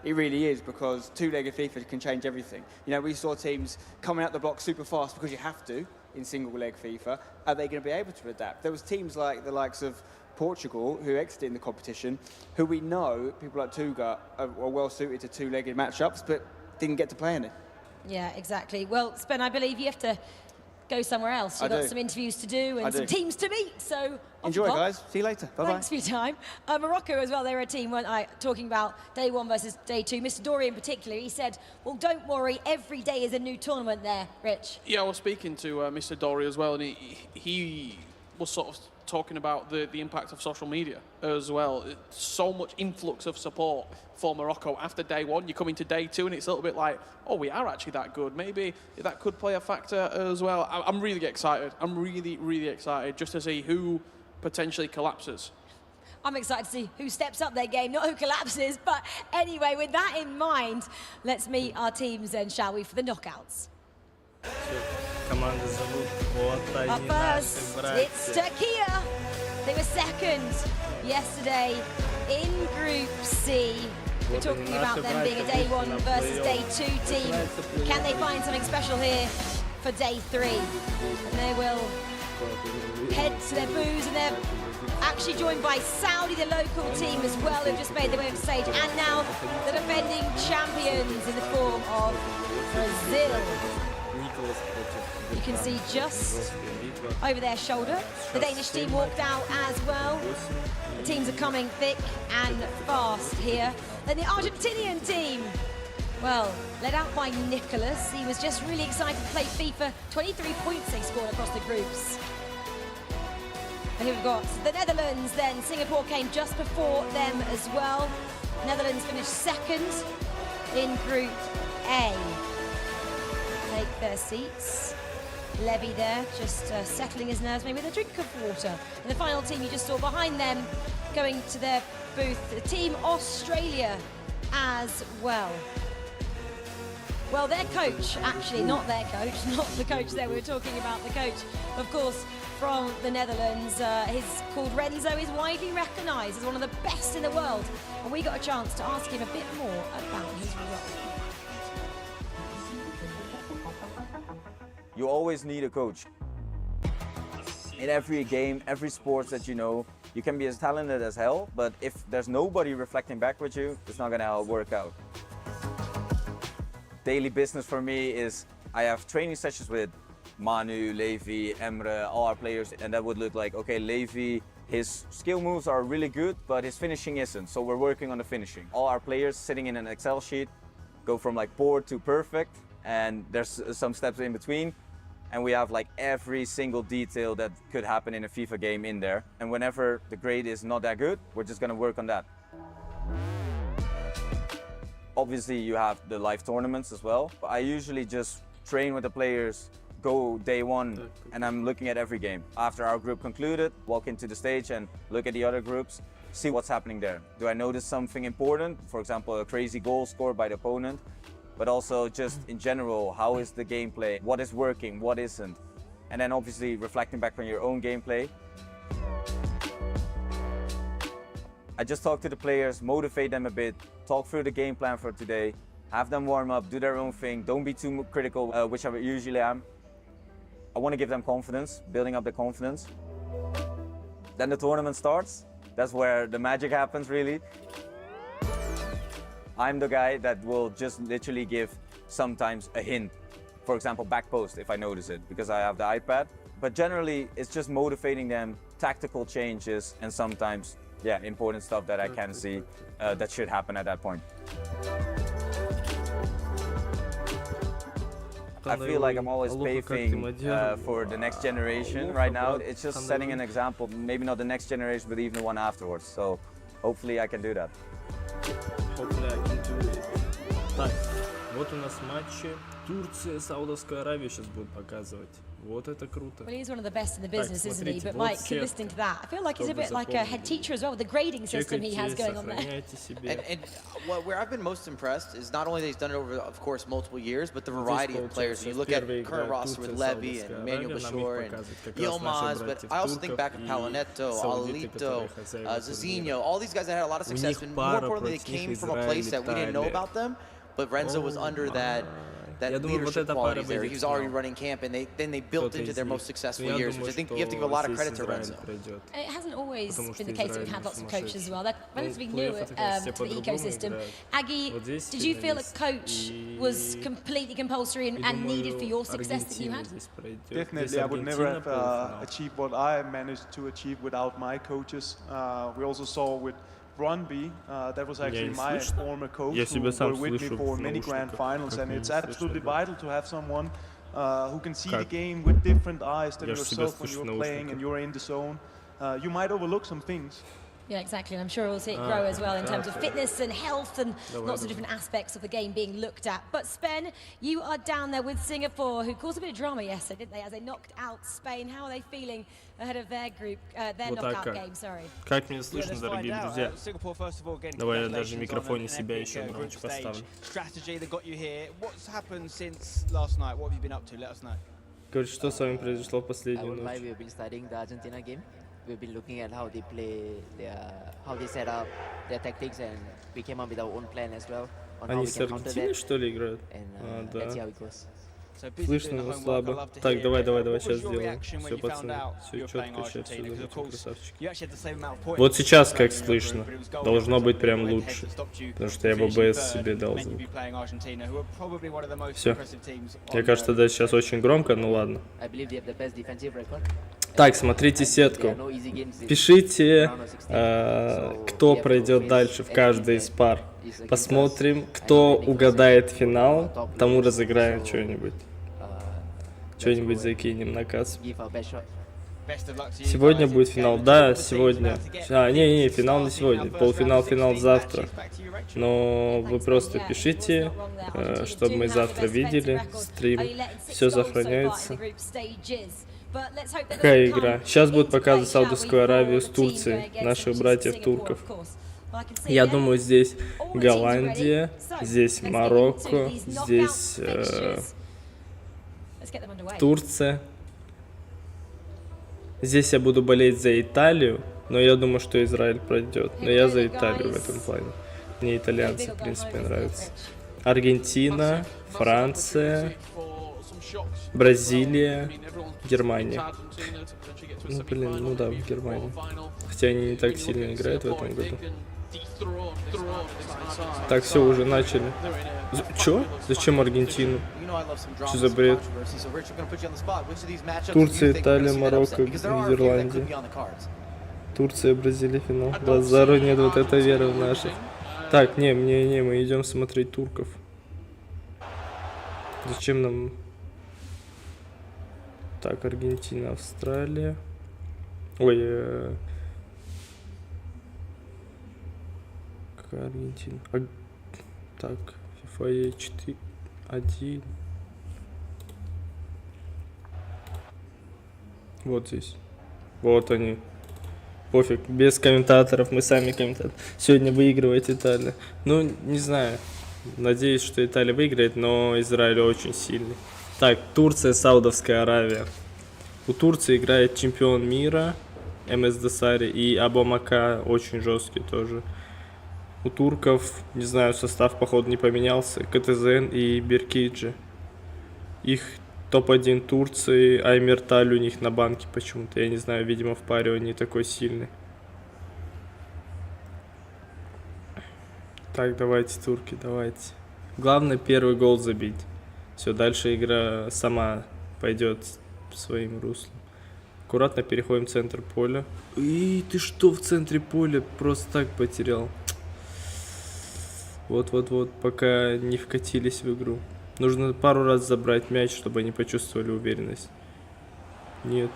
It really is, because two-legged FIFA can change everything. You know, we saw teams coming out the block super fast because you have to in single-leg FIFA. Are they going to be able to adapt? There was teams like the likes of Portugal, who exited in the competition, who we know, people like Tuga, are well suited to two-legged matchups, but didn't get to play in it. Yeah, exactly. Well, Spen, I believe you have to go somewhere else. You've got some interviews to do and some teams to meet, so enjoy, guys. See you later. Bye-bye. Thanks for your time. Morocco as well, they were a team, weren't I, talking about day one versus day two. Mr. Dory in particular, he said, well, don't worry, every day is a new tournament there, Rich. Yeah, I was speaking to Mr. Dory as well, and he was sort of talking about the impact of social media as well. So much influx of support for Morocco after day one. You come into day two and it's a little bit like, oh, we are actually that good. Maybe that could play a factor as well. I'm really excited. I'm really, really excited just to see who potentially collapses. I'm excited to see who steps up their game, not who collapses. But anyway, with that in mind, let's meet our teams then, shall we, for the knockouts. Up first, it's Turkey. They were second yesterday in Group C. We're talking about them being a day one versus day two team. Can they find something special here for day three? And they will head to their booths, and they're actually joined by Saudi, the local team as well, who've just made their way on stage, and now the defending champions in the form of Brazil. You can see just over their shoulder, the Danish team walked out as well. The teams are coming thick and fast here. Then the Argentinian team, well, led out by Nicolas. He was just really excited to play FIFA. 23 points they scored across the groups. And here we've got the Netherlands then. Singapore came just before them as well. Netherlands finished second in Group A. Take their seats. Levy there, just settling his nerves, maybe with a drink of water. And the final team you just saw behind them going to their booth, the Team Australia as well. Well, their coach, actually not their coach, not the coach there, we were talking about the coach, of course, from the Netherlands. He's called Renzo, is widely recognised as one of the best in the world. And we got a chance to ask him a bit more about his role. You always need a coach. In every game, every sport that you know, you can be as talented as hell, but if there's nobody reflecting back with you, it's not gonna work out. Daily business for me is, I have training sessions with Manu, Levi, Emre, all our players, and that would look like, okay, Levi, his skill moves are really good, but his finishing isn't, so we're working on the finishing. All our players sitting in an Excel sheet go from like poor to perfect, and there's some steps in between. And we have like every single detail that could happen in a FIFA game in there. And whenever the grade is not that good, we're just gonna work on that. Obviously you have the live tournaments as well. But I usually just train with the players, go day one, and I'm looking at every game. After our group concluded, walk into the stage and look at the other groups, see what's happening there. Do I notice something important? For example, a crazy goal scored by the opponent. But also just in general, how is the gameplay? What is working, what isn't? And then obviously reflecting back on your own gameplay. I just talk to the players, motivate them a bit, talk through the game plan for today, have them warm up, do their own thing, don't be too critical, which I usually am. I want to give them confidence, building up the confidence. Then the tournament starts. That's where the magic happens, really. I'm the guy that will just literally give sometimes a hint. For example, back post if I notice it, because I have the iPad. But generally, it's just motivating them, tactical changes, and sometimes, yeah, important stuff that I can see that should happen at that point. I feel like I'm always paving for the next generation right now. It's just setting an example, maybe not the next generation, but even the one afterwards. So hopefully I can do that. Hopefully I can do it. Nice. Вот у нас матчи. Турция, Саудовская Аравия сейчас будут показывать. Вот это круто. Well, he's one of the best in the business, isn't he? смотрите, But вот Mike, сетка. listening to that, I feel like he's a Чтобы bit like a head запомнили. teacher as well with the grading system he has Чекайте, going on there. сохраняйте себе. And where I've been most impressed is not only that he's done it over, of course, multiple years, but the Здесь variety of players. получается, When you look at первая current игра roster with Турция, Levy Саудовская and Manuel Аравия, нам их Bashor and показывают как раз наших Yilmaz, but братьев I also think турков back at и Palonetto, саудиты, Alito, которые хозяева Zizinho, турнира. all these guys that had a lot of У success, них and more пара importantly, they против них came from a place that we didn't know Израиль, about them, but Renzo was under that Я думаю, вот leadership эта пара qualities there. He выйдет was в already финал. running camp, and then they built Кто-то into из their них. most successful Но я years, думаю, which I think что you have to give a lot of здесь credit to Израиль Renzo. пройдет. It hasn't always Потому что been the case that we've Израиль had lots of сумасшедший. coaches as well. They're relatively new плей-офф это все to the по-другому ecosystem. играют. Aggie, Вот здесь did you feel that финалист. coach И- was completely compulsory И and needed for your думаю, success that you Аргентина had? здесь пройдет. Definitely, Здесь I would never Аргентина have полуфинал. achieved what I managed to achieve without my coaches. We also saw with Brøndby, that was actually не my слышно? former coach Я who себя сам were with me слышу for в many grand наушниках. finals, Как and меня it's не слышно absolutely было? vital to have someone who can see the Как? game with different eyes than Я ж себя yourself when слышу в you're playing and наушниках. you're in the zone. You might overlook some things. Yeah, exactly. And I'm sure we'll see it grow as well in terms of fitness and health and lots of different aspects of the game being looked at. But Spen, you are down there with Singapore, who caused a bit of drama yesterday, didn't they, as they knocked out Spain. How are they feeling ahead of their group, their Вот knockout так. game? Sorry. Как меня слышно, дорогие друзья? Singapore, first of all, again, Давай я даже congratulations микрофон on не an себя epic, еще group громче stage поставлю. strategy that got you here. What's happened since last night? What have you been up to? Let us know. Говорит, что с вами произошло в I последнюю won't lie, ночь? we've been studying the Argentina game. We've been looking at how they play, how they set up their tactics, and we came up with our own plan as well on how Они we с can counter Аргентиной, that. что ли, играют? And А, let's see да. how it goes. So busy Слышно, doing the но homework, I'd слабо. love to Так, hear. давай, What сейчас was your сделаем. reaction when Все, you found пацаны, out все you were playing четко, сейчас Argentina? все 'Cause, of course, красавчики. you actually had the same amount of points Вот сейчас as как Spain in your слышно. group, but it was goal Должно difference быть that прям went ahead лучше. that stopped you Потому что я бы finishing БС third себе and дал meant you звук. be playing Argentina, who are probably one of the most Всё. impressive teams Мне on кажется, the- да, сейчас очень громко, ну ладно. I believe they have the best defensive record. Так, смотрите There сетку. are no easy games in Пишите, round of 16. кто we have to пройдет face дальше в anything каждой из that пар. is against Посмотрим, us. кто And we're waiting for угадает some финал, top тому players. разыграем So, что-нибудь. let's Что-нибудь go and закинем на кассу. give our best shot. Best of luck to you Сегодня guys. будет It's финал. game. Да, All the teams сегодня. about to get А, не, starting финал не сегодня. our first Полуфинал, round of финал 16 завтра. matches. Back to you, Rachel. Но вы Thanks, просто Ben. Yeah, пишите, he was not wrong there. Argentina чтобы мы do have завтра the best видели defensive record, стрим. only letting 6 Все goals so far in сохраняется. the group stages. But let's hope that Какая doesn't игра? come Сейчас будут into показывать play, shall we, Саудовскую for Аравию с the team Турцией, going against наших Singapore, братьев-турков. of course. Well, I can see Я again, думаю, здесь all the teams are Голландия, ready. So, здесь let's get Марокко, into these knockout здесь fixtures. Let's get them underway. Турция. Здесь я буду болеть за Италию, но я думаю, что Израиль пройдет. Но я за Италию в этом плане. Мне итальянцы, в принципе, нравятся. Аргентина, Франция, Бразилия, Германия. Ну, блин, ну да, Германия. Хотя они не так сильно играют в этом году. Так, все, уже начали. Чё? Зачем Аргентину? You know I love some drama, Что за some бред? controversy, so Rich, we're gonna put you on the spot. Which of these matchups Турция, do you think we're Италия, gonna see that Марокко, upset? Because there are a few that Нидерланды. could be on the cards. Турция, Бразилия, финал. Базару нет, вот это вера в наших. Так, не, мы идем смотреть турков. Зачем нам... Так, Аргентина, Австралия. Ой, какая Аргентина? Так, FIFA 4.1. Вот здесь. Вот они. Пофиг, без комментаторов, мы сами комментаторы. Сегодня выигрывает Италия. Ну, не знаю. Надеюсь, что Италия выиграет, но Израиль очень сильный. Так, Турция, Саудовская Аравия. У Турции играет чемпион мира МС Досари и Абомака, очень жесткий тоже. У турков, не знаю, состав, походу, не поменялся. КТЗН и Беркиджи. Их топ-1 Турции, Аймерталь у них на банке почему-то. Я не знаю, видимо, в паре он не такой сильный. Так, давайте, турки, давайте. Главное, первый гол забить. Все, дальше игра сама пойдет своим руслом. Аккуратно переходим в центр поля. И ты что в центре поля просто так потерял? Вот, пока не вкатились в игру. Нужно пару раз забрать мяч, чтобы они почувствовали уверенность. Нет.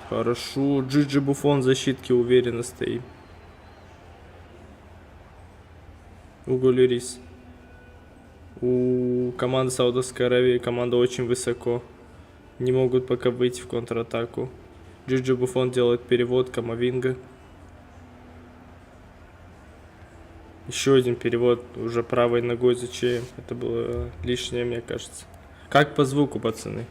Хорошо. Джиджи Буфон в защитке уверенно стоит. Уго Лерис. У команды Саудовской Аравии команда очень высоко. Не могут пока выйти в контратаку. Джиджи Буфон делает перевод, Камавинга. Еще один перевод уже правой ногой за ЧМ. Это было лишнее, мне кажется. Как по звуку, пацаны?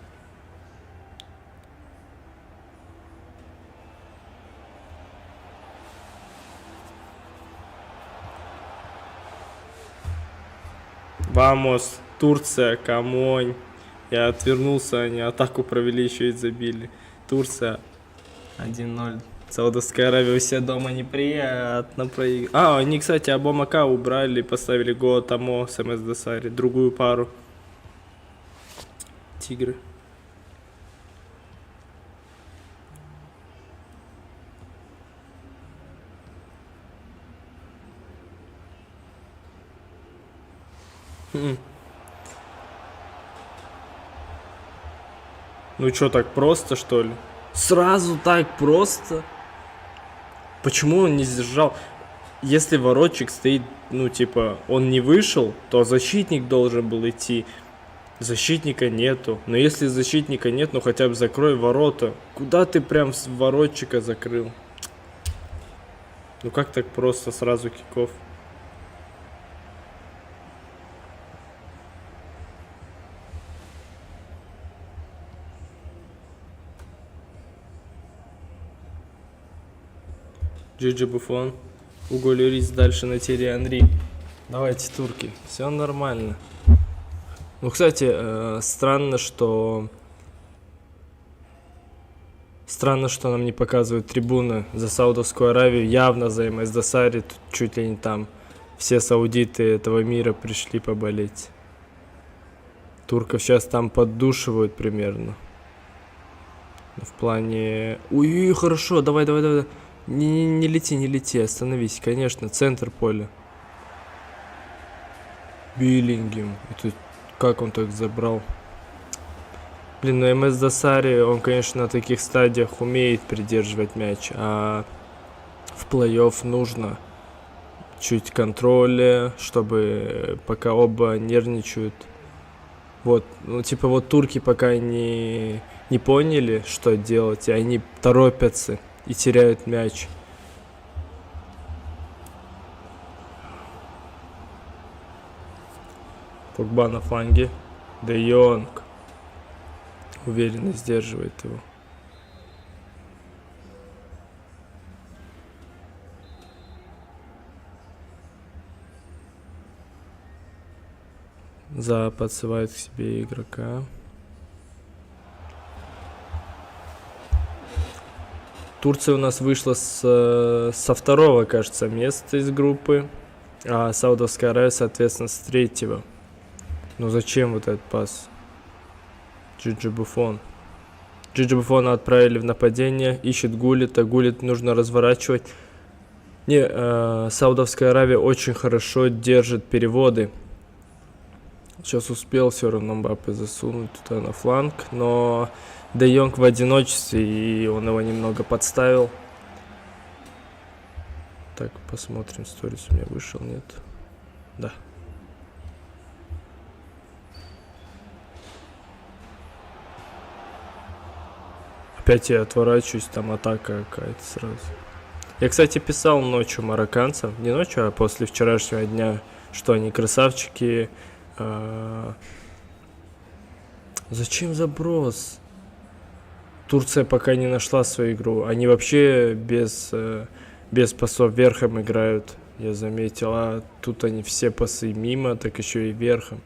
Вамос, Турция, камонь. Я отвернулся, они атаку провели, еще и забили. Турция 1-0. Саудовская Аравия у себя дома неприятно проигрывает. А, они, кстати, Абомака убрали, поставили Го Тамо с МС Десари, другую пару. Тигры. Ну что, так просто, что ли? Сразу так просто? Почему он не сдержал? Если воротчик стоит, ну типа, он не вышел, то защитник должен был идти. Защитника нету. Но если защитника нет, ну хотя бы закрой ворота. Куда ты прям с воротчика закрыл? Ну как так просто сразу киков? Джиджи Буфон. Уго Lloris дальше на Тири Анри. Давайте, турки. Все нормально. Ну, кстати, странно, что нам не показывают трибуны за Саудовскую Аравию. Явно за МС Десари. Тут чуть ли не там все саудиты этого мира пришли поболеть. Турков сейчас там поддушивают примерно. В плане... Ой, хорошо, давай. Не лети, остановись, конечно, центр поля. Биллингем. Это как он так забрал? Блин, ну МС Десари, он, конечно, на таких стадиях умеет придерживать мяч, а в плей-офф нужно чуть контроля, чтобы пока оба нервничают. Вот, ну типа вот турки пока не поняли, что делать, и они торопятся и теряют мяч. Погба на фланге. Де Йонг уверенно сдерживает его. Подсывает к себе игрока. Турция у нас вышла со второго, кажется, места из группы, а Саудовская Аравия, соответственно, с третьего. Ну зачем вот этот пас? Джиджи Буфон. Джиджи Буфона отправили в нападение, ищет Гулита. Гулит нужно разворачивать. Саудовская Аравия очень хорошо держит переводы. Сейчас успел все равно Мбаппе засунуть туда на фланг, но Де Йонг в одиночестве, и он его немного подставил. Так, посмотрим, сторис у меня вышел, нет? Да. Опять я отворачиваюсь, там атака какая-то сразу. Я, кстати, писал ночью марокканцам, не ночью, а после вчерашнего дня, что они красавчики. Зачем заброс? Турция пока не нашла свою игру. Они вообще без пасов верхом играют, я заметил. А тут они все пасы мимо, так еще и верхом.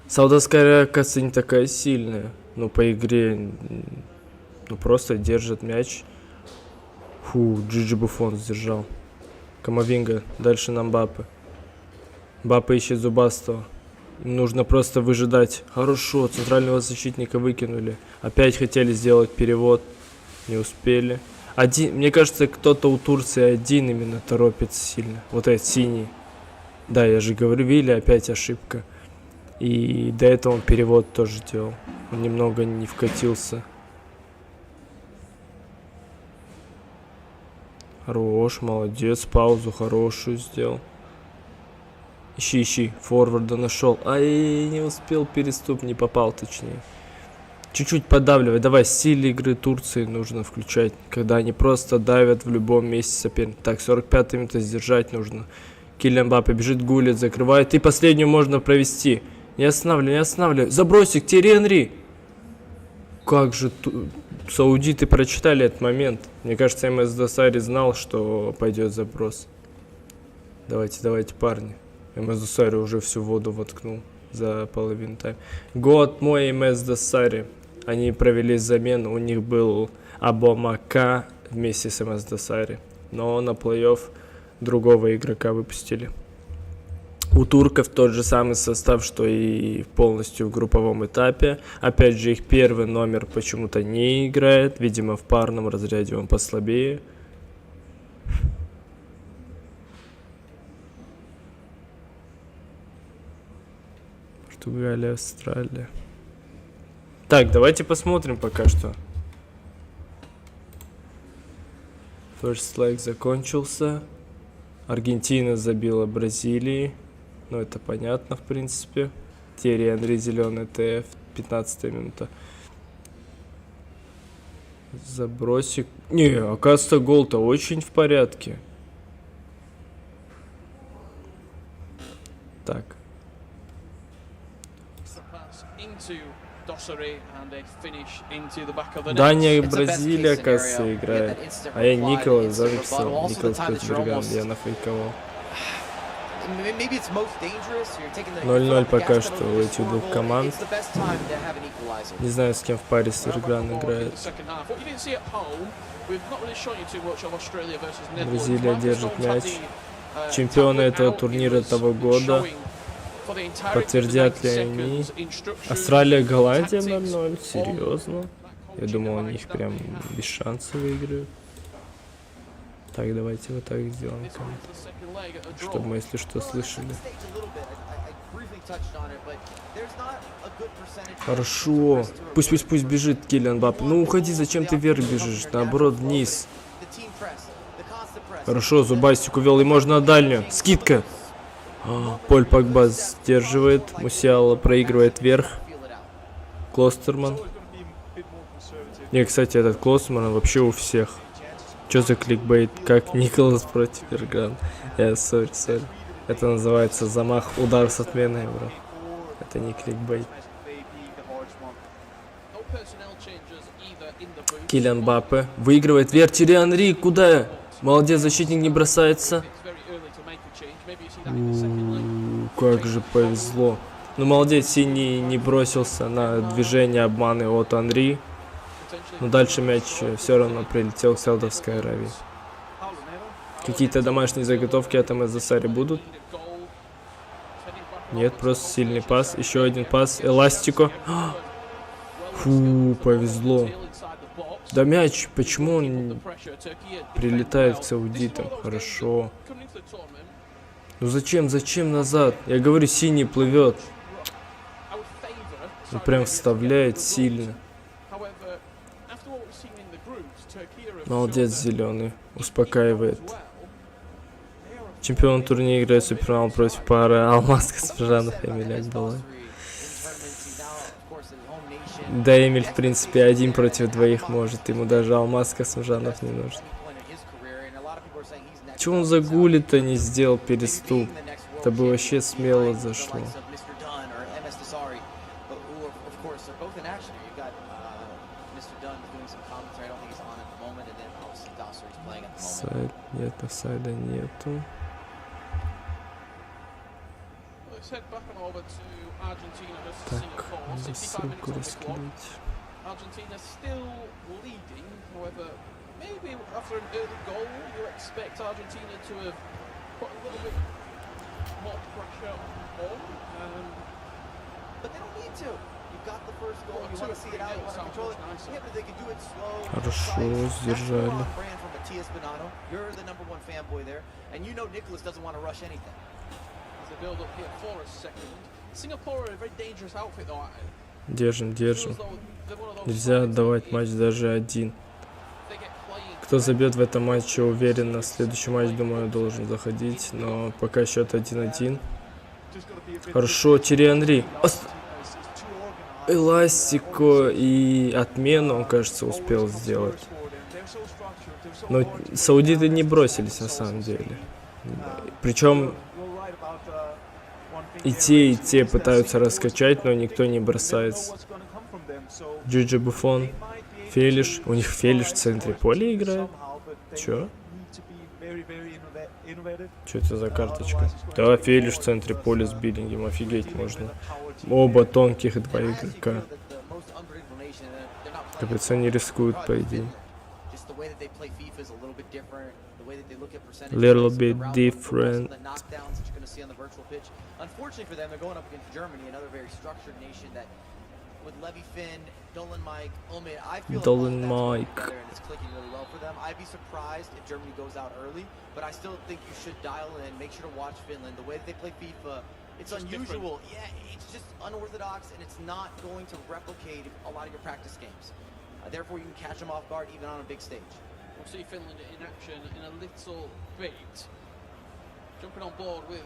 Саудовская Аравия, кажется, не такая сильная. Ну, по игре, ну, просто держит мяч. Фу, Джиджи Буфон сдержал. Камавинга, дальше на Мбаппе. Мбаппе ищет Зубастого. Нужно просто выжидать. Хорошо, центрального защитника выкинули. Опять хотели сделать перевод. Не успели. Мне кажется, кто-то у Турции один именно торопится сильно. Вот этот синий. Да, я же говорю, Вилли, опять ошибка. И до этого он перевод тоже делал. Он немного не вкатился. Хорош, молодец, паузу хорошую сделал. Ищи. Форварда нашел. Ай, не успел, переступ, не попал точнее. Чуть-чуть подавливай. Давай, стиль игры Турции нужно включать, когда они просто давят в любом месте соперника. Так, 45 минута сдержать нужно. Килиан Мбаппе бежит, гулит, закрывает. И последнюю можно провести. Не останавливай. Забросик, Тьерри Henry. Как же саудиты прочитали этот момент. Мне кажется, МС Досари знал, что пойдет заброс. Давайте, парни. МС Досари уже всю воду воткнул за половину тайма. Год мой МС Досари. Они провели замену. У них был Абомака вместе с МС Досари. Но на плей-офф другого игрока выпустили. У турков тот же самый состав, что и полностью в групповом этапе. Опять же, их первый номер почему-то не играет. Видимо, в парном разряде он послабее. Португалия, Австралия. Так, давайте посмотрим пока что. First leg закончился. Аргентина забила Бразилии. Ну, это понятно, в принципе. Тьерри Henry, зеленый ТФ, 15 минута. Забросик. Не, оказывается, гол-то очень в порядке. Так. Дания и Бразилия, оказывается, играет. А я Николас записал. Николас против Verjgang, я нафейковал. 0-0 пока что у этих двух команд. Не знаю, с кем в паре Verjgang играет. Бразилия держит мяч. Чемпионы этого турнира того года. Подтвердят ли они? Австралия, Голландия 0-0. Серьезно? Я думал, они их прям без шанса выиграют. Так, давайте вот так сделаем. Чтобы мы, если что, слышали. Хорошо. Пусть бежит Килиан Мбаппе. Ну уходи, зачем ты вверх бежишь? Наоборот, вниз. Хорошо, Зубастик увел, и можно дальнюю. Скидка. Поль Погба сдерживает. Мусиала проигрывает вверх. Клостерман. Не, кстати, этот Клостерман вообще у всех. Что за кликбейт? Как Николас против Verjgang? Сори. Это называется замах, удар с отменой, бро. Это не кликбейт. Килиан Мбаппе выигрывает вверх. Тьерри Henry, куда? Молодец, защитник не бросается. Как же повезло. Ну, молодец, синий не бросился на движение обманы от Henry. Но дальше мяч все равно прилетел к Саудовской Аравии. Какие-то домашние заготовки от МС Досари будут? Нет, просто сильный пас. Еще один пас. Эластико. Фу, повезло. Да мяч, почему он прилетает к саудитам? Хорошо. Ну зачем назад? Я говорю, синий плывет. Он прям вставляет сильно. Молодец, зеленый. Успокаивает. Чемпион турнира играет суперфинал против пары Алмаз Каспержанов и Эмиляк была. Да, Эмиль, в принципе, один против двоих может. Ему даже Алмаз Каспержанов не нужен. Чего он загулит-то не сделал переступ? Это бы вообще смело зашло. Сайд нет, сайда нету. Так, надо ссылку раскинуть. Хорошо, сдержали. Держим. Нельзя отдавать матч даже один. Кто забьет в этом матче, уверенно, следующий матч, думаю, должен заходить. Но пока счет 1-1. Хорошо, Тири Анри. Эластико и отмену, он, кажется, успел сделать. Но саудиты не бросились на самом деле. Причем и те пытаются раскачать, но никто не бросается. Джиджи Буфон. Фелиш. У них Фелиш в центре поля играет? Чё? Что это за карточка? Да, Фелиш в центре поля с Биллингем. Офигеть можно. Оба тонких 2 игрока. Капец, они рискуют, по идее. Little bit different. Unfortunately for them, they're going up against Germany, another very structured nation that, with Levy Finn, Dolan Mike, Umit, I feel Dolan like Mike. and it's clicking really well for them. I'd be surprised if Germany goes out early, but I still think you should dial in, make sure to watch Finland. The way that they play FIFA, it's unusual. Yeah, it's just unorthodox, and it's not going to replicate a lot of your practice games. Therefore, you can catch them off guard even on a big stage. We'll see Finland in action in a little bit. Jumping on board with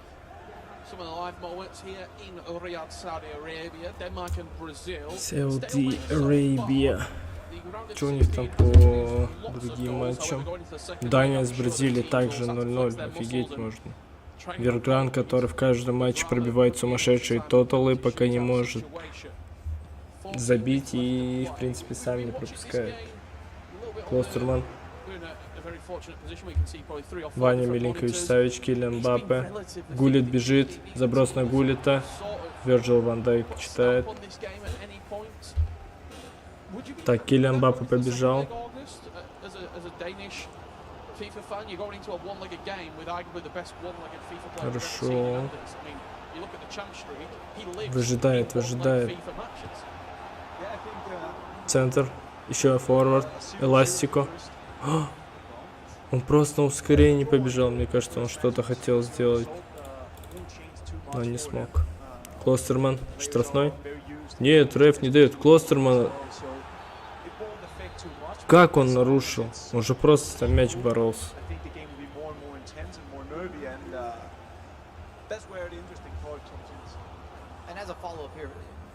some of the live moments here in Riyadh, Saudi Arabia, Denmark and Brazil. Saudi Arabia. Что у них там по другим матчам? Дания с Бразилией также 0-0. Офигеть можно. Verjgang, который в каждом матче пробивает сумасшедшие тоталы, пока не может забить и, в принципе, сам не пропускает. Клостерман. Ваня Милинкович-Савич, Килиан Мбаппе. Гулит бежит. Заброс на Гулита. Верджил Ван Дайк читает. Так, Килиан Мбаппе побежал. Хорошо. Выжидает. Центр. Еще форвард. Эластико. Он просто на ускорении побежал. Мне кажется, он что-то хотел сделать, но не смог. Клостерман. Штрафной. Нет, реф не дает. Клостерман. Как он нарушил? Он же просто там мяч боролся.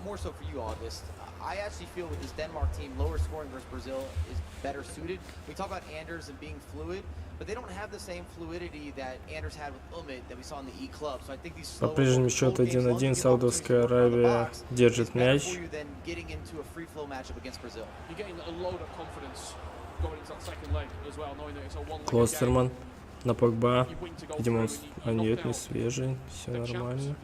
More so for you, August. I actually feel with this Denmark team, lower scoring versus Brazil is better suited. We talk about Anders and being fluid, but they don't have the same fluidity that Anders had with Umit that we saw in the E Club. So I think these slow По-прежнему счет 1-1. Саудовская Аравия держит мяч. Клостерман на Погба. Видимо, он... А нет, не свежий. Все нормально.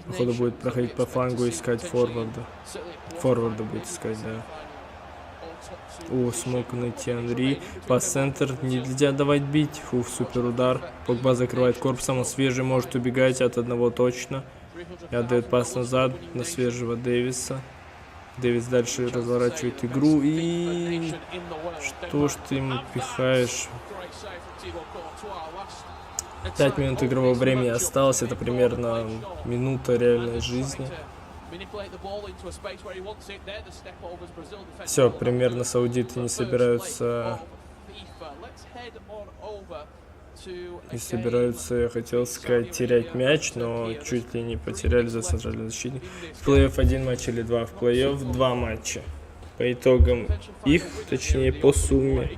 Походу будет проходить по флангу и искать форварда. Форварда будет искать, да. О, смог найти Анри. Пас-центр. Нельзя давать бить. Фух, супер удар. Погба закрывает корпусом. Он свежий, может убегать от одного точно. И отдает пас назад на свежего Дэвиса. Дэвис дальше разворачивает игру. И что ж ты ему пихаешь? 5 минут игрового времени осталось, это примерно минута реальной жизни. Все, примерно саудиты не собираются, я хотел сказать, терять мяч, но чуть ли не потеряли за центральный защитник. В плей-офф 1 матч или 2, в плей-офф 2 матча. По итогам их, точнее по сумме,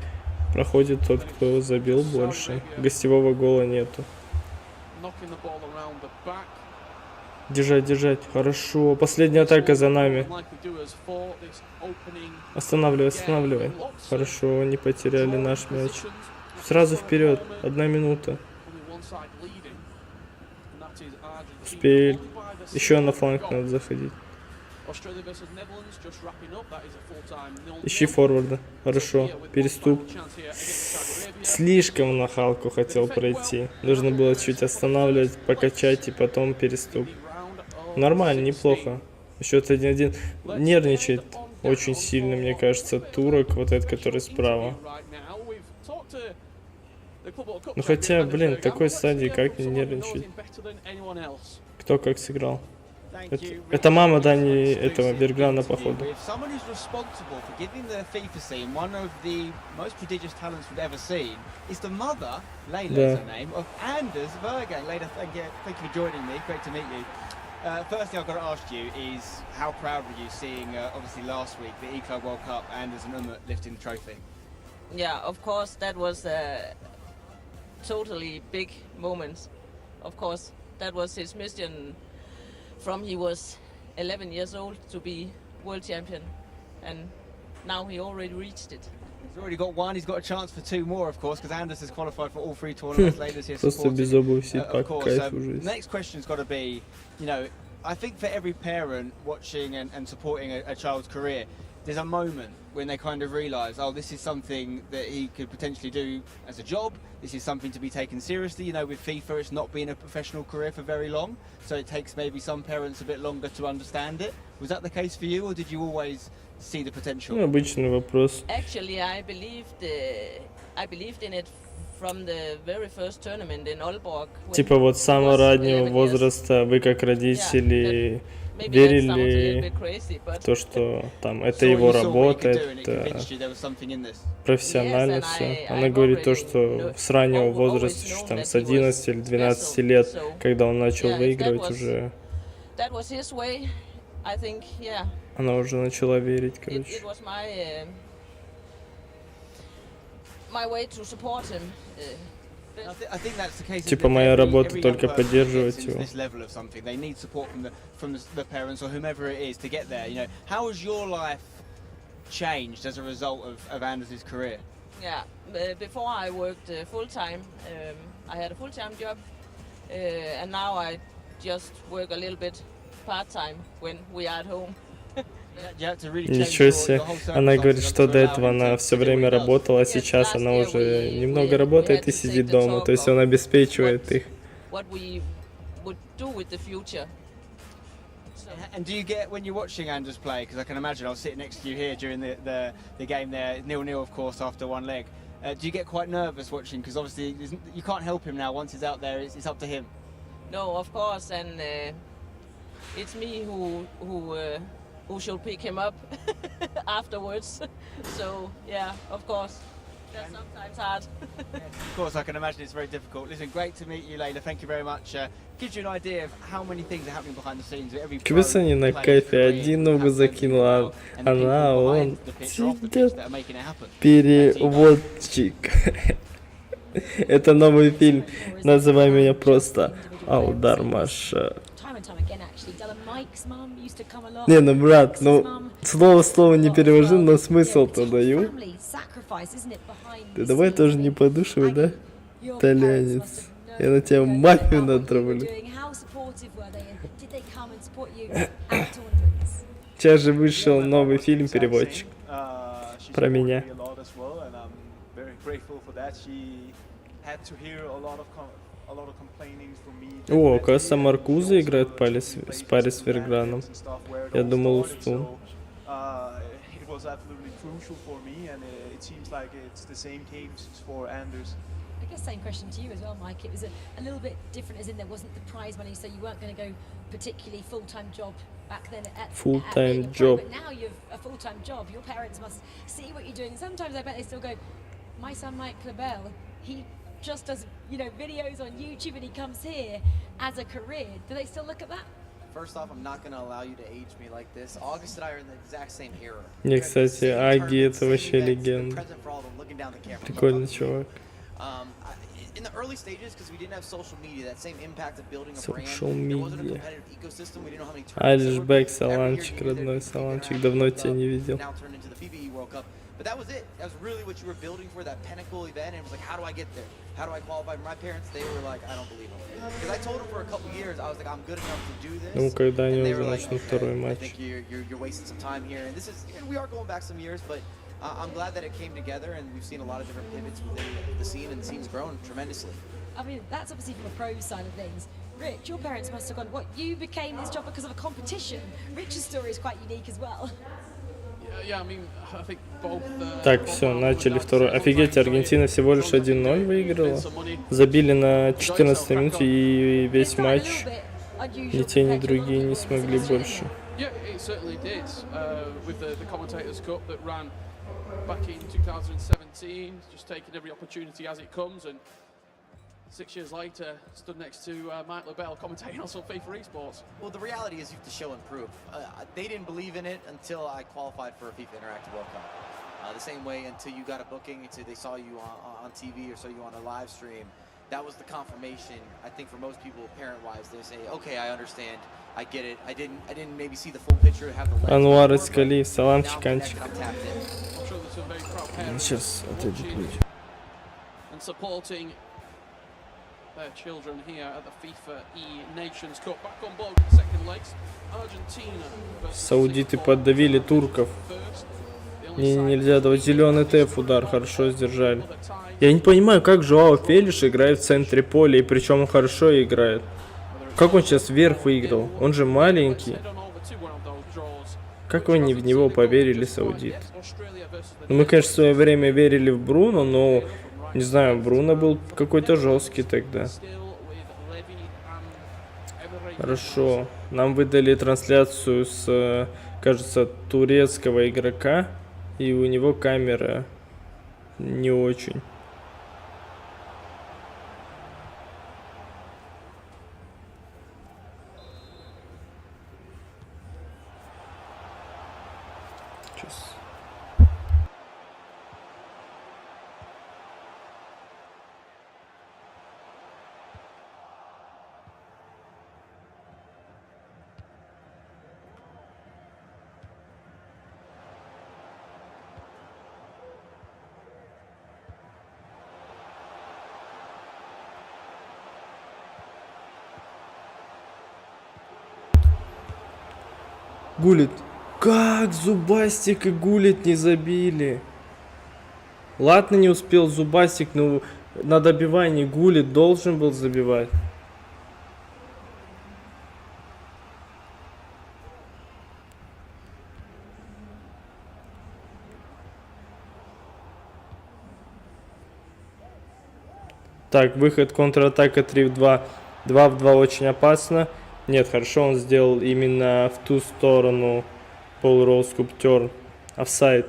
проходит тот, кто забил больше. Гостевого гола нету. Держать. Хорошо. Последняя атака за нами. Останавливай. Хорошо, не потеряли наш мяч. Сразу вперед. 1 минута. Успели. Еще на фланг надо заходить. Ищи форварда. Хорошо. Переступ. Слишком на халку хотел пройти. Нужно было чуть останавливать, покачать и потом переступ. Нормально, неплохо. Счет 1-1. Нервничает очень сильно, мне кажется, турок, вот этот, который справа. Ну хотя, блин, в такой стадии как не нервничать? Кто как сыграл? Это мама Дани этого Verjgana, походу. With someone who's responsible for giving the FIFA scene one of the most prodigious talents we've ever seen is the mother, Layla is her name, of Anders Verjgang. Layla, thank you for joining me. Great to meet you. First thing I've got to ask you is how proud were you seeing, obviously last week, the E-Club World Cup, Anders and Umut lifting the trophy? Yeah, of course, that was a totally big moment. Of course, that was his mission from he was 11 years old to be world champion, and now he already reached it. He's already got one, he's got a chance for two more, of course, because Anders has qualified for all three tournaments. Layla's here Просто без supporting, обуви сидит по of course. кайфу жизнь. Next question's got to be, you know, I think for every parent watching and supporting a child's career, there's a moment when they kind of realise, oh, this is something that he could potentially do as a job. This is something to be taken seriously. You know, with FIFA, it's not been a professional career for very long, so it takes maybe some parents a bit longer to understand it. Was that the case for you, or did you always see the potential? Ну, обычный вопрос. Actually, I believed in it from the very first tournament in Aalborg. Типа вот с самого раннего возраста вы как родители верили в то, что там это его работа, это профессионально все. Она говорит то, что с раннего возраста, еще там с 11 или 12 лет, когда он начал выигрывать, уже она уже начала верить, короче. Типа моя работа только поддерживать его. They need support from the parents or whomever it is to get there. You know, how has your life changed as a result of Anders' career? Yeah, before I worked full time. I had a full-time job, and now I just work a little bit part-time when we are at home. Ничего себе. Она говорит, что до этого она все время работала, а сейчас она уже немного работает и сидит дома. То есть он обеспечивает их. And do you get, when you're watching Anders play, because I can imagine I was sitting next to you here during the game there, 0-0 of course after one leg, do you get quite nervous watching? Because obviously you can't help him now, once he's out there, it's up to him. No, of course, and it's me who should pick him up afterwards. So yeah, of course, that's sometimes hard. Of course, I can imagine it's very difficult. Listen, great to meet you, Layla. Thank you very much. Gives you an idea of how many things are happening behind the scenes. Every Кибиса не на кайфе, один ногу закинула, она, он сидит, переводчик. Это новый фильм, называй меня просто Аудармаша. Не, ну брат, ну слово в слово не перевожу, но смысл-то даю. Ты давай тоже не подушивай, да? Итальянец. Я на тебя мафию натравлю. Сейчас же вышел новый фильм «Переводчик» про меня. О, оказывается, Маркуза играет в паре с Verjgang'ом. Я думал, Устун. I guess same question to you as well, Mike. It was a little bit different, as in there wasn't the prize money, so you weren't going to go particularly full-time job back then at Full-time job. But now you've a full-time job. Your parents must see what you're doing. Sometimes I bet they still go, my son Mike Clabel, he just does, you know, videos on YouTube and he comes here as a career. Do they still look at that? First off, I'm not going to allow you to age me like this. August and I are in the exact same era. Не, кстати, Аги это вообще легенда. Прикольный чувак. In the early stages, because we didn't have social media, that same impact of building a brand, there wasn't a competitive ecosystem, we didn't know how many Альш Бэк, Саланчик, родной Саланчик, давно тебя не видел. Now turned into the FIFA World Cup. But that was it. That was really what you were building for, that pinnacle event. And it was like, how do I get there? How do I qualify? My parents, they were like, I don't believe them. Because I told them for a couple years, I was like, I'm good enough to do this. Ну, когда они and they уже were like, начнут второй I матч. think you're wasting some time here. And this is, and we are going back some years, but I'm glad that it came together, and we've seen a lot of different pivots within the scene, and the scene's grown tremendously. I mean, that's obviously from a pro side of things. Rich, your parents must have gone, what, you became this job because of a competition? Rich's story is quite unique as well. Yeah, I mean, I think both, Так, все, начали второй. Офигеть, Аргентина всего лишь 1-0 выиграла. Забили на 14 минуте и весь матч Ни те, ни другие не смогли больше. Yeah, it certainly did. With the Commentators' Cup that ran back in 2017, just taking every opportunity as it comes, and 6 years later, stood next to Mike LaBelle commentating on some FIFA esports. Well, the reality is you have to show and prove. They didn't believe in it until I qualified for a FIFA Interactive World Cup. The same way until you got a booking, until they saw you on TV or saw you on a live stream. That was the confirmation. I think for most people, parent-wise, they say, "Okay, I understand, I get it. I didn't maybe see the full picture, have the lens." Анвар Искали, саламчик, Анчик. I'm tapped in. I'm sure there's some very proud parents Сейчас отойду watching ключ. and supporting their children here at the FIFA eNations Cup. Back on board with the second legs, Argentina versus Саудиты Singapore. поддавили турков. First, the only Не, side нельзя давать зеленый ТФ удар, хорошо сдержали. Я не понимаю, как Жоао Фелиш играет в центре поля, и причем он хорошо играет. Как он сейчас вверх выиграл? Он же маленький. Как они в него поверили, саудиты? Ну, мы, конечно, в свое время верили в Бруно, но, не знаю, Бруно был какой-то жесткий тогда. Хорошо. Нам выдали трансляцию с, кажется, турецкого игрока, и у него камера не очень. Сейчас. Гулит. Как Зубастик и Гулит не забили? Ладно, не успел Зубастик, но на добивании Гулит должен был забивать. Так, выход, контратака 3 в 2. 2 в 2 очень опасно. Нет, хорошо он сделал именно в ту сторону. Пол ролл скульптер. Офсайд.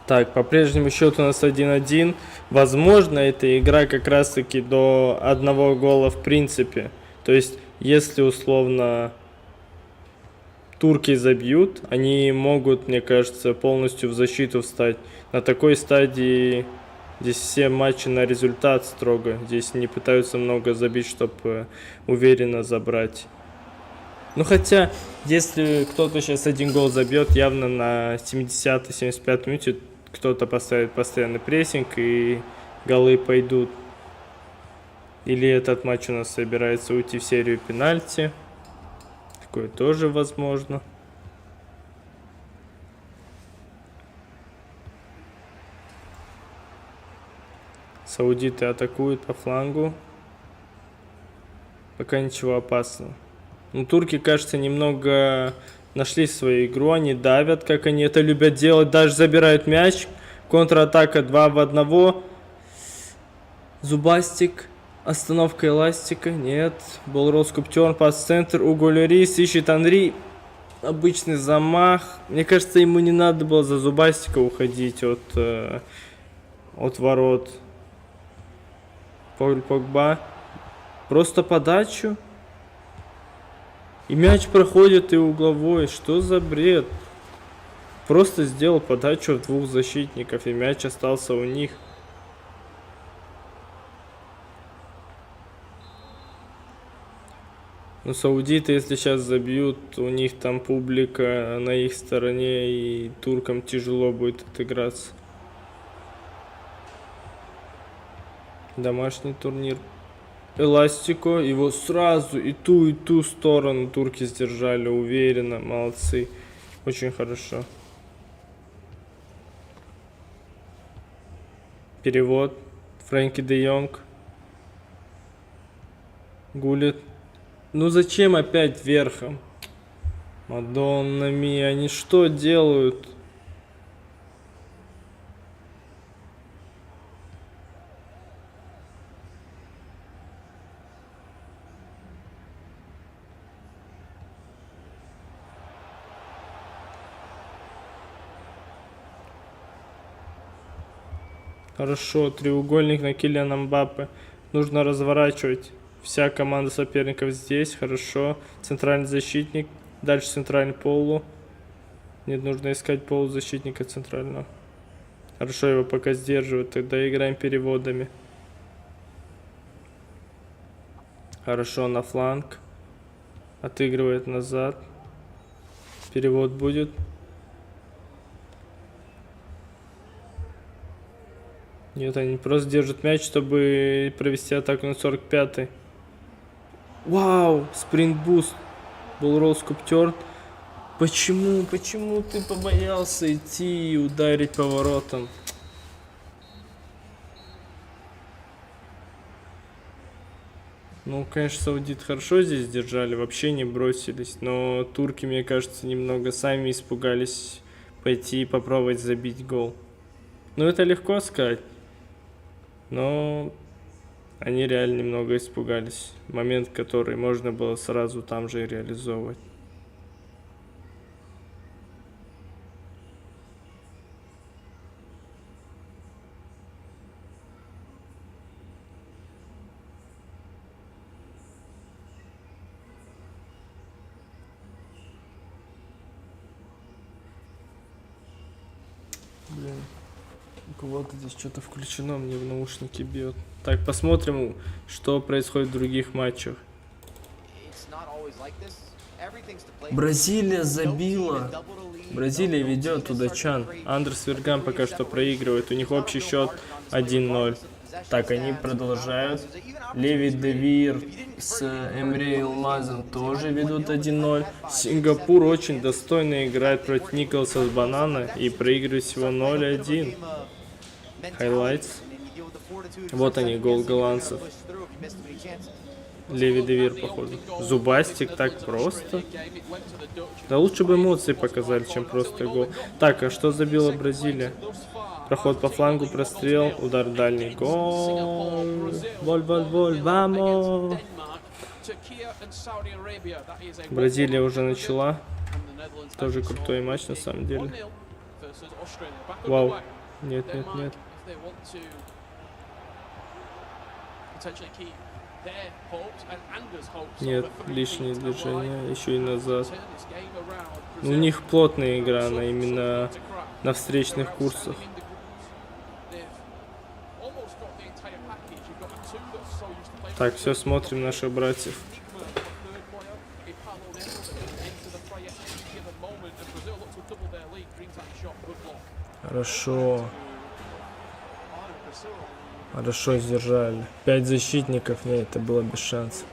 Так, по-прежнему счет у нас 1-1. Возможно, эта игра как раз-таки до одного гола в принципе. То есть, если условно турки забьют, они могут, мне кажется, полностью в защиту встать. На такой стадии здесь все матчи на результат строго. Здесь не пытаются много забить, чтобы уверенно забрать. Ну хотя, если кто-то сейчас один гол забьет, явно на 70-75 минуте кто-то поставит постоянный прессинг и голы пойдут. Или этот матч у нас собирается уйти в серию пенальти. Такое тоже возможно. Саудиты атакуют по флангу. Пока ничего опасного. Ну, турки, кажется, немного нашли свою игру. Они давят, как они это любят делать. Даже забирают мяч. Контратака 2 в 1. Зубастик. Остановка эластика. Нет. Болрол скульптер. Пас в центр. Уго Льорис. Ищет Анри. Обычный замах. Мне кажется, ему не надо было за Зубастика уходить от ворот. Поль Погба. Просто подачу. И мяч проходит и угловой. Что за бред? Просто сделал подачу в двух защитников, и мяч остался у них. Ну, саудиты, если сейчас забьют, у них там публика на их стороне, и туркам тяжело будет отыграться. Домашний турнир. Эластико, его сразу и ту сторону турки сдержали уверенно, молодцы, очень хорошо. Перевод. Фрэнки де Йонг. Гулит. Ну зачем опять верхом? Мадонна мия, они что делают? Хорошо, треугольник на Килиана Мбаппе. Нужно разворачивать. Вся команда соперников здесь. Хорошо. Центральный защитник. Дальше центральный полу. Нет, нужно искать полузащитника центрального. Хорошо, его пока сдерживают. Тогда играем переводами. Хорошо, на фланг. Отыгрывает назад. Перевод будет. Нет, они просто держат мяч, чтобы провести атаку на 45-й. Вау, спринт-буст. Булрол скуптерт. Почему ты побоялся идти и ударить поворотом? Ну, конечно, саудиты хорошо здесь держали, вообще не бросились. Но турки, мне кажется, немного сами испугались пойти и попробовать забить гол. Ну, это легко сказать. Но они реально немного испугались. Момент, который можно было сразу там же и реализовывать. Блин. У кого-то здесь что-то включено, мне в наушники бьет. Так, посмотрим, что происходит в других матчах. Бразилия забила. Бразилия ведет удачан. Андрес Верган пока что проигрывает. У них общий счет 1-0. Так, они продолжают. Леви Девир с Эмре Илмазом тоже ведут 1-0. Сингапур очень достойно играет против Николаса с Банана и проигрывает всего 0-1. Хайлайтс. Вот они, гол голландцев. Леви Девир, походу. Зубастик так просто. Да лучше бы эмоции показали, чем просто гол. Так, а что забила Бразилия? Проход по флангу, прострел, удар дальний. Гол. Воль, вамо. Бразилия уже начала. Тоже крутой матч на самом деле. Вау. Нет. Нет, лишние движения, еще и назад. У них плотная игра, она именно на встречных курсах. Так, все, смотрим наших братьев. Хорошо. Хорошо сдержали. 5 защитников. Нет, это было без шансов.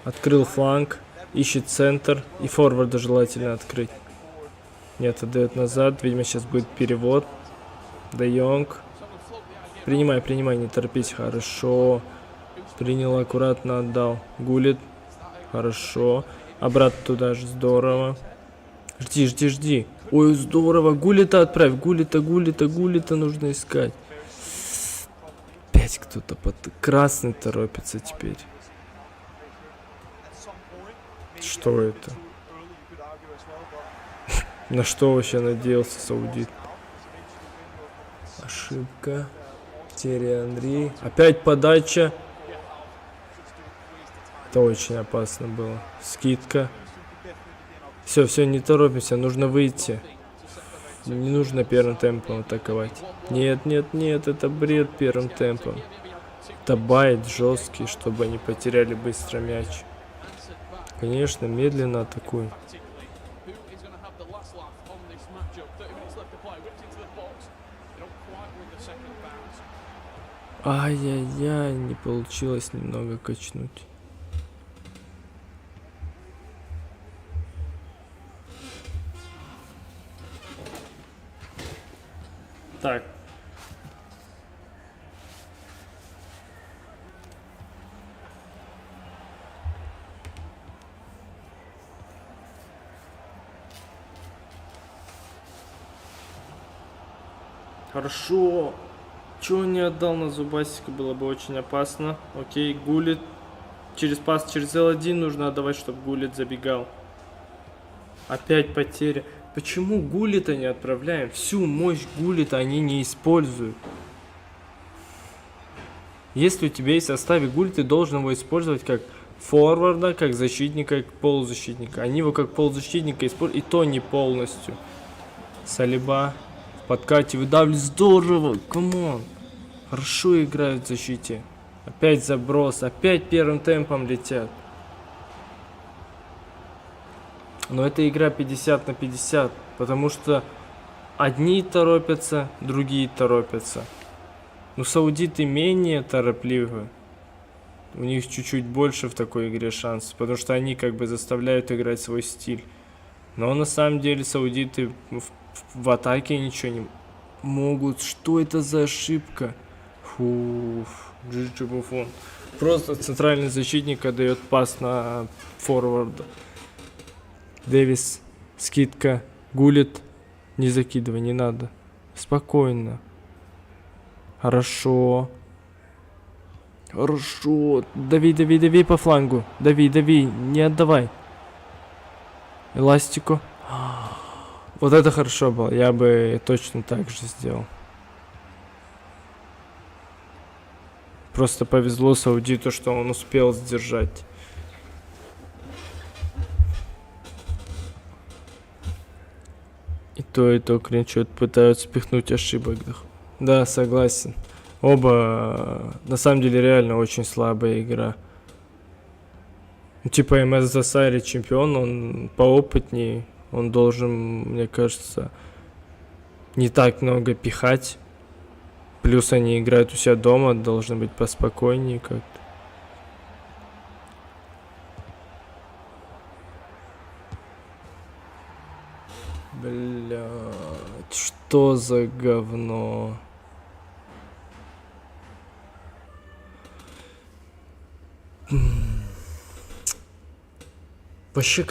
Открыл фланг. Ищет центр. И форварда желательно открыть. Нет, отдает назад. Видимо, сейчас будет перевод. Де Йонг. Принимай, не торопись. Хорошо. Принял, аккуратно отдал. Гулит. Хорошо. Обратно туда же. Здорово. Жди. Ой, здорово. Гулита отправь. Гулита нужно искать. Опять кто-то красный торопится теперь. Что это? На что вообще надеялся саудит? Ошибка. Терри Анри. Опять подача. Это очень опасно было. Скидка. Все, не торопимся, нужно выйти. Не нужно первым темпом атаковать. Нет, это бред первым темпом. Это байт жесткий, чтобы они потеряли быстро мяч. Конечно, медленно атакуем. Ай-яй-яй, не получилось немного качнуть. Так. Хорошо. Чего не отдал на зубасика, было бы очень опасно. Окей, Гулит. Через пас, через L1 нужно отдавать, чтобы Гулит забегал. Опять потеря. Почему Гулита не отправляем? Всю мощь Гулита они не используют. Если у тебя есть в составе Гулит, ты должен его использовать как форварда, как защитника, как полузащитника. Они его как полузащитника используют, и то не полностью. Салиба в подкате выдавливает. Здорово, камон. Хорошо играют в защите. Опять заброс, опять первым темпом летят. Но это игра 50 на 50, потому что одни торопятся, другие торопятся. Но саудиты менее торопливы. У них чуть-чуть больше в такой игре шансов, потому что они как бы заставляют играть свой стиль. Но на самом деле саудиты в атаке ничего не могут. Что это за ошибка? Фуф, GG Буфон. Просто центральный защитник отдает пас на форварда. Дэвис, скидка, Гулит. Не закидывай, не надо. Спокойно. Хорошо. Хорошо. Дави, дави, дави по флангу. Дави, дави, не отдавай. Эластику. Вот это хорошо было. Я бы точно так же сделал. Просто повезло саудиту, что он успел сдержать. И то Крин что-то пытаются пихнуть ошибок. Да, согласен. Оба, на самом деле, реально очень слабая игра. Типа МС Засари чемпион, он поопытнее. Он должен, мне кажется, не так много пихать. Плюс они играют у себя дома, должны быть поспокойнее как-то. Блядь, что за говно? Вообще,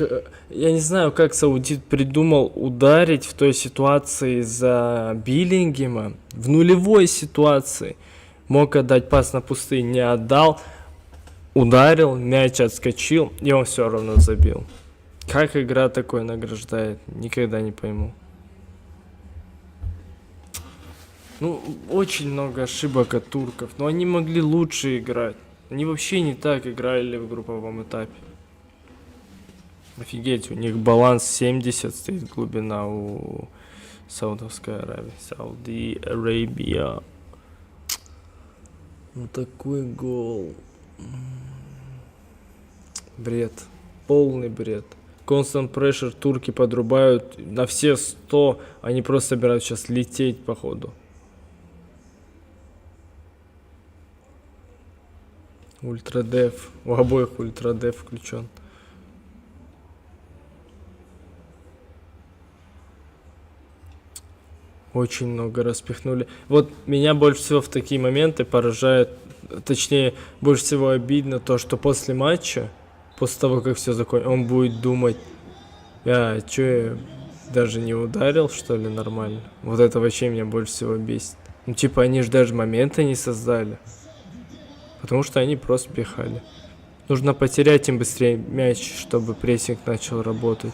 я не знаю, как саудит придумал ударить в той ситуации за Биллингема. В нулевой ситуации мог отдать пас на пустые, не отдал. Ударил, мяч отскочил, и он все равно забил. Как игра такое награждает, никогда не пойму. Ну, очень много ошибок от турков, но они могли лучше играть. Они вообще не так играли в групповом этапе. Офигеть, у них баланс 70 стоит глубина у Саудовской Аравии. Сауди Арабия. Ну такой гол. Бред. Полный бред. Constant pressure турки подрубают на все 100. Они просто собираются сейчас лететь по ходу. Ультрадев. У обоих ультрадев включен. Очень много распихнули. Вот меня больше всего в такие моменты поражает, точнее, больше всего обидно то, что после матча, после того, как все закончится, он будет думать, что я даже не ударил, что ли, нормально? Вот это вообще меня больше всего бесит. Ну, типа, они же даже момента не создали. Потому что они просто пихали. Нужно потерять им быстрее мяч, чтобы прессинг начал работать.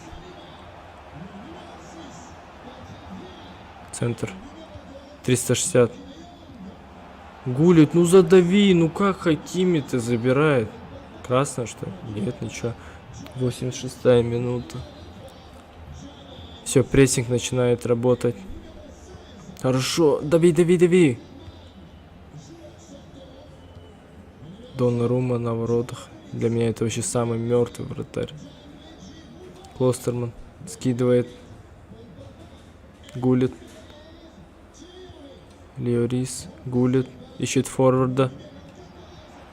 Центр. 360. Гулит, ну задави, ну как Хакими-то забирает? Красная, что ли? Нет, ничего. 86-я минута. Все, прессинг начинает работать. Хорошо, дави, дави, дави. Доннарума на воротах. Для меня это вообще самый мертвый вратарь. Клостерман скидывает. Гулит. Леорис, Гулит. Ищет форварда.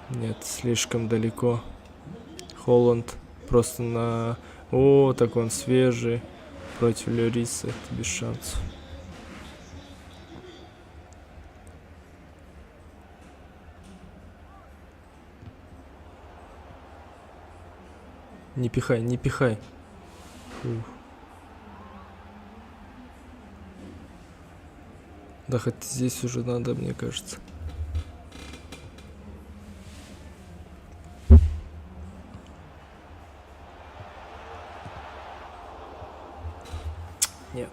Нет, слишком далеко. Холланд просто на... О, так он свежий. Против Лёриса. Это без шансов. Не пихай, не пихай. Ух. Да, хоть здесь уже надо, мне кажется. Нет,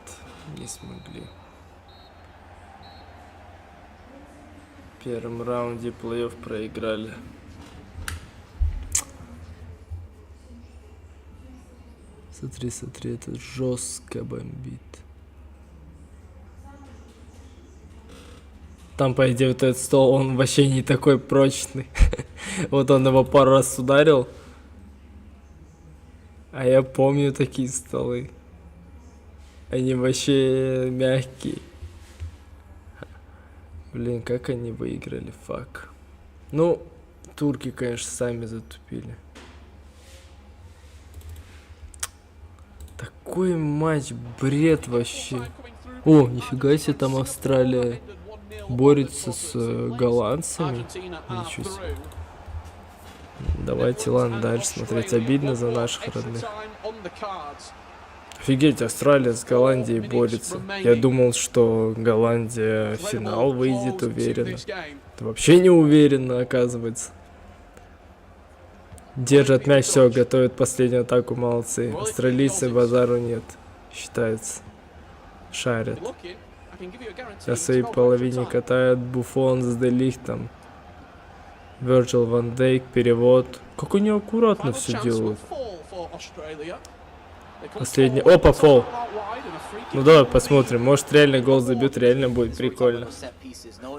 не смогли. В первом раунде плей-офф проиграли. Смотри, смотри, это жестко бомбит. Там, по идее, вот этот стол, он вообще не такой прочный. Вот он его пару раз ударил. А я помню такие столы. Они вообще мягкие. Блин, как они выиграли, фак. Ну, турки, конечно, сами затупили. Такой матч, бред вообще. О, нифига себе, там Австралия борется с голландцами. Ничего себе. Давайте, ладно, дальше смотреть. Обидно за наших родных. Офигеть, Австралия с Голландией борется. Я думал, что Голландия в финал выйдет уверенно. Это вообще не уверенно, оказывается. Держат мяч, все, готовят последнюю атаку, молодцы. Австралийцы базару нет, считается. Шарят. На своей половине катают Буфон с Делихтом. Верджил, Ван Дейк, перевод. Как они аккуратно все делают. Последний. Опа, фол. Ну давай посмотрим. Может реально гол забьют, реально будет прикольно.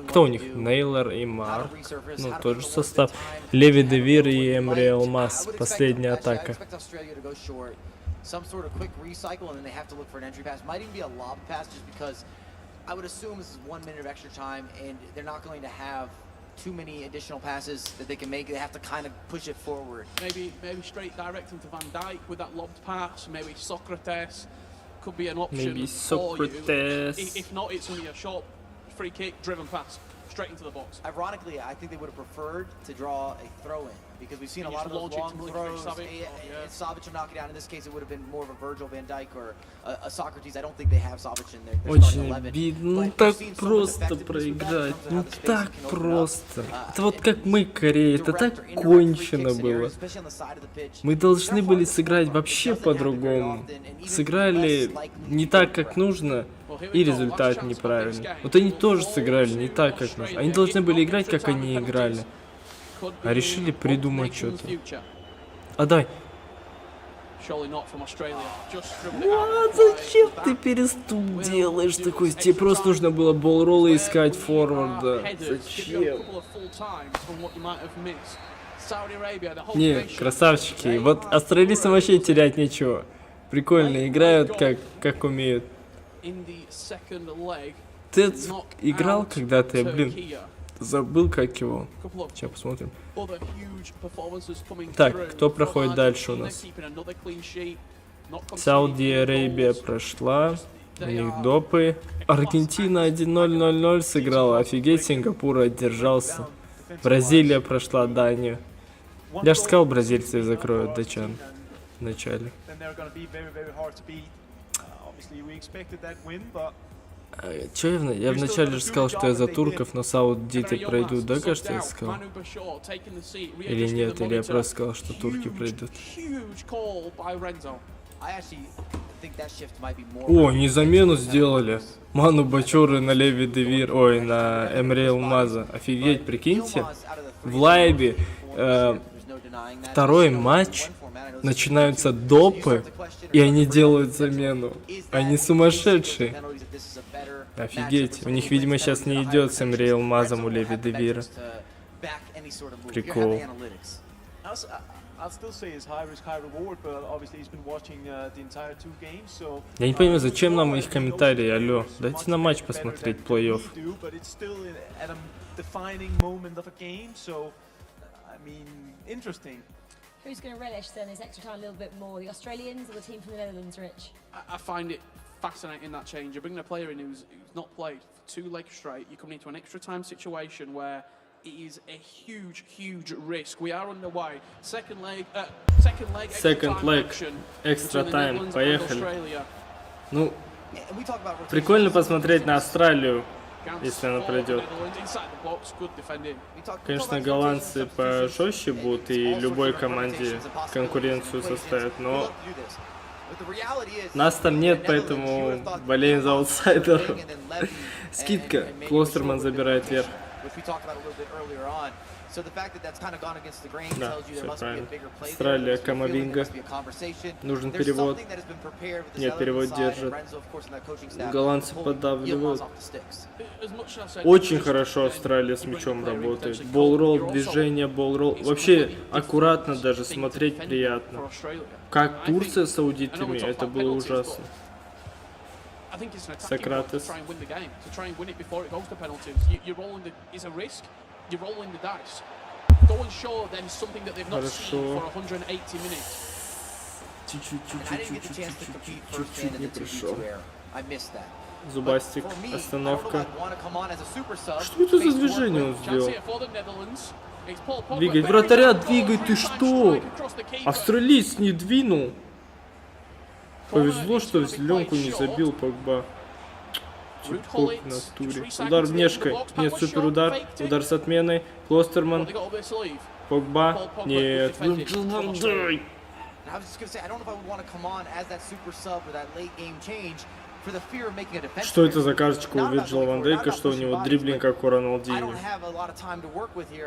Кто у них? Нейлор и Марк. Ну, тот же состав. Леви Девир и Эмри Алмаз. Последняя атака. Too many additional passes that they can make. They have to kind of push it forward. Maybe straight direct into Van Dijk with that lobbed pass. Maybe Socrates could be an option for you. If not, it's only a short free kick driven pass straight into the box. Ironically, I think they would have preferred to draw a throw-in because we've seen a lot of those long throws. Savic will knock it down. In this case, it would have been more of a Virgil, Van Dijk, or a Socrates. I don't think they have Savic in there. Очень обидно. Ну так просто проиграть. Ну так просто. Это вот как мы, Корея. Это так кончено было. Мы должны были сыграть вообще по-другому. Сыграли не так, как нужно. И результат неправильный. Вот они тоже сыграли не так, как нужно. Они должны были играть, как они играли. А решили придумать что-то. Отдай. А зачем ты переступ делаешь такой? Тебе просто нужно было болроллы искать форварда. Зачем? Не, красавчики. Вот австралийцам вообще терять нечего. Прикольно играют, как умеют. Ты играл когда-то, я, блин, забыл, как его. Сейчас посмотрим. Так, кто проходит дальше у нас? Сауди Арабия прошла. У них допы. Аргентина 1-0-0-0 сыграла. Офигеть, Сингапур отдержался. Бразилия прошла Данию. Я же сказал, бразильцы закроют датчан в начале. Чё я вначале же сказал, что я за турков, но саудиты пройдут, да, кажется, я сказал? Или нет, или я просто сказал, что турки пройдут. О, не замену сделали. Ману Бачоры на Леви Девир, ой, на Эмри Алмаза. Офигеть, прикиньте. В лайбе второй матч. Начинаются допы, и они делают замену. Они сумасшедшие. Офигеть. У них, видимо, сейчас не идет с Эмри Алмазом у Леви Девира. Прикол. I'll still say it's high risk, high reward, but obviously he's been watching the entire 2 games, so. Я не понимаю, зачем нам их комментарии, алло. Дайте на матч посмотреть, плей-офф. But it's still at a defining moment of a game, so I mean, interesting. Who's going to relish then this extra time a little bit more, the Australians or the team from the Netherlands, Rich? I find it fascinating, that change. You're bringing a player in who's not played for 2 legs straight. You come into an extra time situation where it is a huge risk. We are underway. Second leg, extra time, поехали. Ну, прикольно посмотреть на Австралию, если она пройдет. Конечно, голландцы пожестче будут и любой команде конкуренцию составят, но нас там нет, поэтому болеем за аутсайдеров. Скидка, Клостерман забирает верх. Да, все правильно. Австралия, Камавинга. Нужен перевод. Нет, перевод держит. Голландцы поддавливают. Очень хорошо Австралия с мячом работает. Болл-ролл, движение, болл-ролл. Вообще аккуратно даже, смотреть приятно. Как Турция с саудитами, это было ужасно. Socrates. Хорошо. Чуть-чуть не пришел. Зубастик, остановка. Что это за движение он сделал? Двигай, вратаря, двигай, ты что? Австралиец не двинул. Повезло, что в зеленку не забил Погба. Чип-хоп на туре. Удар внешкой. Нет, супер удар. Удар с отменой. Клостерман. Погба. Нет. Дай. Что это за карточка у Вирджила ван Дейка, что у него дриблинг как у Роналдиньо?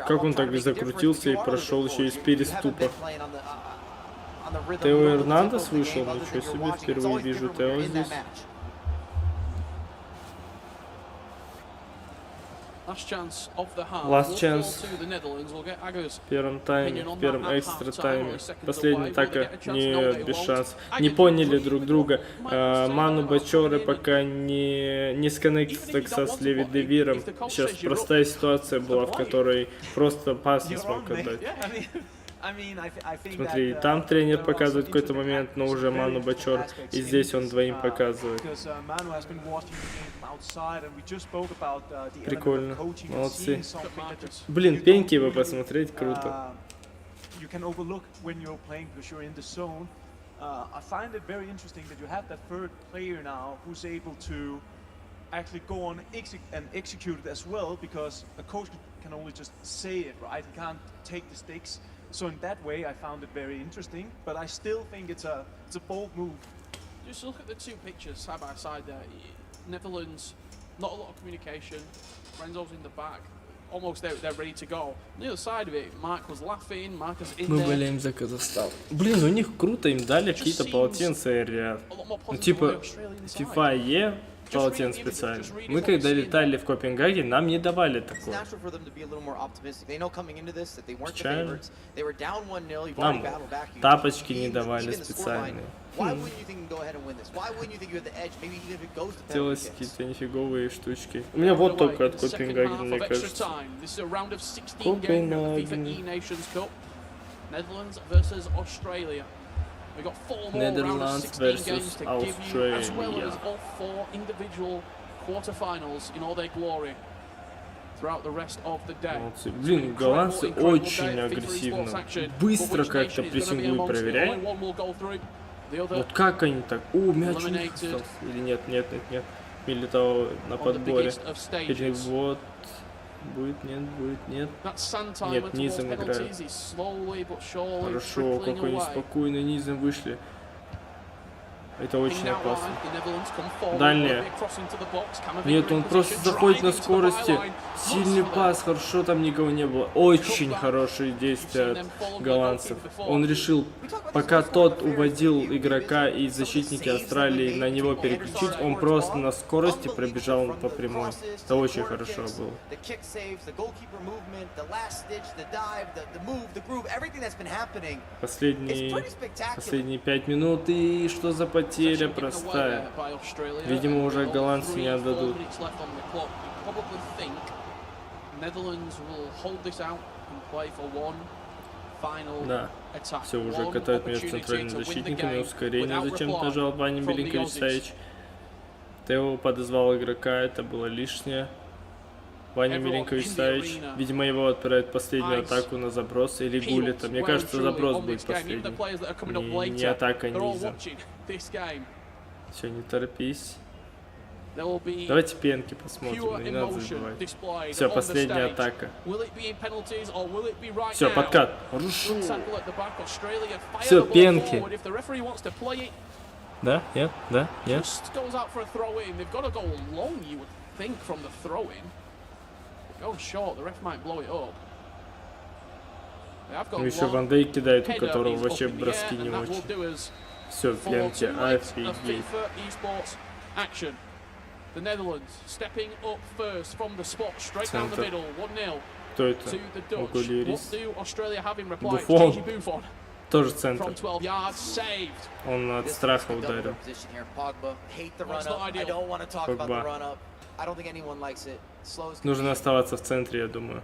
Как он так закрутился и прошел еще из переступа? Тео Эрнандес вышел? Ничего себе, впервые вижу Тео здесь. Last chance в первом тайме, в первом экстра тайме. Последний атака, нет, без шансов. Не поняли друг друга. Ману Бачоры пока не сконнектился с Леви Девиром. Сейчас простая ситуация была, в которой просто пас не смог отдать. Смотри, там тренер показывает какой-то момент, но уже Ману Бачор, и здесь он двоим показывает. Прикольно, молодцы. Блин, пеньки бы посмотреть, круто. Actually go on and execute it as well, because a coach can only just say it, right? He can't take the stakes. So in that way, I found it very interesting, but I still think it's a bold move. Just look at the 2 pictures side by side there. Netherlands, not a lot of communication. Renzo's in the back, almost they're ready to go. On the other side of it, Mark was laughing, Marcus in there. Мы болеем за Казахстан. Блин, у них круто, им дали какие-то полотенца ряд. Ну типа FIFA E. Полотен специально. Мы когда летали в Копенгаген, нам не давали такого. Печально. Нам тапочки не давали специальные. Хотелось какие-то нифиговые штучки. У меня вот только от Копенгагена, мне кажется. Копенгаген. Netherlands versus Australia. As well as all 4 individual quarterfinals in all their glory throughout the rest of the day. Блин, голландцы очень агрессивно. Быстро как-то прессингуют, проверяй. Вот как они так? О, мяч у них остался. Или нет. Милитао на подборе. Перевод. Будет, нет. Нет, низом играют. Хорошо, как они спокойно низом вышли. Это очень опасно. Дальняя. Нет, он просто заходит на скорости. Сильный пас, хорошо, там никого не было. Очень хорошие действия от голландцев. Он решил, пока тот уводил игрока и защитники Австралии на него переключить, он просто на скорости пробежал по прямой. Это очень хорошо было. Последние 5 минут, и что за потеря простая. Видимо, уже голландцы не отдадут. Да, все, уже катают между центральными защитниками, ускорение зачем-то нажал Ваня Миленкович-Савич. Тео подозвал игрока, это было лишнее. Ваня Миленкович-Савич, видимо, его отправят в последнюю атаку на заброс или гулита. Мне кажется, заброс будет последний, не атака низом. Все, не торопись. Давайте пенки посмотрим, не надо забывать. Все, последняя атака. Все, подкат. Все, пенки. Да? Нет? Да? Нет? Ну еще Ван Дейк кидает, у которого вообще броски не очень. Все, пенки, офигеть. Центр. Кто это? Угулирис. Буфон. Тоже центр. Он от страха ударил. Погба. Нужно оставаться в центре, я думаю.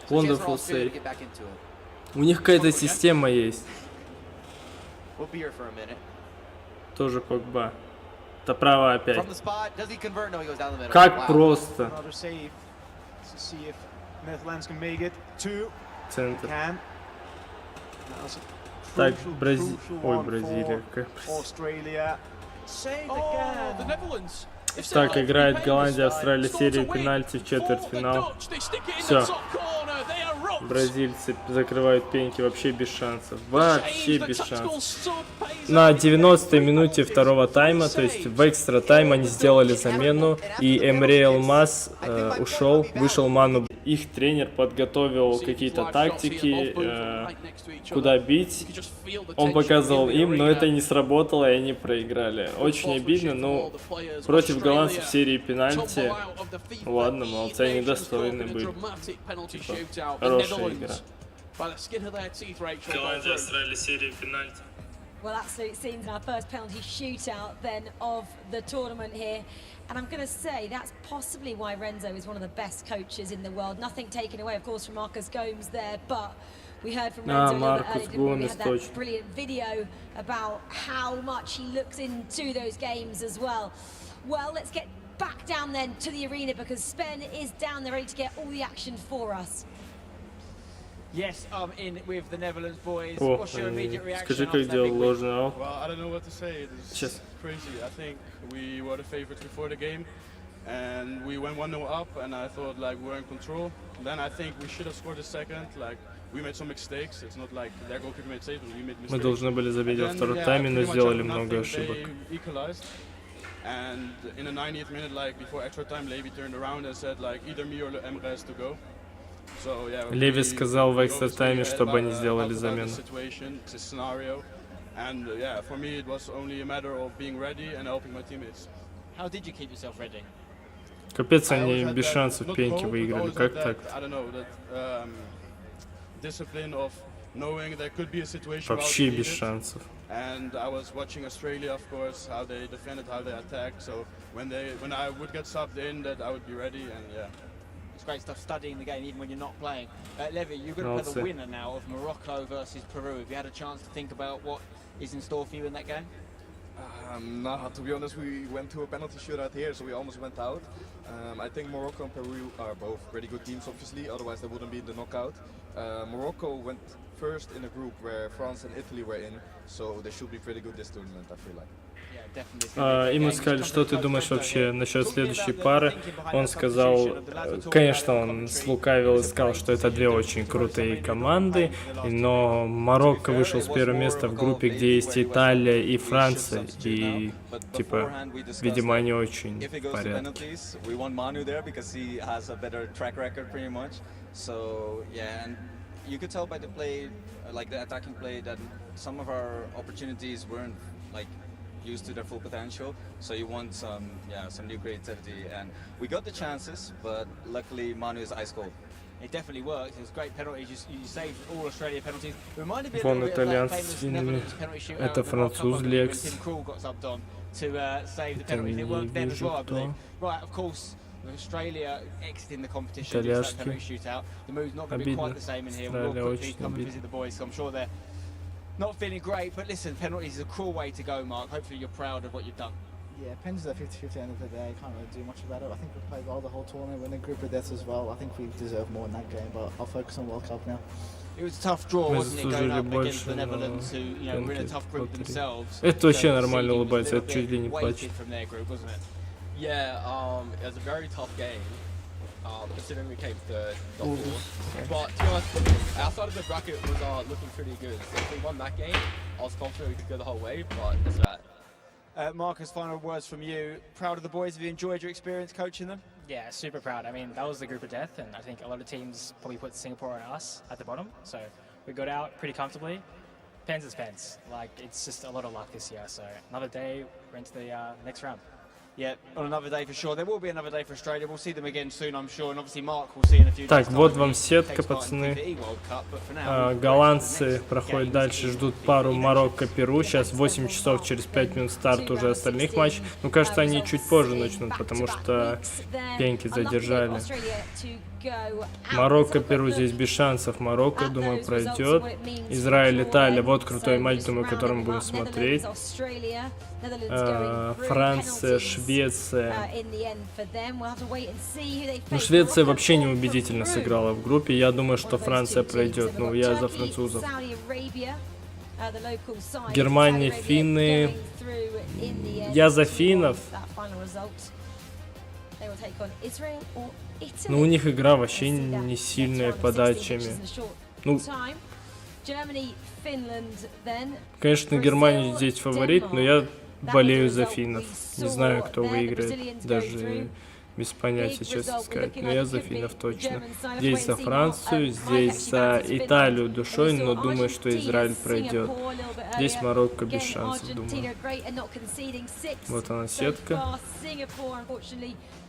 Wonderful save. У них какая-то система есть. Тоже Погба. Это право опять. Как просто. Центр. Так, Бразилия. Так, играет Голландия, Австралия, серию пенальти в четвертьфинал. Все. Бразильцы закрывают пенки вообще без шансов. Вообще без шансов. На 90-й минуте второго тайма, то есть в экстра тайм, они сделали замену. И Эмре Элмаз ушел, вышел Ману. Их тренер подготовил какие-то тактики, куда бить. Он показывал им, но это не сработало, и они проиграли. Очень обидно, но против голландцев в серии пенальти. Ладно, молодцы, они достойны были. Типа, хорошая игра. Голландия, Австралия, серия пенальти. Well, absolute scenes in our first penalty shootout then of the tournament here. And I'm going to say that's possibly why Renzo is one of the best coaches in the world. Nothing taken away, of course, from Marcus Gomes there, but we heard from Renzo a little bit earlier, didn't we? We had that brilliant video about how much he looks into those games as well. Well, let's get back down then to the arena because Sven is down there ready to get all the action for us. Yes, I'm in with the Netherlands boys. What's your immediate reaction? Скажи, как делал ложный аут. Well, I don't know what to say. It's crazy. I think we were the favorites before the game, and we went 1-0 up, and I thought like we were in control. Then I think we should have scored a second. Like we made some mistakes. It's not like their goalkeeper made saves, we made mistakes. Мы должны были забить во втором тайме, но сделали много ошибок. And in the 90th minute, like before extra time, Levy turned around and said like either me or Emre has to go. Леви сказал в экстра тайме, чтобы они сделали замену. Капец, они без шансов пенки выиграли. Как так? Вообще без шансов. And I was watching Australia, of course, how they defended, how they attacked. So when I would get subbed in, that I would be ready, and yeah. It's great stuff studying the game even when you're not playing. Levy, you're going to play the winner now of Morocco versus Peru. Have you had a chance to think about what is in store for you in that game? No, to be honest, we went to a penalty shootout here, so we almost went out. I think Morocco and Peru are both pretty good teams, obviously, otherwise they wouldn't be in the knockout. Morocco went first in a group where France and Italy were in, so they should be pretty good this tournament, I feel like. Ему сказали, что ты думаешь вообще насчет следующей пары. Он сказал, конечно, он слукавил и сказал, что это две очень крутые команды, но Марокко вышел с первого места в группе, где есть Италия и Франция, и типа, видимо, они очень в порядке. You could tell by the play, like the attacking play, that some of our opportunities weren't like used to their full potential. So you want some new creativity, and we got the chances, but luckily Manu is ice cold. It definitely worked. It was great penalties. You saved all Australia penalties. It reminded me a Вон little bit of that итальянцы famous сильными. Netherlands penalty shootout. Это француз Лекс. Tim Krul got subbed on to save the Это penalties. It не worked then as вижу well, I believe. кто. Right, of course, with Australia exiting the competition due to that penalty shootout. The move's not going to be quite the same in here. We'll quickly come and visit the boys, so I'm sure they're not feeling great. But listen, penalties is a cruel way to go, Mark. Hopefully you're proud of what you've done. Yeah, penalties are 50-50 at the end of the day. Can't really do much about it. I think we played well the whole tournament. We're in a group of death as well. I think we deserve more in that game, but I'll focus on World Cup now. It was a tough draw, wasn't it, going up against the Netherlands, who were in a tough group themselves. Это вообще нормально улыбается, это чуть ли не плачет. Yeah, it was a very tough game, considering we came third, not fourth. But to be honest, outside of the bracket was looking pretty good. So if we won that game, I was confident we could go the whole way, but that's that. Marcus, final words from you. Proud of the boys? Have you enjoyed your experience coaching them? Yeah, super proud. I mean, that was the group of death, and I think a lot of teams probably put Singapore and us at the bottom. So we got out pretty comfortably. Pens is pens. Like, it's just a lot of luck this year. So another day, we're into the next round. Yeah, on another day for sure. There will be another day for Australia. We'll see them again soon, I'm sure. And obviously Mark will see in a few days. Так, вот вам сетка, пацаны. Голландцы проходят дальше, ждут пару Марокко-Перу. Сейчас 8 часов, через 5 минут старт уже остальных матчей. Ну, кажется, они чуть позже начнут, потому что пенки задержали. Марокко-Перу здесь без шансов. Марокко, думаю, пройдет. Израиль, Италия. Вот крутой матч, думаю, который мы будем смотреть. Франция, Швеция. Ну, Швеция вообще неубедительно сыграла в группе. Я думаю, что Франция пройдет. Ну, я за французов. Германия, финны. Я за финнов. Ну, у них игра вообще не сильная подачами. Ну, конечно, Германия здесь фаворит, но я болею за финнов. Не знаю, кто выиграет, даже без понятия, честно сказать. Но я за финнов точно. Здесь за Францию, здесь за Италию душой, но думаю, что Израиль пройдет. Здесь Марокко без шансов, думаю. Вот она сетка.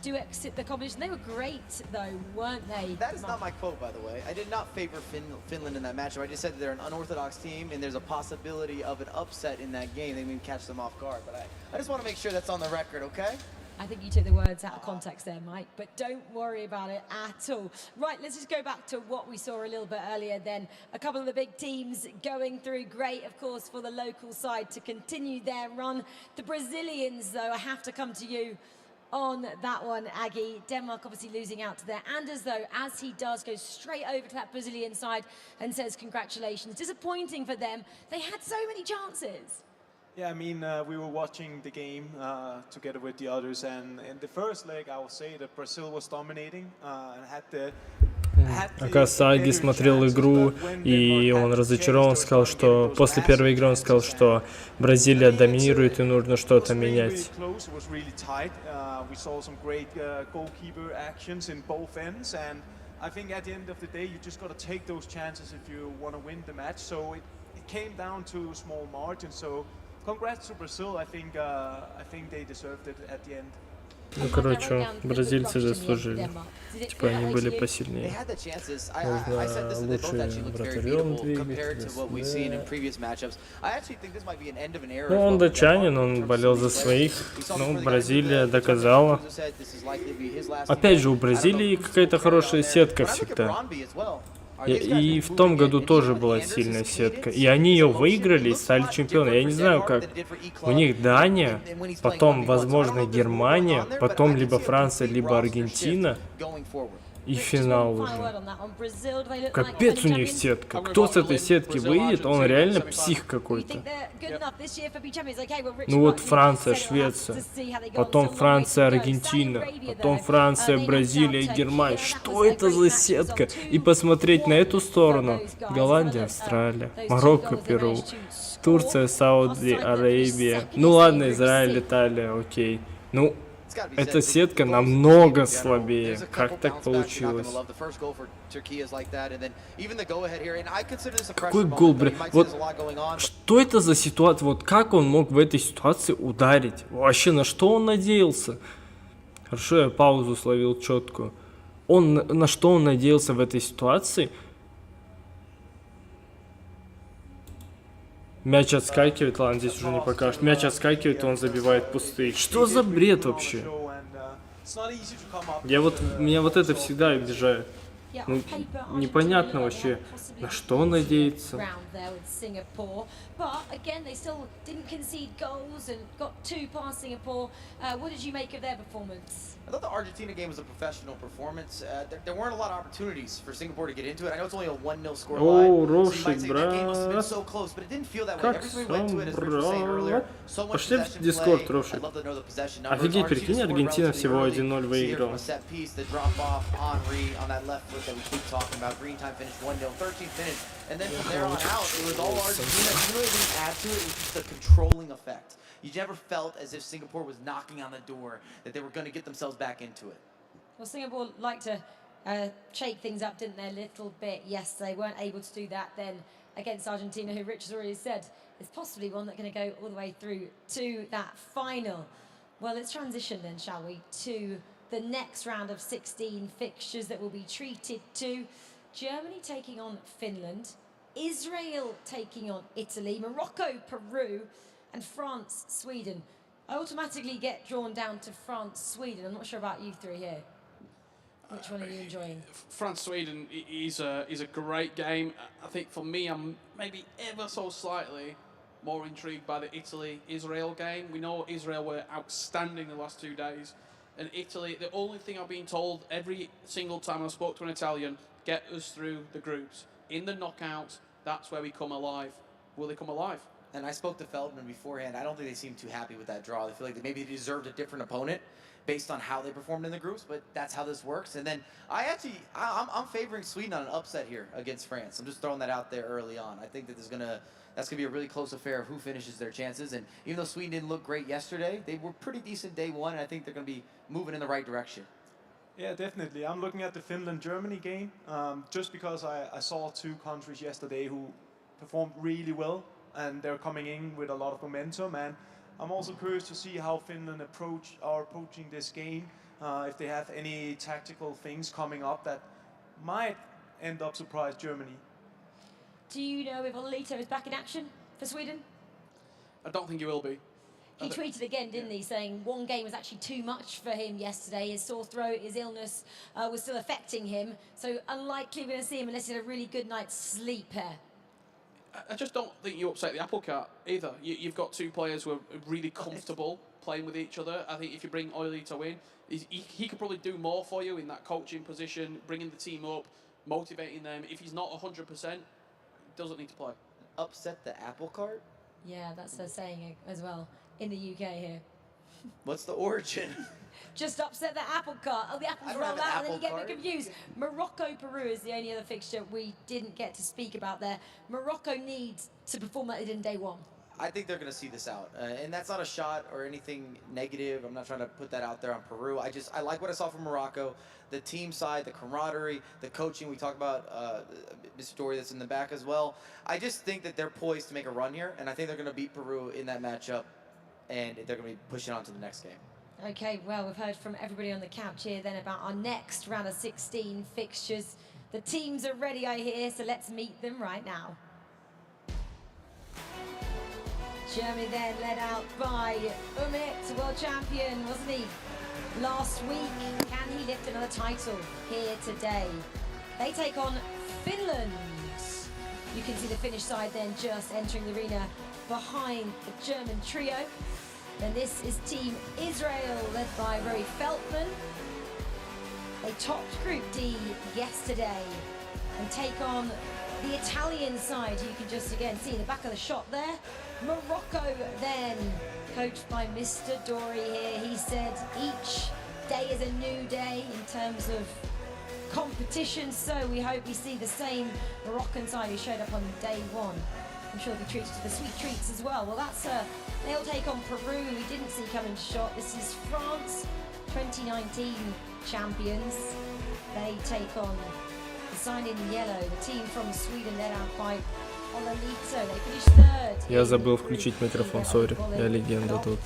To exit the competition. They were great, though, weren't they? That is not my quote, by the way. I did not favor Finland in that matchup. I just said that they're an unorthodox team, and there's a possibility of an upset in that game. They may catch them off guard, but I just want to make sure that's on the record, okay? I think you took the words out of context there, Mike, but don't worry about it at all. Right, let's just go back to what we saw a little bit earlier then. A couple of the big teams going through. Great, of course, for the local side to continue their run. The Brazilians, though, I have to come to you on that one, Aggie. Denmark obviously losing out to there. Anders, though, as he does, goes straight over to that Brazilian side and says congratulations. Disappointing for them. They had so many chances. Yeah, I mean, we were watching the game together with the others, and in the first leg, I would say that Brazil was dominating and had the Оказывается, Аги смотрел игру, и он разочарован, сказал, что после первой игры он сказал, что Бразилия доминирует и нужно что-то менять. I think at the end of the day, you just got to take those chances if you want to win the match. So it came down to small margins. So congrats to Brazil. I think they deserved it at the end. Ну, короче, бразильцы заслужили. Типа, они были посильнее. Нужно лучше вратарем двигаться. Ну, он датчанин, он болел за своих. Ну, Бразилия доказала. Опять же, у Бразилии какая-то хорошая сетка всегда. И в том году тоже была сильная сетка. И они ее выиграли и стали чемпионами. Я не знаю как. У них Дания, потом, возможно, Германия, потом либо Франция, либо Аргентина. И финал уже. Капец у них сетка. Кто с этой сетки выйдет, он реально псих какой-то. Ну вот Франция, Швеция, потом Франция, Аргентина, потом Франция, Бразилия, Германия. Что это за сетка? И посмотреть на эту сторону. Голландия, Австралия, Марокко, Перу, Турция, Сауди, Арабия. Ну ладно, Израиль, Италия, окей. Ну, эта сетка намного слабее. Как так получилось? Какой гол, блин? Вот что это за ситуация? Вот как он мог в этой ситуации ударить? Вообще, на что он надеялся? Хорошо, я паузу словил четкую. На что он надеялся в этой ситуации? Мяч отскакивает, ладно, здесь уже не покажет. Мяч отскакивает, он забивает пустые. Что за бред вообще? Меня вот это всегда обижает. Ну, непонятно вообще, на что он надеется. But again, they still didn't concede goals and got 2 past Singapore. What did you make of their performance? I thought the Argentina game was a professional performance. There weren't a lot of opportunities for Singapore to get into it. I know it's only a 1-0 score line, so you might say that game must have been so close, but it didn't feel that way. Everybody went to it, as Rich was saying earlier. So much possession play. I'd love to know the possession numbers. Офигеть, прикинь, Аргентина всего 1-0 выиграла. Set piece, the drop off, Henry on that left foot that we keep talking about. Green time finished 1-0, 13th minute, and then from there on out, it was all Argentina. Even though they didn't add to it, it was just a controlling effect. You never felt as if Singapore was knocking on the door, that they were going to get themselves back into it. Well, Singapore liked to shake things up, didn't they, a little bit yesterday. Weren't able to do that then against Argentina, who Rich has already said is possibly one that's going to go all the way through to that final. Well, let's transition then, shall we, to the next round of 16 fixtures that will be treated to. Germany taking on Finland, Israel taking on Italy, Morocco, Peru, and France, Sweden. I automatically get drawn down to France, Sweden. I'm not sure about you three here. Which one are you enjoying? France, Sweden is a great game. I think for me, I'm maybe ever so slightly more intrigued by the Italy-Israel game. We know Israel were outstanding the last 2 days. And Italy, the only thing I've been told every single time I spoke to an Italian, get us through the groups. In the knockouts, that's where we come alive. Will they come alive? And I spoke to Feldman beforehand. I don't think they seem too happy with that draw. They feel like maybe they deserved a different opponent based on how they performed in the groups, but that's how this works. And then I'm favoring Sweden on an upset here against France. I'm just throwing that out there early on. I think that that's gonna be a really close affair of who finishes their chances. And even though Sweden didn't look great yesterday, they were pretty decent day one, and I think they're gonna be moving in the right direction. Yeah, definitely. I'm looking at the Finland-Germany game just because I saw 2 countries yesterday who performed really well, and they're coming in with a lot of momentum. And I'm also curious to see how Finland are approaching this game, if they have any tactical things coming up that might end up surprise Germany. Do you know if Olito is back in action for Sweden? I don't think he will be. He tweeted again, didn't he, saying one game was actually too much for him yesterday. His sore throat, his illness was still affecting him. So unlikely we're going to see him unless he had a really good night's sleep here. I just don't think you upset the apple cart either. You've got 2 players who are really comfortable playing with each other. I think if you bring Olito in, he could probably do more for you in that coaching position, bringing the team up, motivating them. If he's not 100%, doesn't need to play. Upset the apple cart? Yeah, that's a saying as well in the UK here. What's the origin? Just upset the apple cart. Oh, the apples roll out and then you get a bit confused. Morocco, Peru is the only other fixture we didn't get to speak about there. Morocco needs to perform like they did in day one. I think they're going to see this out. And that's not a shot or anything negative. I'm not trying to put that out there on Peru. I like what I saw from Morocco. The team side, the camaraderie, the coaching. We talked about Mr. Dory that's in the back as well. I just think that they're poised to make a run here. And I think they're going to beat Peru in that matchup. And they're going to be pushing on to the next game. Okay, well, we've heard from everybody on the couch here then about our next round of 16 fixtures. The teams are ready, I hear, so let's meet them right now. Germany then led out by Umit, world champion, wasn't he? Last week, can he lift another title here today? They take on Finland. You can see the Finnish side then just entering the arena behind the German trio. Then this is Team Israel, led by Rory Feldman. They topped Group D yesterday and take on the Italian side. You can just again see the back of the shot there. Morocco then, coached by Mr. Dory here. He said each day is a new day in terms of competition, so we hope we see the same Moroccan side who showed up on day one. I'm sure they'll be treated to the sweet treats as well. Well, that's they'll take on Peru, who we didn't see coming to shot. This is France, 2019 champions. They take on the sign in yellow, the team from Sweden, led out by Olalito. They finished third. Я забыл включить микрофон, сори. Я легенда тут.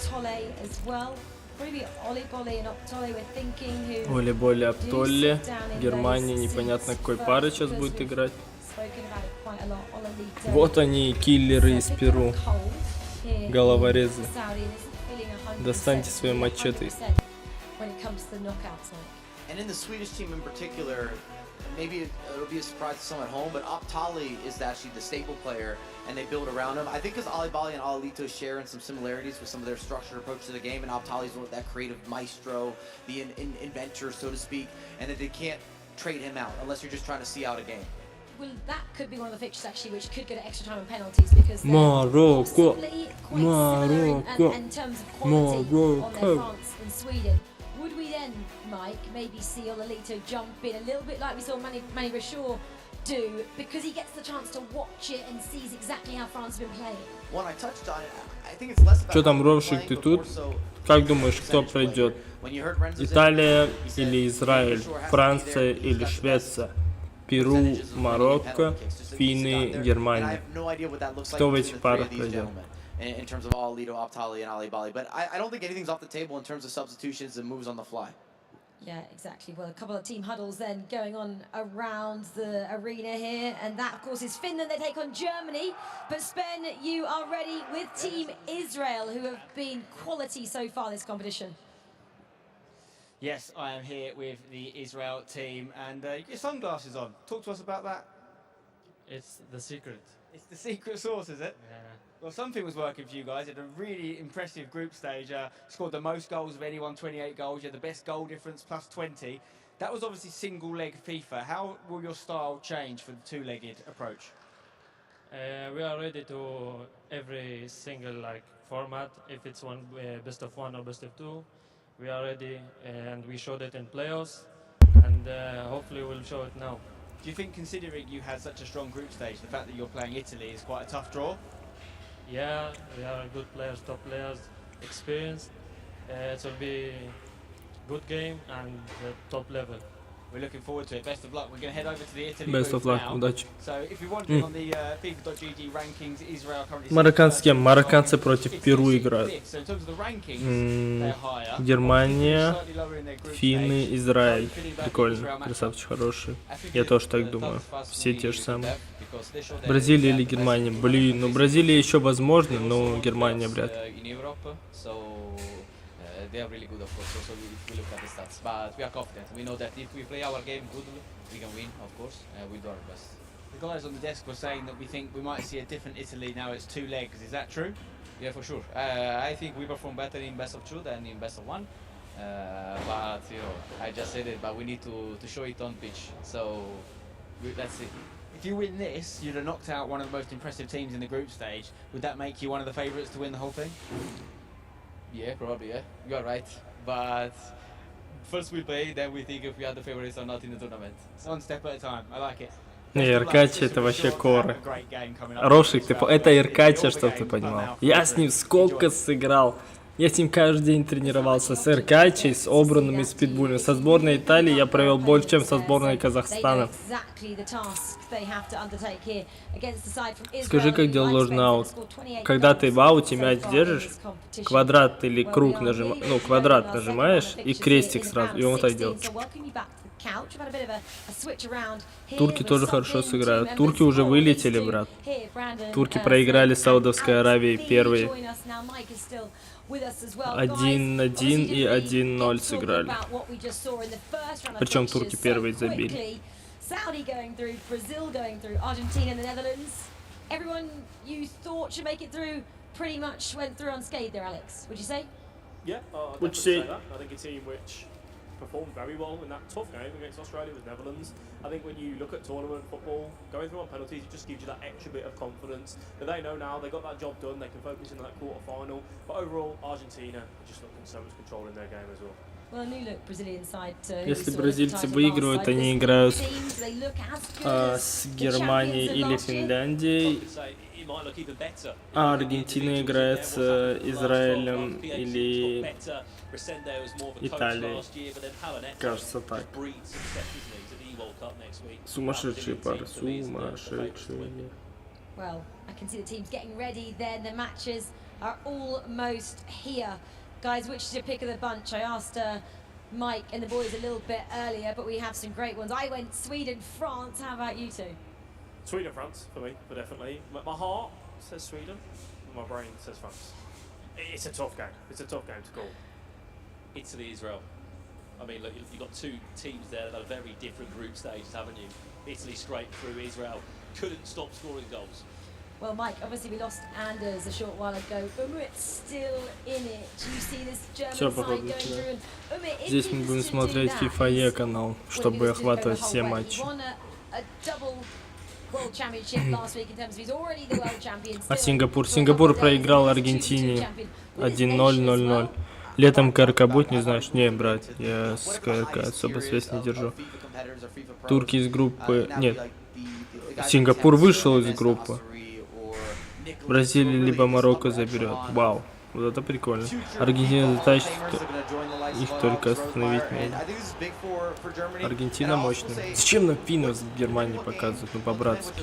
Оли-боли, Аптолли. Германия, непонятно какой пары сейчас будет играть. Вот они, киллеры из Перу. Головорезы. Достаньте свои мачете. And in the Swedish team in particular, maybe it'll be a surprise to some at home, but Optali is actually the staple player, and they build around him. I think because Ali Bali and Alalito share in some similarities with some of their structured approach to the game, and Optali's that creative maestro, the inventor, so to speak, and that they can't trade him out unless you're just trying to see out a game. Well, that could be one of the fixtures actually, which could go to extra time and penalties because they're Morocco, quite similar in terms of quality on their France and Sweden. Would we then, Mike, maybe see Olalito jump in a little bit like we saw Manny Rashaw do, because he gets the chance to watch it and sees exactly how France have been playing? When I touched on it, I think it's less about Что там, Ровшик, ты тут? Как думаешь, кто пройдет? Италия или Израиль? Франция или Швеция? Перу, Марокко, Финны, Германия. Кто в этих парах пройдет? In terms of Alalito, Optali, and Ali Bali, but I don't think anything's off the table in terms of substitutions and moves on the fly. Yeah, exactly. Well, a couple of team huddles then going on around the arena here, and that, of course, is Finland. They take on Germany. But Spen, you are ready with Team Israel, who have been quality so far this competition. Yes, I am here with the Israel team, and your sunglasses on. Talk to us about that. It's the secret. It's the secret sauce, is it? Yeah. Well, something was working for you guys. You had a really impressive group stage. Scored the most goals of anyone, 28 goals. You had the best goal difference, plus 20. That was obviously single-leg FIFA. How will your style change for the two-legged approach? We are ready to every single format. If it's one best of one or best of two, we are ready, and we showed it in playoffs, and hopefully we'll show it now. Do you think, considering you had such a strong group stage, the fact that you're playing Italy is quite a tough draw? Yeah, we are good players, top players, experienced. It will be good game and top level. We're looking forward to it. Best of luck. We're going to head over to the Italy Best booth of luck, now. удачи. So if you're wondering on the FIFA.gg rankings, Israel currently Марокканцы против Перу играют. So in terms of the rankings, they're higher. Германия, Финны, Израиль. Прикольно, красавчик хороший. Я тоже так думаю. Все те же самые. Бразилия или Германия? Блин, ну Бразилия еще возможно, но Германия вряд ли. They are really good, of course, also if we look at the stats. But we are confident. We know that if we play our game good, we can win, of course. We'll do our best. The guys on the desk were saying that we think we might see a different Italy now it's two legs. Is that true? Yeah, for sure. I think we perform better in best of two than in best of one. But, you know, I just said it, but we need to show it on pitch. So, let's see. If you win this, you'd have knocked out one of the most impressive teams in the group stage. Would that make you one of the favourites to win the whole thing? Yeah, probably, yeah. You are right. But first we play, then we think if we are the favorites or not in the tournament. It's one step at a time. I like it. Не, Иркачи это вообще коры. Рошик, это Иркачи, чтоб ты понимал. Я с ним сколько сыграл. Я с ним каждый день тренировался. С Иркачи, с Обраном и с Питбулем. Со сборной Италии я провел больше, чем со сборной Казахстана. Скажи, как делать ложный аут. Когда ты в ауте мяч держишь, квадрат или круг нажимаешь, ну, квадрат нажимаешь и крестик сразу, и он вот так делает. Турки тоже хорошо сыграют. Турки уже вылетели, брат. Турки проиграли Саудовской Аравии первые. 1-1 и 1-0 сыграли. Причем турки первые забили. Saudi going through, Brazil going through, Argentina and the Netherlands. Everyone you thought should make it through pretty much went through unscathed there, Alex. Would you say? Yeah, I'd definitely say that. I think a team which performed very well in that tough game against Australia with Netherlands. I think when you look at tournament football, going through on penalties, it just gives you that extra bit of confidence that they know now they got that job done, they can focus in that quarter-final. But overall, Argentina are just looking so much control in their game as well. Если бразильцы выигрывают, они играют с Германией или Финляндией, а Аргентина играет с Израилем или Италией. Кажется так. Сумасшедшие пары, сумасшедшие. Well, I can see the teams getting ready then. The matches are almost here. Guys, which is your pick of the bunch? I asked Mike and the boys a little bit earlier, but we have some great ones. I went Sweden, France. How about you two? Sweden, France for me, but definitely. My heart says Sweden, my brain says France. It's a tough game. It's a tough game to call. Italy, Israel. I mean, look, you've got two teams there that are very different group stages, haven't you? Italy straight through, Israel couldn't stop scoring goals. Well, Mike, obviously we lost Anders a short while ago, but Umrit's still in it. Do you see this German side going through? And Umrit, Здесь мы будем смотреть FIFA канал, чтобы охватывать все матчи. А Сингапур проиграл Аргентине 1-0, 0-0. Летом КРК будет, не знаешь? Не, брат, я с КРК особо связь не держу. Турки из группы... Нет, Сингапур вышел из группы. Бразилия либо Марокко заберет. Вау, вот это прикольно. Аргентина затащит, их только остановить можно. Аргентина мощная. Зачем нам финнов в Германии показывают? Ну, по-братски.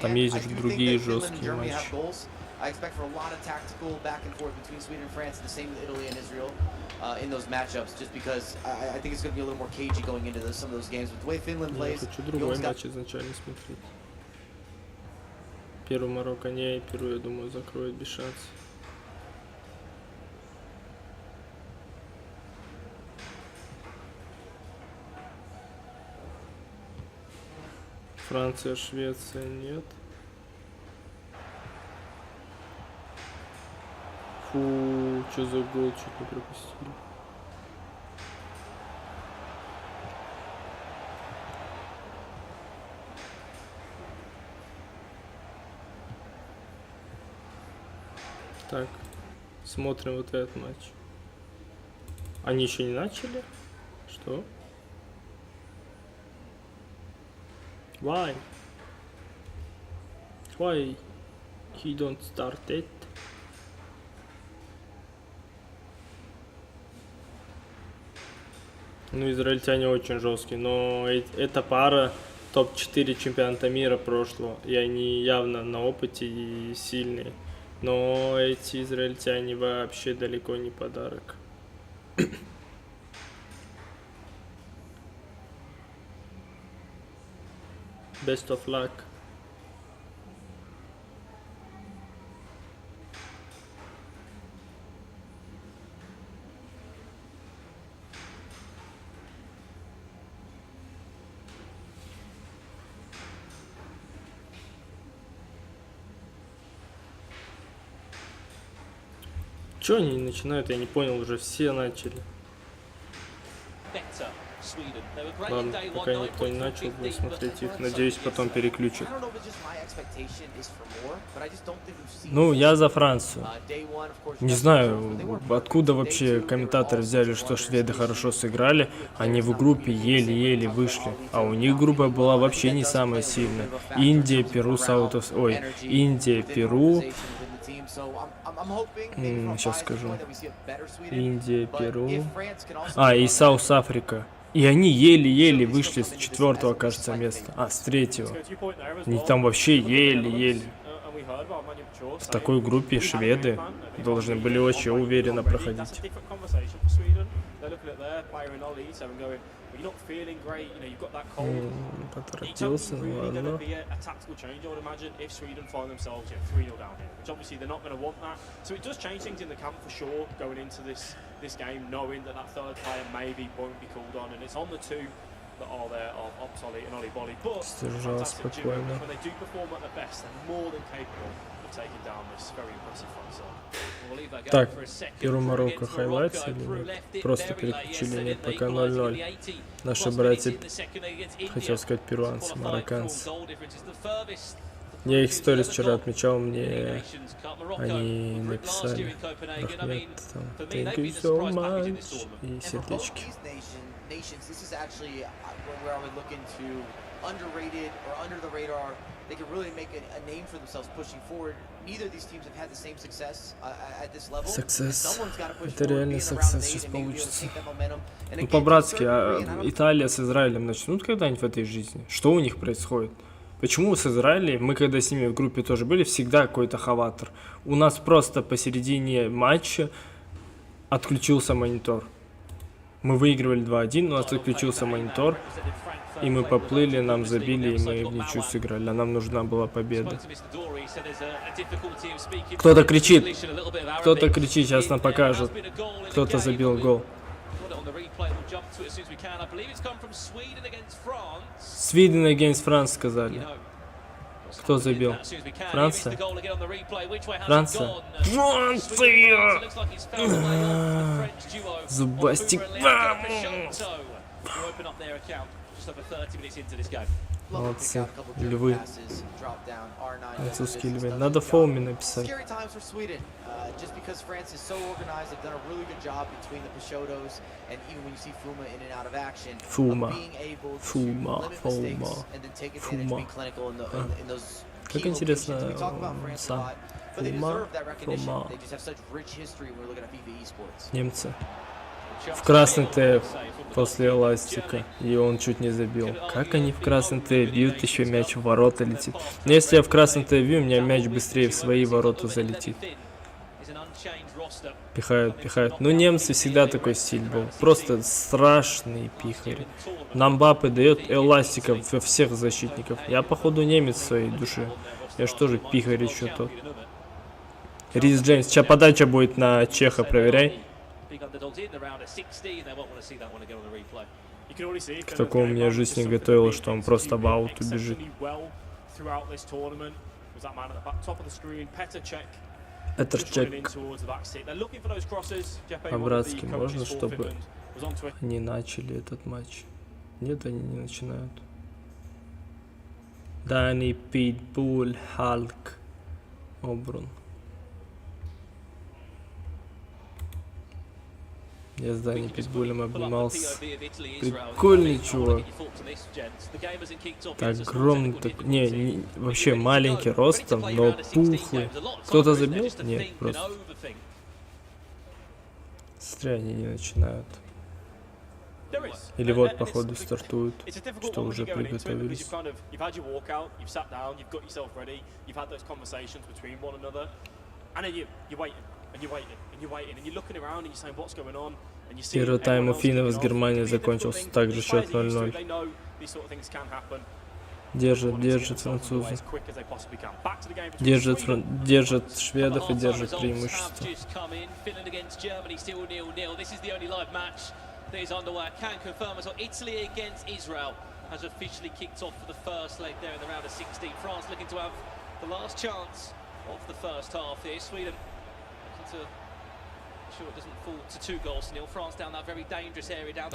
Там есть же другие жесткие матчи. I expect for a lot of tactical back and forth between Sweden and France, and the same with Italy and Israel in those matchups, just because I think it's going to be a little more cagey going into some of those games. With the way Finland plays, я хочу другой матч изначально смотреть. Перу Марокко не, Перу, я думаю, закроет без шансов. Франция, Швеция, нет. Фу, что за гол, чуть не пропустили. Так, смотрим вот этот матч. Они еще не начали? Что? Why? Why he don't start it? Ну, израильтяне очень жесткие, но эта пара топ-4 чемпионата мира прошлого, и они явно на опыте и сильные. Но эти израильтяне вообще далеко не подарок. Best of luck. Чё они не начинают? Я не понял, уже все начали. Ладно, пока никто не начал, буду смотреть их. Надеюсь, потом переключат. Ну, я за Францию. Не знаю, откуда вообще комментаторы взяли, что шведы хорошо сыграли. Они в группе еле-еле вышли. А у них группа была вообще не самая сильная. Индия, Перу, Индия, Перу. Сейчас скажу. Индия, Перу. А, и Саус-Африка. И они еле-еле вышли с 4-го, кажется, места. А, с 3-го. Они там вообще еле-еле. В такой группе шведы должны были очень уверенно проходить. Поторопился, ладно. This game, knowing that third player maybe won't be called on, and it's on the two that are there of Optoli and Oli Bolly. But fantastic duos, when they do perform at their best, they're more than capable of taking down this very impressive front side. Так, первый Марокко хайлайтс или нет? Просто переключили, нет, пока 0-0. Наши братья, хотел сказать перуанцы, марокканцы. Я их сторис вчера отмечал, мне они написали Рахмет, там, thank you so much, и сердечки. Underrated or under the radar, they can really make a name for themselves pushing forward. Neither of these teams have had the same success at this level. Success. Это реально success сейчас получится. Ну, по-братски, а Италия с Израилем начнут когда-нибудь в этой жизни? Что у них происходит? Почему с Израилем, мы когда с ними в группе тоже были, всегда какой-то хаватор. У нас просто посередине матча отключился монитор. Мы выигрывали 2-1, у нас отключился монитор. И мы поплыли, нам забили, и мы в ничью сыграли. А нам нужна была победа. Кто-то кричит, сейчас нам покажут. Кто-то забил гол. Sweden against France сказали. Кто забил? Франция? Франция? Франция! Зубастик. Молодцы, львы. Французские львы. Надо Фоуми написать. Фума. Как интересно сам. Фума. Немцы. В красный ТФ после эластика, и он чуть не забил. Как они в красный ТФ бьют, еще мяч в ворота летит. Но если я в красный ТФ бью, у меня мяч быстрее в свои ворота залетит. Пихают. Ну, немцы всегда такой стиль был. Просто страшные пихари. Нам Мбаппе дает эластика во всех защитников. Я, походу, немец в своей душе. Я ж тоже пихарь еще тот. Рис Джеймс. Сейчас подача будет на Чеха, проверяй. К такому меня жизнь не готовила, что он просто в аут убежит. Петрчек. По-братски можно, чтобы они начали этот матч? Нет, они не начинают. Дани, Питбуль, Халк, Обрун. Я с Дани Питбулем обнимался. Прикольный чувак. Так, огромный такой. Не, вообще маленький ростом, но пухлый. Кто-то забил? Нет, просто. Смотри, они не начинают. Или вот, походу, стартуют, что уже приготовились. Первый тайм у финнов с Германией закончился, также счет 0-0. Держат французы. Держат шведов и держат преимущество.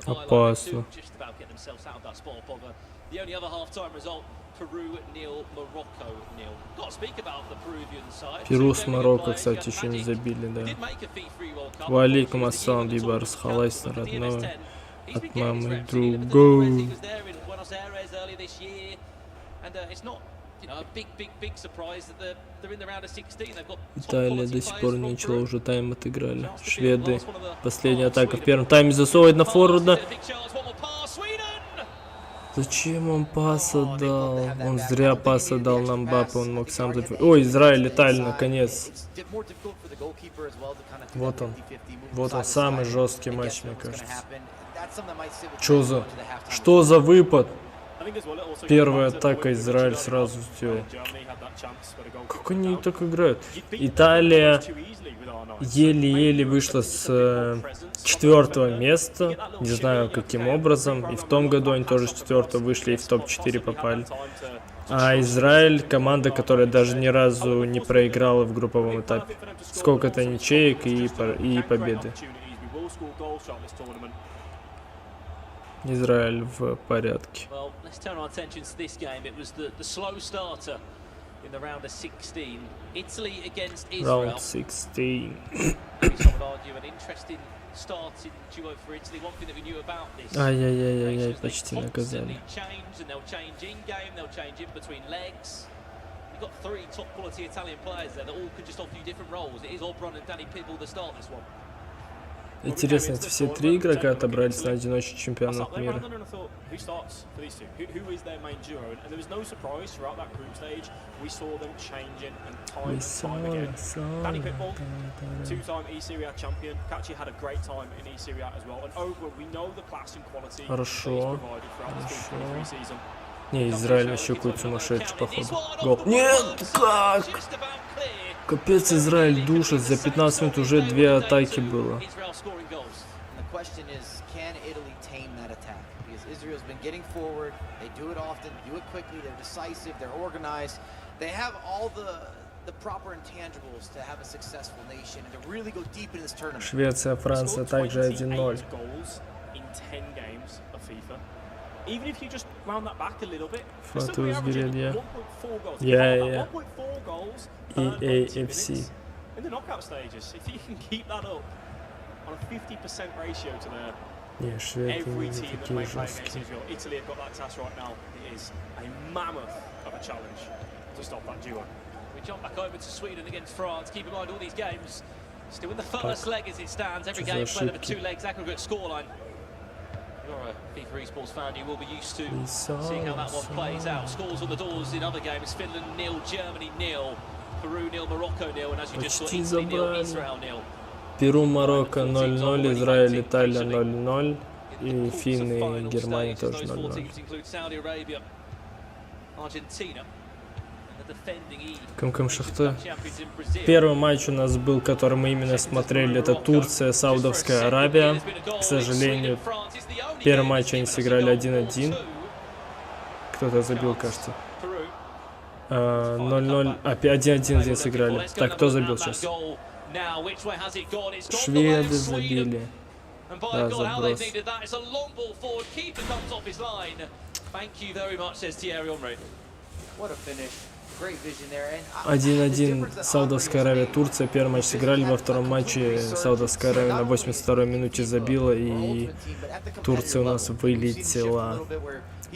Опасно. Перу с Марокко, кстати, еще не забили, да. Валейкум ассалам, Бибарс, халайс родной, от мамы другой. Италия до сих пор не начала, уже тайм отыграли. Шведы. Последняя атака в первом тайме засовывает на форварда. Зачем он пас отдал? Он зря пас отдал нам Мбаппе, он мог сам забить. Ой, Израиль, Италия, наконец. Вот он, самый жесткий матч, мне кажется. Что за выпад? Первая атака Израиль сразу сделал. Как они так играют? Италия еле-еле вышла с 4-го места. Не знаю каким образом. И в том году они тоже с 4-го вышли и в топ-4 попали. А Израиль команда, которая даже ни разу не проиграла в групповом этапе. Сколько-то ничеек и победы. Израиль в порядке. In the round of 16, Italy against Round Israel. 16. Some would argue an interesting starting duo for Italy. One thing that we knew about this. Ай-яй-яй-яй, почти наказали. Change, and they'll change in game, they'll change in between legs. You've got three top quality Italian players there that all could just offer you different roles. It is Obron and Danny Pibble to start this one. Интересно, эти все три игрока отобрались на одиночный чемпионат мира. Who starts for these two? Who is their main duo? And there was no surprise throughout that group stage. We saw them changing and time again. Danny Pitbull, two-time E-Serie A champion, actually had a great time in E-Serie A as well. And overall, we know the class and quality that he's provided throughout this 2023 season. Не, Израиль вообще какой-то сумасшедший, походу. Гол. Нет, как? Капец, Израиль душит. За 15 минут уже 2 атаки было. Israel's been getting forward. They do it often, do it quickly. They're decisive. They're organized. They have all the proper intangibles to have a successful nation and to really go deep into this tournament. Швеция, Франция также 1-0. Even if you just round that back a little bit, Фату Изберелья. 1.4 goals. Yeah. 1.4 goals EAFC. in the knockout stages. If you can keep that up on a 50% ratio to their Не, шведы every не team that такие may play against жесткие. Israel. Italy have got that task right now. It is a mammoth of a challenge to stop that duo. We jump back over to Sweden against France. Keep in mind all these games still in the first leg as it stands. Every game played over 2 legs, aggregate scoreline. You're a FIFA esports fan, you will be used to seeing how that one plays out. Scores on the doors in other games. Finland 0, Germany 0, Peru 0, Morocco 0, and as you just saw, Italy 0, Israel 0. Перу, Марокко 0-0, Израиль, Италия 0-0 и Финны и Германия тоже 0-0. Кам-кам Шахтер. Первый матч у нас был, который мы именно смотрели, это Турция, Саудовская Аравия. К сожалению, первый матч они сыграли 1-1. Кто-то забил, кажется. 0-0, 1-1 здесь сыграли. Так, кто забил сейчас? Шведы забили. Да, заброс. 1-1 Саудовская Аравия, Турция. Первый матч сыграли, во втором матче Саудовская Аравия на 82-й минуте забила, и Турция у нас вылетела.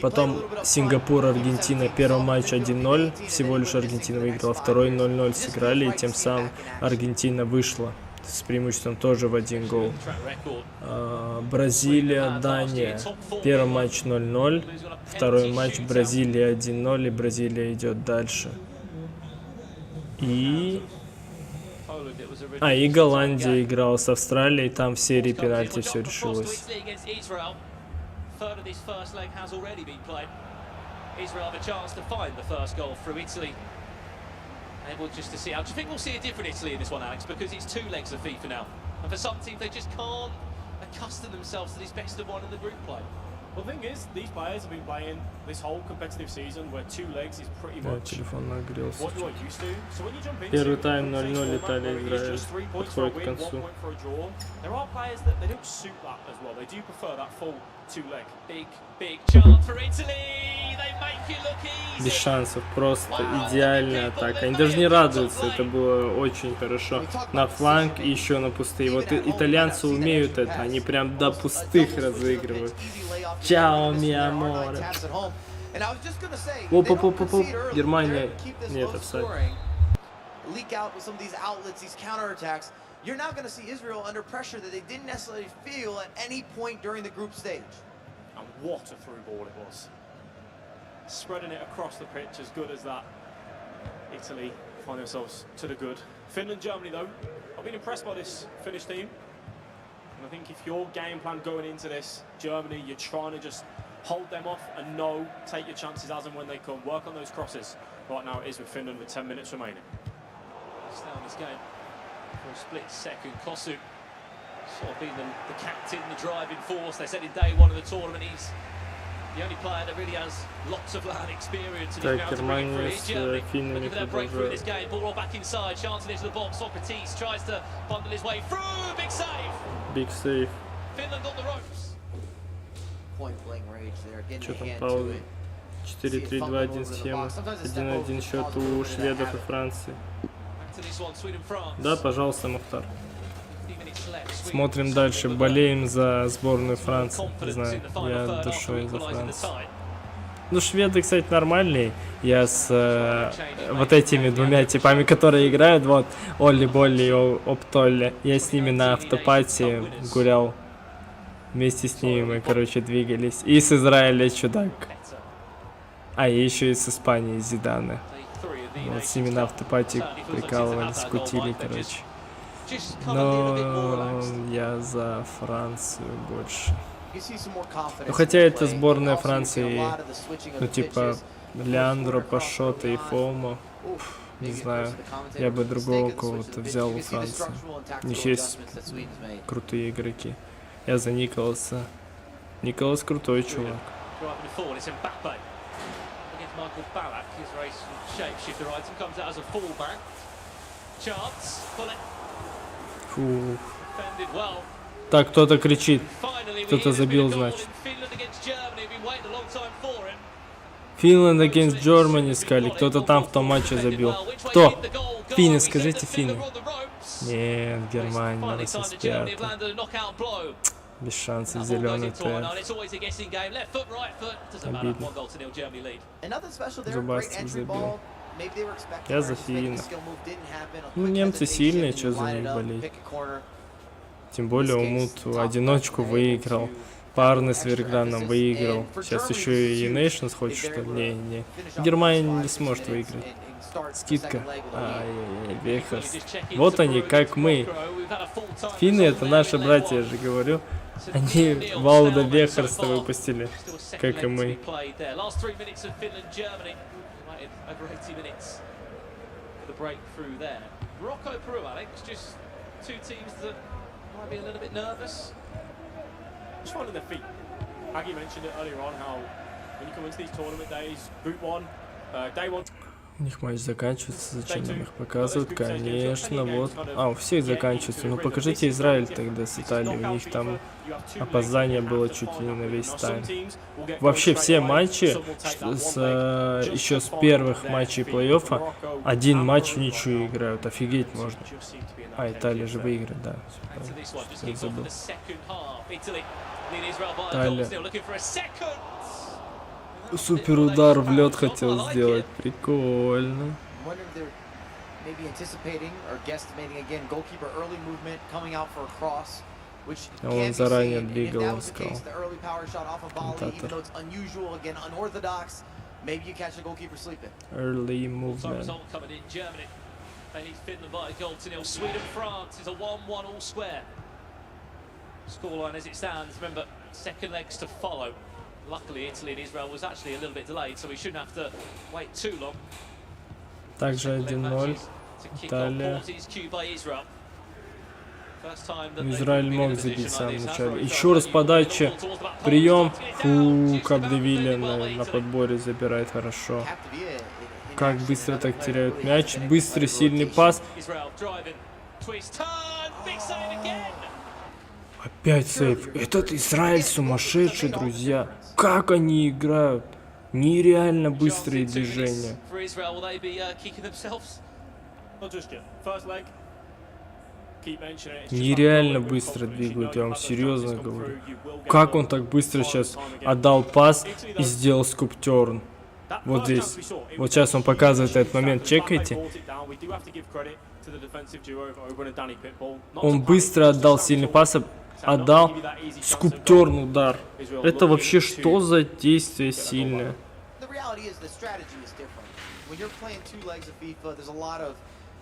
Потом Сингапур, Аргентина. Первый матч 1-0, всего лишь Аргентина выиграла. Второй 0-0 сыграли, и тем самым Аргентина вышла с преимуществом тоже в 1 гол. Бразилия, Дания. Первый матч 0-0, второй матч Бразилия 1-0, и Бразилия идет дальше. И Голландия играла с Австралией, там в серии пенальти все решилось. Third of this first leg has already been played. Israel have a chance to find the first goal through Italy. Able just to see how. Do you think we'll see a different Italy in this one, Alex? Because it's 2 legs of FIFA now. And for some teams, they just can't accustom themselves to this best of 1 in the group play. Well, the thing is, these players have been playing this whole competitive season where 2 legs is pretty much телефон нагрелся. what you are used to. So when you jump into Первый тайм 0-0, Италия, Израиль подходит к концу. There are players that they don't suit that as well. They do prefer that full 2-leg. Big chance for Italy. They make it look easy. Без шансов, просто идеальная атака. Они даже не радуются, это было очень хорошо. На фланг и еще на пустые. Вот итальянцы умеют это, они прям до пустых разыгрывают. Чао, ми аморе. Оп-оп-оп-оп. Германия. Нет, офсайд. You're now going to see Israel under pressure that they didn't necessarily feel at any point during the group stage. And what a through ball it was. Spreading it across the pitch as good as that. Italy find themselves to the good. Finland, Germany though, I've been impressed by this Finnish team. And I think if your game plan going into this, Germany, you're trying to just hold them off and take your chances as and when they come. Work on those crosses. Right now it is with Finland with 10 minutes remaining. Stay on this game. For a split second, Kosu sort of being the captain, the driving force. They said in day 1 of the tournament he's The only player that really has lots of land experience and Так, is going to bring it through Германия is с Germany. финнами Looking for their breakthrough in this продолжает. game. Ball roll back inside. Chance into the box. Socrates tries to bundle his way through. Big save. Big save. Finland on the ropes. Point blank range there, getting Что a там hand to пауза? it. 4-3-2-1 схема. 1-1 счет у шведов и Франции. Back to this one. Sweden, France. Да, пожалуйста, Мухтар. 15 minutes left. Sweden Смотрим дальше. Болеем за сборную Франции. Не знаю, я душой за Францию. Ну, шведы, кстати, нормальные. Я с вот этими двумя типами, которые играют, вот, Олли Болли и Оптолли, я с ними на автопате гулял. Вместе с ними мы, короче, двигались. И с Израиля чудак. А, и еще и с Испании Зиданы. Вот с ними на автопате прикалывались, кутили, короче. Но я за Францию больше. Ну, хотя это сборная Франции, ну, типа, Леандро, Пашота и Фомо. Не знаю, я бы другого кого-то взял у Франции. У них есть крутые игроки. Я за Николаса. Николас крутой чувак. Фу. Так, кто-то кричит. Кто-то забил, значит. Finland against Germany сказали. Кто-то там в том матче забил. Кто? Финны, скажите финны. Нет, Германия, 85. Без шансов, зеленый ТФ. Обидно. Зубастик забил. Я за финнов. Ну, немцы сильные, что за них болеть. Тем более Умут одиночку выиграл. Парный с Verjgangом выиграл. Сейчас еще и eNations хочет, что ли? Не. Германия не сможет выиграть. Скидка. Ай-яй-яй, Вехерст. Вот они, как мы. Финны — это наши братья, я же говорю. Они Вауда Вехерста выпустили, как и мы. Just finding their feet. Aggie mentioned it earlier on how when you come into these tournament days, group one, day one. У них матч заканчивается, зачем нам их показывают? Конечно, вот. А, у всех заканчивается. Ну покажите Израиль тогда с Италией. У них там опоздание было чуть ли не на весь тайм. Вообще все матчи, еще с первых матчей плей-оффа, один матч в ничью играют. Офигеть можно. А, Италия же выиграет, да. Я забыл. Италия. Супер удар в лед хотел сделать. Прикольно. А он заранее двигал, он сказал. Комментатор. Early movement. Sweden, France is a 1-1 all square. Scoreline as it stands. Remember, second legs to follow. Luckily, Italy and Israel was actually a little bit delayed, so we shouldn't have to wait too long. Также 1-0. Италия. Израиль мог забить в самом начале. Еще раз подача. Прием. Фу, Капдевилля на подборе забирает хорошо. Как быстро так теряют мяч. Быстрый, сильный пас. Опять сейв. Этот Израиль сумасшедший, друзья. Как они играют. Нереально быстрые движения. Нереально быстро двигают, я вам серьезно говорю. Как он так быстро сейчас отдал пас и сделал скуптерн? Вот здесь. Вот сейчас он показывает этот момент, чекайте. Он быстро отдал сильный пас, отдал скуптерн удар. Это вообще что за действие сильное?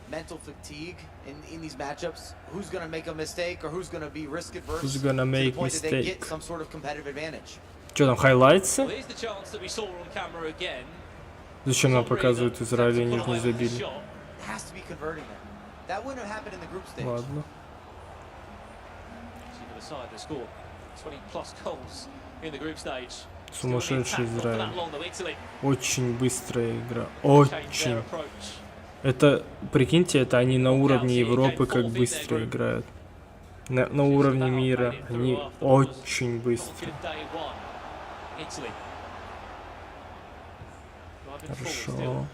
Mental fatigue in these matchups. Who's going to make a mistake or who's going to be risk adverse? Who's going to make to the point that they mistake? get some sort of competitive advantage. Что там, хайлайтсы? Зачем нам показывают Израиль, они же не забили? Ладно. 20 plus goals in the group stage. Сумасшедший Израиль. Очень быстрая игра. Очень. Это, прикиньте, это они на уровне Европы как быстро играют. На уровне мира. Они очень быстро. Хорошо.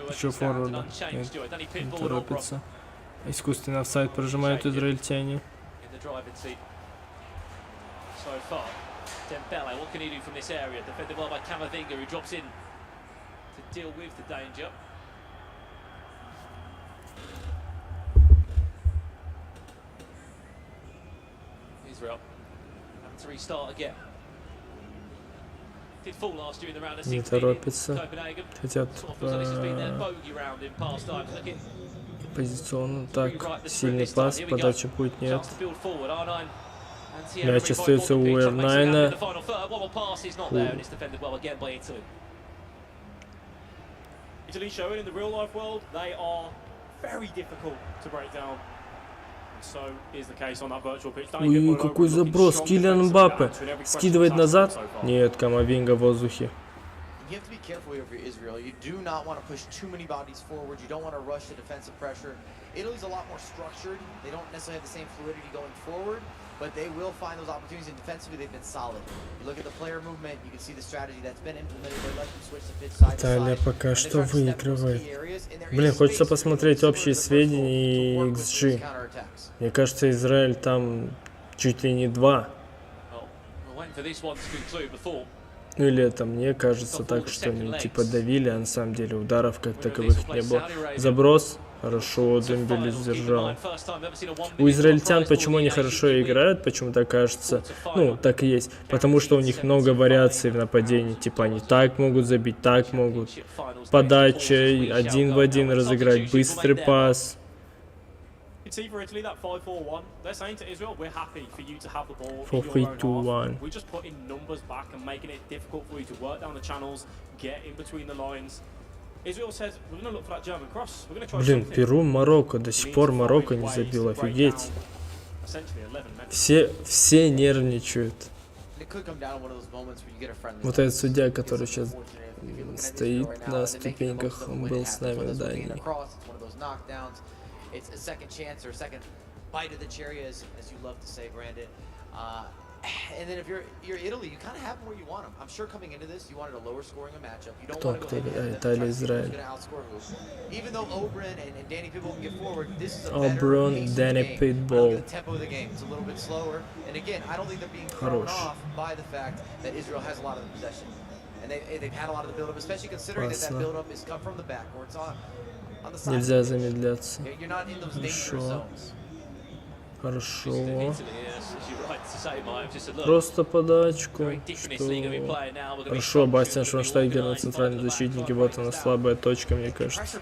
Еще форварда. Не торопится. Искусственный офсайд прожимают израильтяне. Dembele, what can he do from this area? Defended well by Camavinga, who drops in to deal with the danger. Israel having to restart again. Did fall last year in the round of 16 Не торопится. Copenhagen. Хотят Feels like this has been their bogey round in past times. Looking позиционно. Так, сильный пас, подачи будет нет. Мяч остается у R9. Italy showing in the real life world they are very difficult to break down. So is the case on that virtual pitch. Ой, какой заброс. Килиан Мбаппе. Скидывает назад. Нет, Камавинга в воздухе. You have to be careful here for Israel. You do not want to push too many bodies forward. You don't want to rush the defensive pressure. Italy's a lot more structured. They don't necessarily have the same fluidity going forward, but they will find those opportunities, and defensively they've been solid. You look at the player movement, you can see the strategy that's been implemented. They let them switch the pitch side to Италия side. пока что выигрывает. Блин, хочется посмотреть общие сведения и XG. Мне кажется, Израиль там чуть ли не 2. Ну или это мне кажется так, что они типа давили, а на самом деле ударов как таковых не было. Заброс. Хорошо, Дембеле сдержал. У израильтян почему они хорошо играют, почему так кажется? Ну, так и есть. Потому что у них много вариаций в нападении. Типа они так могут забить, так могут. Подача, один в один разыграть, быстрый пас. It's either Italy that 5-4-1. They're saying to Israel, we're happy for you to have the ball 4-3-2-1. We're just putting numbers back and making it difficult for you to work down the channels, get in between the lines. Israel says, we're going to look for that German cross. We're going to try Блин, something. Перу, Марокко. До сих пор Марокко не забил, офигеть. Все нервничают. Вот этот судья, который сейчас стоит на ступеньках, он был с нами в Дании. It's a second chance or a second bite of the cherry, as you love to say, Brandon. And then if you're Italy, you kind of have them where you want them. I'm sure coming into this, you wanted a lower scoring a matchup. You don't want to go Италия, Израиль. Even though Oberon and Danny Pitbull can get forward, this is a Oberon, Danny Pitbull. The tempo of the game is a little bit slower. And again, I don't think they're being thrown off by the fact that Israel has a lot of the possession. And they've had a lot of the build-up, especially considering that build-up is come from the back, or it's on the side. Нельзя замедляться. You're not in those dangerous zones. Хорошо. Просто подачку. Что? Хорошо, Бастиан Шванштайгер на центральном защитнике. Вот она, слабая точка, мне кажется.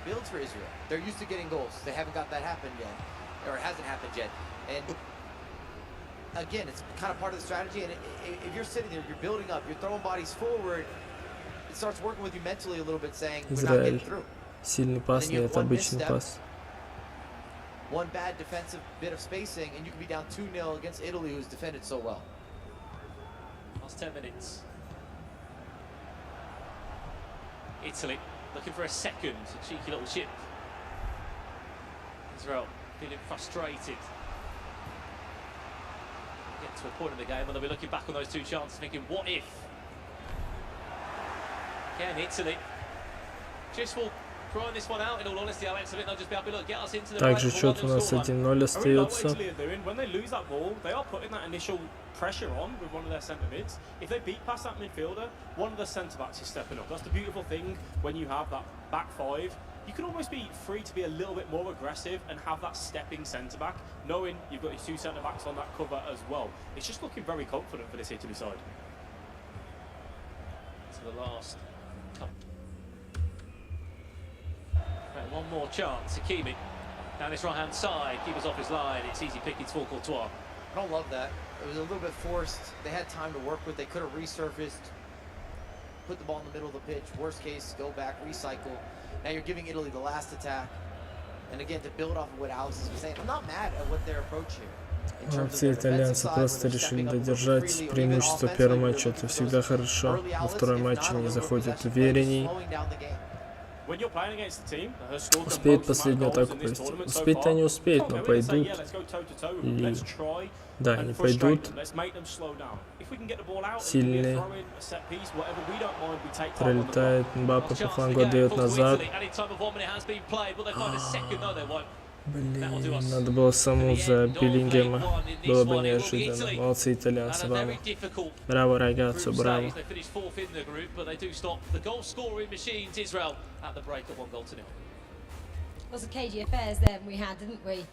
Again, it's kind of part of the strategy, and if you're sitting there, you're building up, you're throwing bodies forward, it starts working with you mentally a little bit, saying, we're not getting through. Сильный пас, нет, обычный пас. One bad defensive bit of spacing, and you can be down 2-0 against Italy, who's defended so well. Last 10 minutes. Italy looking for a second, a cheeky little chip. Israel feeling frustrated. Get to a point in the game when they'll be looking back on those two chances, thinking, what if? Again, Italy just will grind this one out. In all honesty, Alex, I think they'll just be able to get us into the Также счет у нас 1-0 остается. When they lose that ball, they are putting that initial pressure on with one of their centre mids. If they beat past that midfielder, one of the centre backs is stepping up. That's the beautiful thing when you have that back five. You can almost be free to be a little bit more aggressive and have that stepping centre back, knowing you've got your two centre backs on that cover as well. It's just looking very confident for this Italy side. To the last couple. Right, one more chance. Hakimi down his right hand side, keepers off his line. It's easy pickings for Courtois. I don't love that. It was a little bit forced. They had time to work with. They could have resurfaced, put the ball in the middle of the pitch. Worst case, go back, recycle. Now you're giving Italy the last attack. And again, to build off of what Alex has been saying, I'm not mad at what their approach here. Все итальянцы просто решили додержать преимущество в первом матче. Это всегда хорошо. Во втором матче они заходят уверенней. Успеют последнюю атаку провести. Успеть-то они успеют, но пойдут. И... Да, они пойдут. Сильные. Пролетает Мбаппе по флангу, отдает назад. Блин, надо было саму за Беллингема. Было бы неожиданно. Молодцы итальянцы, браво. Браво, рагаццо, браво. Lots of cagey affairs then we had, didn't we?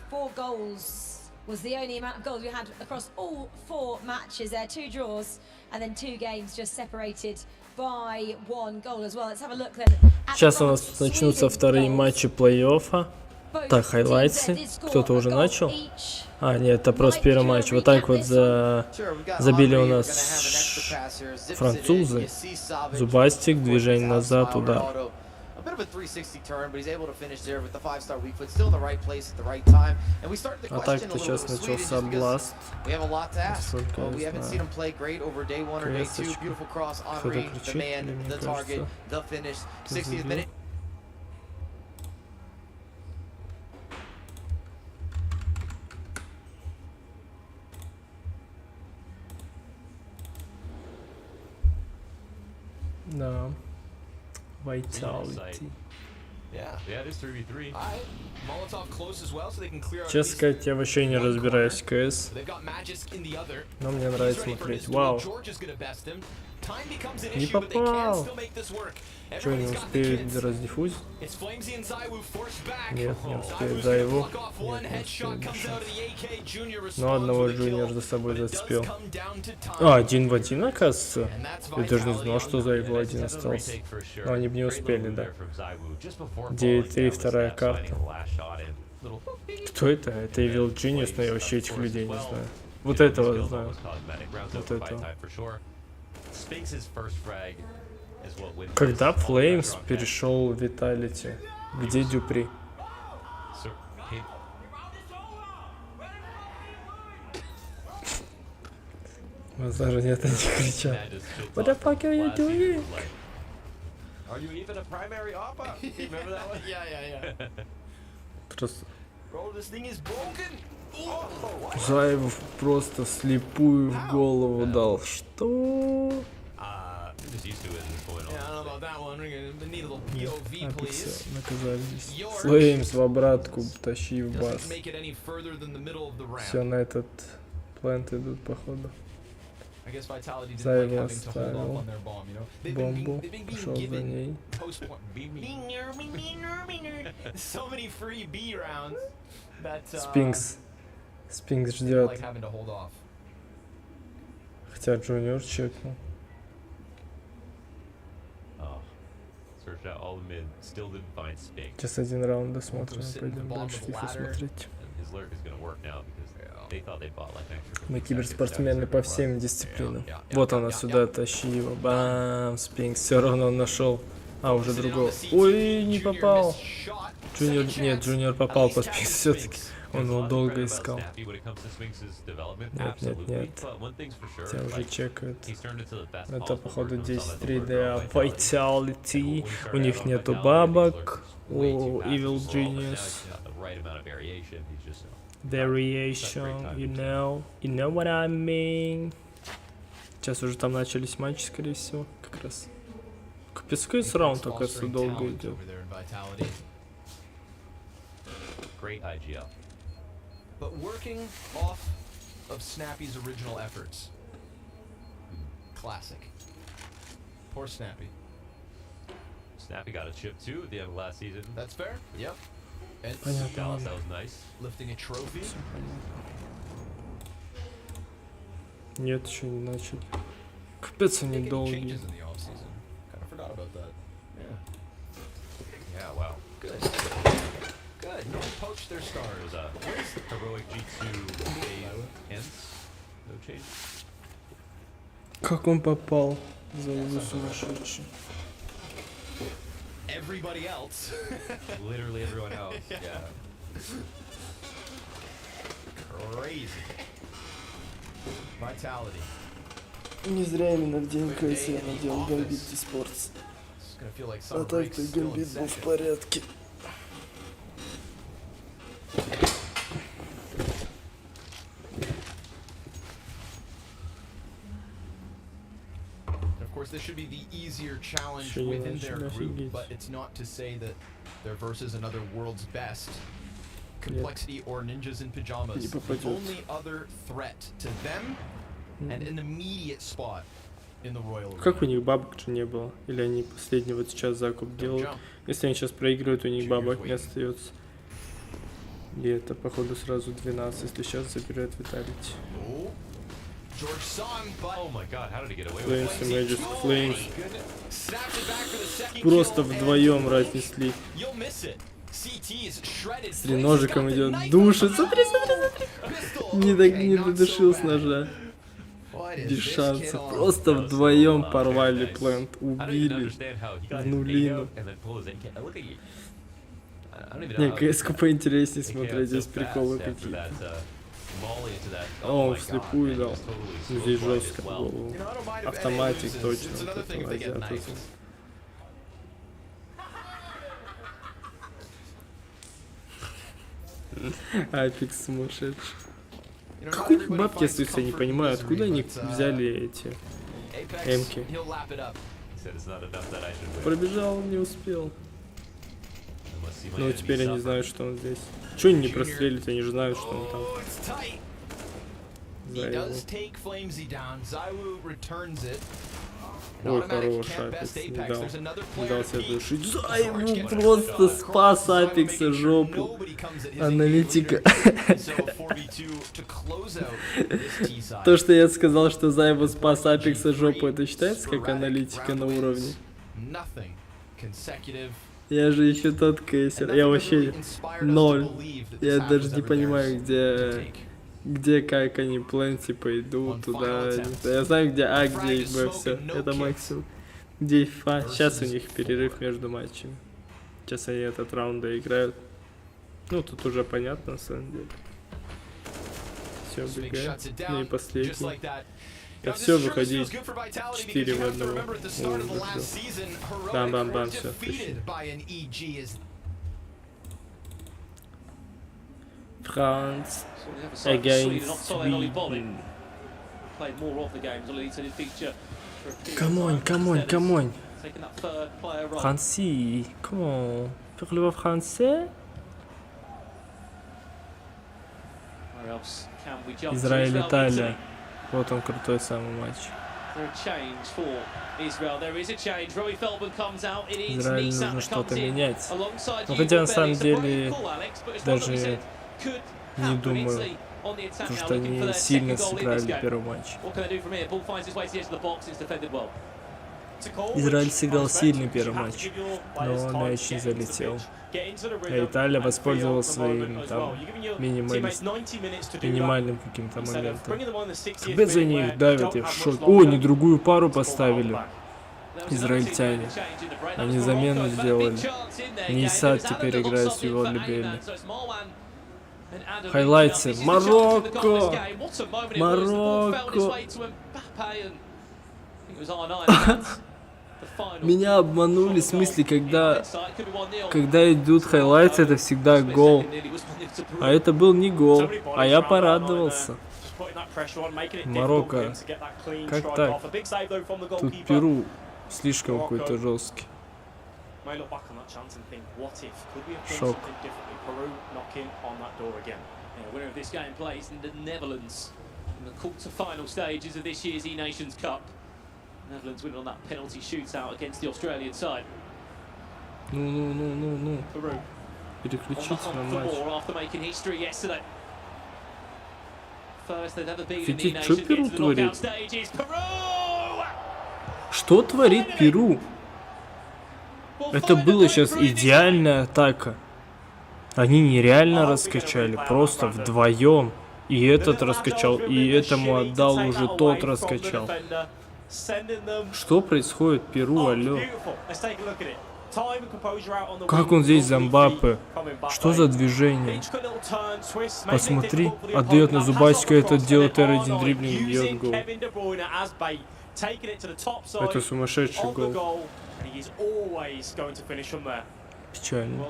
4 goals was the only amount of goals we had across all 4 matches there. 2 draws and then 2 games just separated by 1 goal as well. Let's have a look then. Сейчас у нас тут начнутся вторые матчи плей-оффа. Так, хайлайтсы. Кто-то уже начал? А, нет, это просто первый матч. Вот так вот забили у нас французы. Зубастик, движение назад, удар. A bit of a 360 turn, but he's able to finish there with the 5-star weak foot, still in the right place at the right time. And we start the question a little bit with Sweden just because we have a lot to ask. Well, we haven't seen him play great over day 1 or day 2. Beautiful cross on range, the man, the target, the finish. 60th minute. Да. Vitality. Честно сказать, я вообще не разбираюсь в КС, но мне нравится смотреть. Вау! Не попал! Что, не успеет раздиффузить? Нет, не успеет. За его? Нет, не успеет. Ну, одного Джуниор за собой зацепил. А, 1 в 1, оказывается? Я даже не знал, что за его 1 остался. Но они бы не успели, да. 9-3, вторая карта. Кто это? Это Evil Genius, но я вообще этих людей не знаю. Вот этого знаю. Вот этого. Когда Flames перешел в Vitality? Где Дюпри? Вот даже нет, они кричат. What the fuck are you doing? Are you even a primary oppa? Remember that one? Yeah. Просто... Bro, this thing is broken. Заевов просто слепую в голову дал. Что? Наказали здесь. Флеймс в обратку, тащи в бас. Все, на этот плент идут, походу. Заева оставил бомбу, пошел за ней. Спинкс ждет. Хотя Джуниор чекнул. Сейчас один раунд досмотрим, пойдем дальше FIFA смотреть. Мы киберспортсмены по всем дисциплинам. Вот она сюда, тащи его. Бам, Спинкс, все равно он нашел. А, уже другого. Ой, не попал. Джуниор, нет, Джуниор попал по Спинкс все-таки. Он его долго искал. Нет. Тебя уже чекают. Это, походу, 10-3 для Vitality. У них нету бабок. У Evil Genius. Variation, you know what I mean. Сейчас уже там начались матчи, скорее всего, как раз. Капец, какой раунд, оказывается, долго идет. But working off of Snappy's original efforts. Classic. Poor Snappy. Snappy got a chip too at the end of last season. That's fair. Yep. And Dallas, that was nice. Lifting a trophy. Нет, еще не начали. Капец, они долгие. Kind of forgot about that. Yeah, wow. Good. No one poached their stars. Heroic G2 hence. No change. Как он попал? Золото сумасшедший. Everybody else. Literally everyone else. Yeah. crazy. Vitality. Не зря именно в день КС я надел Гамбит eSports. А так-то Гамбит был в порядке. Of course, this should be the easier challenge within their group, but it's not to say that they're versus another world's best. Complexity or ninjas in pajamas. The only other threat to them and an immediate spot in the Royal. Как у них бабок же не было? Или они последний вот сейчас закуп делают? Если они сейчас проигрывают, у них бабок не остается. И это походу сразу 12, если сейчас забирают Виталити. Flames и Magic Flames. Просто вдвоем разнесли. С треножиком идет, душит. Смотри, смотри, смотри. Не додушил с ножа. Без шанса. Просто вдвоем порвали плент. Убили. В нулину. Не, КС-ку поинтереснее смотреть. Здесь приколы какие-то. А он вслепую дал. Здесь жестко. Автоматик точно. Апекс сумасшедший. Какой бабки остаются, я не понимаю, откуда они взяли эти эмки. Пробежал, не успел. Ну теперь они знают, что он здесь. Чего они не прострелят, они же знают, что он там. Ой, хорош, Апекс, не дал себе душить. Зайву просто спас Апекса жопу. Аналитика. То, что я сказал, что Зайву спас Апекса жопу, это считается как аналитика на уровне? Я же еще тот кейсер. Я вообще 0. Я даже не понимаю, где как они план типа идут туда. Я знаю, где А, где и Б, все. Это максимум. Где и Фа. Сейчас у них перерыв между матчами. Сейчас они этот раунд доиграют. Ну, тут уже понятно, на самом деле. Все, убегаем. Ну и последний. Да все, выходи. 4 в 1. Бам-бам-бам, все. France against Sweden. Come on. Франция, comment? Parle le français? Израиль, Италия. Вот он, крутой самый матч. Израиль нужно что-то менять. Ну, хотя на самом деле даже не думаю, потому что они сильно сыграли первый матч. Израиль сыграл сильный первый матч, но мяч не залетел. А Италия воспользовалась своим там минимальным каким-то моментом. Когда за них давят, я в шоке. О, они другую пару поставили. Израильтяне. Они замену сделали. Нисат теперь играет с его любимыми. Хайлайтсы. Марокко! Марокко! Меня обманули, в смысле, когда идут хайлайты, это всегда гол. А это был не гол, а я порадовался. Марокко. Как так? Тут Перу слишком какой-то жесткий. Шок. Winner of this game plays in the Netherlands in the quarter-final stages of this year's eNations Cup. Netherlands winning on that penalty shootout against the Australian side. Ну. Peru Переключиться на матч. after making history yesterday. First they've ever been in the Офигеть, что eNations Перу into the knockout творит? stages. Peru! Что творит Перу? Это было сейчас идеальная атака. Они нереально раскачали, просто вдвоем. И этот раскачал, и этому отдал уже тот раскачал. Что происходит, Перу, алло? Как он здесь за Мбаппе? Что за движение? Посмотри, отдает на Зубасика, этот делает R1 дриблинг, бьет гол. Это сумасшедший гол. Печально.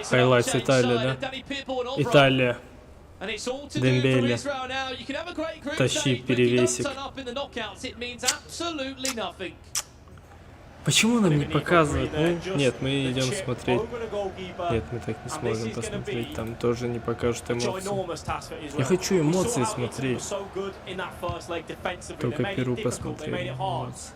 Хайлайтс Италия, да? Италия. Дембеле. Тащи перевесик. Почему нам не показывают? Ну, нет, мы идем смотреть. Нет, мы так не сможем посмотреть. Там тоже не покажут эмоции. Я хочу эмоции смотреть. Только Перу посмотрели. Эмоции.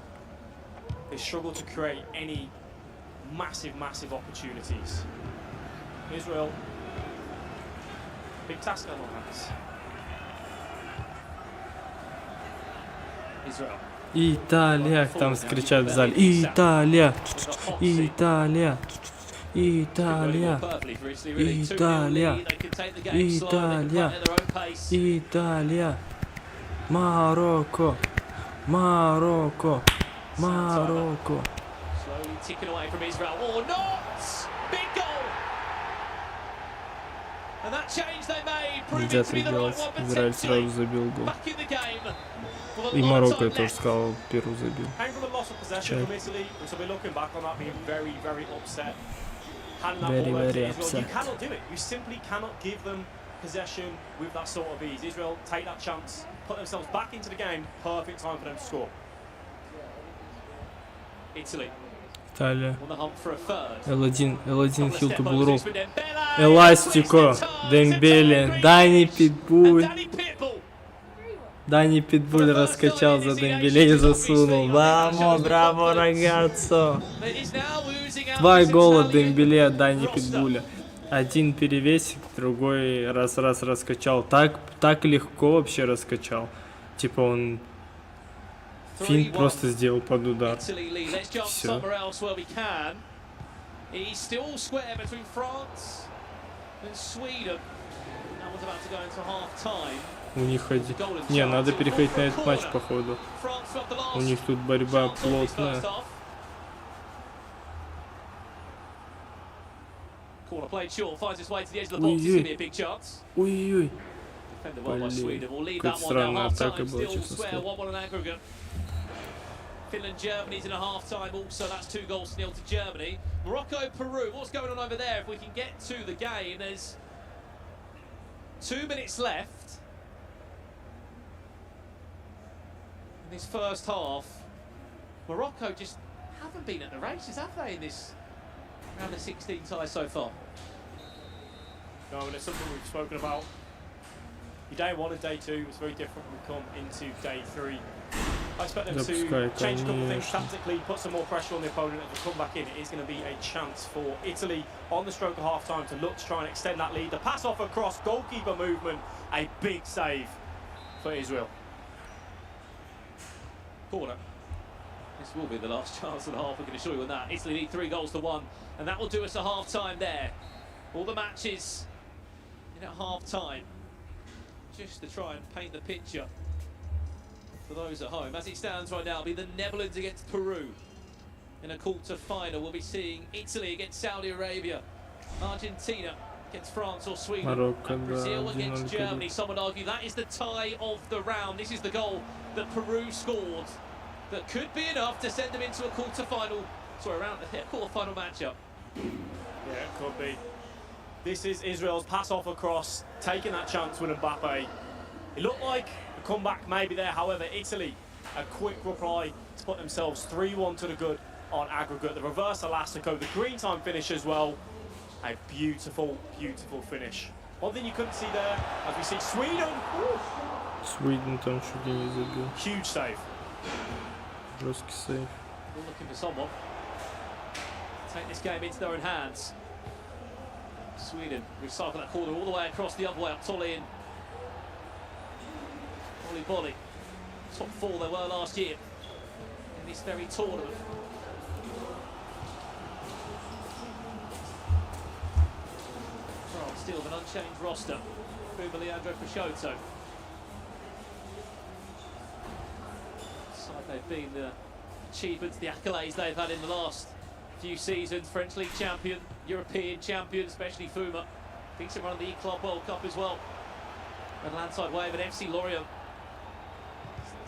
Big task on our hands. Israel. Италия, там кричат в зале. Италия, Италия, Италия, Италия, Италия, Италия, Марокко, Марокко, Марокко. Slowly ticking away from Israel, or not! Big goal! And that change they made, proving to be the right one, Израиль сразу забил гол. back in the game. И Марокко, я тоже сказал, Перу забил. Very upset. You cannot do it. You simply cannot give them possession with that sort of ease. Israel take that chance, put themselves back into the game. Perfect time for them to score. Italy. Италия. On the hunt for a third. L1 хил to Булру. Эластико. Дембеле. Дани Питбуль. Дани Питбуль раскачал за Дембеле и засунул. Вамо, браво, рагаццо. 2 гола Дембеле от Дани Питбуля. Один перевесик, другой раз раскачал. Так легко вообще раскачал. Типа он финт просто сделал под удар. Все. У них один... Не, надо переходить на этот матч, походу. У них тут борьба плотная. Ой-ой-ой. Блин, какая странная атака была, честно сказать. Finland, Germany's in a half-time also, that's 2 goals to 0 to Germany. Morocco, Peru, what's going on over there? If we can get to the game, there's 2 minutes left in this first half. Morocco just haven't been at the races, have they, in this round of 16 ties so far? No, and it's something we've spoken about. Your day 1 and day 2 was very different when we come into day 3. I expect them to change a couple of things tactically, put some more pressure on the opponent and to come back in. It is going to be a chance for Italy on the stroke of half-time to look to try and extend that lead. The pass off across, goalkeeper movement, a big save for Israel. Corner. This will be the last chance of the half, I can assure you on that. Italy need 3 goals to 1, and that will do us a half-time there. All the matches in at half-time, just to try and paint the picture for those at home. As it stands right now, it'll be the Netherlands against Peru. In a quarter-final, we'll be seeing Italy against Saudi Arabia, Argentina against France or Sweden, Morocco, and Brazil against Germany. Some would argue that is the tie of the round. This is the goal that Peru scored that could be enough to send them into a quarter-final, sorry, around a quarter-final matchup. Yeah, it could be. This is Israel's pass off across, taking that chance with Mbappe. It looked like a comeback maybe there, however, Italy, a quick reply to put themselves 3-1 to the good on aggregate. The reverse elastico, the green time finish as well. A beautiful, beautiful finish. One thing you couldn't see there, as we see Sweden. Sweden там чуть не забил. Huge save. Жесткий сейв. We're looking for someone to take this game into their own hands. Sweden recycle that corner all the way across the other way up Tolly and Bolly. Top 4 they were last year in this very tournament. France still with an unchanged roster. Leandro Peixoto. they've been the achievements, the accolades they've had in the last few seasons. French League champion, European champion, especially Fuma. Thinks of running the E-Club World Cup as well. And landside wave at FC Lorient.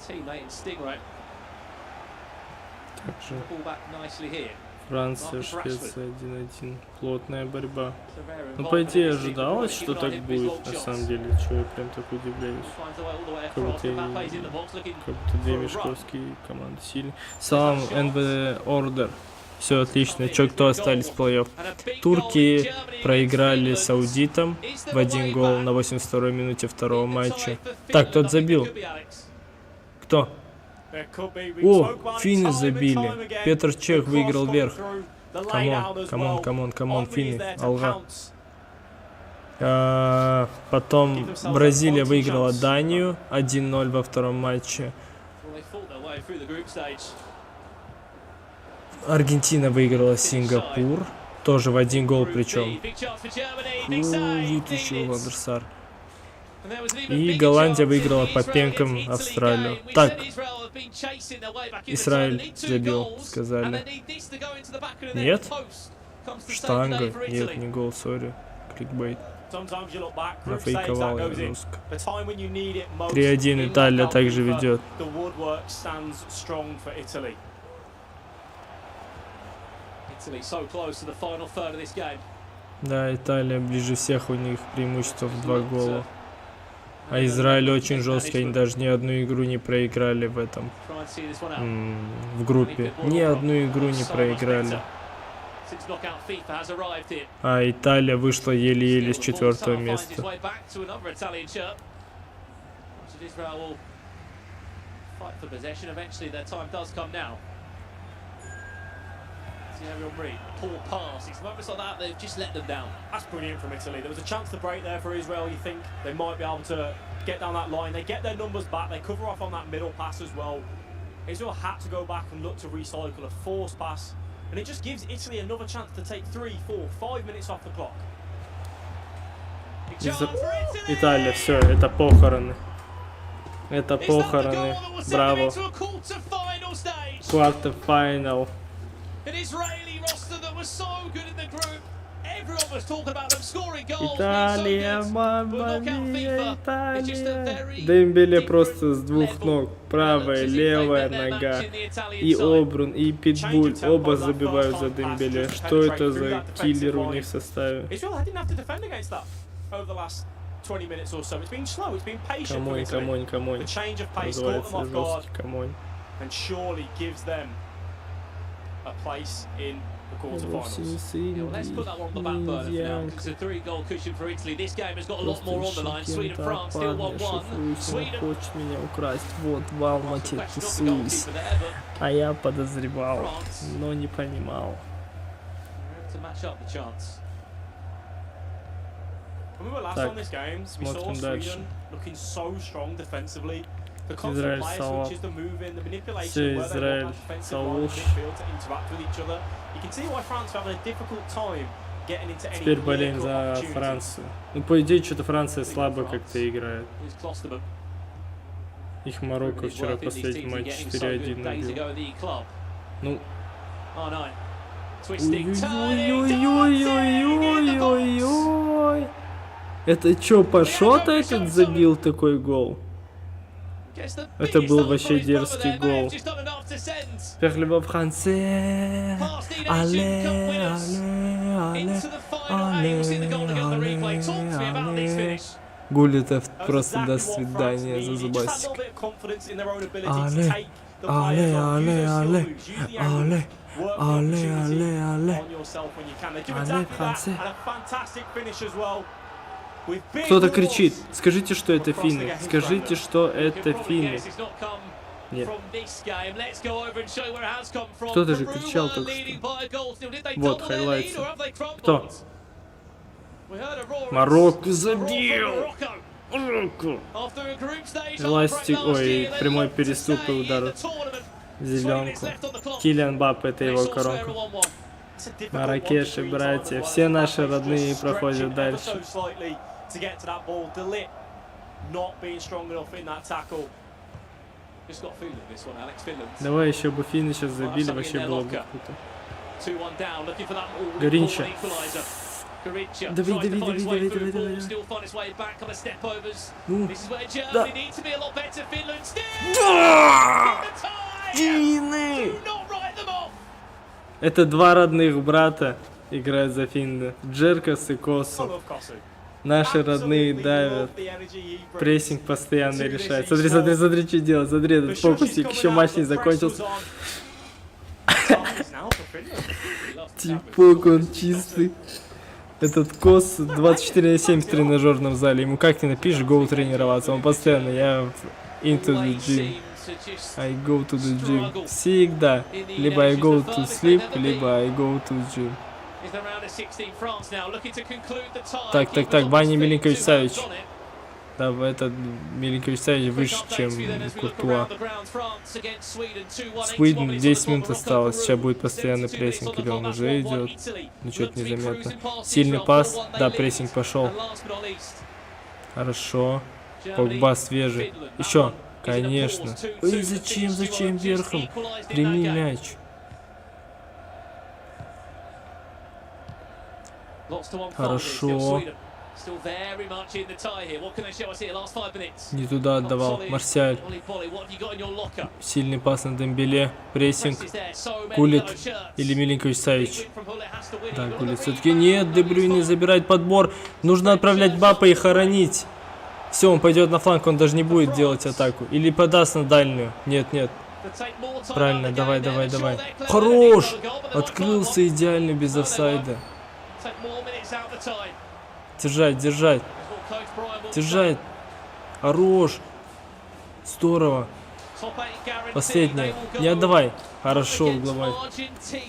Teammate in Stingray. Ball back nicely here. Франция, Швеция 1-1. Плотная борьба. Ну, по идее, ожидалось, что так будет, на самом деле. Чего я прям так удивляюсь. Как будто две мешковские команды сильные. Салам, НВ Ордер. Все отлично. Че, кто остались в плей-офф? Турки проиграли саудитам в 1 гол на 82-й минуте второго матча. Так, тот забил. Кто? О, финны забили. Петр Чех выиграл верх. Камон, финны. Алга. Потом Бразилия выиграла Данию 1-0 во втором матче. Аргентина выиграла Сингапур. Тоже в 1 гол причем. Вытащил Вандерсар. И Голландия выиграла по пенкам Австралию. Так, Израиль забил, сказали. Нет? Штанга? Нет, не гол, сори. Кликбейт. Нафейковал я жестко. 3-1 Италия также ведет. Да, Италия ближе всех, у них преимущество в 2 гола. А Израиль очень жестко, они даже ни одну игру не проиграли в этом, в группе. Ни одну игру не проиграли. А Италия вышла еле-еле с 4-го места. Poor pass. It's moments like that they've just let them down. That's brilliant from Italy. There was a chance to break there for Israel. You think they might be able to get down that line. They get their numbers back. They cover off on that middle pass as well. Israel had to go back and look to recycle a forced pass, and it just gives Italy another chance to take 3, 4, 5 minutes off the clock. Италия, все, это похороны. Это похороны. Браво. Quarter-final. An Israeli roster that was so good in the group. Everyone was talking about them scoring goals. Италия, мамма мия, Италия. Дембеле просто с двух ног. Правая, левая нога. И Обрун, и Питбуль. Оба забивают за Дембеле. Что это за киллер у них в составе? Камонь. Называется жесткий камонь. A place in the quarterfinals. Let's put that one on the back burner for now, because it's a 3-goal cushion for Italy. This game has got a lot more on the line. Sweden-France still 1-1. Sweden хочет меня украсть. Вот, в Алмате тусуюсь. А я подозревал, но не понимал. To match up the chance. When we were last on this game, we saw Sweden looking so strong defensively. Израиль салат. Все, Израиль салуш. Теперь болеем за Францию. Ну, по идее, что-то Франция слабо как-то играет. Их Марокко вчера в последнем матче 4-1 набил. Ну. Ой-ой-ой-ой-ой-ой-ой-ой. Это что, Пашота этот забил такой гол? Это был вообще дерзкий гол. Vers le français. Allez. Гулитов просто до свидания за зубастик. Allez, français. Кто-то кричит. Скажите, что это финны. Скажите, что это финны. Нет. Кто-то же кричал только что. Вот, хайлайтсы. Кто? Марокко забил! Марокко! Эластик, ой, прямой переступ и удар в зеленку. Килиан Мбаппе, это его коронка. Маракеши, братья, все наши родные проходят дальше. Just got a feeling this one, Alex. Finland. Давай еще бы финны сейчас забили, вообще было бы круто. 2-1 down, looking for that Горинча. equalizer. Garrincha Давай, tries to давай, find his давай, way давай, through the давай, ball, давай. still find his way back on the step overs. Ну, This is where Germany да. needs to be a lot better. Finland still. Финны! Это два родных брата играют за Финны. Джеркас и Косу. Наши родные давят. Прессинг постоянно решает. Смотри, смотри, смотри, что делать. Смотри, этот фокусик. Еще матч не закончился. Типок, он чистый. Этот Кос 24/7 в тренажерном зале. Ему как не напишешь, go тренироваться. Он постоянно, я into the gym. I go to the gym. Всегда. Либо I go to sleep, либо I go to gym. Так, так, так, Ваня Миленкович-Савич. Да, этот Миленкович-Савич выше, чем Куртуа. Свиден, 10 минут осталось. Сейчас будет постоянный прессинг, или он уже идет. Ну, что-то незаметно. Сильный пас. Да, прессинг пошел. Хорошо. Погба свежий. Еще. Конечно. Ой, зачем верхом? Прими мяч. Хорошо. Не туда отдавал. Марсиаль. Сильный пас на Дембеле. Прессинг. Гулит. Или Миленкович-Савич. Да, Гулит. Все-таки нет, Де Брюйне забирает подбор. Нужно отправлять Бапа и хоронить. Все, он пойдет на фланг, он даже не будет делать атаку. Или подаст на дальнюю. Нет, нет. Правильно, давай, давай, давай. Хорош! Открылся идеально без офсайда. Держать, держать. Держать. Хорош. Здорово. Последнее. Не отдавай. Хорошо, угловой.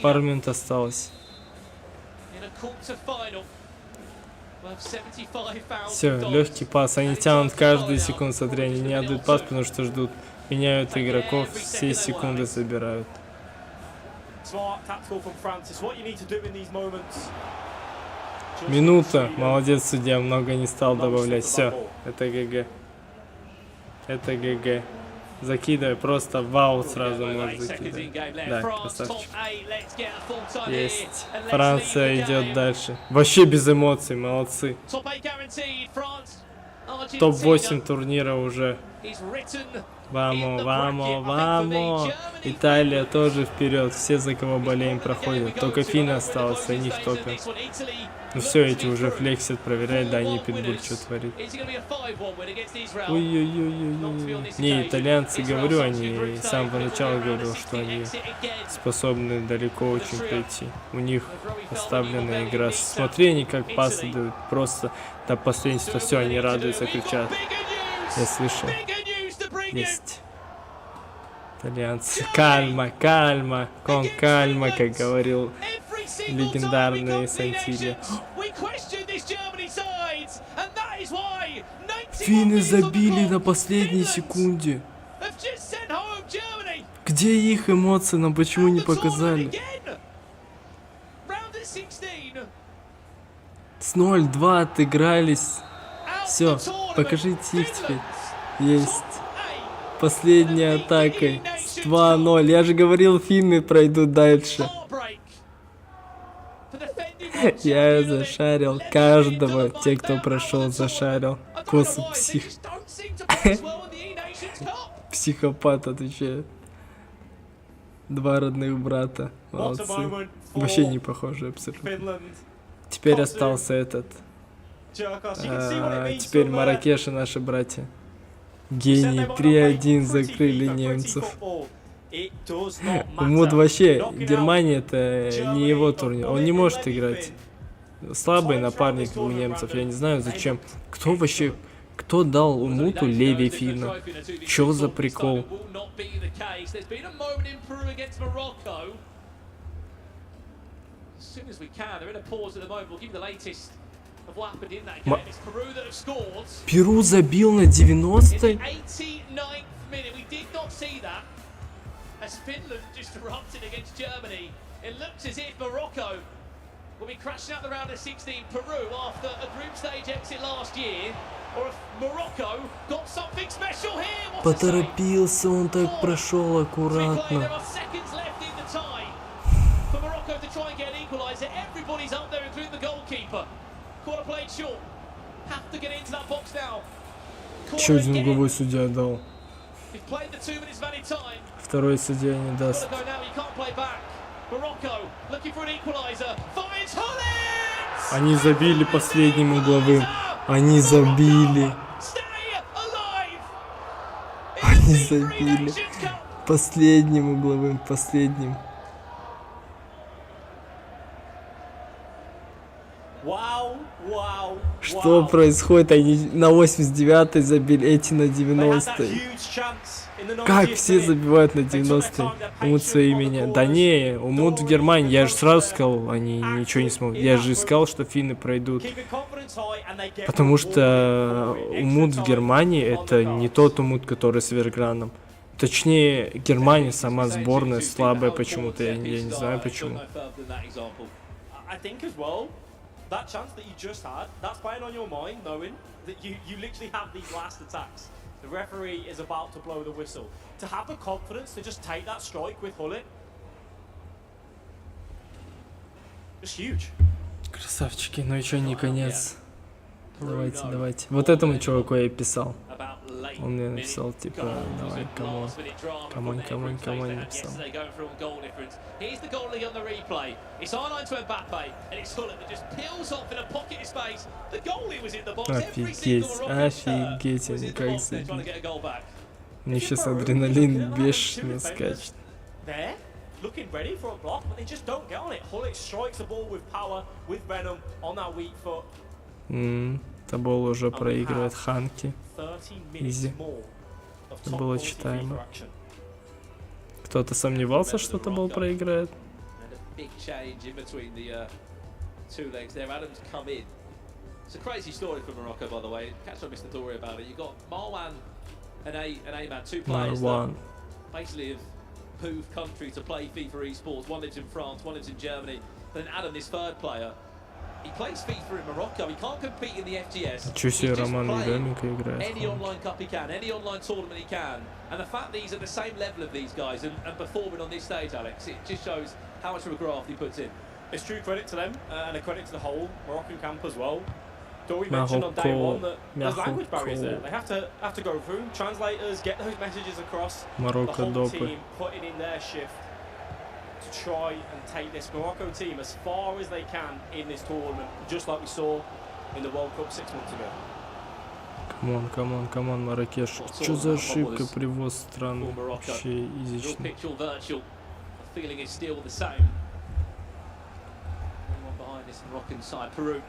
Пару минут осталось. Все, легкий пас. Они тянут каждую секунду. Смотри, они не отдают пас, потому что ждут. Меняют игроков, все секунды забирают. Минута. Молодец, судья, много не стал добавлять. Все, это ГГ. Это ГГ. Закидывай, просто вау сразу можешь закидывать. Да, красавчик. Есть. Франция идет дальше. Вообще без эмоций, молодцы. Топ-8 турнира уже. Вамо, вамо, вамо. Италия тоже вперед. Все, за кого болеем, проходят. Только Финны осталось, они в топе. Ну все, эти уже флексят, проверяют, да, они питбуль что творит. Ой-ой-ой-ой-ой. Не, итальянцы, говорю, они с самого начала говорил, что они способны далеко очень прийти. У них оставленная игра. Смотри, они как пасы дают, просто до последнего. Все, они радуются, кричат. Я слышал. Есть. Итальянцы. Кальма, кальма, кон кальма, как говорил легендарный Сантилья. Финны забили на последней секунде. Где их эмоции, нам почему не показали? С 0-2 отыгрались. Все, покажите их теперь. Есть. Последняя атака. 2-0. Я же говорил, финны пройдут дальше. Я зашарил каждого. Те, кто прошел, зашарил. Косу псих. Психопат отвечает. Два родных брата. Молодцы. Вообще не похожи абсолютно. Теперь остался этот. Теперь Марракеш и наши братья. Гений. 3-1 закрыли немцев. Вот вообще, Германия это не его турнир. Он не может играть. Слабый напарник у немцев. Я не знаю зачем. Кто вообще... Кто дал Умуту левее Финна? Чё за прикол? Перу забил на 90-й? As Finland just erupted against Germany, it looks as if Morocco will be crashing out the round of 16. Peru, after a group stage exit last year, or if Morocco got something special here. What a save. Поторопился, он так прошел There аккуратно. are seconds left in the tie for Morocco to try and get an equaliser. Everybody's up there, including the goalkeeper. Corner played short. Have to get into that box now. Еще один угловой судья дал. He's played the 2 minutes valid time. Второй судья не даст. Gotta go now. You can't play back. Morocco looking for an equaliser. Finds Hullet. Они забили последним угловым. Они забили. Они забили. Последним угловым, последним. Что происходит? Они на 89-й забили, эти на 90-й. Как все забивают на 90-й? Умут свои меня. Да не, Умут в Германии. Я же сразу сказал, они ничего не смогут. Я же сказал, что финны пройдут. Потому что Умут в Германии это не тот Умут, который с Верграном. Точнее, Германия сама сборная слабая почему-то. Я не знаю почему. That chance that you just had, that's playing on your mind, knowing that you literally have these last attacks. The referee is about to blow the whistle. To have the confidence to just take that strike with Hullet, just huge. Красавчики, ну еще не конец. Давайте, давайте. Вот этому чуваку я и писал. Он мне написал, типа, давай, камон, написал. Офигеть, они как забили. У них сейчас адреналин бешеный скачет. Looking ready for a block, but they just don't get on it. Hullet strikes the ball with power, with venom on that weak foot. Табол уже проигрывает Ханки. Изи. Это было читаемо. Кто-то сомневался, что Табол проиграет? It's a crazy story for Morocco, by the way. Catch on Mr. Dory about it. You got Marwan and Ayman, two players that basically have moved country to play FIFA esports. One lives in France, one lives in Germany. Then Adam, this third player, he plays FIFA in Morocco. He can't compete in the FTS. Чё себе Роман Еременко играет? Any online cup he can, any online tournament he can. And the fact that he's at the same level of these guys and performing on this stage, Alex, it just shows how much of a graft he puts in. It's true credit to them and a credit to the whole Moroccan camp as well. Dory mentioned on day one that there's language barriers there. They have to go through translators, get those messages across. The whole team putting in their shift to try and take this Morocco team as far as they can in this tournament, just like we saw in the World Cup 6 months ago. Камон, Маракеш. Что за ошибка, привоз странный, вообще изичный. Feeling is still the same. Anyone behind this Moroccan side, Peru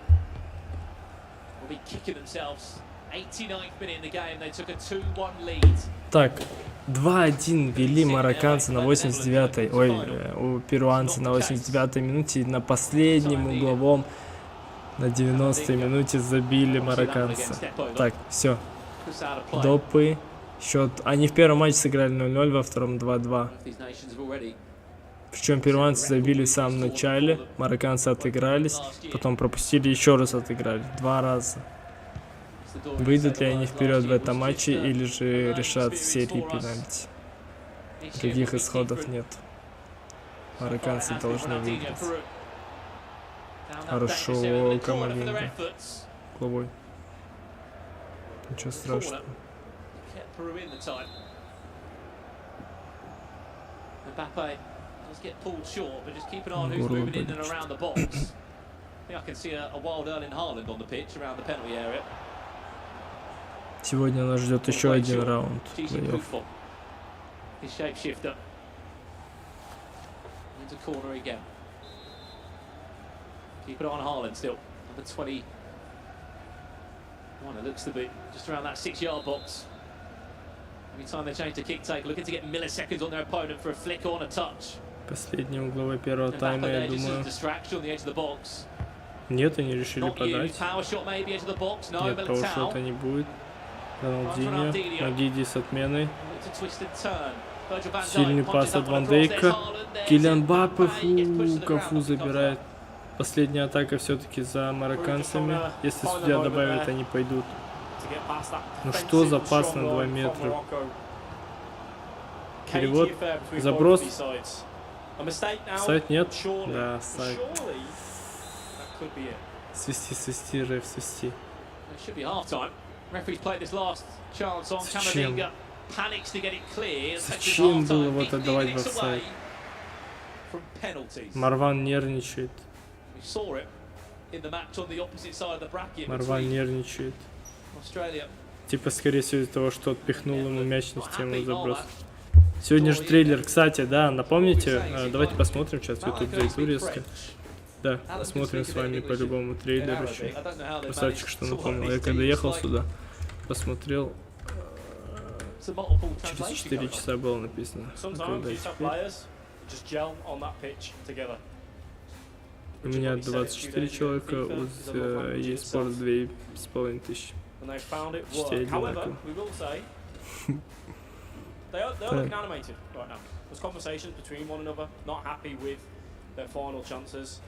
will be kicking themselves. 89th minute in the game, they took a 2-1 lead. Так, 2-1 вели марокканцы на 89-й, у перуанцы на 89-й минуте, и на последнем угловом на 90-й минуте забили марокканцы. Так, все. Допы. Счет. Они в первом матче сыграли 0-0, во втором 2-2. Причем перуанцы забили в самом начале, марокканцы отыгрались, потом пропустили, еще раз отыграли. 2 раза. Выйдут ли они вперед в этом матче или же решат в серии пенальти? Других исходов нет. Марокканцы должны выиграть. Хорошо, Камалинга. Головой. Ничего страшного. Горло болит. Сегодня нас ждет еще один раунд плей-офф. Keep it on Haaland still. Number 21, it looks to be just around that 6-yard box. Every time they change the kick take, looking to get milliseconds on their opponent for a flick on a touch. Последний угловой первого тайма, я думаю. Нет, они решили подать. Нет, пауэршота не будет. Роналдиньо, Магиди с отменой. Сильный пас от Ван Дейка. Килиан Мбаппе, Кафу забирает. Последняя атака все-таки за марокканцами. Если судья добавит, они пойдут. to get past that. Ну что за пас на 2 метра? Перевод, заброс. Сайт нет? Да, сайт. Свисти, реф, свисти. Зачем? Зачем было вот отдавать в офсайд? Марван нервничает. Марван нервничает. Типа, скорее всего, из-за того, что отпихнул ему мяч на систему заброс. Сегодня же трейлер, кстати, да, напомните, давайте посмотрим сейчас, YouTube зайду резко. Да, посмотрим с вами по-любому трейлер еще. Красавчик, что напомнил. Я когда ехал сюда, посмотрел, через 4 часа было написано. Когда теперь? У меня 24 человека, у eSports 2500. Почти одинаково. They're looking animated right now. There's conversations between one another, not happy with their final chances.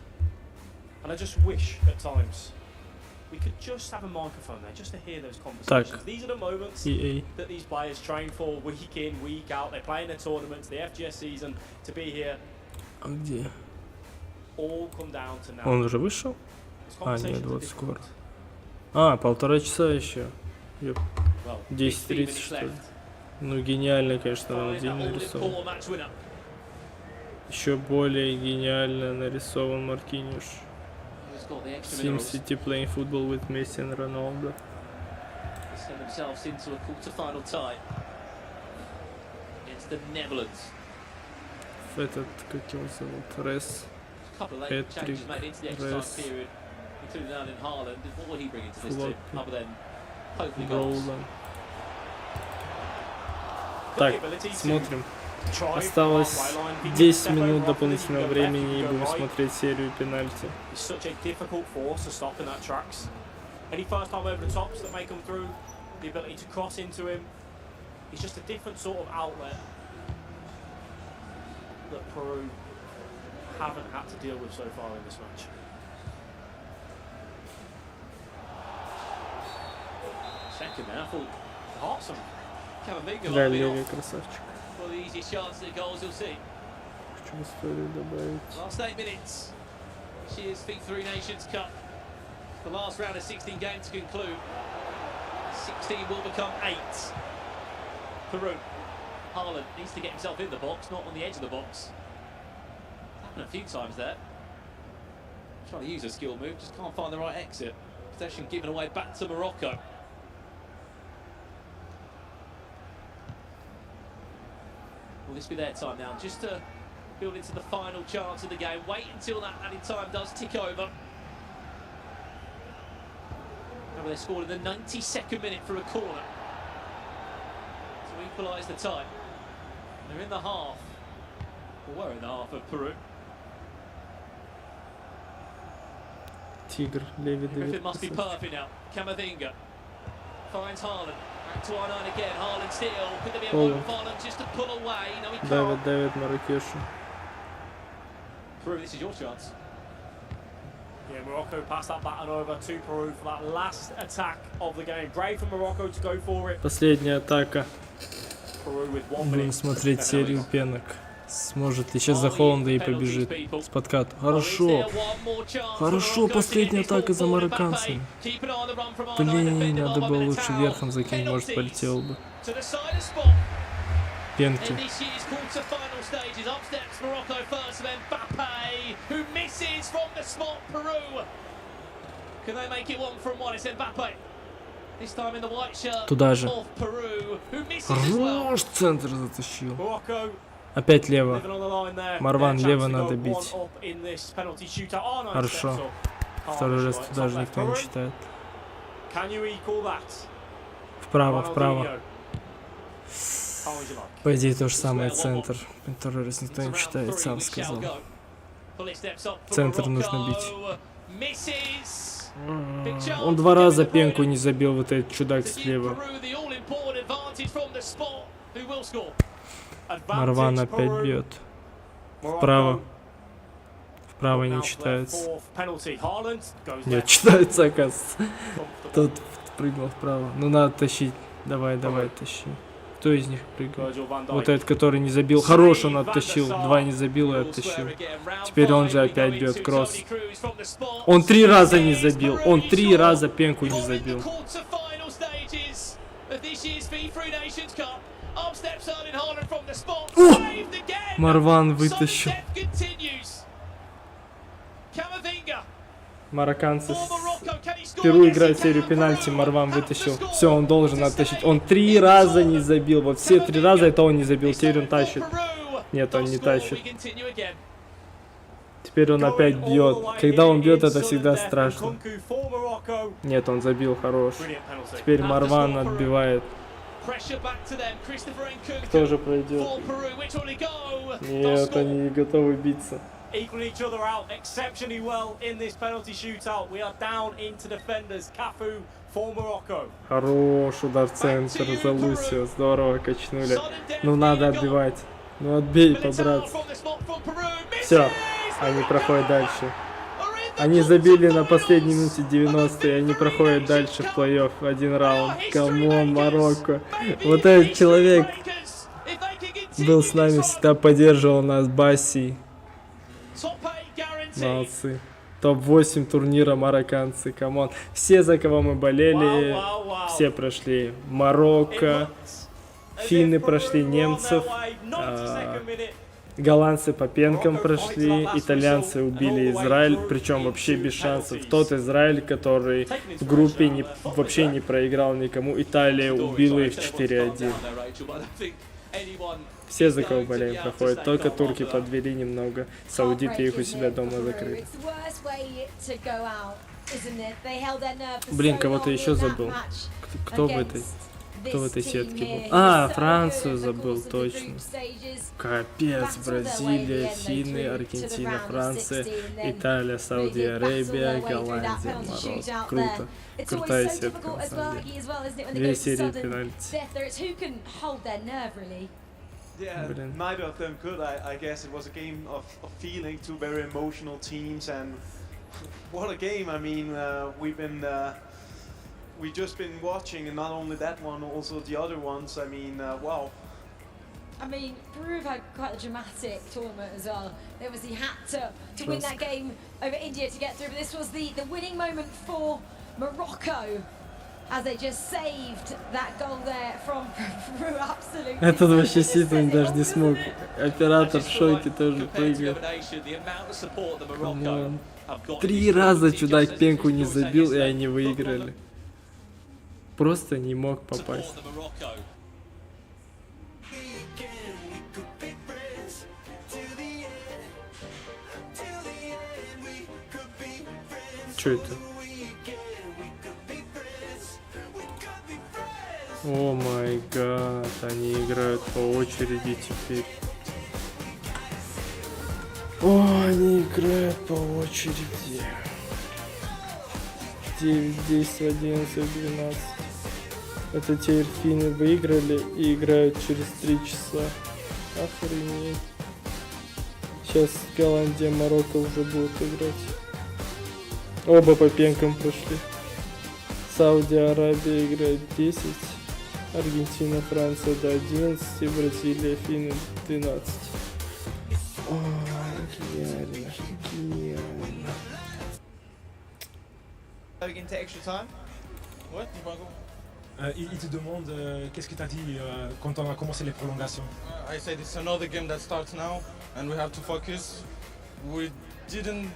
And I just wish at times we could just have a microphone there just to hear those conversations. These are the moments that these players train for week in, week out. They're playing their tournaments, the FGS season, to be here. А где? All come down to now. Он уже вышел? А, нет, вот скоро. А, 1,5 часа еще. 10:30 что ли? Ну, гениально, конечно, Рональдинho нарисован. Еще более гениально нарисован Маркиньош. Sim City playing football with Messi and Ronaldo. Этот, как его зовут? Рес. Петрик. Рес. Флоппи. Голден. Так, смотрим. Осталось 10 минут дополнительного времени и будем смотреть серию пенальти. Да, левый красавчик. Хочу историю добавить. Last 8 minutes. She is FIFA eNations Cup. The last round of 16 games to conclude. 16 will become 8. Peru. Haaland needs to get himself in the box, not on the edge of the box. Happened a few times there. Trying to use a skill move, just can't find the right exit. Possession given away back to Morocco. Will this be their time now? Just to build into the final chance of the game. Wait until that added time does tick over. Remember, they scored in the 92nd minute for a corner to equalise the tie. They're in the half, or were in the half of Peru. Тигр, Леви Дэвид. It must be perfect now. Camavinga finds Haaland. Back to R9 again. Haaland still. Could there be a moment for Haaland just to pull away? No, he can't. Дэвид Маракешу. Peru, this is your chance. Yeah, Morocco passed that baton over to Peru for that last attack of the game. Brave for Morocco to go for it. Последняя атака. Peru with 1 minute. Будем смотреть серию пенок. Сможет ли сейчас за Холланда и побежит с подката. Хорошо. Хорошо, последняя атака за марокканцами. Блин, надо было лучше верхом закинуть, может полетел бы. Пенки. Туда же. Хорош, центр затащил. Опять лево. Марван, лево надо бить. Хорошо. Второй раз туда же никто не считает. Вправо, вправо. По идее, то же самое центр. Второй раз никто не считает, сам сказал. Центр нужно бить. Он 2 раза пенку не забил, вот этот чудак слева. Марван опять бьет. Вправо. Вправо не читается. Нет, читается, оказывается. Тут прыгнул вправо. Ну надо тащить. Давай, тащи. Кто из них прыгал? Вот этот, который не забил. Хорош, он оттащил. 2 не забил и оттащил. Теперь он же опять бьет кросс. Он 3 раза не забил. Он 3 раза пенку не забил. О! Марван вытащил. Марокканцы впервые играют серию пенальти, Марван вытащил. Все, он должен оттащить. Он 3 раза не забил. Вот все 3 раза это он не забил. Теперь он тащит. Нет, он не тащит. Теперь он опять бьет. Когда он бьет, это всегда страшно. Нет, он забил, хорош. Теперь Марван отбивает. Кто же пройдет? Нет, они не готовы биться. Equaling each other out exceptionally well in this penalty shootout. We are down into defenders. Cafu for Morocco. Хорош удар в центр за Лусио. Здорово качнули. Ну надо отбивать. Ну отбей, по-братски. Все, они проходят дальше. Они забили на последней минуте 90, и они проходят дальше в плей-офф. 1 раунд. Камон, Марокко. Вот этот человек был с нами, всегда поддерживал нас, Басси. Молодцы. Топ-8 турнира марокканцы, камон. Все, за кого мы болели, все прошли. Марокко, финны прошли немцев, голландцы по пенкам прошли, итальянцы убили Израиль, причем вообще без шансов. Тот Израиль, который в группе вообще не проиграл никому, Италия убила их 4-1. Все, за кого болеем, проходят. Только турки подвели немного. Саудиты их у себя дома закрыли. Блин, кого-то еще забыл. Кто в этой сетке был? А, Францию забыл, точно. Капец, Бразилия, Финны, Аргентина, Франция, Италия, Саудия Арабия, Голландия, Марокко. Круто. Крутая сетка, на самом деле. 2 серии пенальти. Yeah, neither of them could. I guess it was a game of feeling, 2 very emotional teams, and what a game! I mean, we've just been watching, and not only that one, also the other ones. I mean, wow. I mean, Peru have had quite a dramatic tournament as well. They obviously had to win that game over India to get through, but this was the winning moment for Morocco. As they just saved that goal there from Peru, absolutely. Этот вообще сильно даже не смог. Оператор в шоке тоже прыгает. 3 раза чудак пенку не забил, и они выиграли. Просто не мог попасть. Что это? О май гад, они играют по очереди теперь. О, они играют по очереди. 9, 10, 11, 12. Это теперь финны выиграли и играют через 3 часа. Охренеть. Сейчас Голландия, Марокко уже будут играть. Оба по пенкам прошли. Саудия Арабия играет 10. Аргентина, Франция до 11, Бразилия, Финны 12. О, гениально, гениально. Into extra time. Ouais, il te demande qu'est-ce que tu as dit quand on a commencé les prolongations. I said it's another game that starts now and we have to focus. We didn't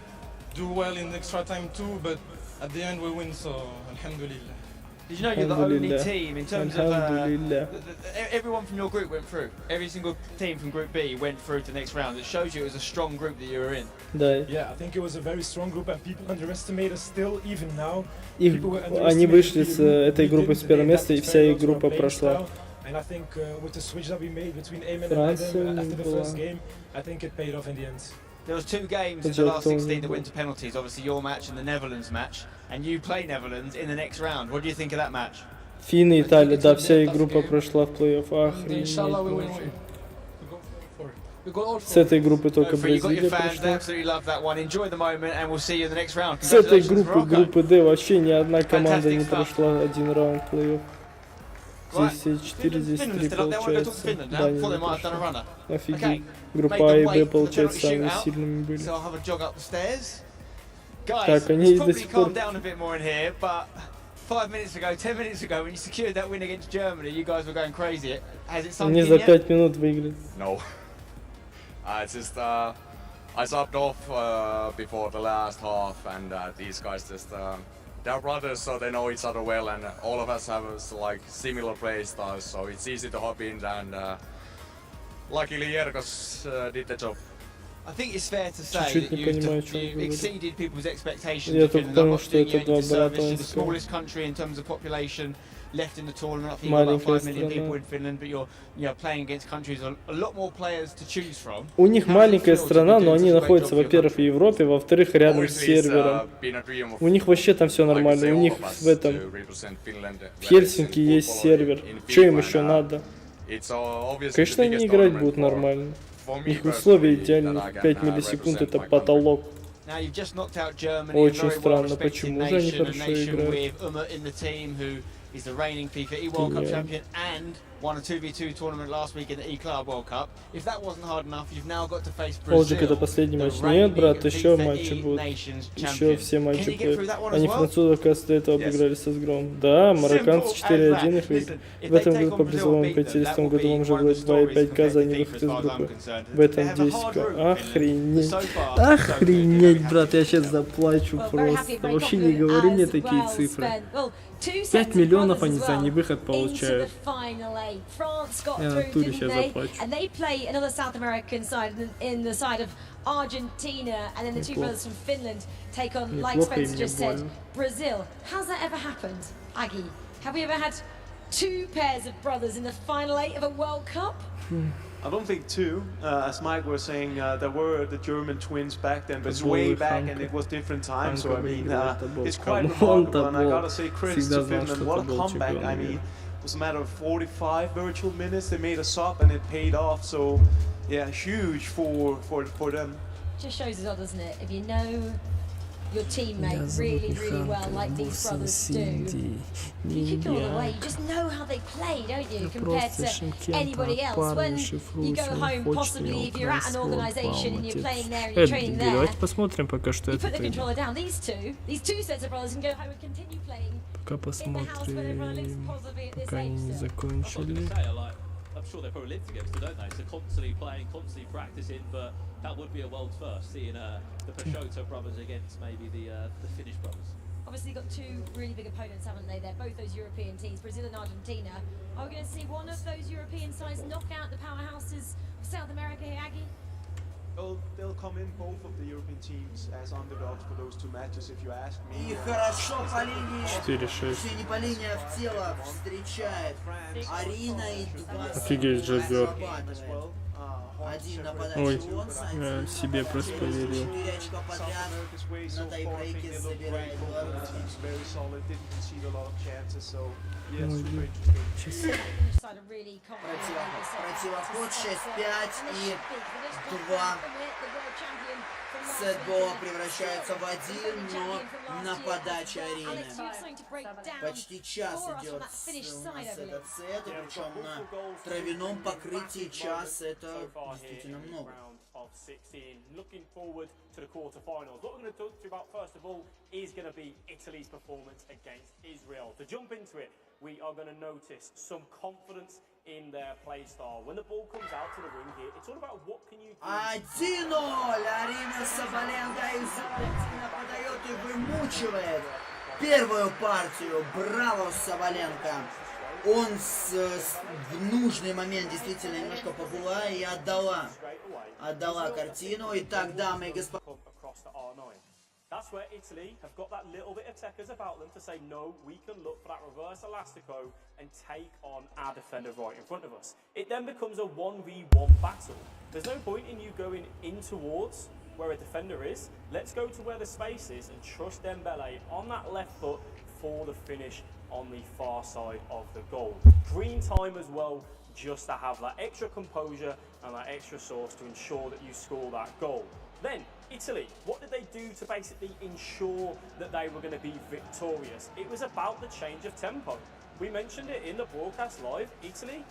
do well in extra time too, but at the end we win, so alhamdulillah. Did you know you're the only team in terms of everyone from your group went through? Every single team from Group B went through to the next round. It shows you it was a strong group that you were in. Yeah, I think it was a very strong group and people underestimate us still even now. Они вышли с этой группы с первого места, и вся их группа прошла. And I think with the switch that we made between Ayman and Adam after the first game, I think it paid off in the end. There was 2 games in the last 16 that went to penalties. Obviously your match and the Netherlands match, and you play Netherlands in the next round. What do you think of that match? Финны, Италия, да, вся их группа прошла в плей-офф. Охренеть. С этой группы только Бразилия прошла. С этой группы D вообще ни одна команда не прошла один раунд плей-офф. Здесь все 4, здесь 3 получается. Да, не прошла. Офигеть. Группа А и Б, получается, самыми сильными были. Так, они до сих пор... 5 minutes ago, 10 minutes ago, when you secured that win against Germany, you guys were going crazy. Has it sunk Они in за yet? 5 минут выиграли. No. It's just I subbed off before the last half, and these guys just they're brothers, so they know each other well, and all of us have like similar play styles, so it's easy to hop in, and luckily Jergos did the job. I think it's fair to say that you've exceeded people's expectations. Я только понял, что это два брата. You're the smallest country in terms of population left in the tournament. I think you've got about 5 million people in Finland, but you're playing against countries a lot more players to choose from. У них маленькая страна, но они находятся, во-первых, в Европе, во-вторых, рядом с сервером. У них вообще там все нормально. У них в этом в Хельсинки есть сервер. Что им еще надо? Конечно, они играть будут нормально. Их условия идеальны. 5 миллисекунд это потолок. Очень странно, почему же они хорошо играют. He's the reigning FIFA World Cup champion and won a 2v2 tournament last week in the E-Club World Cup. If that wasn't hard enough, you've now got to face Олджик, это Brazil. последний матч. Нет, брат, еще матчи будут. Еще все матчи будут. Они французов, кажется, до этого обыграли со сгромом. Да, марокканцы 4-1 их выиграли. В этом году по призовому пойти, в том году вам уже будет 2,5к за невыход из группы. В этом 10к. Охренеть. Охренеть, брат, я сейчас заплачу просто. Вообще не говори мне такие цифры. 5 миллионов они за невыход получают. Я на туре сейчас заплачу. Argentina, and then the two brothers from Finland take on, like Spencer just said, Brazil. Has that ever happened, Aggie? Have we ever had two pairs of brothers in the final 8 of a World Cup? I don't think two. As Mike was saying, there were the German twins back then, but it's way back and it was different times. So I mean, it's quite remarkable, and I gotta say credits to Finland. What a comeback! I mean, it was a matter of 45 virtual minutes. They made a sub and it paid off. So yeah, huge for them. Just shows as well, doesn't it? If you know your teammate really well, like these brothers do, you kick all the way. You just know how they play, don't you, compared to anybody else. When you go home, possibly if you're at an organisation and you're playing there and you're training there, Давайте посмотрим пока что you это. put the controller down. These two sets of brothers can go home and continue playing. Пока посмотрим, пока они не закончили. I'm sure they probably live together, don't they? So constantly playing, constantly practicing, but that would be a world's first, seeing the Peugeot brothers against maybe the Finnish brothers. Obviously got two really big opponents, haven't they? They're both those European teams, Brazil and Argentina. Are we going to see one of those European sides knock out the powerhouses of South America here, Aggie? They'll come in, both of the European teams, as underdogs for those two matches, if you ask me. И хорошо по линии, 4-6. не по линии, а в тело встречает Арина и 2 Офигеть, Жабер. Один Ой, нападающий он, себе просто поверил. 4 очка подряд на тайбрейке забирает Беларусь. Very solid, didn't concede a lot of chances, so yeah, Ой, super interesting. Противоход 6-5 и 2. Сетбола превращается в 1, но на подаче Арины. Почти час идет у нас этот сет, и причем на травяном покрытии час это действительно много. Looking forward to the quarterfinals. What we're going to talk to you about first of all is going to be Italy's performance against Israel. To jump into it, we are going to notice some confidence in their play style. When the ball comes out to the ring here, it's all about what can you do. 1-0! Арина Соболенко из Аргентины подает и вымучивает первую партию. Браво, Соболенко! Он в нужный момент действительно немножко побыла и отдала картину. Итак, дамы и господа. That's where Italy have got that little bit of techers about them to say, no, we can look for that reverse elastico and take on our defender right in front of us. It then becomes a 1v1 battle. There's no point in you going in towards where a defender is. Let's go to where the space is and trust Dembele on that left foot for the finish on the far side of the goal. Green time as well, just to have that extra composure and that extra sauce to ensure that you score that goal. Then, Italy, what did they do to basically ensure that they were going to be victorious? It was about the change of tempo. We mentioned it in the broadcast live. Italy,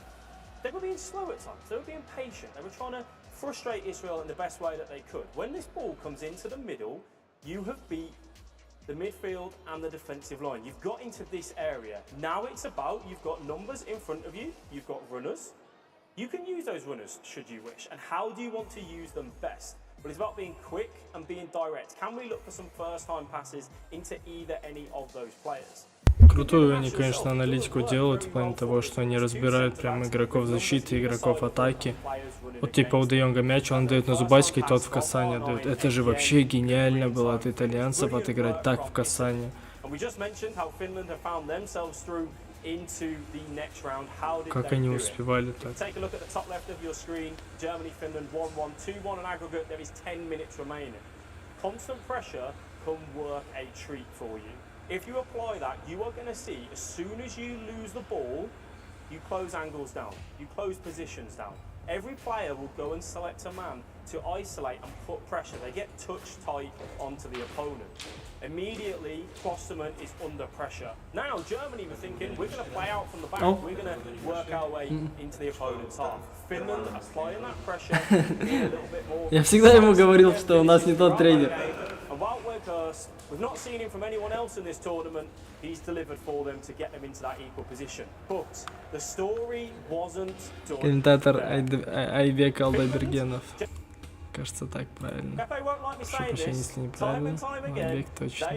they were being slow at times. They were being patient. They were trying to frustrate Israel in the best way that they could. When this ball comes into the middle, you have beat the midfield and the defensive line. You've got into this area. Now it's about, you've got numbers in front of you, you've got runners. You can use those runners should you wish. And how do you want to use them best? But it's about being quick and being direct. Can we look for some first-time passes into either any of those players? Крутую они, конечно, аналитику делают в плане того, что они разбирают прям игроков защиты, игроков атаки. Вот типа у Де Йонга мяч, он дает на зубачки, тот в касание дает. Это же вообще гениально было от итальянцев отыграть так в касание. Как они успевали так? Take a look at the top left of your screen. Germany, Finland 1-1, 2-1 on aggregate. There is 10 minutes remaining. Constant pressure can work a treat for you. If you apply that, you are going to see as soon as you lose the ball, you close angles down, you close positions down. Every player will go and select a man to isolate and put pressure. They get touch tight onto the opponent. Immediately, Klosterman is under pressure. Now, Germany were thinking, we're going to play out from the back. We're going to work our way into the opponent's half. Finland applying that pressure, being a little bit more... Я всегда ему говорил, что у нас не тот тренер. And while we're cursed, we've not seen him from anyone else in this tournament. He's delivered for them to get them into that equal position. But the story wasn't done. Комментатор Айбек Алдабергенов. Кажется, так правильно. Прошу прощения, если неправильно. Айбек точно.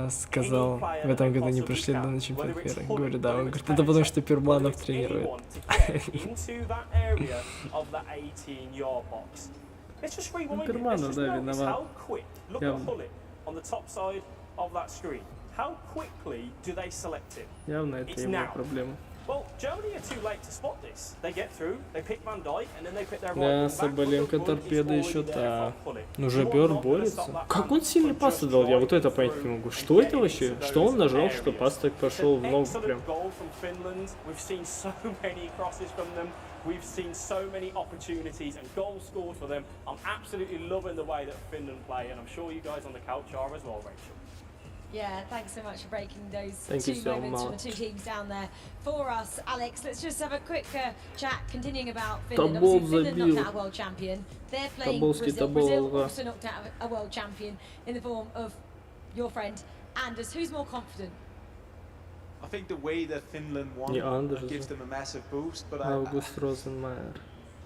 Сказал, в этом году не прошли на чемпионат мира. Говорю, да, он говорит, это потому что Перманов тренирует. Перманов, да, виноват. Явно это его проблема. Well, Germany are too late to spot this. They get through, they pick Van Dijk, and then they pick their Да, Соболенко торпеда еще та. Ну, Жабер борется. Как он сильный пас дал? Я вот это понять не могу. Что это вообще? Что он нажал, что пас так пошел в ногу прям? We've seen so many opportunities and goals scored for them. I'm absolutely loving the way that Finland play, and I'm sure you guys on the couch are as well, Rachel. Yeah, thanks so much for breaking those Thank two you so moments from the much. two teams down there for us. Alex, let's just have a quick chat continuing about Finland. Obviously, Finland knocked out a world champion. They're playing Brazil. Brazil also knocked out a world champion in the form of your friend, Anders. Who's more confident? I think the way that Finland won gives them a massive boost, but I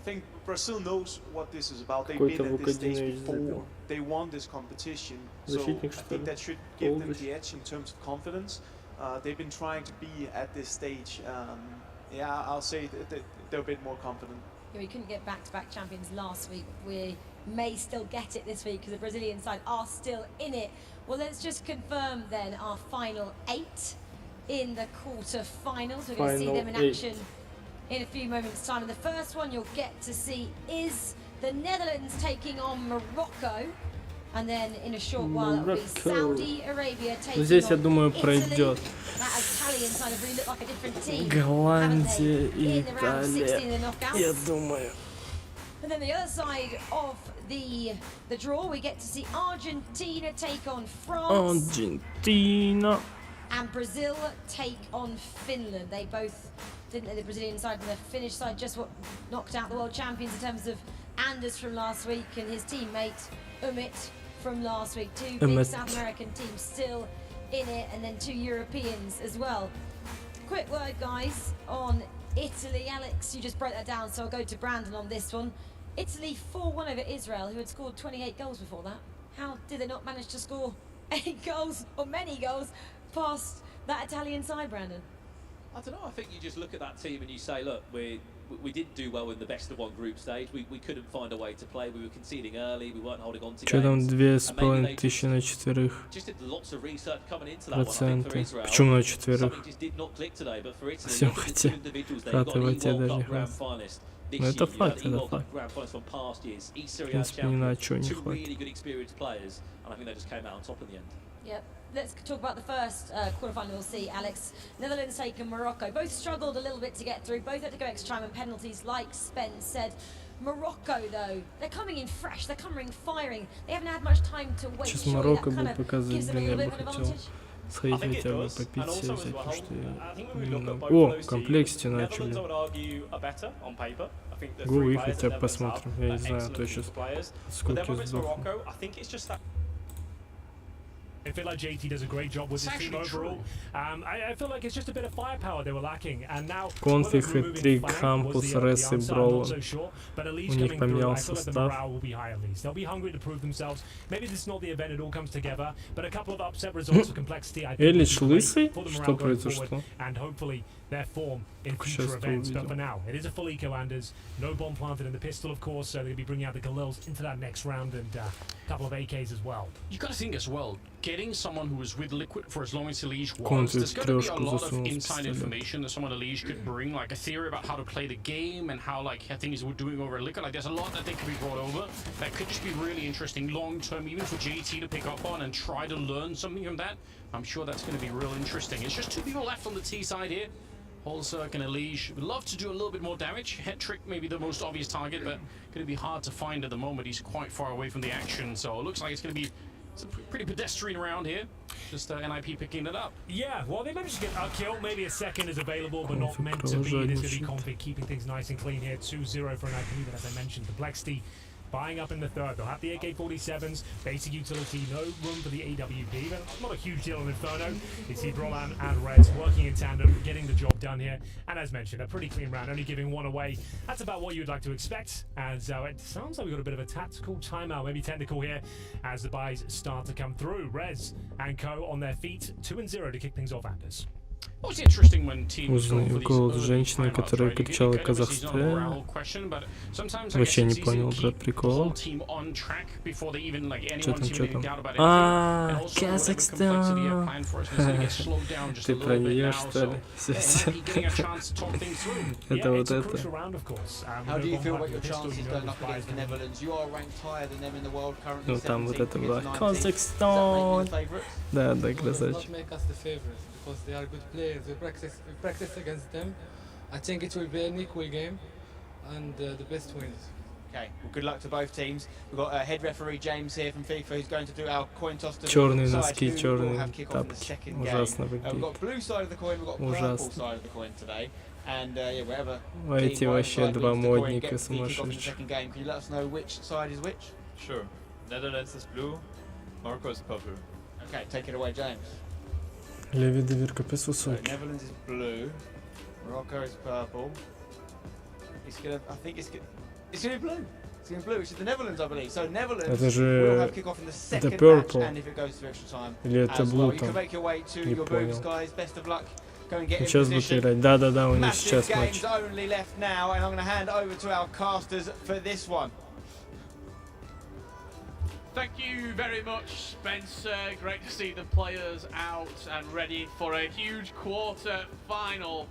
think Brazil knows what this is about. They've been at this stage before. They won this competition, so I think that should give them the edge in terms of confidence. They've been trying to be at this stage. Yeah, I'll say that they're a bit more confident. Yeah, we couldn't get back-to-back champions last week. We may still get it this week because the Brazilian side are still in it. Well, let's just confirm then our final 8 in the quarter-finals. We're going to see them in action in a few moments' time. And the first one you'll get to see is the Netherlands taking on Morocco. And then in a short while it'll be Saudi Arabia taking Здесь, я думаю, on пройдет. That Italian side have really looked like a different team. Голландия и Италия, я думаю. And then the other side of the draw, we get to see Argentina take on France. Argentina. And Brazil take on Finland. They both, didn't they, the Brazilian side and the Finnish side, just what knocked out the world champions in terms of Anders from last week and his teammate Umit from last week. Two big South American teams still in it, and then 2 Europeans as well. Quick word, guys, on Italy. Alex, you just broke that down, so I'll go to Brandon on this one. Italy 4-1 over Israel, who had scored 28 goals before that. How did they not manage to score 8 goals, or many goals, past that Italian side, Brandon? I don't know, I think you just look at that team and you say, look, we didn't do well in the best of one group stage. We couldn't find a way to play. We were conceding early. We weren't holding on to Что там games. 2500 на четверых? Just did lots of research coming into that one. I think for Israel, почему на четверых? something just did not click today. But for Italy, Всем look at the two individuals. They've got хватывать я даже World Cup grand finalist. this Ну, year. это факт, Even это got факт. grand finals from past years. East В Syria принципе, ни на champion, чё не two хватит. really good experienced players, and I think they just came out on top in the end. Yep. Let's talk about the first quarterfinal we'll see, Alex. Netherlands taking Morocco. Both struggled a little bit to get through. Both had to go extra time and penalties, like Spence said. Morocco, though, they're coming in fresh. They're coming firing. They haven't had much time to wait. Сейчас Surely Марокко that kind будет of показывать, gives them a блин, я little бы bit of an хотел advantage. сходить I think хотя it бы does, попить and also все as всякие, well, что I think when we look именно... at both О, of those в комплекте teams, начали. Netherlands, I would argue, are better on paper. I think the Голы three их players хотя that бы Netherlands have посмотрим. Я не are знаю, excellent то сейчас players. But сколько then when it's сдохну. Morocco, I think it's just that. I feel like JT does a great job with his team overall. I feel like it's just a bit of firepower they were lacking, and now Конфиг, хэт-трик, Хампус, Ресс и Броун. У них поменялся состав. Morale will be high at least. They'll be hungry to prove themselves. Maybe this is not the event it all comes together, but a couple of upset results for complexity. I think Элич лысый? for the Что morale going произошло? forward, and hopefully their form in future Сейчас events. But увидел. for now, it is a full eco-landers. No bomb planted in the pistol, of course, so they're going to be bringing out the Galils into that next round, and a couple of AKs as well. You gotta think as well, getting someone who was with Liquid for as long as Elige was, Контур there's gonna be a трёшку lot of засунул в inside пистолет. information that someone Elige could bring, like a theory about how to play the game and how like things were doing over at Liquid. Like there's a lot that they could be brought over that could just be really interesting long term, even for JT to pick up on and try to learn something from that. I'm sure that's gonna be real interesting. It's just two people left on the T side here. Holzerk and Elige would love to do a little bit more damage. Hetrick may be the most obvious target, but gonna be hard to find at the moment. He's quite far away from the action, so it looks like it's gonna be a pretty pedestrian round here. Just NIP picking it up. Yeah, well, they managed to get a kill. Maybe a second is available, but not meant to be. It is going to be Config keeping things nice and clean here. 2-0 for NIP, but as I mentioned, Complexity buying up in the third. They'll have the AK-47s, basic utility, no room for the AWP, but not a huge deal on Inferno. You see Brolan and Reds working in tandem, getting the job done here. And as mentioned, a pretty clean round, only giving one away. That's about what you'd like to expect, as it sounds like we've got a bit of a tactical timeout, maybe technical here, as the buys start to come through. Rez and Co on their feet, 2-0 to kick things off, Anders. What's interesting when teams go Узнаю for these голос early женщины, timeouts, которая right? кричала It obviously is not a morale «Казахстан». question, but sometimes I Вообще guess не it's easy понял, to брат, keep the whole прикол. team on track before they even like Чё anyone там, seem чё to там? doubt about anything. And А, also whatever complexity you have Казахстан. planned for us is gonna get slowed down just a Ты little про bit неё, now, что so ли? yeah, NIP getting a chance to talk things through. Это вот это. How do you feel about your chances going up against the Netherlands? You are ranked higher than them in the world currently. Ну там вот 17th это было. against 19th. Казахстан. Does that make you the favourites? Да, да, It will красавчик. not make us the favorites because they are good players. We practice against them. I think it will be an equal game, and the best wins. Okay, well, good luck to both teams. We've got head referee James here from FIFA who's going to do our coin toss to Чёрные decide носки, who will чёрные have kick off in the тапки. second game. Ужасно We've выглядит. got blue side of the coin, we've got purple Ужасно. side of the coin today. And yeah, wherever Эти team вообще side два wins the coin модника gets the kick off in the сумасшедших. second game. Can you let us know which side is which? Sure. Netherlands is blue, Morocco is purple. Okay, take it away, James. Леви доверка So высокий. Netherlands is blue, Morocco is purple. It's gonna, I think it's gonna be blue. It's gonna be blue, which is the Netherlands, I believe. So Netherlands Это will же have kick off in the second match, purple. and if it goes to extra time Или это as well. blue You там? can make your way to Не your booths, понял. guys. Best of luck. Go and get in Сейчас будут position. играть. Да-да-да, у них Massive сейчас матч. games only left now, and I'm going to hand over to our casters for this one. Thank you very much, Spencer. Great to see the players out and ready for a huge quarter final.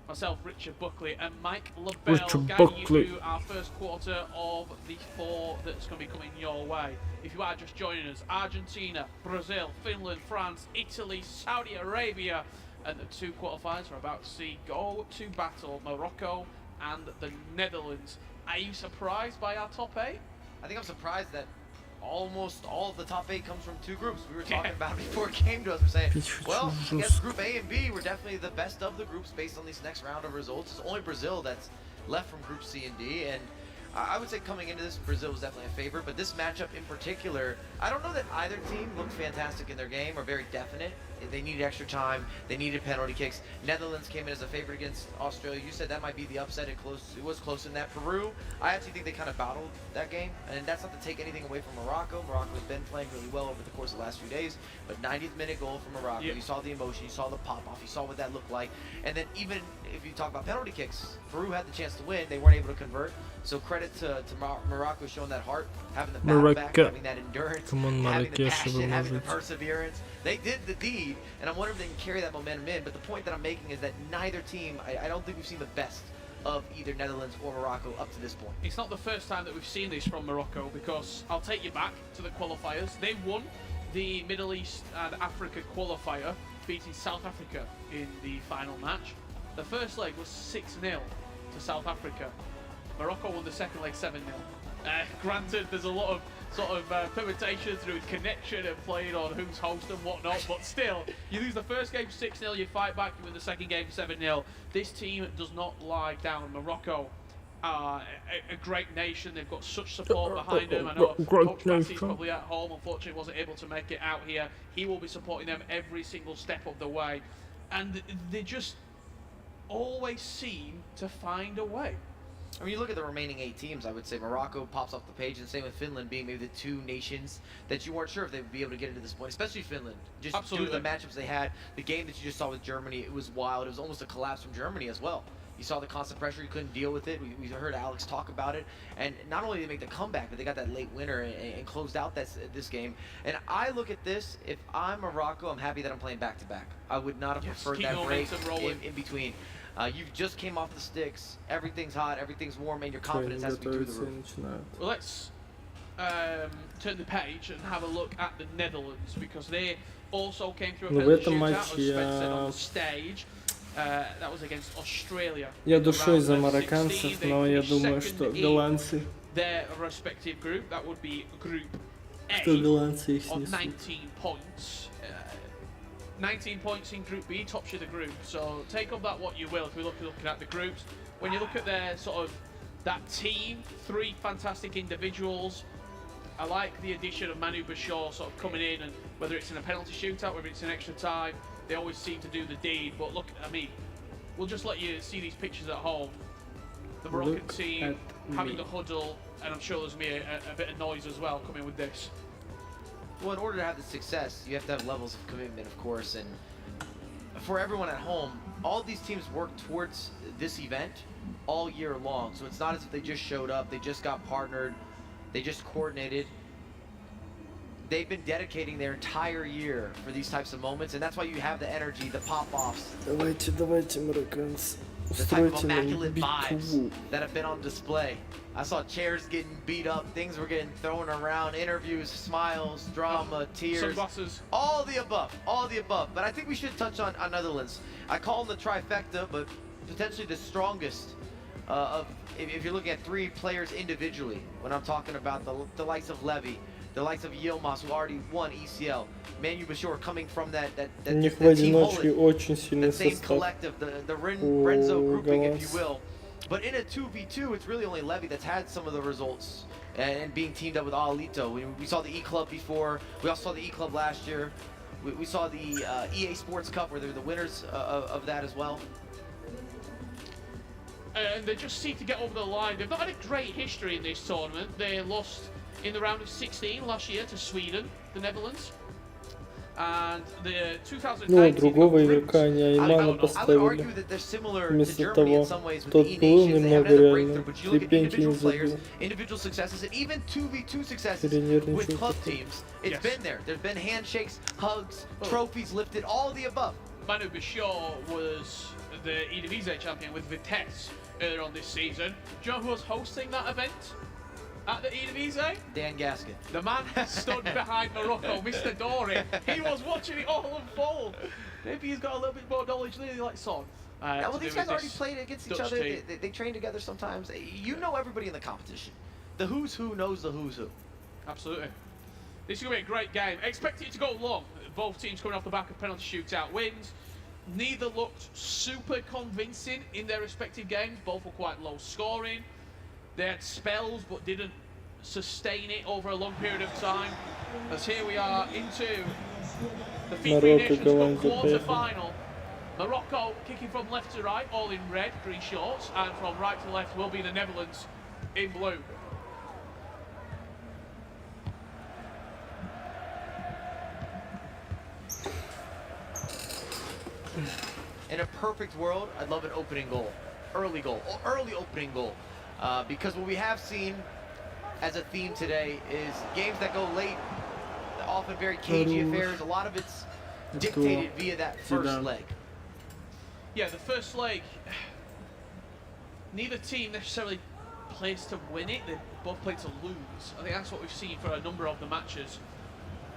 Myself, Richard Buckley, and Mike LaBelle Richard guiding you Buckley. through our first quarter of the four that's going to be coming your way. If you are just joining us, Argentina, Brazil, Finland, France, Italy, Saudi Arabia, and the two quarterfinals are about to see go to battle, Morocco and the Netherlands. Are you surprised by our top eight? I think I'm surprised that almost all of the top 8 comes from 2 groups. We were talking about it before it came to us. We're saying, well, I guess Group A and B were definitely the best of the groups based on this next round of results. It's only Brazil that's left from Group C and D, and I would say coming into this, Brazil was definitely a favorite, but this matchup in particular, I don't know that either team looked fantastic in their game or very definite. They needed extra time. They needed penalty kicks. Netherlands came in as a favorite against Australia. You said that might be the upset. It was close in that. Peru, I actually think they kind of battled that game, and that's not to take anything away from Morocco. Morocco's been playing really well over the course of the last few days, but 90th minute goal from Morocco. Yeah. You saw the emotion. You saw the pop-off. You saw what that looked like. And then even if you talk about penalty kicks, Peru had the chance to win. They weren't able to convert. So credit to Morocco showing that heart, having the battle back, Morocco. having that endurance, Come on, having the Marrakesh, passion, having the выложить. perseverance. They did the deed, and I'm wondering if they can carry that momentum in. But the point that I'm making is that neither team, I don't think we've seen the best of either Netherlands or Morocco up to this point. It's not the first time that we've seen this from Morocco, because I'll take you back to the qualifiers. They won the Middle East and Africa qualifier, beating South Africa in the final match. The first leg was 6-0 to South Africa. Morocco won the second leg 7-0. Granted, there's a lot of sort of permutations through connection and playing on who's host and whatnot, but still, you lose the first game 6-0, you fight back, you win the second game 7-0. This team does not lie down. Morocco are a great nation. They've got such support behind them. I know Coach Bassey's probably at home, unfortunately wasn't able to make it out here. He will be supporting them every single step of the way. And they just always seem to find a way. I mean, you look at the remaining 8 teams, I would say Morocco pops off the page, and same with Finland being maybe the 2 nations that you weren't sure if they would be able to get into this point, especially Finland. Just Absolutely. due to the matchups they had, the game that you just saw with Germany, it was wild. It was almost a collapse from Germany as well. You saw the constant pressure, you couldn't deal with it. We heard Alex talk about it. And not only did they make the comeback, but they got that late winner and closed out this game. And I look at this, if I'm Morocco, I'm happy that I'm playing back-to-back. I would not have preferred that break in between. You just came off the sticks, everything's hot, everything's warm, and your confidence has to be through the roof. Well, let's turn the page and have a look at the Netherlands, because they also came through a penalty shootout, as Spence said on the stage. That was against Australia. Я душой за марокканцев, но я думаю, что голландцы... Their respective group, that would be Group A, on 19 points. 19 points in Group B, tops you the group. So take of that what you will. If we're looking at the groups, when you look at their sort of that team, 3 fantastic individuals. I like the addition of Manu Bashar sort of coming in, and whether it's in a penalty shootout, whether it's in extra time, they always seem to do the deed. But look, I mean, we'll just let you see these pictures at home. The Moroccan team having the huddle, and I'm sure there's going to be a bit of noise as well coming with this. Well, in order to have the success, you have to have levels of commitment, of course, and for everyone at home, all these teams work towards this event all year long. So it's not as if they just showed up, they just got partnered, they just coordinated. They've been dedicating their entire year for these types of moments, and that's why you have the energy, the pop-offs. Давайте, марокканцы. The type of immaculate vibes that have been on display. I saw chairs getting beat up, things were getting thrown around, interviews, smiles, drama, tears. Sunglasses. All the above, all the above. But I think we should touch on Netherlands. I call them the trifecta, but potentially the strongest if you're looking at 3 players individually, when I'm talking about the likes of Levy, the likes of Yilmaz, who already won ECL, Manu Bashar coming from that team Holland, that same collective, the Renzo grouping, if you will. But in a 2v2, it's really only Levy that's had some of the results and being teamed up with Alito. We saw the E-Club before, we also saw the E-Club last year. We saw the EA Sports Cup where they're the winners of that as well. And they just seem to get over the line. They've not had a great history in this tournament. They lost in the round of 16 last year to Sweden, the Netherlands. And the 2019 другого игрока они Аймана поставили. Вместо того, тот плыл немного реально, ступеньки не забил. Individual successes and even 2v2 successes with club teams. It's been there. There's been handshakes, hugs, trophies lifted, all the above. Manu Bashar was the Eredivisie champion with Vitesse earlier on this season. Do you know who was hosting that event at the Eredivisie? Dan Gaskin. The man stood behind Morocco, Mr. Dory. He was watching it all unfold. Maybe he's got a little bit more knowledge than like Son. Well, these guys already played against each other. They train together sometimes. You know everybody in the competition. The who's who knows the who's who. Absolutely. This is going to be a great game. Expect it to go long. Both teams coming off the back of penalty shootout wins. Neither looked super convincing in their respective games. Both were quite low scoring. They had spells but didn't sustain it over a long period of time. As here we are into the FIFA Nations Cup quarter-final. Morocco kicking from left to right, all in red, green shorts, and from right to left will be the Netherlands in blue. In a perfect world, I'd love an opening goal, early opening goal. Because what we have seen as a theme today is games that go late, often very cagey affairs. A lot of it's dictated via that first leg. Yeah, the first leg, neither team necessarily plays to win it, they both play to lose. I think that's what we've seen for a number of the matches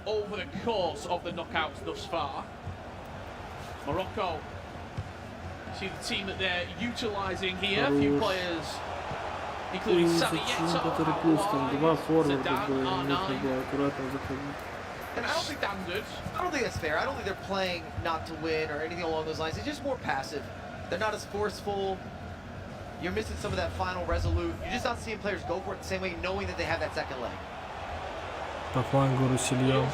over the course of the knockouts thus far. Morocco, see the team that they're utilising here, a few players, including Sami Yeto, and I don't think I don't think that's fair. I don't think they're playing not to win or anything along those lines. It's just more passive. They're not as forceful. You're missing some of that final resolute. You're just not seeing players go for it the same way, knowing that they have that second leg. По флангу Руссельон.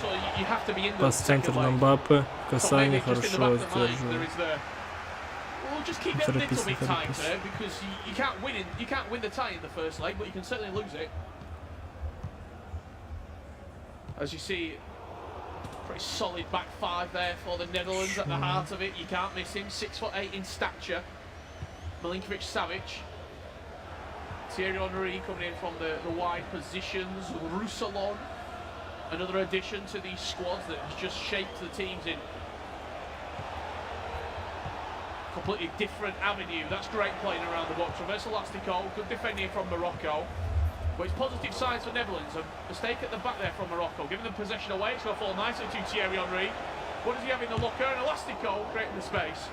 Пас центр на Мбаппе. Касание хорошо сдерживает. Well, just keep it a little bit tighter because you can't win the tie in the first leg, but you can certainly lose it. As you see, pretty solid back five there for the Netherlands at the heart of it. You can't miss him. 6'8" in stature. Milinkovic-Savic. Thierry Henry coming in from the wide positions. Roussillon, another addition to these squads that has just shaped the teams in completely different avenue. That's great playing around the box. Reverse Elastico, good defending from Morocco. But it's positive signs for Netherlands. A mistake at the back there from Morocco, giving them possession away. It's going to fall nicely to Thierry Henry. What does he have in the locker? And Elastico creating the space.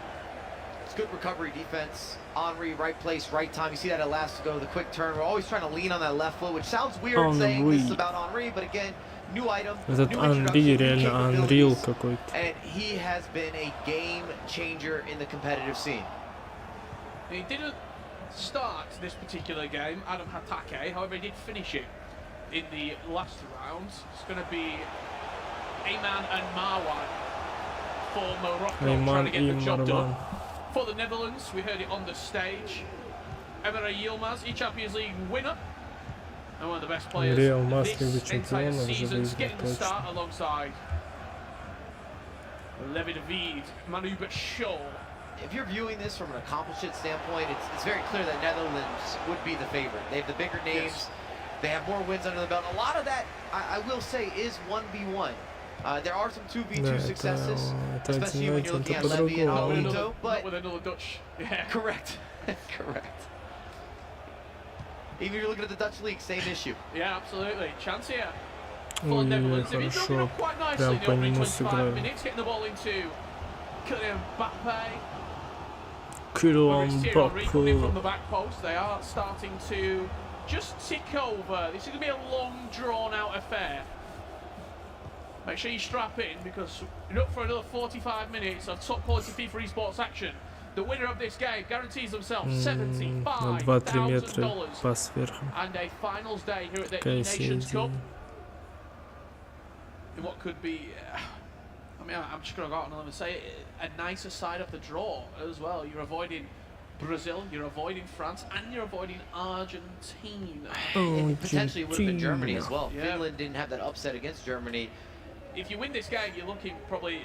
It's good recovery defense. Henry, right place, right time. You see that Elastico, the quick turn. We're always trying to lean on that left foot, which sounds weird saying this is about Henry, but again, new item, Этот Henry реально Unreal какой-то. and he has been a game changer in the competitive scene. He didn't start this particular game, Adam Hatake, however he did finish it in the last round. It's going to be Ayman and Marwan for Morocco trying to get the job done. For the Netherlands, we heard it on the stage. Emre Yilmaz, Champions League winner and one of the best players this entire season, getting the start alongside Levi David, Manu Bachot. If you're viewing this from an accomplishment standpoint, it's very clear that Netherlands would be the favorite. They have the bigger names. Yes. They have more wins under the belt. A lot of that, I will say, is 1v1. There are some 2v2 successes, especially when you're looking at Levy and Alito, but with another Dutch. Yeah. Correct. Correct. Even if you're looking at the Dutch league, same issue. Yeah, absolutely. Chance here for the Netherlands. They've been building up quite nicely in the opening 25 minutes, getting the ball into Kylian Mbappe. Kylian Mbappe coming in from the back post. They are starting to just tick over. This is going to be a long, drawn-out affair. Make sure you strap in because you're up for another 45 minutes of top-quality FIFA esports action. The winner of this game guarantees themselves $75,000 and a finals day here at the eNations Cup. In what could be, I mean, I'm just going to go out and say a nicer side of the draw as well. You're avoiding Brazil, you're avoiding France, and you're avoiding Argentina. And potentially would have been Germany as well. Yeah. Finland didn't have that upset against Germany. If you win this game, you're looking probably.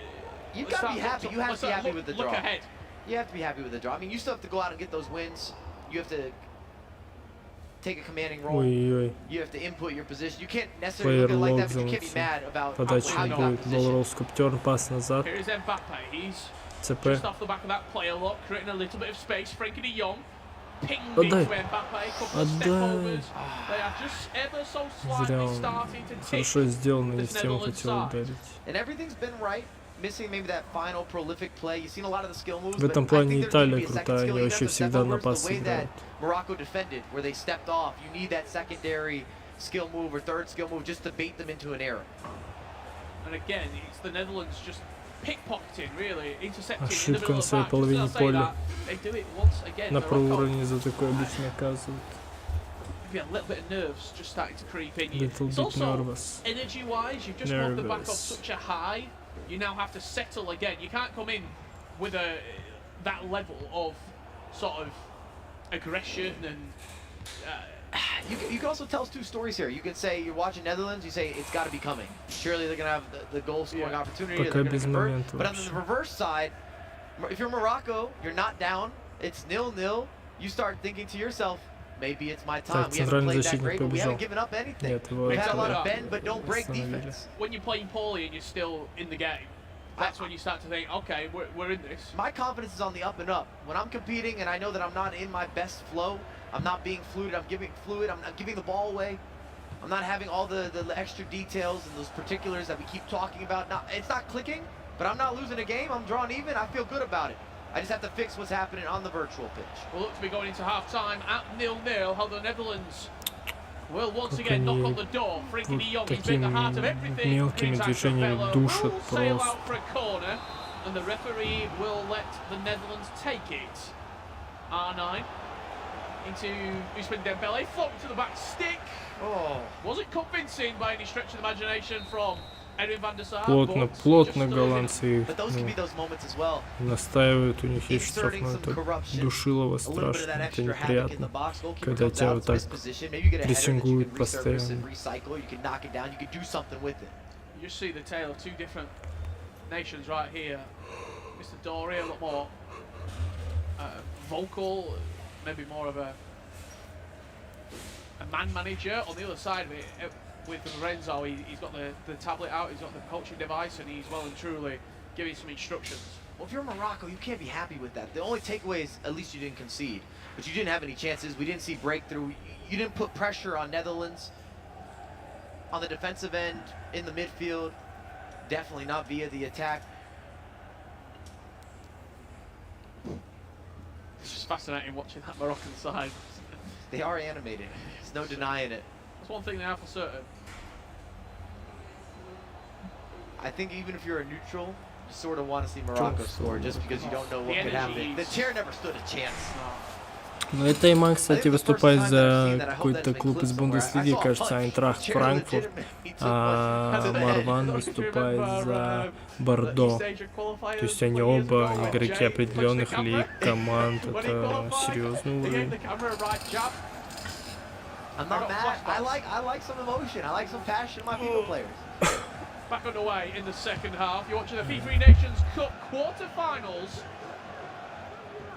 You got to be happy. You have to be happy with the draw. Look ahead. You have to be happy with the draw. I mean, you still have to go out and get those wins. You have to take a commanding role. You have to input your position. You can't necessarily look at it like that, but you can't be mad about how you got position. Here is Mbappe. He's just off the back of that player lock, creating a little bit of space. Frankie de Jong pinged into Mbappe. Couple of step overs. They are just ever so slightly starting to tick this Netherlands side. And everything's been right. Missing maybe that final prolific play. You've seen a lot of the skill moves. В этом плане Италия крутая, они вообще всегда на пас играют. Morocco defended, where they stepped off. You need that secondary skill move or third skill move just to bait them into an error. And again, it's the Netherlands just pickpocketing, really, intercepting in the middle of the back. Половине поля. They do it once again. На правом уровне за такое обычно наказывают. A little bit of nerves just starting to creep in. Little it's bit also nervous. Energy-wise, you've just got the back off such a high. You now have to settle again. You can't come in with that level of sort of aggression and. You can also tell us two stories here. You can say you're watching Netherlands. You say it's got to be coming. Surely they're gonna have the goal scoring opportunity. They're gonna convert. But on the reverse side, if you're Morocco, you're not down. It's 0-0. You start thinking to yourself, maybe it's my time. We haven't played that great, but we haven't given up anything. We've had a lot of bend but don't break defense. When you're playing poorly and you're still in the game, that's when you start to think, okay, we're in this. My confidence is on the up and up. When I'm competing and I know that I'm not in my best flow, I'm not being fluid, I'm not giving the ball away, I'm not having all the extra details and those particulars that we keep talking about. It's not clicking, but I'm not losing a game, I'm drawing even, I feel good about it. I just have to fix what's happening on the virtual pitch. We'll look to be going into half-time at 0-0, how the Netherlands will once again knock on the door. Frankie de Jong, he's been the heart of everything. Мелкими движениями душит Sail просто. out for a corner, and the referee will let the Netherlands take it. R9 into Ousmane Dembele, float to the back stick. Oh, wasn't convincing by any stretch of the imagination from Edwin van der Sar. Плотно голландцы настаивают, у них есть штрафной, это душилово страшно, это неприятно, когда тебя вот так прессингуют постоянно. You see the tale of two different nations right here. Mr. Dory, a lot more vocal, maybe more of a man manager. On the other side of it, with Lorenzo, he's got the tablet out, he's got the coaching device, and he's well and truly giving some instructions. Well, if you're Morocco, you can't be happy with that. The only takeaway is at least you didn't concede, but you didn't have any chances. We didn't see breakthrough. You didn't put pressure on Netherlands on the defensive end, in the midfield, definitely not via the attack. It's just fascinating watching that Moroccan side. They are animated. There's no denying it. That's one thing they have for certain. I think even if you're a neutral, you sort of want to see Morocco score just because you don't know what could happen. The chair never stood a chance. Ну, это Иман, кстати, выступает за какой-то клуб из Бундеслиги, кажется, Айнтрахт Франкфурт, а Марван выступает за Бордо. То есть они оба игроки определенных лиг, команд, это серьезный уровень. I'm not mad. I like some emotion. I like some passion in my FIFA players. Back underway in the second half. You're watching the FIFA eNations Cup quarter-finals.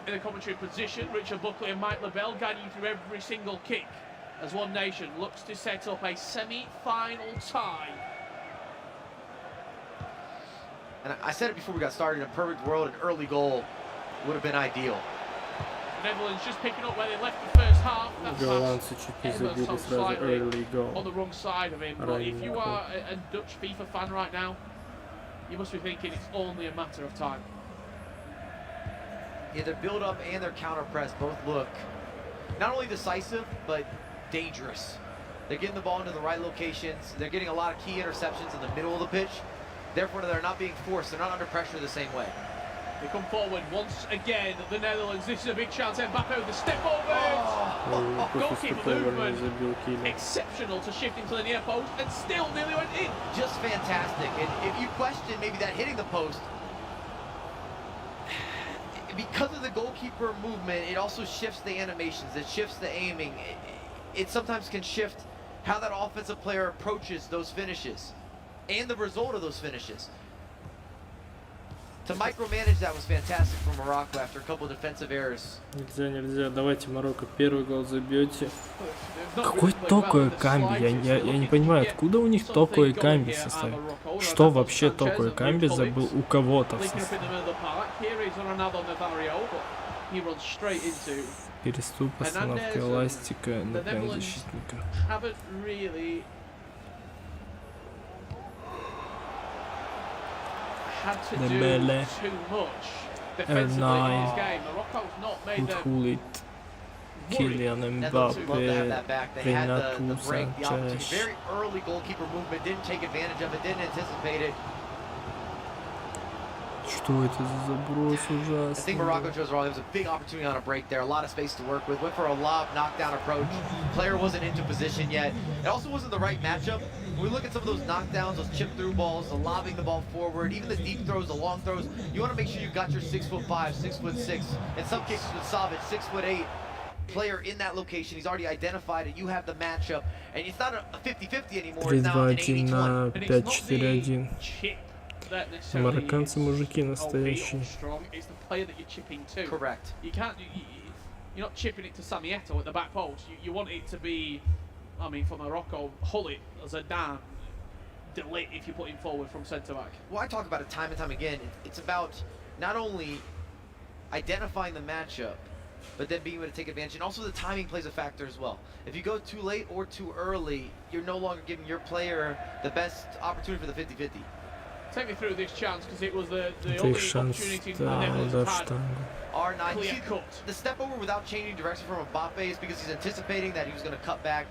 In the commentary position, Richard Buckley and Mike LaBelle guiding you through every single kick as one nation looks to set up a semi-final tie. And I said it before we got started, in a perfect world, an early goal would have been ideal. Netherlands just picking up where they left the first half. Голландцы чуть не забили сразу early goal. On the wrong side of him. But if you are a Dutch FIFA fan right now, you must be thinking it's only a matter of time. Yeah, their build-up and their counter-press both look not only decisive, but dangerous. They're getting the ball into the right locations. They're getting a lot of key interceptions in the middle of the pitch. Therefore, they're not being forced. They're not under pressure the same way. They come forward once again, the Netherlands. This is a big chance. Mbappe with the step over. Goalkeeper movement. Exceptional to shift into the near post and still nearly went in. Just fantastic. And if you question maybe that hitting the post, because of the goalkeeper movement, it also shifts the animations, it shifts the aiming. It sometimes can shift how that offensive player approaches those finishes and the result of those finishes. To micromanage that was fantastic from Morocco after a couple of defensive errors. Нельзя. Давайте, Марокко, первый гол забьете. Какой токовый камби? Я не понимаю, откуда у них токовый камби в составе? Что вообще токовый камби забыл у кого-то в составе? Переступ, остановка эластика, напрям защитника. Dembele, R9, Uthulit, Kylian Mbappe, Renato Sanchez. Very early goalkeeper movement, didn't take advantage of it, didn't anticipate it. Что это за заброс ужасный? I think Morocco chose wrong. There was a big opportunity on a break there, a lot of space to work with. Went for a lob, knockdown approach. Player wasn't into position yet. It also wasn't the right matchup. When we look at some of those knockdowns, those chip through balls, the lobbing the ball forward, even the deep throws, the long throws, you want to make sure you got your 6'5", 6'6", in some cases with Savic, 6'8" player in that location. He's already identified it. You have the matchup, and it's not a 50-50 anymore. It's now an 80-20. 5-4-1. Марокканцы мужики настоящие. It's the player that you're chipping to. Correct. You can't. You're not chipping it to Samieto at the back post. You want it to be. I mean, for Morocco, Hullet, Zidane, Delit if you put him forward from centre back. Well, I talk about it time and time again. It's about not only identifying the matchup, but then being able to take advantage, and also the timing plays a factor as well. If you go too late or too early, you're no longer giving your player the best opportunity for the 50-50. Take me through this chance, because it was the only opportunity for the Netherlands have had. R9, Clear cut. The step over without changing direction from Mbappe is because he's anticipating that he was going to cut back.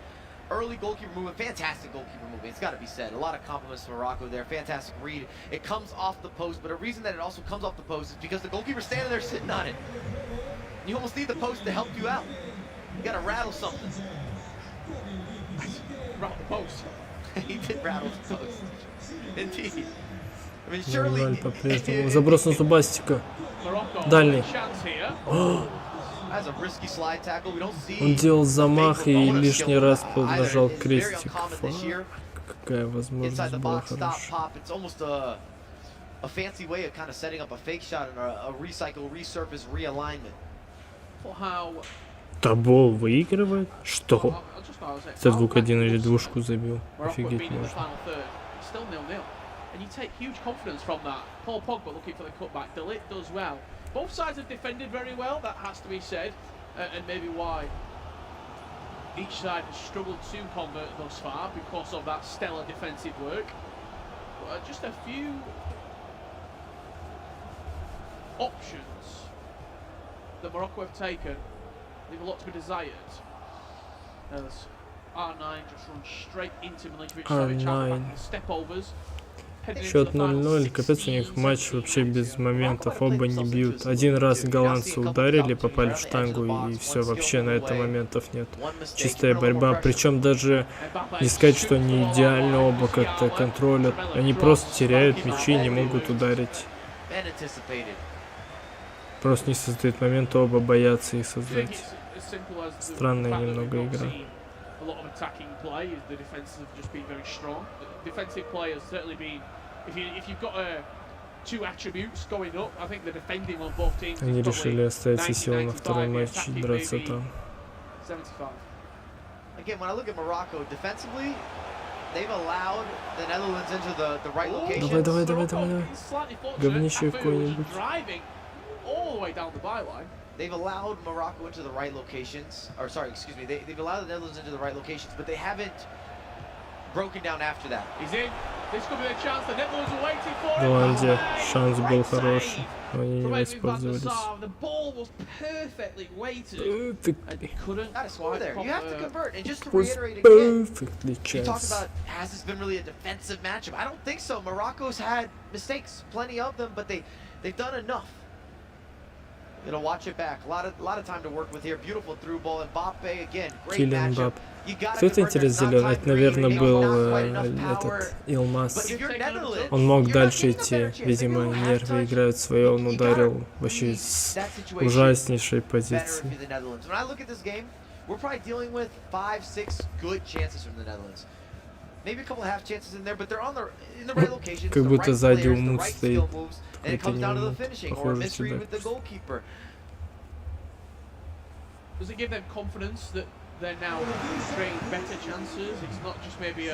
Early goalkeeper movement, fantastic goalkeeper movement, it's got to be said. A lot of compliments to Morocco there, fantastic read. It comes off the post, but a reason that it also comes off the post is because the goalkeeper's standing there sitting on it. You almost need the post to help you out. You got to rattle something. Rattle the post. He did rattle the post. Indeed. I mean, surely... по-прежнему. Заброс на Зубастика. Дальний. Он делал замах и лишний раз нажал крестик. Какая возможность была хорошая. A fancy way of kind of setting up a fake shot and a recycle, resurface, realignment. Табол выигрывает? Что? За 2-1 или двушку забил. Офигеть можно. And you take huge confidence from that. Paul Pogba looking for the cutback. Delit does well. Both sides have defended very well, that has to be said, and maybe why each side has struggled to convert thus far because of that stellar defensive work. But just a few options that Morocco have taken leave a lot to be desired. As R9 just runs straight into Milinkovic-Savic, step overs. Счет 0-0, капец у них матч вообще без моментов, оба не бьют. Один раз голландцы ударили, попали в штангу и все, вообще на это моментов нет. Чистая борьба, причем даже не сказать, что они идеально оба как-то контролят, они просто теряют мячи, не могут ударить. Просто не создают момент, оба боятся их создать. Странная немного игра. A lot of attacking play, the defenses have just been very strong. The defensive play has certainly been, if you've got two attributes going up, I think the defending on both teams Они решили оставить сил на второй матч и драться там. 75. Again, when I look at Morocco defensively, they've allowed the Netherlands into the right location. Давай. Говнище какой-нибудь. All the way down the byline. They've allowed Morocco into the right locations, or sorry, excuse me, they've allowed the Netherlands into the right locations, but they haven't broken down after that. He's in. This could be the chance the Netherlands are waiting for. Голландия, шанс был хороший, но они не воспользовались. The ball was perfectly weighted and couldn't score there. You have to convert, and just to reiterate again, you talked about, has this been really a defensive matchup? I don't think so. Morocco's had mistakes, plenty of them, but they've done enough. Gonna watch it back. A lot of time to work with here. Beautiful through ball. Mbappe again. Great matchup. Кто это интересно зеленый? Это, наверное, был этот Илмаз. Он мог дальше идти. Видимо, нервы играют свое. Он ударил вообще с ужаснейшей позиции. We're probably dealing with 5-6 good chances from the Netherlands. Maybe a couple half chances in there, but they're in the right locations. Как будто сзади умут стоит. And it comes down to the finishing or a misread with the goalkeeper. Does it give them confidence that they're now creating better chances? It's not just maybe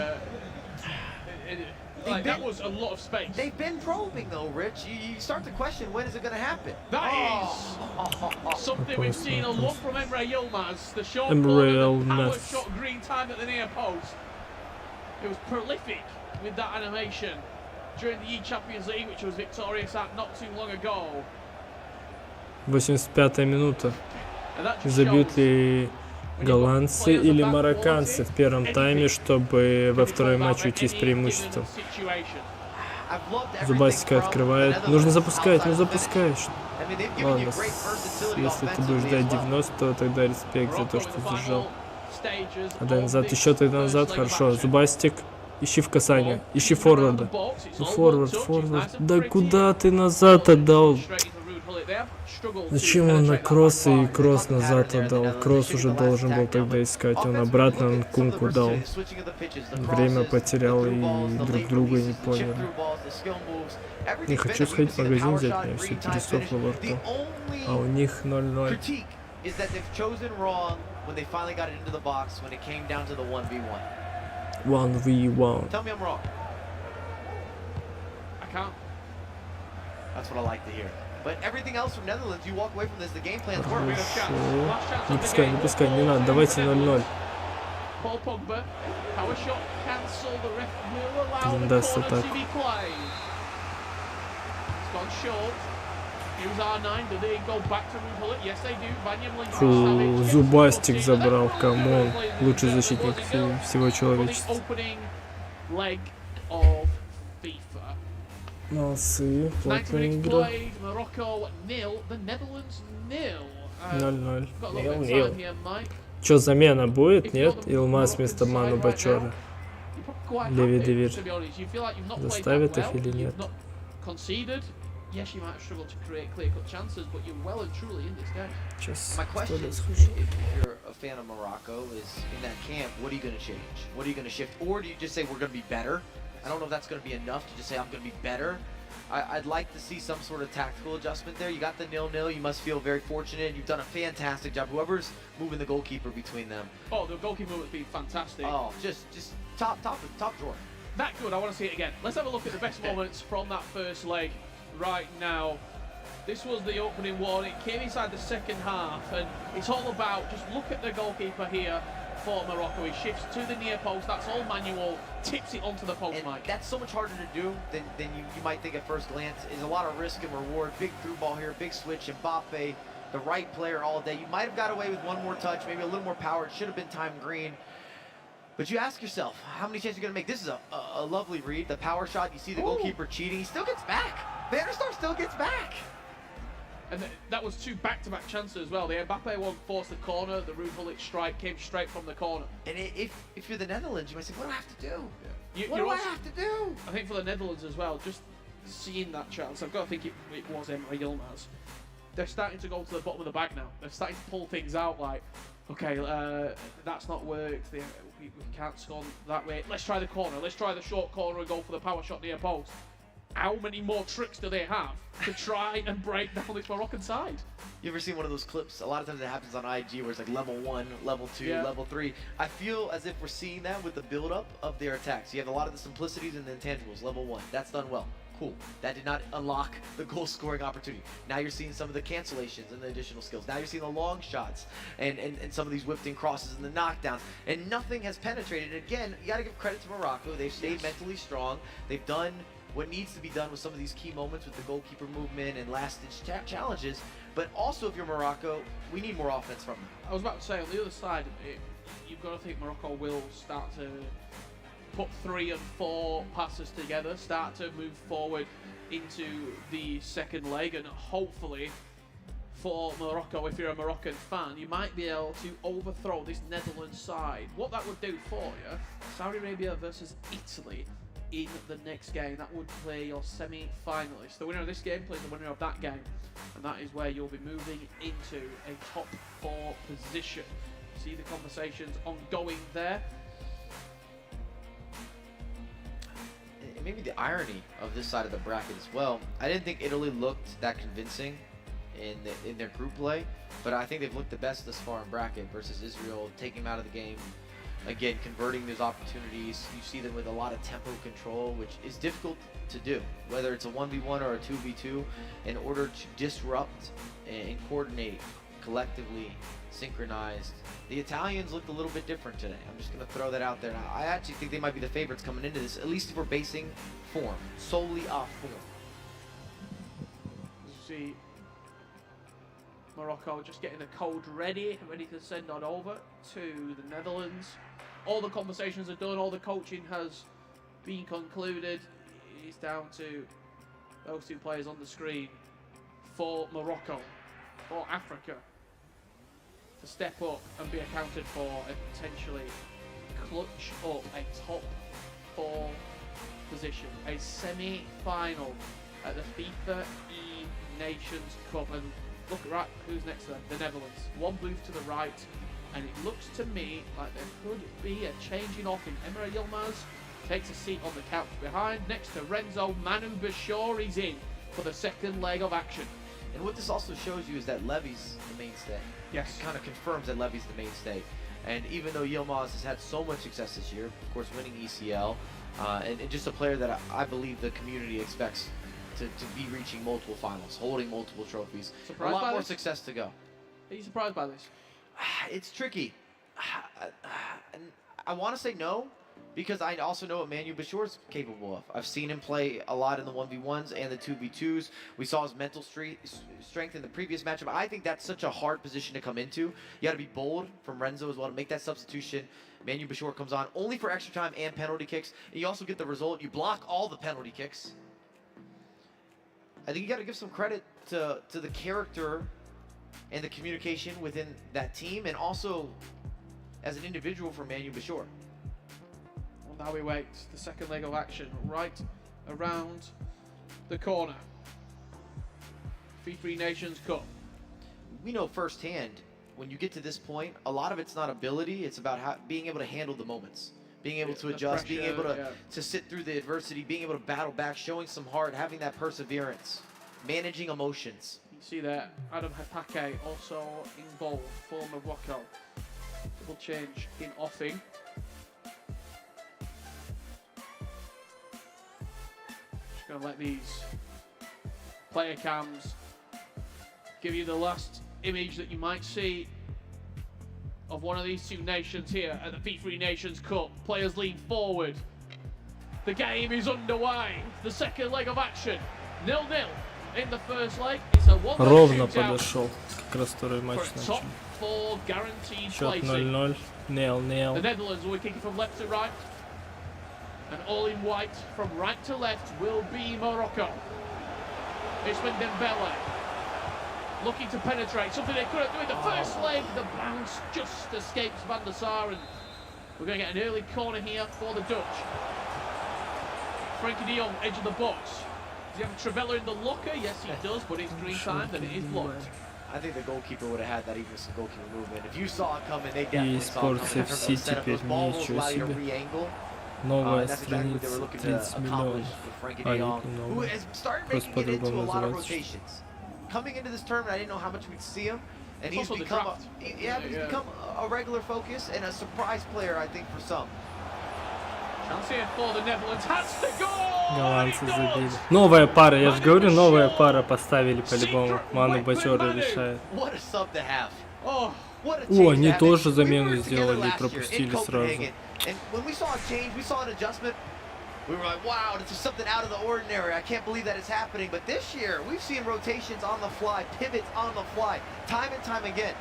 like that was a lot of space. They've been probing though, Rich. You start to question, when is it going to happen? That is something we've seen a lot from Emre Yilmaz. The short ball, the power shot, green time at the near post. It was prolific with that animation during the Champions League, which was victorious at not too long ago. 85-я минута. Забьют ли голландцы или марокканцы в первом тайме, чтобы во второй матч уйти с преимуществом? Зубастика открывает. Нужно запускать, ну запускаешь. Ладно, если ты будешь ждать 90, тогда респект за то, что сдержал. Отдай назад, еще тогда назад, хорошо. Зубастик, ищи в касание, ищи форварда. Ну форвард. Да куда ты назад отдал? Зачем он на кросс и кросс назад отдал? Кросс уже должен был тогда искать, он обратно на Кунку дал. Время потерял и друг друга не понял. Не хочу сходить в магазин взять, мне все пересохло во рту. А у них 0-0. When they finally got it into the box, when it came down to the 1v1. 1v1. Tell me I'm wrong. can't. That's what I like to hear. But everything else from Netherlands, you walk away from this, the game plan's work. Не пускай, не пускай, не надо, давайте 0-0. Paul Pogba, power shot cancel, the ref will allow Блин, the даст corner to атаку. be played. It's gone short. Here's R9, do they go back to Rupert? Yes they do. Фу, зубастик забрал, камон. Лучший защитник всего человечества. Opening leg of FIFA. Молодцы, плотная игра. Played, Morocco 0, the Netherlands 0. 0-0. Got a little bit of time here, Mike. Чё, замена будет? Нет? Илмаз вместо Ману Бачора. Леви Девир. Заставит их или нет? Conceded. Yes, you might have struggled to create clear-cut chances, but you're well and truly in this game. Сейчас. My question is, if you're a fan of Morocco, is in that camp, what are you going to change? What are you going to shift? Or do you just say we're going to be better? I don't know if that's going to be enough to just say I'm going to be better. I'd like to see some sort of tactical adjustment there. You got the 0-0. You must feel very fortunate. You've done a fantastic job. Whoever's moving the goalkeeper between them. Oh, the goalkeeper has been fantastic. Oh, just top drawer. That good. I want to see it again. Let's have a look at the best moments from that first leg right now. This was the opening one. It came inside the second half, and it's all about just look at the goalkeeper here for Morocco. He shifts to the near post. That's all manual. Tips it onto the post, And Mike. that's so much harder to do than you might think at first glance. Is a lot of risk and reward. Big through ball here, big switch. Mbappe, the right player all day. You might have got away with one more touch, maybe a little more power. It should have been time green. But you ask yourself, how many chances are you going to make? This is a lovely read. The power shot, you see the goalkeeper cheating. He still gets back. Van der Sar still gets back. And that was two back-to-back chances as well. The Mbappe one forced the corner. The Rupert strike came straight from the corner. And if you're the Netherlands, you might say, what do I have to do? What do I have to do? I think for the Netherlands as well, just seeing that chance, I've got to think it was Emre Yilmaz. They're starting to go to the bottom of the bag now. They're starting to pull things out like, okay, that's not worked. We can't score that way. Let's try the corner. Let's try the short corner and go for the power shot near post. How many more tricks do they have to try and break down this Moroccan side? You ever seen one of those clips? A lot of times it happens on IG where it's like level 1, level 2, Yeah. level 3. I feel as if we're seeing that with the build-up of their attacks. You have a lot of the simplicities and the intangibles. Level 1, that's done well. Cool. That did not unlock the goal-scoring opportunity. Now you're seeing some of the cancellations and the additional skills. Now you're seeing the long shots and some of these whipped-in crosses and the knockdowns. And nothing has penetrated. And again, you got to give credit to Morocco. They've stayed mentally strong. They've done what needs to be done with some of these key moments with the goalkeeper movement and last-ditch challenges. But also, if you're Morocco, we need more offense from them. I was about to say, on the other side, you've got to think Morocco will start to put 3 and 4 passes together, start to move forward into the second leg, and hopefully for Morocco, if you're a Moroccan fan, you might be able to overthrow this Netherlands side. What that would do for you, Saudi Arabia versus Italy in the next game, that would play your semi-finalists. The winner of this game plays the winner of that game, and that is where you'll be moving into a top 4 position. See the conversations ongoing there. And maybe the irony of this side of the bracket as well. I didn't think Italy looked that convincing in their group play, but I think they've looked the best thus far in bracket versus Israel, taking them out of the game. Again, converting those opportunities. You see them with a lot of tempo control, which is difficult to do, whether it's a 1v1 or a 2v2, in order to disrupt and coordinate collectively, synchronized. The Italians looked a little bit different today. I'm just going to throw that out there. Now, I actually think they might be the favorites coming into this, at least if we're basing form, solely off form. You see Morocco just getting the code ready to send on over to the Netherlands. All the conversations are done, all the coaching has been concluded. It's down to those 2 players on the screen for Morocco, for Africa, to step up and be accounted for and potentially clutch up a top 4 position, a semi-final at the FIFA eNations Cup. And look right, who's next to them? The Netherlands. One move to the right, and it looks to me like there could be a changing off in Emre Yilmaz. Takes a seat on the couch behind, next to Renzo. Manu Bashir is in for the second leg of action. And what this also shows you is that Levy's the mainstay. Yes. It kind of confirms that Levy's the mainstay. And even though Yilmaz has had so much success this year, of course winning ECL, and just a player that I believe the community expects to be reaching multiple finals, holding multiple trophies. Surprised a lot by more this? success to go. Are you surprised by this? It's tricky. I want to say no, because I also know what Manu Bashor's capable of. I've seen him play a lot in the 1v1s and the 2v2s. We saw his mental strength in the previous matchup. I think that's such a hard position to come into. You got to be bold from Renzo as well to make that substitution. Manu Bashor comes on only for extra time and penalty kicks. And you also get the result. You block all the penalty kicks. I think you got to give some credit to the character and the communication within that team, and also as an individual for Manu Bashor. Well, now we wait. The second leg of action right around the corner. FIFA eNations Cup. We know firsthand, when you get to this point, a lot of it's not ability, it's about being able to handle the moments. Being able to adjust, being able to sit through the adversity, being able to battle back, showing some heart, having that perseverance, managing emotions. You see there, Adam Hepake also involved for Morocco. Double change in offing. Just going to let these player cams give you the last image that you might see of one of these two nations here at the FIFA eNations Cup. Players lean forward. The game is underway. The second leg of action. 0-0 in the first leg. It's a one-leg Ровно shootout подошел, как раз второй матч for a top four guaranteed Счет placing. 0-0, The nil-nil. Netherlands will be kicking from left to right. And all in white from right to left will be Morocco. Ismail Dembele looking to penetrate, something they couldn't do in the first leg. The bounce just escapes Van der Sar, and we're going to get an early corner here for the Dutch. Frankie de Jong, edge of the box. Does he have a Travella in the locker? Yes, he does, but it's green time and it is blocked. I think the goalkeeper would have had that even some goalkeeper movement. If you saw it coming, they definitely saw it eSports coming. FC теперь, ничего себе. Новая страница, 30 миллионов. А, нет, не новая. Просто по-другому называется. Coming into this tournament, I didn't know how much we'd see him, and he's become become a regular focus and a surprise player, I think, for some. Chance here for the Netherlands. Has to go! Голландцы забили. Новая пара, я же говорю, новая пара поставили по-любому. Ману Бачора решает. О, они тоже замену сделали и пропустили сразу. We were like, wow, this is something out of the ordinary. I can't believe that it's happening. But this year, we've seen rotations on the fly, pivots on the fly, time and time again.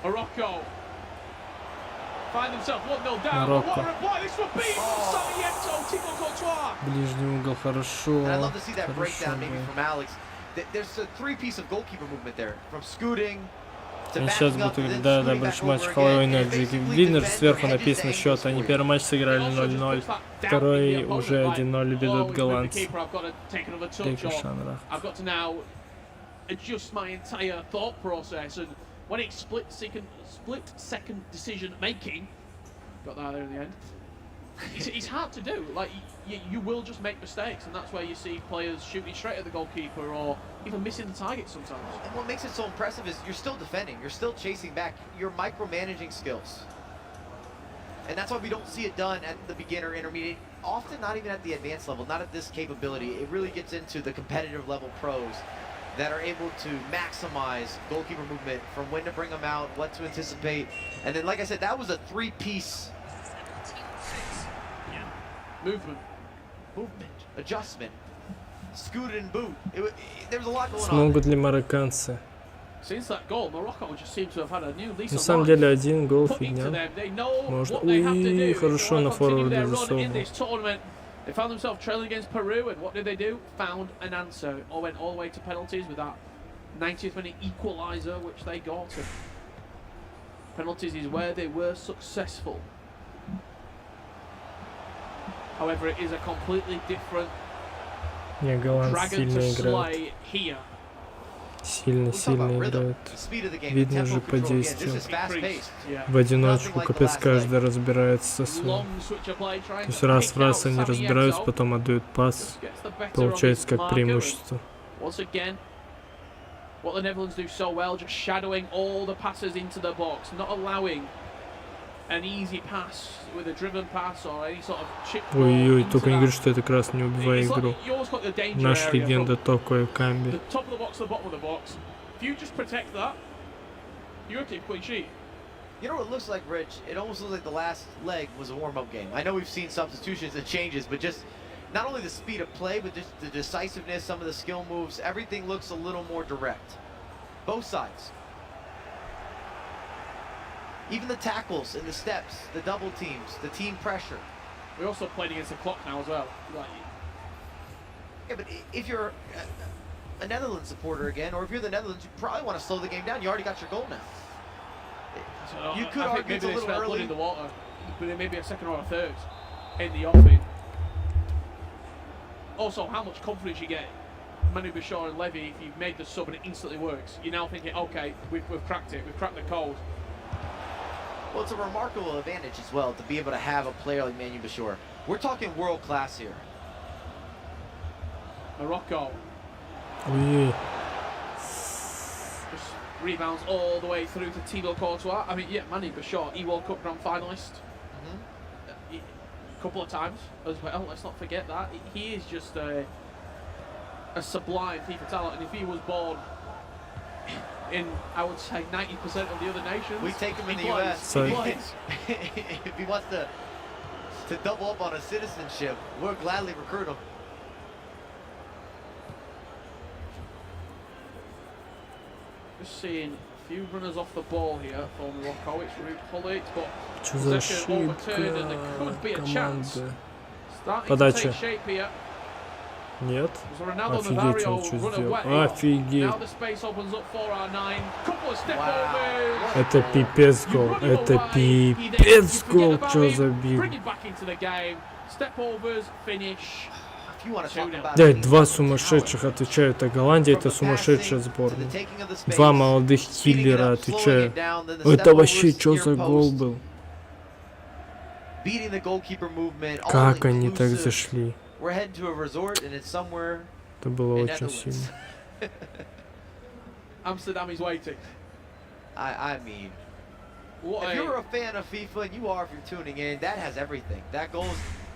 Morocco find themselves 1-0 down. What a reply this would be from Sarmiento, Thibaut Courtois. Ближний угол, хорошо. And I love to see that breakdown maybe from Alex. There's a three-piece of goalkeeper movement there, from scooting. Они сейчас будут говорить, да, больше матч Халой Энерджи. Видно же, сверху написано счет. Они первый матч сыграли 0-0, второй уже 1-0 ведут голландцы. I've got to now adjust my entire thought process, and when it's split second decision making, got that there in the end. It's hard to do. Like you will just make mistakes, and that's where you see players shooting straight at the goalkeeper or even missing the target sometimes. And what makes it so impressive is you're still defending, you're still chasing back, you're micromanaging skills. And that's why we don't see it done at the beginner, intermediate, often not even at the advanced level, not at this capability. It really gets into the competitive level pros that are able to maximize goalkeeper movement, from when to bring them out, what to anticipate. And then, like I said, that was a three-piece movement, adjustment, scoot and boot. There was a lot going on. Смогут ли марокканцы? Since that goal, Morocco just seems to have had a new lease На of самом life. деле один гол фигня. Можно. Ой, хорошо на форварде засовывал. They found themselves trailing against Peru, and what did they do? Found an answer. Or went all the way to penalties with that 90th minute equaliser, which they got. And penalties is where they were successful. However, it is a completely different dragon to slay here. Сильно играют. Видно же по действиям. В одиночку капец каждый разбирается со своим. То есть раз в раз они разбираются, потом отдают пас. Получается как преимущество. Once again, what the Netherlands do so well, just shadowing all the passes into the box, not allowing an easy pass with a driven pass or any sort of chip ball Ой-ой, into только не that. говори, что это как раз не убивай It's like игру. you always got the danger Наш area легенда from такой the камби. top of the box to the bottom of the box. If you just protect that, you're a keep clean sheet. You know what it looks like, Rich? It almost looks like the last leg was a warm-up game. I know we've seen substitutions and changes, but just not only the speed of play, but just the decisiveness, some of the skill moves, everything looks a little more direct. Both sides. Even the tackles and the steps, the double teams, the team pressure. We're also playing against the clock now as well. Like, yeah, but if you're a Netherlands supporter again, or if you're the Netherlands, you probably want to slow the game down. You already got your goal now. You could I think argue maybe it's a they little spent blood early. in the water, but maybe a second or a third in the offing. Also, how much confidence you get, Manu Bashar and Levy, if you've made the sub and it instantly works, you're now thinking, okay, we've cracked it, we've cracked the code. Well, it's a remarkable advantage as well to be able to have a player like Manu Bashar. We're talking world class here. Morocco Ой-ой. just rebounds all the way through to Thibaut Courtois. I mean, yeah, Manu Bashar, World Cup grand finalist. A couple of times as well, let's not forget that. He is just a sublime FIFA talent, and if he was born in, I would say, 90% of the other nations, We take him in he the plays. US. He If he plays. can- if he wants to double up on his citizenship, we'll gladly recruit him. Just seeing a few runners off the ball here for Morocco. It's Ruud Gullit, but Что за possession overturned and there could be a chance. команды? Starting to Подача. take shape here. Нет? So Ronaldo Офигеть, он Nazario что run сделал. away. Офигеть. Now the space opens up for our 9. Couple of step overs. Это пипец гол. Это пипец гол. Что забил? Bring it back into the game. Step overs, finish. If you want to talk about Да, два сумасшедших отвечают. Это Голландия, это сумасшедшая сборная. Два молодых киллера отвечают. Это вообще что за гол был? beating the goalkeeper movement, all Как они так inclusive. зашли? We're heading to a resort and it's somewhere Это было in очень Netherlands. сильно. Amsterdam is waiting. I mean, What if a- you're a fan of FIFA, and you are if you're tuning in, that has everything. That goal,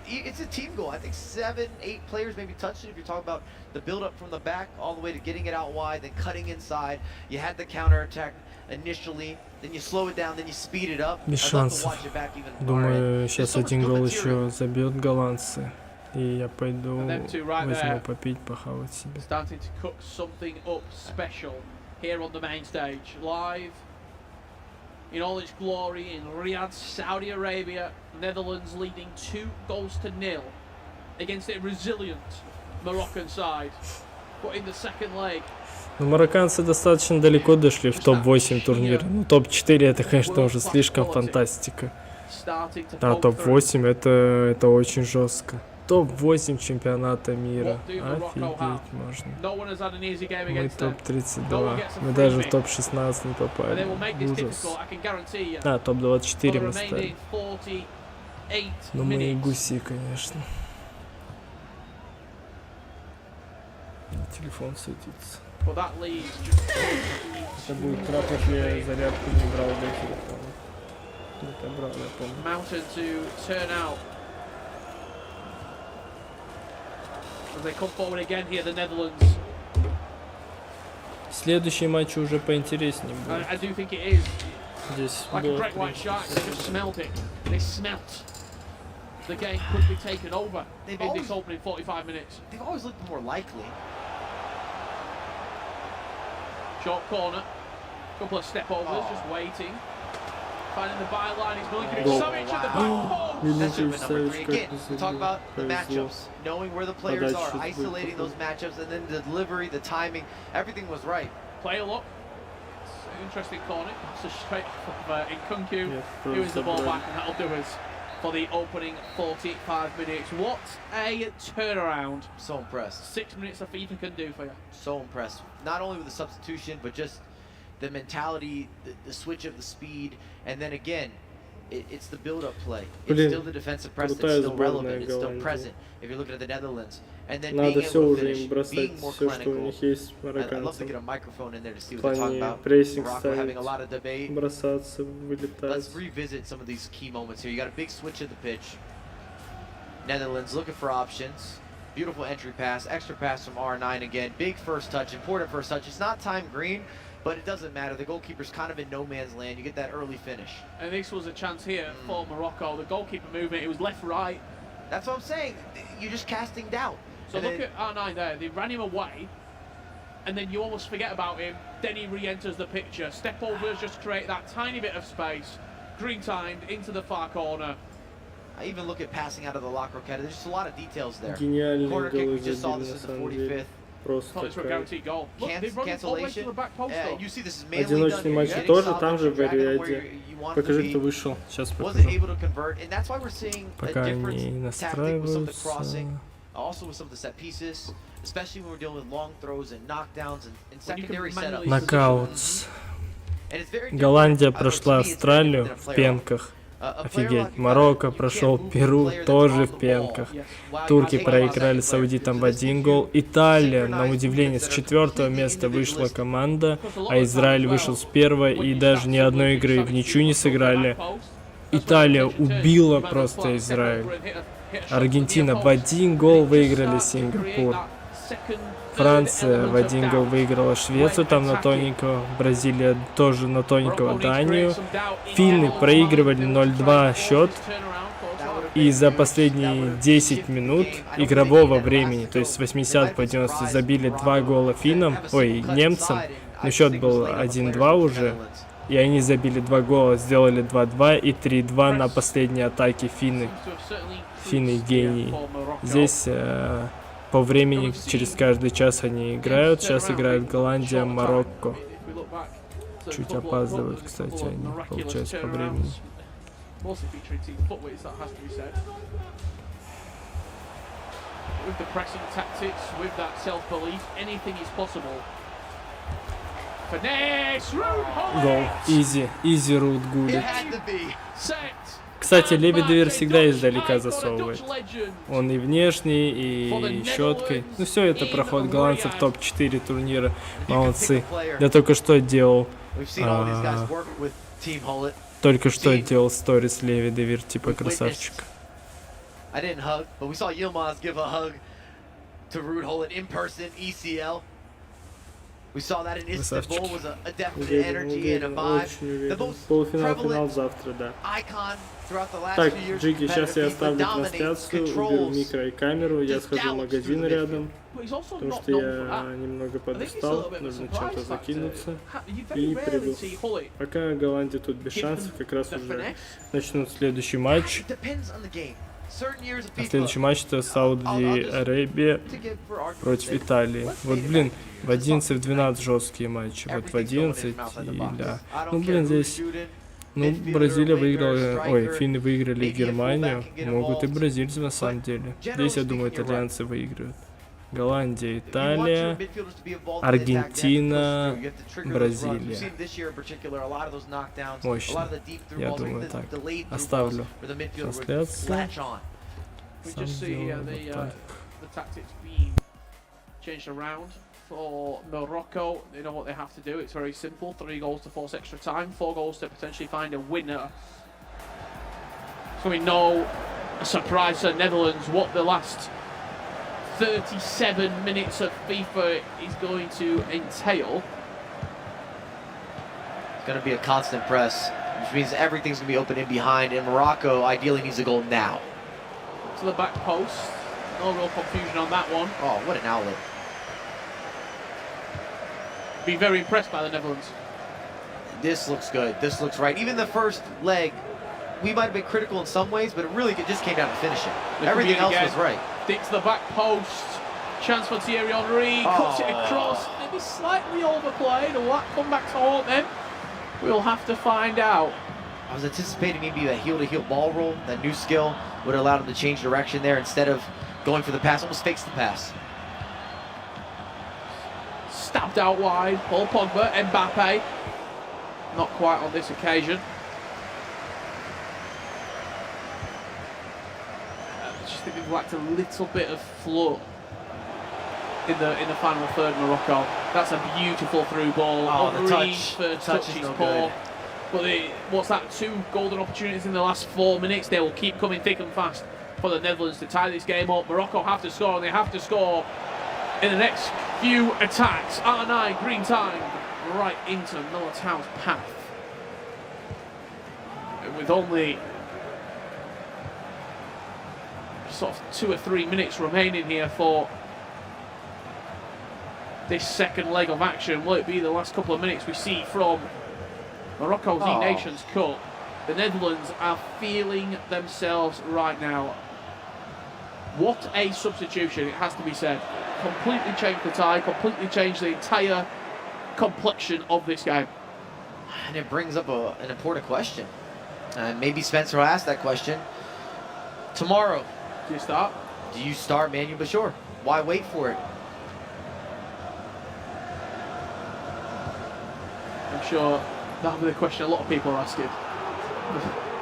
it's a team goal. I think 7, 8 players maybe touched it. If you're talking about the build-up from the back all the way to getting it out wide, then cutting inside. You had the counter-attack initially, then you slow it down, then you speed it up. Без I'd love to шансов. watch it back even more. Думаю, There's сейчас so much один good гол material. еще забьют голландцы. И я пойду them two right возьму there. попить, похавать себе. Starting to cook something up special here on the main stage. Live in all its glory in Riyadh, Saudi Arabia. Netherlands leading 2-0 against a resilient Moroccan side. But in the second leg, Ну, марокканцы достаточно далеко дошли в топ-8 турнира. Ну, топ-4 это, конечно, уже слишком фантастика. starting to А poke through. топ-8 это очень жестко. Топ-8 чемпионата мира. What do Morocco have? Офигеть можно. No one has had an easy game Мы against them. No one топ-32. gets a Мы free даже в hit. топ-16 не And попали. they will make this Ужас. difficult, I can guarantee you. А, For топ-24 the мы стали. remaining 48 Ну, мы и minutes. гуси, конечно. Телефон светится. But that leaves just Это будет крах, если я зарядку не брал до телефона. Это брал, я помню. Mountain to turn out. As they come forward again here, the Netherlands. Следующий матч уже поинтереснее будет. I do think it is. Здесь Like a было great white shark, they just smelled it. They smelt. The game could be taken over in this opening 45 minutes. They've always looked more likely. Short corner. Couple of step overs, just waiting. Finding the byline, he's Milinkovic Savic at the back post. That should have been number 3. Again, we talk about the matchups, knowing where the players are, isolating those matchups, and then the delivery, the timing, everything was right. Play a look. It's an interesting corner. It's a straight of Nkunku, who is the ball back, and that'll do us for the opening 45 minutes. What a turnaround. So impressed. 6 minutes of FIFA can do for you. So impressed. Not only with the substitution, but just the mentality, the switch of the speed, and then again, it's the build-up play. It's Блин, still the defensive press that's крутая still сборная relevant. It's still Голландии. present. If you're looking at the Netherlands, and then Надо being все able to уже finish, им бросать, being more все, что у clinical. них есть, I'd love to марокканцам. get a microphone in there to see В what they're talking плане about. прессинг Morocco ставить, having a lot of debate. бросаться, Let's вылетать. revisit some of these key moments here. You got a big switch of the pitch. Netherlands looking for options. Beautiful entry pass, extra pass from R9 again. Big first touch, important first touch. It's not time green, but it doesn't matter. The goalkeeper's kind of in no man's land. You get that early finish. And this was a chance here for Morocco. The goalkeeper movement, it was left-right. That's what I'm saying. You're just casting doubt. So look at R9 there. They ran him away, and then you almost forget about him. Then he re-enters the picture. Step overs just create that tiny bit of space. Green timed into the far corner. I even look at passing out of the La Croqueta. There's just a lot of details there. Гениальные Corner kick, we голы just saw забили, this на in the самом деле. 45th. Просто Thought this were a такая. guaranteed goal. Look, they've run it all the way to the back post, though. You see this is mainly Одиночные done матчи here. тоже, Getting там же в solid, dragging them where Ариаде. you want Покажи, to кто be. вышел. Сейчас Wasn't покажу. able to convert, and that's why we're seeing a Пока они different tactic with some of the настраиваются. crossing, also with some of the set pieces, especially when we're dealing with long throws and knockdowns and secondary setups. Нокаутс. And it's very different. Голландия I don't know, to прошла me, it's very Австралию different than a в player. пенках. A player Офигеть. like Марокко you can't прошел move a Перу player that's тоже on в the пенках. ball. Wow, Турки I think проиграли about саудитам в that. 1 гол. Италия, на удивление, с 4-го места вышла команда, а Израиль вышел с 1-го и даже ни одной игры в ничью не сыграли. Италия убила просто Израиль. Аргентина в 1 гол выиграли Сингапур. Франция в 1 гол выиграла Швецию, там на тоненького. Бразилия тоже на тоненького Данию. Финны проигрывали 0-2 счет. И за последние 10 минут игрового времени, то есть с 80 по 90, забили 2 гола финнам, ой, немцам. Но счет был 1-2 уже. И они забили 2 гола, сделали 2-2 и 3-2 на последней атаке финны. Финны гении. Здесь по времени через каждый час они играют. Сейчас играет Голландия, Марокко. Чуть опаздывают, кстати, они, получается, по времени. Also featuring team footways, that has to be said. With the pressing tactics, with that self-belief, anything is possible. Finesse, Гол. Изи. Изи рут гулит. set. Кстати, Лебедевер всегда издалека засовывает. Он и внешний, и щеткой. Ну все, это проход голландцев топ-4 турнира. Молодцы. Я только что делал... Только что делал сторис Лебедевер, типа красавчик. I didn't hug, but we saw Yilmaz give a hug to Ruud Gullit in person, ECL. We saw that in Istanbul was a definite energy and a vibe. The most Полуфинал завтра, да. icon throughout the last Так, few years. Джиги, сейчас я FIFA оставлю dominates, трансляцию, уберу controls, микро и камеру, я схожу в магазин рядом, But he's also потому not что known я for that. немного I think it's a подустал, little bit of a нужно surprise чем-то factor. закинуться You very и rarely приду. see Gullit Пока Голландия тут без give шансов, them как раз the уже finesse. начнут следующий матч. It depends on the game. Certain years of А FIFA, следующий матч это Сауди-Арабия против Италии. Вот, блин, в 11-12 жесткие матчи. Вот в 11 и да. Ну, блин, здесь... Ну, Бразилия выиграла... Ой, финны выиграли Германию. Могут и бразильцы на самом деле. Здесь, я думаю, итальянцы выиграют. Голландия, Италия, Аргентина, Бразилия. Мощно. Я думаю, так. Оставлю трансляцию. We Сам just see сделаю the вот так. tactics being changed around for Morocco. They know what they have to do. It's very simple. 3 goals to force extra time. 4 goals to potentially find a winner. It's going to be no surprise to the Netherlands what the last 37 minutes of FIFA is going to entail. It's going to be a constant press, which means everything's going to be open in behind, and Morocco ideally needs a goal now. To the back post. No real confusion on that one. Oh, what an outlet. Be very impressed by the Netherlands. This looks good. This looks right. Even the first leg, we might have been critical in some ways, but it really just came down to finishing. Everything else was right. Dick to the back post. Chance for Thierry Henry. Cuts it across. Maybe slightly overplayed. Will that come back to haunt them? We'll have to find out. I was anticipating maybe that heel-to-heel ball roll, that new skill would have allowed him to change direction there instead of going for the pass. Almost fakes the pass. Stabbed out wide. Paul Pogba, Mbappe. Not quite on this occasion. I just think they've lacked a little bit of flow in the final third, Morocco. That's a beautiful through ball. Oh, the touch. touch is Is no poor. good. But what's that? 2 golden opportunities in the last 4 minutes. They will keep coming thick and fast for the Netherlands to tie this game up. Morocco have to score, and they have to score in the next few attacks. R9, green time, right into Militao's path. With only sort of 2 or 3 minutes remaining here for this second leg of action. Will it be the last couple of minutes we see from Morocco's eNations Cup? The Netherlands are feeling themselves right now. What a substitution, it has to be said. Completely changed the tie, completely changed the entire complexion of this game. And it brings up an important question. Maybe Spencer will ask that question. Tomorrow, do you start? Do you start Manu Bashir? Why wait for it? I'm sure that'll be the question a lot of people are asking.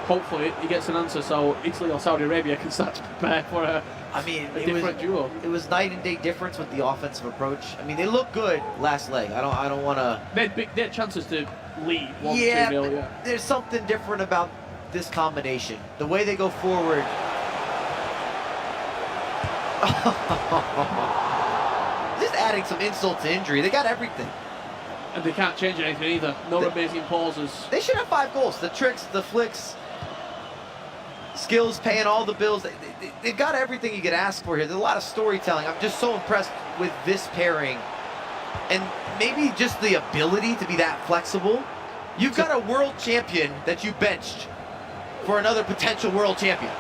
Hopefully he gets an answer so Italy or Saudi Arabia can start to prepare for a different duo. It was night and day difference with the offensive approach. I mean, they look good last leg. I don't want to. They had chances to lead 1-2-0. Yeah, there's something different about this combination. The way they go forward. Just adding some insult to injury. They got everything. And they can't change anything either. No amazing pauses. They should have 5 goals. The tricks, the flicks, skills, paying all the bills. They've got everything you could ask for here. There's a lot of storytelling. I'm just so impressed with this pairing. And maybe just the ability to be that flexible. You've got a world champion that you benched for another potential world champion.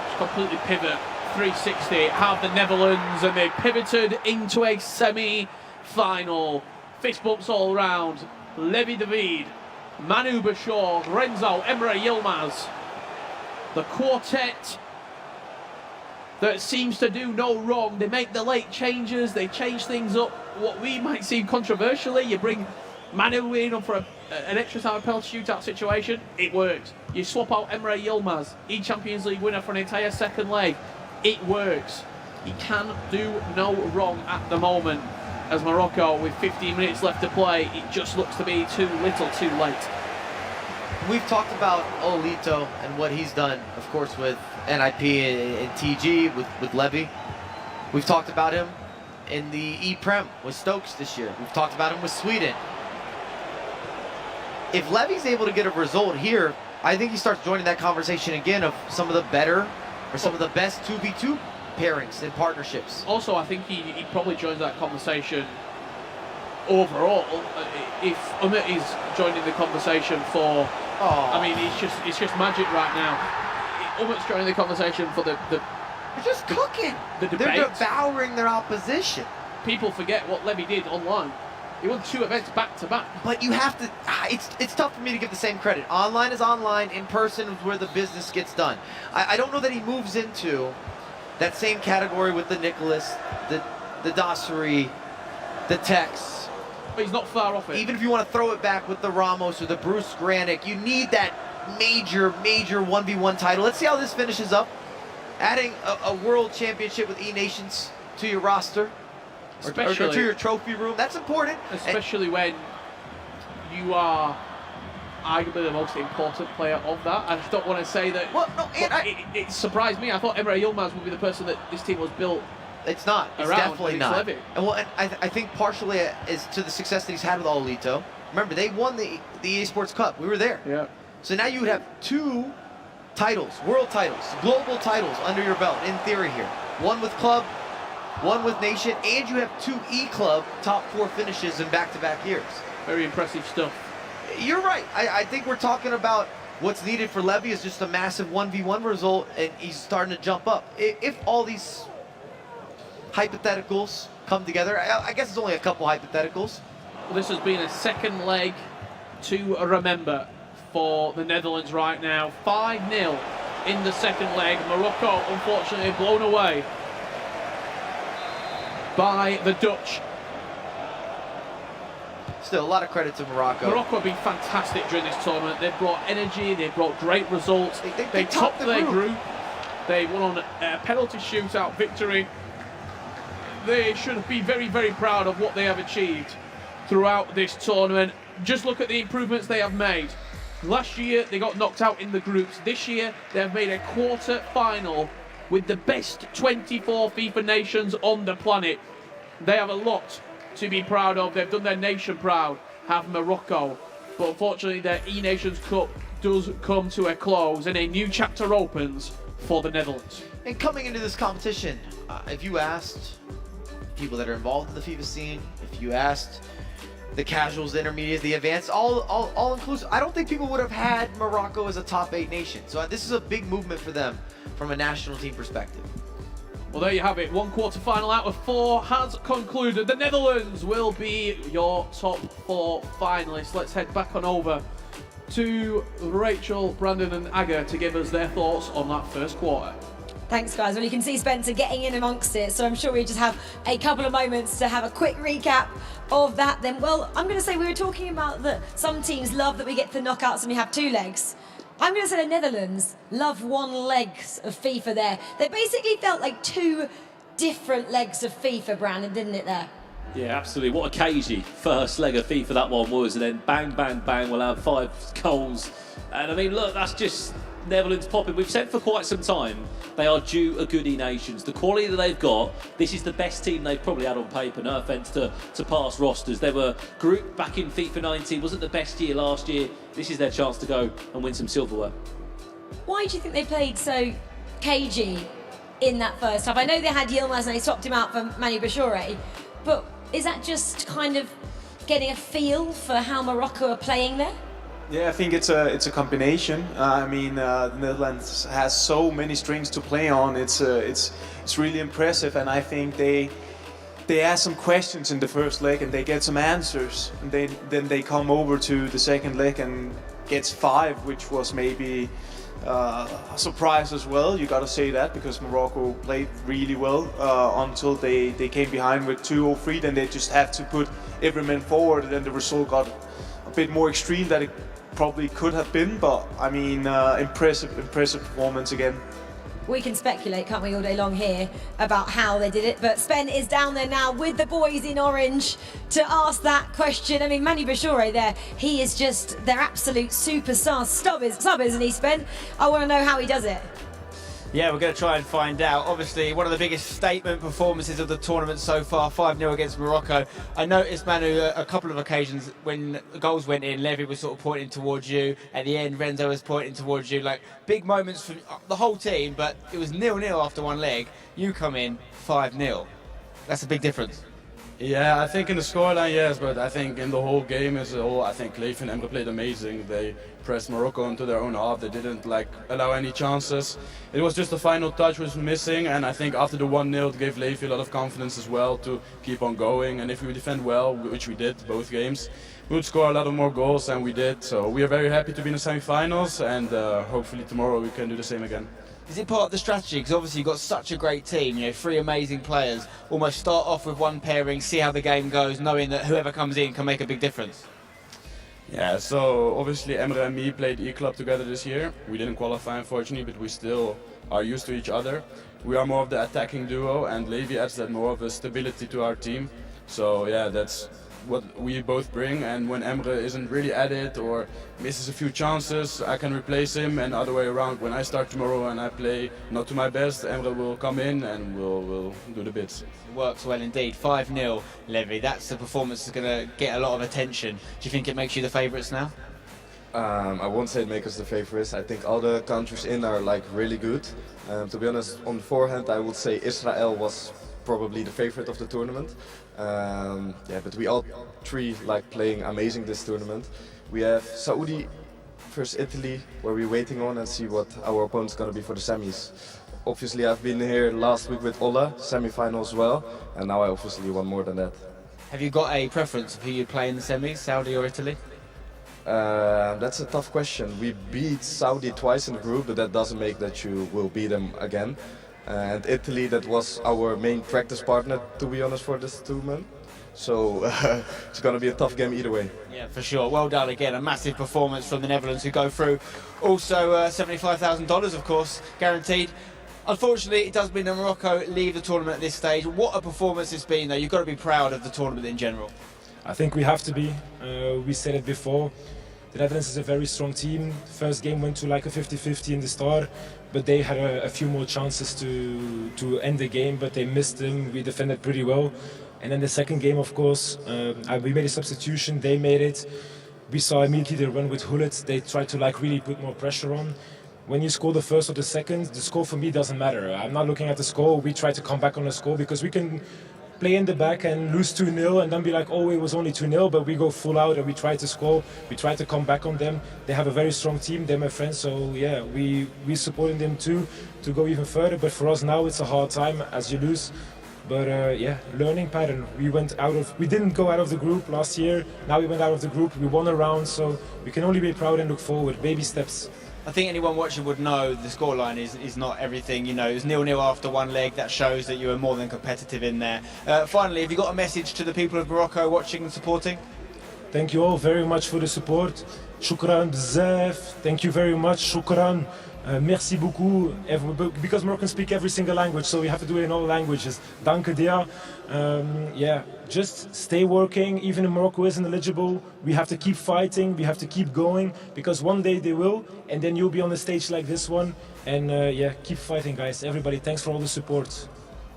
Just completely pivot. 360 have the Netherlands, and they pivoted into a semi-final. Fist bumps all around. Levi David, Manu Bashir, Renzo, Emre Yilmaz. The quartet that seems to do no wrong. They make the late changes, they change things up. What we might see controversially, you bring Manu in for an extra time penalty shootout situation, it works. You swap out Emre Yilmaz, Champions League winner for an entire second leg, it works. He can do no wrong at the moment. As Morocco, with 15 minutes left to play, it just looks to be too little too late. We've talked about Olito and what he's done, of course, with NIP and TG, with Levy. We've talked about him in the E-Prem with Stokes this year. We've talked about him with Sweden. If Levy's able to get a result here, I think he starts joining that conversation again of some of the better or some of the best 2v2 pairings and partnerships. Also, I think he probably joins that conversation overall if Umit is joining the conversation for. I mean, it's just magic right now. Umit's joining the conversation for the. They're just cooking. The debate. They're devouring their opposition. People forget what Levy did online. He won 2 events back to back. But you have to. It's tough for me to give the same credit. Online is online. In person is where the business gets done. I don't know that he moves into that same category with the Nicolas, the Dossary, the Tex. But he's not far off it. Even if you want to throw it back with the Ramos or the Bruce Granick, you need that major 1v1 title. Let's see how this finishes up. Adding a world championship with eNations to your roster, or to your trophy room, that's important. Especially when you are arguably the most important player of that. I just don't want to say that. Well, no, it surprised me. I thought Emre Yilmaz would be the person that this team was built. It's not. It's around, definitely not. Levy. And I think partially is to the success that he's had with Olito. Remember, they won the EA Sports Cup. We were there. Yeah. So now you would have 2 titles, world titles, global titles under your belt, in theory here. One with club, one with nation, and you have 2 E-Club top 4 finishes in back-to-back years. Very impressive stuff. You're right. I think we're talking about what's needed for Levy is just a massive 1v1 result, and he's starting to jump up. If all these hypotheticals come together, I guess it's only a couple hypotheticals. Well, this has been a second leg to remember for the Netherlands right now. 5-0 in the second leg. Morocco, unfortunately, blown away by the Dutch. Still, a lot of credit to Morocco. Morocco have been fantastic during this tournament. They've brought energy, they've brought great results. They topped their group. They won on a penalty shootout victory. they should be very, very proud of what they have achieved throughout this tournament. Just look at the improvements they have made. Last year, they got knocked out in the groups. This year, they have made a quarter-final with the best 24 FIFA nations on the planet. They have a lot to be proud of. They've done their nation proud, have Morocco. But unfortunately, their eNations Cup does come to a close and a new chapter opens for the Netherlands. And coming into this competition, if you asked people that are involved in the FIFA scene, if you asked the casuals, the intermediates, the advanced, all inclusive, I don't think people would have had Morocco as a top 8 nation. So this is a big movement for them from a national team perspective. Well, there you have it. 1 quarter-final out of 4 has concluded. The Netherlands will be your top 4 finalists. Let's head back on over to Rachel, Brandon and Aga to give us their thoughts on that first quarter. Thanks, guys. Well, you can see Spencer getting in amongst it, so I'm sure we just have a couple of moments to have a quick recap of that then. Well, I'm going to say we were talking about that some teams love that we get to knockouts and we have 2 legs. I'm going to say the Netherlands love 1 leg of FIFA there. They basically felt like 2 different legs of FIFA, Brandon, didn't it there? Yeah, absolutely. What a cagey first leg of FIFA that one was, and then bang, bang, bang, we'll have 5 goals. And I mean, look, that's just Netherlands popping. We've said for quite some time they are due a good eNations. The quality that they've got, this is the best team they've probably had on paper. No offence to past rosters. They were grouped back in FIFA 19. Wasn't the best year last year. This is their chance to go and win some silverware. Why do you think they played so cagey in that first half? I know they had Yilmaz and they swapped him out for Manu Bashore, but is that just kind of getting a feel for how Morocco are playing there? Yeah, I think it's a combination. I mean, the Netherlands has so many strings to play on. It's really impressive, and I think they ask some questions in the first leg and they get some answers, and then they come over to the second leg and gets 5, which was maybe a surprise as well. You got to say that, because Morocco played really well until they came behind with 2 or 3. Then they just had to put every man forward, and then the result got a bit more extreme than it probably could have been. But I mean, impressive performance again. We can speculate, can't we, all day long here about how they did it, but Spen is down there now with the boys in orange to ask that question. I mean, Manu Bashore there, he is just their absolute superstar sub, isn't he, Spen? I want to know how he does it. Yeah, we're going to try and find out. Obviously, one of the biggest statement performances of the tournament so far, 5-0 against Morocco. I noticed, Manu, a couple of occasions when goals went in, Levy was sort of pointing towards you. At the end, Renzo was pointing towards you. Like, big moments for the whole team, but it was 0-0 after 1 leg. You come in 5-0. That's a big difference. Yeah, I think in the scoreline, yes, but I think in the whole game as a whole, I think Leif and Emre played amazing. They pressed Morocco into their own half. They didn't allow any chances. It was just the final touch was missing, and I think after the 1-0 it gave Leif a lot of confidence as well to keep on going. And if we defend well, which we did both games, we would score a lot of more goals, and we did. So we are very happy to be in the semi-finals, and hopefully tomorrow we can do the same again. Is it part of the strategy? Because obviously you've got such a great team, 3 amazing players. Almost start off with 1 pairing, see how the game goes, knowing that whoever comes in can make a big difference. Yeah, so obviously Emre and me played E-Club together this year. We didn't qualify, unfortunately, but we still are used to each other. We are more of the attacking duo, and Levi adds that more of a stability to our team. So yeah, that's what we both bring, and when Emre isn't really at it or misses a few chances, I can replace him, and the other way around. When I start tomorrow and I play not to my best, Emre will come in and we'll do the bits. Works well indeed. 5-0, Levy. That's the performance that's going to get a lot of attention. Do you think it makes you the favourites now? I won't say it makes us the favourites. I think all the countries in are really good. To be honest, on the forehand, I would say Israel was probably the favorite of the tournament. Yeah, but we all 3 playing amazing this tournament. We have Saudi versus Italy, where we're waiting on and see what our opponent's gonna be for the semis. Obviously, I've been here last week with Ola, semi-final as well, and now I obviously want more than that. Have you got a preference of who you play in the semis, Saudi or Italy? That's a tough question. We beat Saudi twice in the group, but that doesn't make that you will beat them again. And Italy, that was our main practice partner, to be honest, for this tournament. So it's going to be a tough game either way. Yeah, for sure. Well done again. A massive performance from the Netherlands, who go through. Also $75,000, of course, guaranteed. Unfortunately, it does mean that Morocco leave the tournament at this stage. What a performance it's been, though. You've got to be proud of the tournament in general. I think we have to be. We said it before. The Netherlands is a very strong team. First game went to like a 50-50 in the start, but they had a few more chances to end the game, but they missed them. We defended pretty well. And then the second game, of course, we made a substitution. They made it. We saw immediately the run with Hullet. They tried to like really put more pressure on. When you score the first or the second, the score for me doesn't matter. I'm not looking at the score. We try to come back on the score because we can play in the back and lose 2-0 and then be like, oh, it was only 2-0, but we go full out and we try to score. We try to come back on them. They have a very strong team. They're my friends, so yeah, we supporting them too to go even further. But for us now, it's a hard time as you lose. But yeah, learning pattern. We didn't go out of the group last year. Now we went out of the group. We won a round, so we can only be proud and look forward. Baby steps. I think anyone watching would know the scoreline is not everything. You know, it was 0-0 after one leg. That shows that you were more than competitive in there. Finally, have you got a message to the people of Morocco watching and supporting? Thank you all very much for the support. Shukran bzaf. Thank you very much. Shukran. Merci beaucoup. Because Moroccans speak every single language, so we have to do it in all languages. Danke dir. Yeah, just stay working. Even if Morocco isn't eligible, we have to keep fighting. We have to keep going because one day they will, and then you'll be on a stage like this one. And yeah, keep fighting, guys. Everybody, thanks for all the support.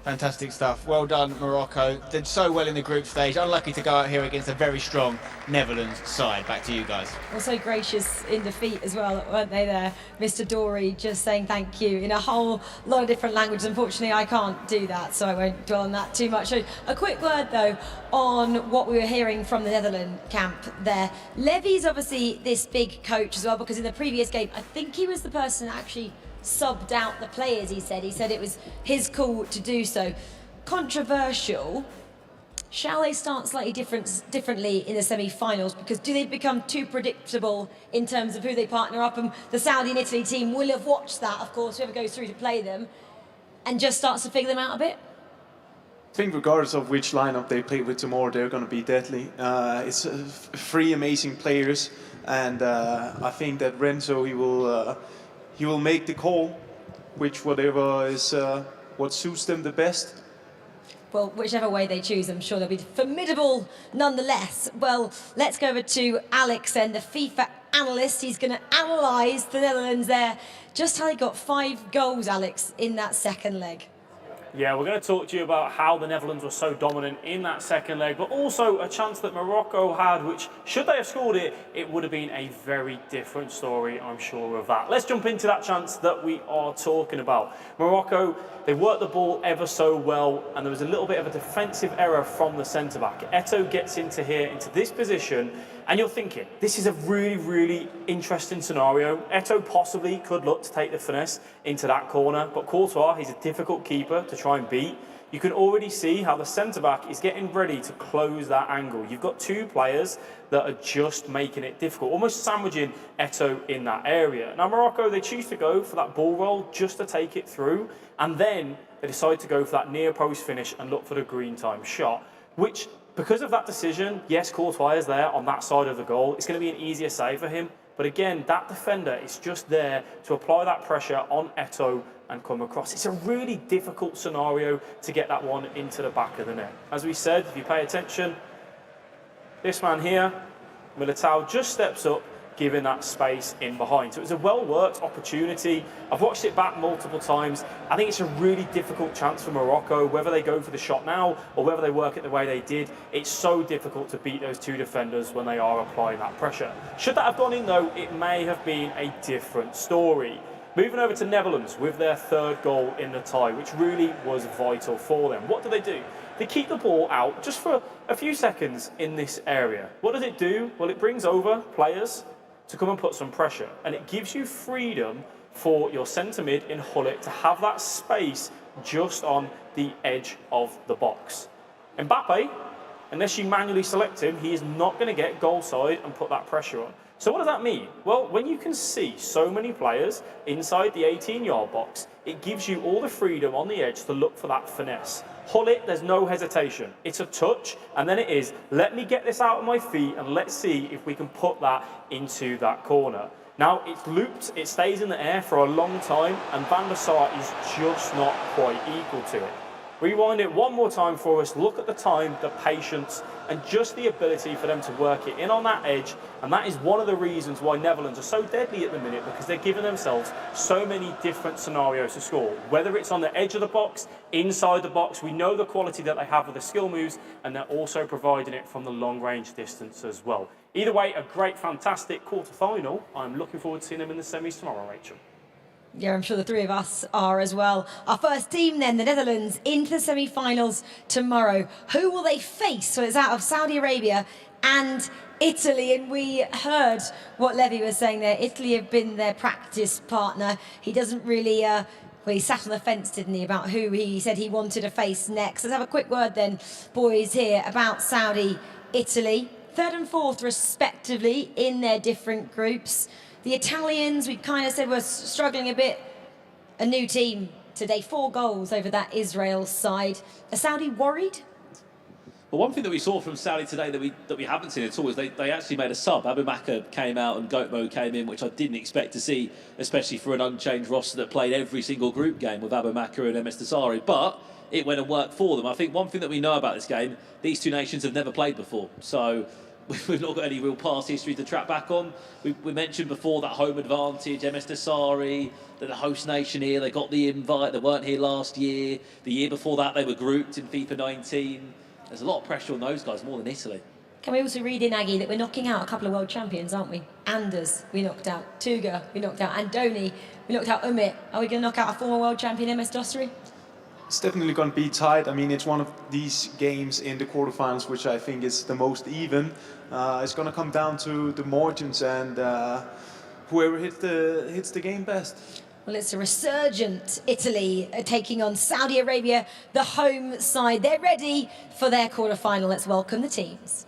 Fantastic stuff. Well done, Morocco. Did so well in the group stage. Unlucky to go out here against a very strong Netherlands side. Back to you guys. Also gracious in defeat as well, weren't they there? Mr. Dory just saying thank you in a whole lot of different languages. Unfortunately, I can't do that, so I won't dwell on that too much. So a quick word, though, on what we were hearing from the Netherlands camp there. Levy's obviously this big coach as well, because in the previous game, I think he was the person that actually subbed out the players, he said it was his call to do so. Controversial. Shall they start slightly differently in the semi-finals? Because do they become too predictable in terms of who they partner up? And the Saudi and Italy team will have watched that, of course, whoever goes through to play them, and just starts to figure them out a bit? I think regardless of which lineup they play with tomorrow, they're going to be deadly. It's three amazing players, and I think that Renzo, he will make the call, whatever is what suits them the best. Well, whichever way they choose, I'm sure they'll be formidable nonetheless. Well, let's go over to Alex and the FIFA analyst. He's going to analyse the Netherlands there. Just how they got 5 goals, Alex, in that second leg. Yeah, we're going to talk to you about how the Netherlands were so dominant in that second leg, but also a chance that Morocco had, which, should they have scored it, it would have been a very different story, I'm sure of that. Let's jump into that chance that we are talking about. Morocco, they worked the ball ever so well, and there was a little bit of a defensive error from the centre-back. Eto'o gets into this position, and you're thinking, this is a really, really interesting scenario. Eto'o possibly could look to take the finesse into that corner, but Courtois, he's a difficult keeper to try and beat. You can already see how the centre-back is getting ready to close that angle. You've got 2 players that are just making it difficult, almost sandwiching Eto'o in that area. Now, Morocco, they choose to go for that ball roll just to take it through, and then they decide to go for that near-post finish and look for the green time shot, which, because of that decision, yes, Courtois is there on that side of the goal. It's going to be an easier save for him. But again, that defender is just there to apply that pressure on Eto'o and come across. It's a really difficult scenario to get that one into the back of the net. As we said, if you pay attention, this man here, Militao, just steps up, giving that space in behind. So it was a well-worked opportunity. I've watched it back multiple times. I think it's a really difficult chance for Morocco, whether they go for the shot now or whether they work it the way they did. It's so difficult to beat those 2 defenders when they are applying that pressure. Should that have gone in, though, it may have been a different story. Moving over to Netherlands with their 3rd goal in the tie, which really was vital for them. What do? They keep the ball out just for a few seconds in this area. What does it do? Well, it brings over players to come and put some pressure, and it gives you freedom for your centre mid in Hullet to have that space just on the edge of the box. Mbappe, unless you manually select him, he is not going to get goal side and put that pressure on. So what does that mean? Well, when you can see so many players inside the 18-yard box, it gives you all the freedom on the edge to look for that finesse. Hullet, there's no hesitation. It's a touch, and then it is, let me get this out of my feet, and let's see if we can put that into that corner. Now it's looped, it stays in the air for a long time, and Van der Sar is just not quite equal to it. Rewind it one more time for us, look at the time, the patience, and just the ability for them to work it in on that edge, and that is one of the reasons why Netherlands are so deadly at the minute, because they're giving themselves so many different scenarios to score. Whether it's on the edge of the box, inside the box, we know the quality that they have with the skill moves, and they're also providing it from the long range distance as well. Either way, a great, fantastic quarter-final. I'm looking forward to seeing them in the semis tomorrow, Rachel. Yeah, I'm sure the three of us are as well. Our first team then, the Netherlands, into the semi-finals tomorrow. Who will they face? So it's out of Saudi Arabia and Italy, and we heard what Levy was saying there. Italy have been their practice partner. He doesn't really... well, he sat on the fence, didn't he, about who he said he wanted to face next. Let's have a quick word then, boys, here about Saudi, Italy. Third and fourth, respectively, in their different groups. The Italians, we kind of said, were struggling a bit. A new team today, 4 goals over that Israel side. Are Saudi worried? Well, one thing that we saw from Saudi today that we haven't seen at all is they actually made a sub. Abubakar came out and Goatmo came in, which I didn't expect to see, especially for an unchanged roster that played every single group game with Abubakar and MS Dasari. But it went and worked for them. I think one thing that we know about this game, these two nations have never played before. So we've not got any real past history to track back on. We mentioned before that home advantage, MS Dasari, they're the host nation here, they got the invite, they weren't here last year. The year before that, they were grouped in FIFA 19. There's a lot of pressure on those guys, more than Italy. Can we also read in, Aggie, that we're knocking out a couple of world champions, aren't we? Anders, we knocked out. Tuga, we knocked out. Andoni, we knocked out Umit. Are we going to knock out a former world champion, MS Dasari? It's definitely going to be tight. I mean, it's one of these games in the quarterfinals which I think is the most even. It's going to come down to the margins and whoever hits the game best. Well, it's a resurgent Italy taking on Saudi Arabia, the home side. They're ready for their quarterfinal. Let's welcome the teams.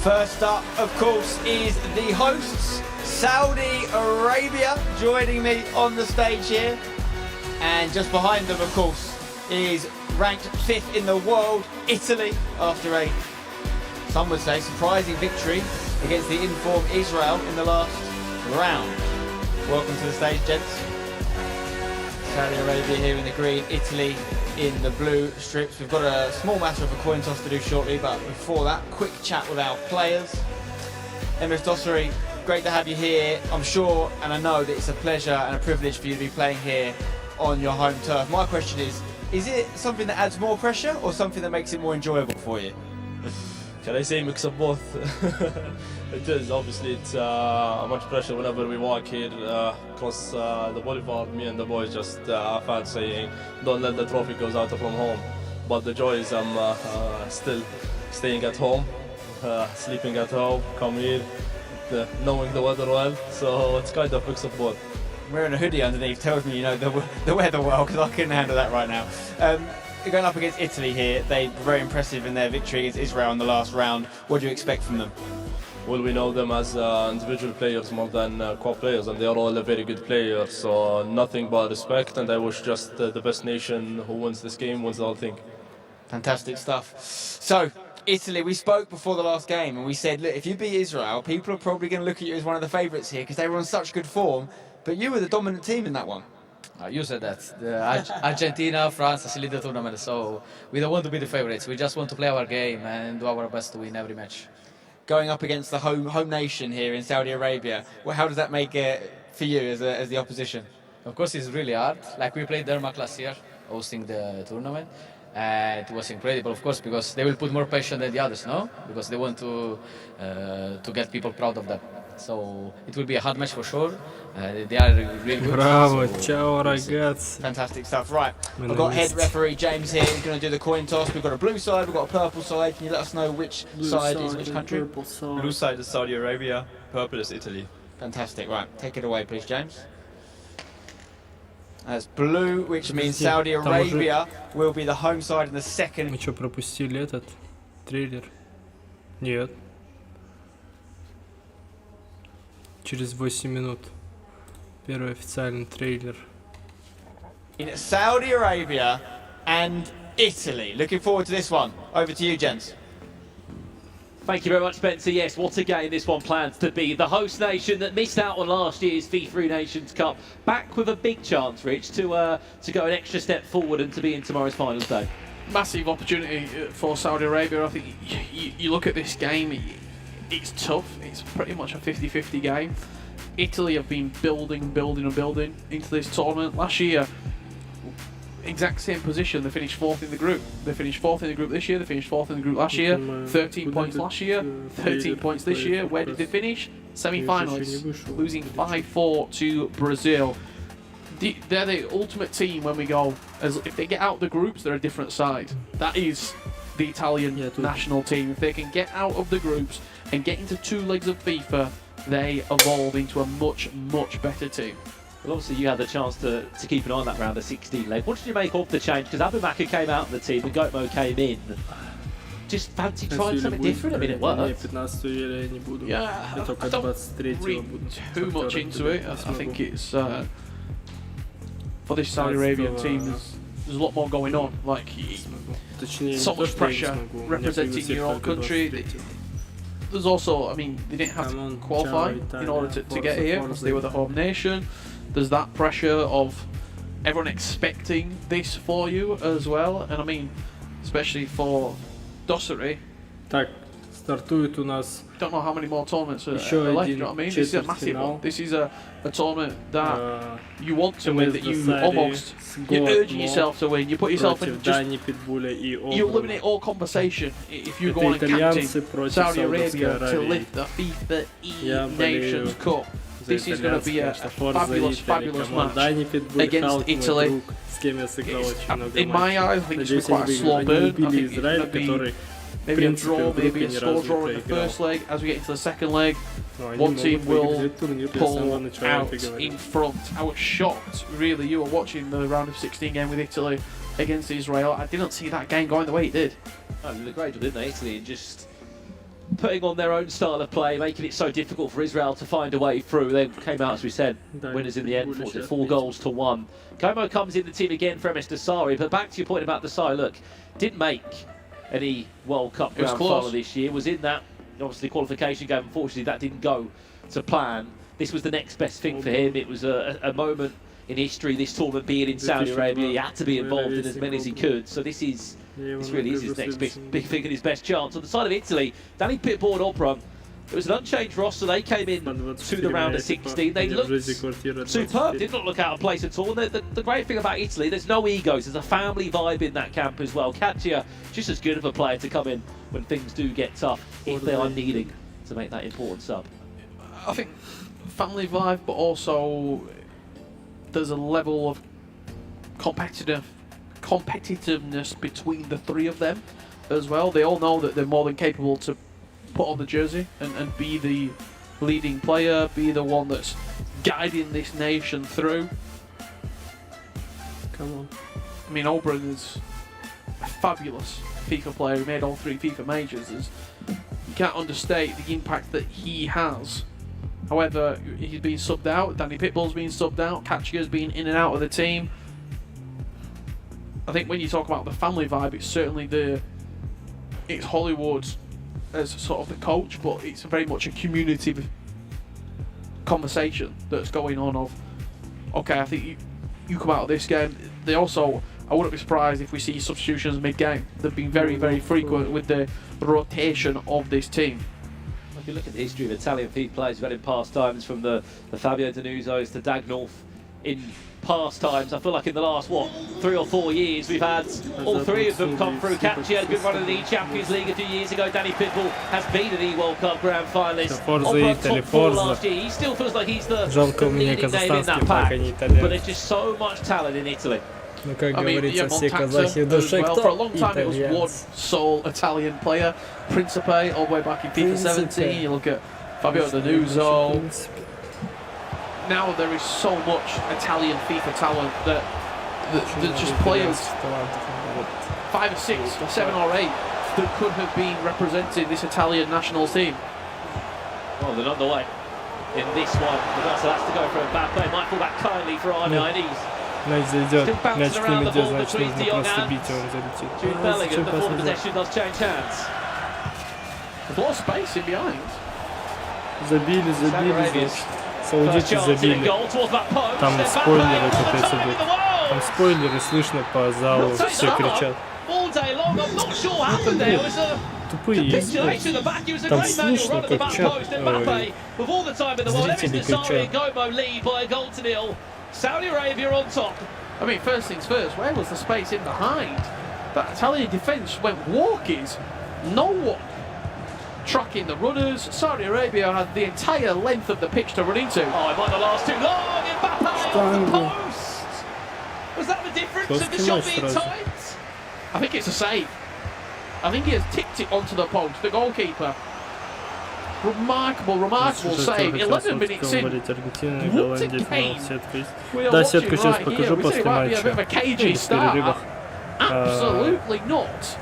First up, of course, is the hosts, Saudi Arabia, joining me on the stage here. And just behind them, of course, is ranked 5th in the world, Italy, after a, some would say, surprising victory against the informed Israel in the last round. Welcome to the stage, gents. Saudi Arabia here in the green, Italy in the blue strips. We've got a small matter of a coin toss to do shortly, but before that, quick chat with our players. MS Dasari, great to have you here. I'm sure and I know that it's a pleasure and a privilege for you to be playing here on your home turf. My question is it something that adds more pressure or something that makes it more enjoyable for you? Can I say mix of both? It is, obviously it's much pressure whenever we walk here across the boulevard. Me and the boys just fans saying, don't let the trophy goes out from home. But the joy is I'm still staying at home, sleeping at home, come here, knowing the weather well, so it's kind of mix of both. Wearing a hoodie underneath tells me you know the weather well, because I couldn't handle that right now. You're going up against Italy here. They were very impressive in their victory against Israel in the last round. What do you expect from them? Well, we know them as individual players more than core players, and they are all a very good players, so nothing but respect, and I wish just the best nation who wins this game wins the whole thing. Fantastic stuff. So, Italy, we spoke before the last game, and we said, look, if you beat Israel, people are probably going to look at you as one of the favourites here, because they were on such good form, but you were the dominant team in that one. You said that. Argentina, France, it's a little tournament, so we don't want to be the favourites. We just want to play our game and do our best to win every match. Going up against the home nation here in Saudi Arabia, well, how does that make it for you as the opposition? Of course, it's really hard. Like we played Denmark last year, hosting the tournament. And it was incredible, of course, because they will put more passion than the others, no? Because they want to get people proud of them. So it will be a hard match for sure. They are really good. Bravo, so ciao ragazzi. Fantastic stuff. Right, I've got head referee James here. He's going to do the coin toss. We've got a blue side, we've got a purple side. Can you let us know which side is which country? Blue side is Saudi Arabia, purple is Italy. Fantastic. Right, take it away, please, James. That's blue, which means Saudi Arabia will be the home side in the second. Мы что, пропустили этот трейлер? Нет. Через 8 минут. Первый официальный трейлер. In Saudi Arabia and Italy. Looking forward to this one. Over to you, gents. Thank you very much, Spencer. Yes, what a game this one plans to be. The host nation that missed out on last year's FIFA eNations Cup, back with a big chance, Rich, to go an extra step forward and to be in tomorrow's finals day. Massive opportunity for Saudi Arabia. I think you look at this game, it's tough. It's pretty much a 50-50 game. Italy have been building into this tournament. Last year, exact same position. They finished 4th in the group. They finished 4th in the group this year. They finished 4th in the group last year. 13 points last year. 13 points this year. Where did they finish? Semi-finalists, losing 5-4 to Brazil. They're the ultimate team when we go. If they get out the groups, they're a different side. That is the Italian national team. If they can get out of the groups and get into 2 legs of FIFA, they evolve into a much, much better team. Well, obviously you had the chance to keep an eye on that round of 16 leg. What did you make of the change? Because Abubakar came out of the team and Gotmo came in. Just fancy trying something different. I mean, it worked. Yeah, I don't read too much into it. I think it's for this Saudi Arabian team. There's a lot more going on. Like so much pressure representing your own country. There's also, I mean, they didn't have to qualify in order to get here because they were the home nation. There's that pressure of everyone expecting this for you as well, and I mean, especially for Dossary. Так, стартует у нас. Don't know how many more tournaments are left. You know what I mean? This is a massive one. This is a tournament that you want to win, that you almost you're urging yourself to win. You put yourself in just you eliminate all conversation if you go on and captain Saudi Arabia to lift the FIFA eNations Cup. This is going to be a fabulous match against Italy. In my eyes, I think it's going to be quite a slow burn. I think it's going to be maybe a draw, maybe a score draw in the first leg. As we get into the second leg, one team will pull out in front. I was shocked, really. You were watching the round of 16 game with Italy against Israel. I didn't see that game going the way it did. Oh, they did a great job, didn't they, Italy, and just putting on their own style of play, making it so difficult for Israel to find a way through. They came out, as we said, winners in the end, 4-1. Como comes in the team again for MS Dasari, but back to your point about Dasari, look, didn't make any World Cup grand final this year, was in that, obviously, qualification game. Unfortunately, that didn't go to plan. This was the next best thing for him. It was a moment in history, this tournament being in Saudi Arabia. He had to be involved in as many as he could, so this really is his next big thing and his best chance. On the side of Italy, Danny Pitbull and Opera, it was an unchanged roster. They came in to the round of 16. They looked superb, did not look out of place at all. The great thing about Italy, there's no egos. There's a family vibe in that camp as well. Katia, just as good of a player to come in when things do get tough, if they are needing to make that important sub. I think family vibe, but also there's a level of competitiveness between the three of them as well. They all know that they're more than capable to put on the jersey and be the leading player, be the one that's guiding this nation through. Come on. I mean, Oberon is a fabulous FIFA player. He made all 3 FIFA majors. You can't understate the impact that he has. However, he's been subbed out. Danny Pitbull's been subbed out. Kachia's been in and out of the team. I think when you talk about the family vibe, it's certainly it's Hollywood as sort of the coach, but it's very much a community conversation that's going on of, okay, I think you come out of this game. They also, I wouldn't be surprised if we see substitutions mid-game. They've been very, very frequent with the rotation of this team. If you look at the history of Italian FIFA players, we've had in past times, from the Fabio Danuzos to Dagnolf in past times. I feel like in the last, 3 or 4 years, we've had all 3 of them come through. Katia, a good run in the Champions League a few years ago. Danny Pitbull has been an E-World Cup grand finalist. Top 4 last year. He still feels like he's the leading name in that pack. But there's just so much talent in Italy. I mean, for a long time it was one sole Italian player, Principe, all the way back in FIFA 17. You look at Fabio Danuzzo. Now there is so much Italian FIFA talent that just players 5 or 6 or 7 or 8 that could have been representing this Italian national team. Well, they're not the way in this one. So that's to go for a bad play. Might fall back kindly for Arne. Мяч зайдет, мяч к ним идет, значит нужно просто бить, и он залетит. Jude Bellingham, the ball possession does change hands. There's a lot of space in behind. Забили, значит. Саудиты забили. Там спойлеры капец идут. Там спойлеры слышно по залу, все кричат. Тупые спорты. Там слышно, как чат, зрители кричат. Saudi Arabia on top. I mean, first things first, where was the space in behind? That Italian defence went walkies. No one tracking the runners. Saudi Arabia had the entire length of the pitch to run into. Oh, it might not last too long. Mbappe on the post. Was that the difference of the shot being timed? I think it's a save. I think he has tipped it onto the post, the goalkeeper. Remarkable save. 11 minutes in. What a game. Да, сетку сейчас покажу после матча. В перерывах. Absolutely not.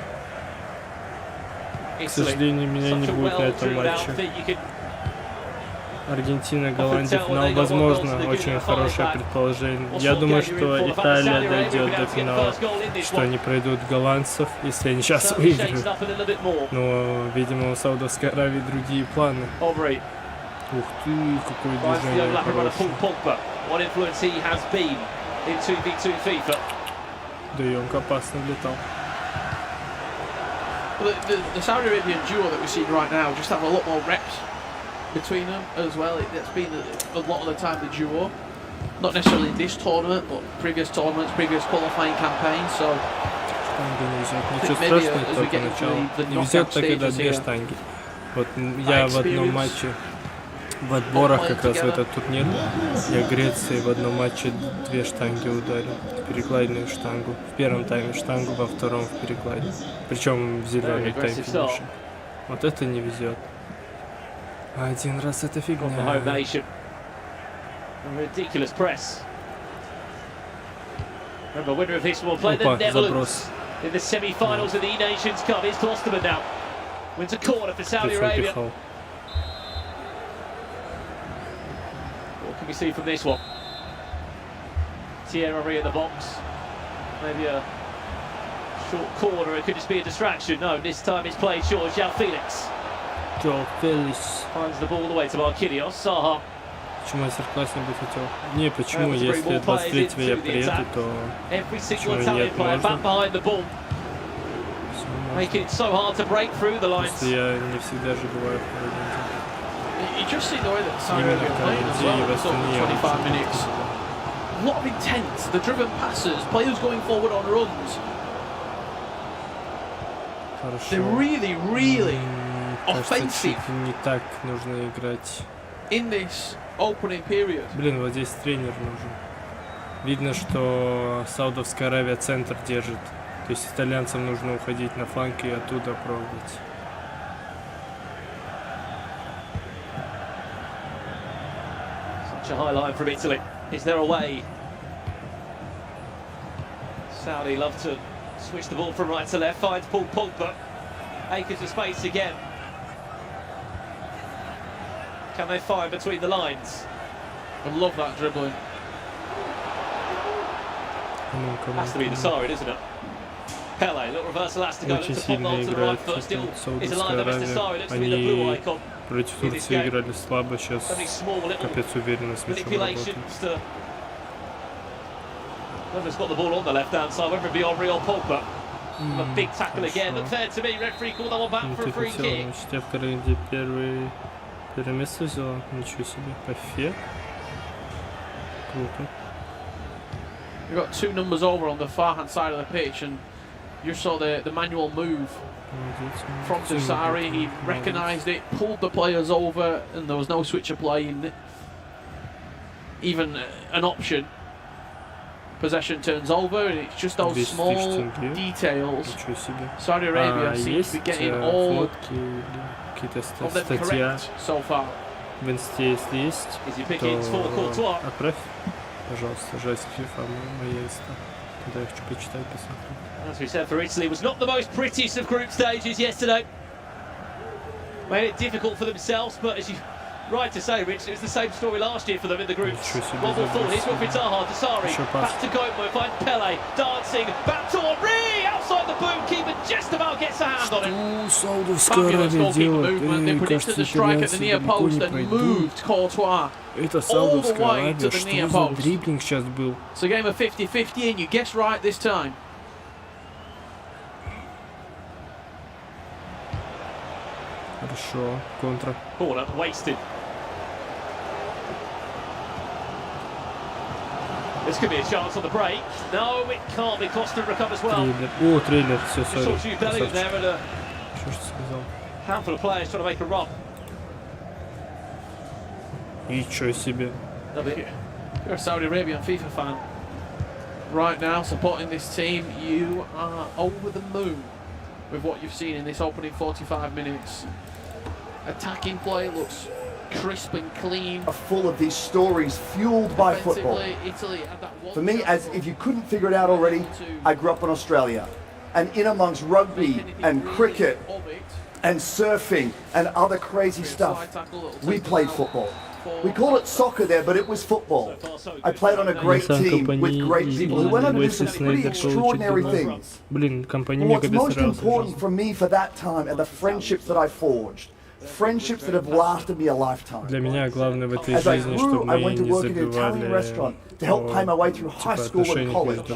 К сожалению, меня не будет на этом матче. Аргентина, Голландия, финал, возможно, очень хорошее предположение. Я думаю, что Италия дойдет до финала, что они пройдут голландцев, если они сейчас выиграют. Но, видимо, у Саудовской Аравии другие планы. Ух ты, какое движение хорошее. Да и он опасно влетал. The Saudi Arabian duo that we're seeing right now just have a lot more reps between them as well. It's been a lot of the time the duo, not necessarily in this tournament, but previous tournaments, previous qualifying campaigns. So ничего страшного, только начало. Не везет так, когда две штанги. Вот я в одном матче, в отборах как раз в этот турнир, я Греции в одном матче две штанги ударил. Перекладную штангу. В первом тайме штангу, во втором в перекладе. Причем в зеленый тайм финиша. Вот это не везет. А один раз это фигня. Ridiculous press. Remember, winner of this will play the Netherlands in the semi-finals of the eNations Cup. Here's Klosterman now. Wins a corner for Saudi Arabia. What can we see from this one? Thierry Henry in the box. Maybe a short corner. It could just be a distraction. No, this time it's played short. João Felix. João Felix Finds the ball all the way to Marquinhos. Saha. Почему мастер-класс не бы хотел? Не, почему, если 23-го я приеду, то почему нет, можно? Making it so hard to break through the lines. Просто я не всегда же бываю в Аргентине. You just see the way that Saudi Arabia played as well. 25 minutes. A lot of intent, the driven passes, players going forward on runs. They're really offensive. Не так нужно играть. In this opening period. Блин, вот здесь тренер нужен. Видно, что Саудовская Аравия центр держит. То есть итальянцам нужно уходить на фланг и оттуда пробовать. Such a high line from Italy. Is there a way? Saudi love to switch the ball from right to left. Finds Paul Pogba. Acres of space again. Can they find between the lines? I love that dribbling. Has to be the side, isn't it? Pele, little reversal has to go. Очень сильно играет Саудовская Аравия. Они против Турции играли слабо, сейчас капец уверенно с мячом работают. Whoever's got the ball on the left-hand side, whether it be Henry or Pogba. A big tackle again, but fair to me, referee called that one back for a free kick. Значит, я в Караганде первое место взяла. Ничего себе, по FIFA. Круто. We've got two numbers over on the far-hand side of the pitch, and you saw the manual move from Dusari. He recognised it, pulled the players over, and there was no switch of play in even an option. Possession turns over, and it's just those small details. Saudi Arabia seems to be getting all of them correct so far. В инсте, если есть, то отправь, пожалуйста, жесть FIFA, моя инста. Тогда я хочу почитать, посмотреть. As we said, for Italy was not the most prettiest of group stages yesterday. Made it difficult for themselves, but as you right to say, Rich, it was the same story last year for them in the groups. One more forward, here's Wilfried Zaha, Dusari, back to Gomo, finds Pele, dancing, back to Henry, outside the boot, keeper just about gets a hand on him. Саудовская Fabulous Аравия goalkeeper делает? movement. They predicted the strike at the near post and moved Courtois Это all the Саудовская way to Аравия. the Что near за post. дриблинг сейчас был? It's a game of 50-50 and you guessed right this time. Хорошо, контра. Corner, wasted. This could be a chance on the break. No, it can't be. Costa recovers well. Трейлер. О, трейлер, все, Just saw two bellies there and a Что ж ты сказал? handful of players trying to make a run. Ничего себе. You're a Saudi Arabian FIFA fan right now, supporting this team. You are over the moon with what you've seen in this opening 45 minutes. Attacking play looks crisp and clean. Are full of these stories fueled by football. Italy had that one. For me, as if you couldn't figure it out already, I grew up in Australia. And in amongst rugby and cricket and surfing and other crazy stuff, we played football. We called it soccer there, but it was football. I played on a great team with great people who went on to do some pretty extraordinary things. Блин, компания What's мне most important for me for that time are the friendships that I forged. Friendships that have lasted me a lifetime. Для меня главное в этой As I жизни, grew, чтобы I мы went to не work in an Italian restaurant to help pay my way through high school and college.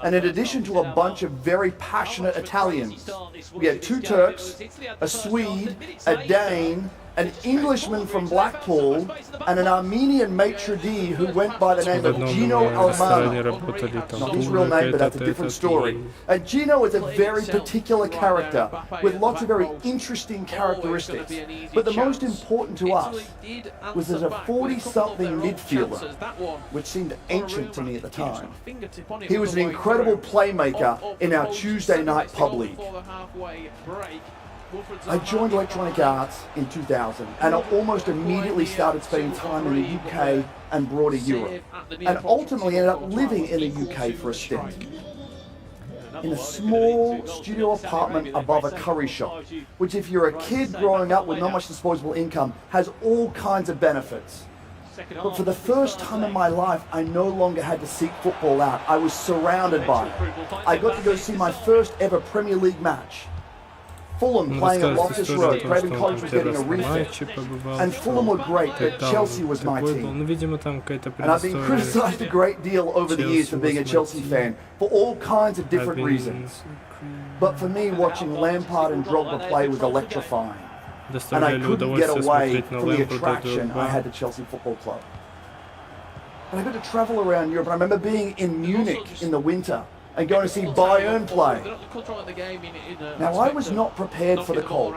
And in addition to a bunch of very passionate Italians, we had 2 Turks, a Swede, a Dane, an Englishman from Blackpool, and an Armenian maitre d' who went by the name of Gino Almano. Not his real name, but that's a different story. And Gino is a very particular character with lots of very interesting characteristics. But the most important to us was as a 40-something midfielder, which seemed ancient to me at the time. He was an incredible playmaker in our Tuesday night pub league. I joined Electronic Arts in 2000 and I almost immediately started spending time in the UK and broader Europe, and ultimately ended up living in the UK for a stint. In a small studio apartment above a curry shop, which if you're a kid growing up with not much disposable income has all kinds of benefits. But for the first time in my life, I no longer had to seek football out. I was surrounded by it. I got to go see my first ever Premier League match. Fulham playing at Loftus Road. Craven Cottage was getting a refit. And Fulham were great, but Chelsea was my team. And I've been criticised a great deal over the years for being a Chelsea fan, for all kinds of different reasons. But for me, watching Lampard and Drogba play was electrifying. And I couldn't get away from the attraction I had to Chelsea Football Club. And I got to travel around Europe. I remember being in Munich in the winter and going to see Bayern play. Now, I was not prepared for the cold.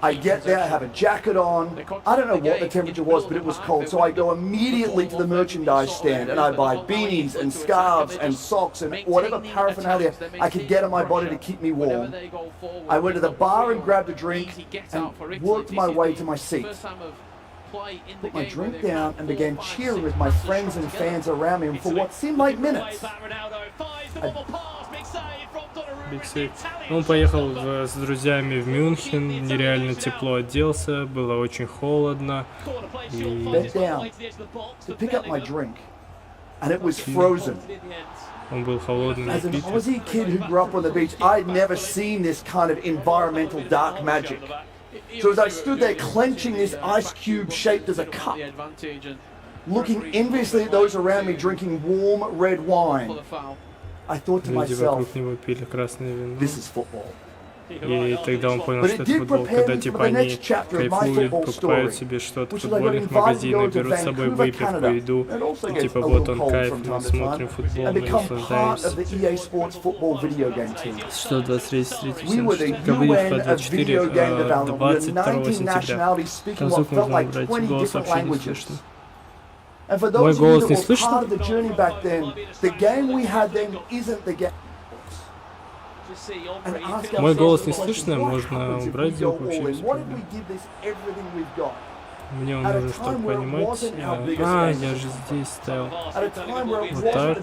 I get there, I have a jacket on. I don't know what the temperature was, but it was cold. So I go immediately to the merchandise stand and I buy beanies and scarves and socks and whatever paraphernalia I could get on my body to keep me warm. I went to the bar and grabbed a drink and worked my way to my seat. Put my drink down and began cheering with my friends and fans around me for what seemed like minutes. Big save. Он поехал с друзьями в Мюнхен, нереально тепло оделся, было очень холодно. Bent down to pick up my drink, and it was frozen. Он был холодный. As an Aussie kid who grew up on the beach, I'd never seen this kind of environmental dark magic. So as I stood there clenching this ice cube shaped as a cup, looking enviously at those around me drinking warm red wine, I thought to myself, this is football. И тогда он понял, что это футбол, когда типа они кайфуют, покупают себе что-то в футбольных магазинах, берут с собой выпивку, еду, и типа вот он кайф, мы смотрим футбол, мы наслаждаемся. 123 говорит по 24, 22 сентября. Там звук можно убрать, голос вообще не слышно. Мой голос не слышно? Мой голос не слышно, можно убрать звук вообще. Мне он нужен, чтобы понимать. Я же здесь стоял. Вот так.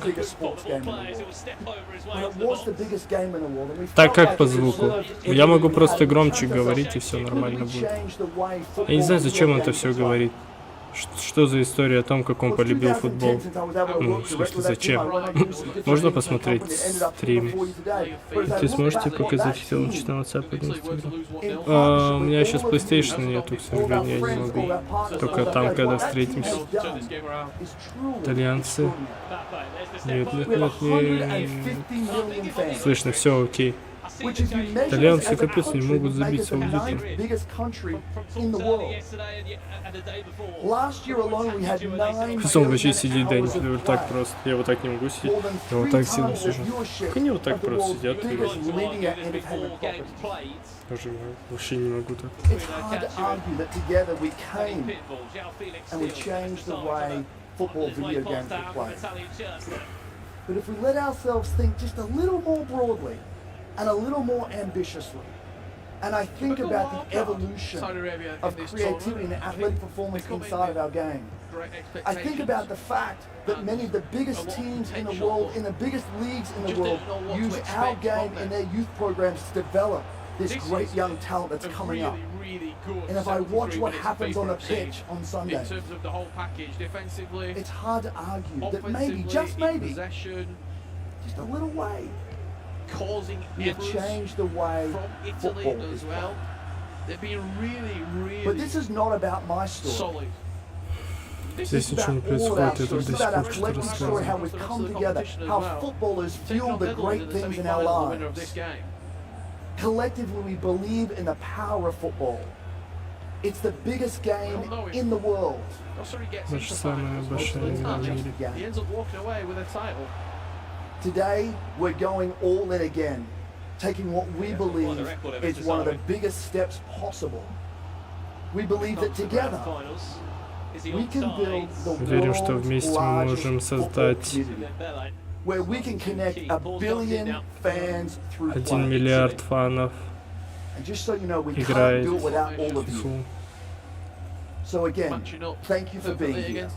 Так как по звуку? Я могу просто громче говорить, и все нормально будет. Я не знаю, зачем он это все говорит. Что за история о том, как он полюбил футбол? Ну, в смысле, зачем? Можно посмотреть стрим? Ты сможете показать, хотел начать на WhatsApp или Instagram? У меня сейчас PlayStation нету, к сожалению, я не могу. Только там, когда встретимся. Итальянцы. Нет. Слышно, все окей. Итальянцы капец не могут забить Саудитам. Он вообще сидит, да, не так просто. Я вот так не могу сидеть. Я вот так сильно сижу. Как они вот так просто сидят? Даже вообще не могу так. Football video games are played. But if we let ourselves think just a little more broadly and a little more ambitiously, and I think about the evolution of creativity and athletic performance inside of our game, I think about the fact that many of the biggest teams in the world, in the biggest leagues in the world, use our game in their youth programs to develop this great young talent that's coming up. And if I watch what happens on the pitch on Sunday, in terms of the whole package, defensively, it's hard to argue that maybe, just maybe, just a little way, causing you've changed the way football as well. They've been really But this is not about my story. solid. Здесь ничего не происходит, это до сих пор что-то рассказывает. How we've come together, how football has fueled the great things in our lives. Collectively, we believe in the power of football. It's the biggest game in the world. Наша самая большая игра в мире. He ends up walking away with a title. Today, we're going all in again, taking what we believe is one of the biggest steps possible. We believe that together, we can build the Уверен, что world's вместе мы largest можем football создать community, where we can connect 1 billion fans through 1 play. миллиард фанов And just so you know, we can't играет do it without all of в you. FIFA. So again, thank you for being here.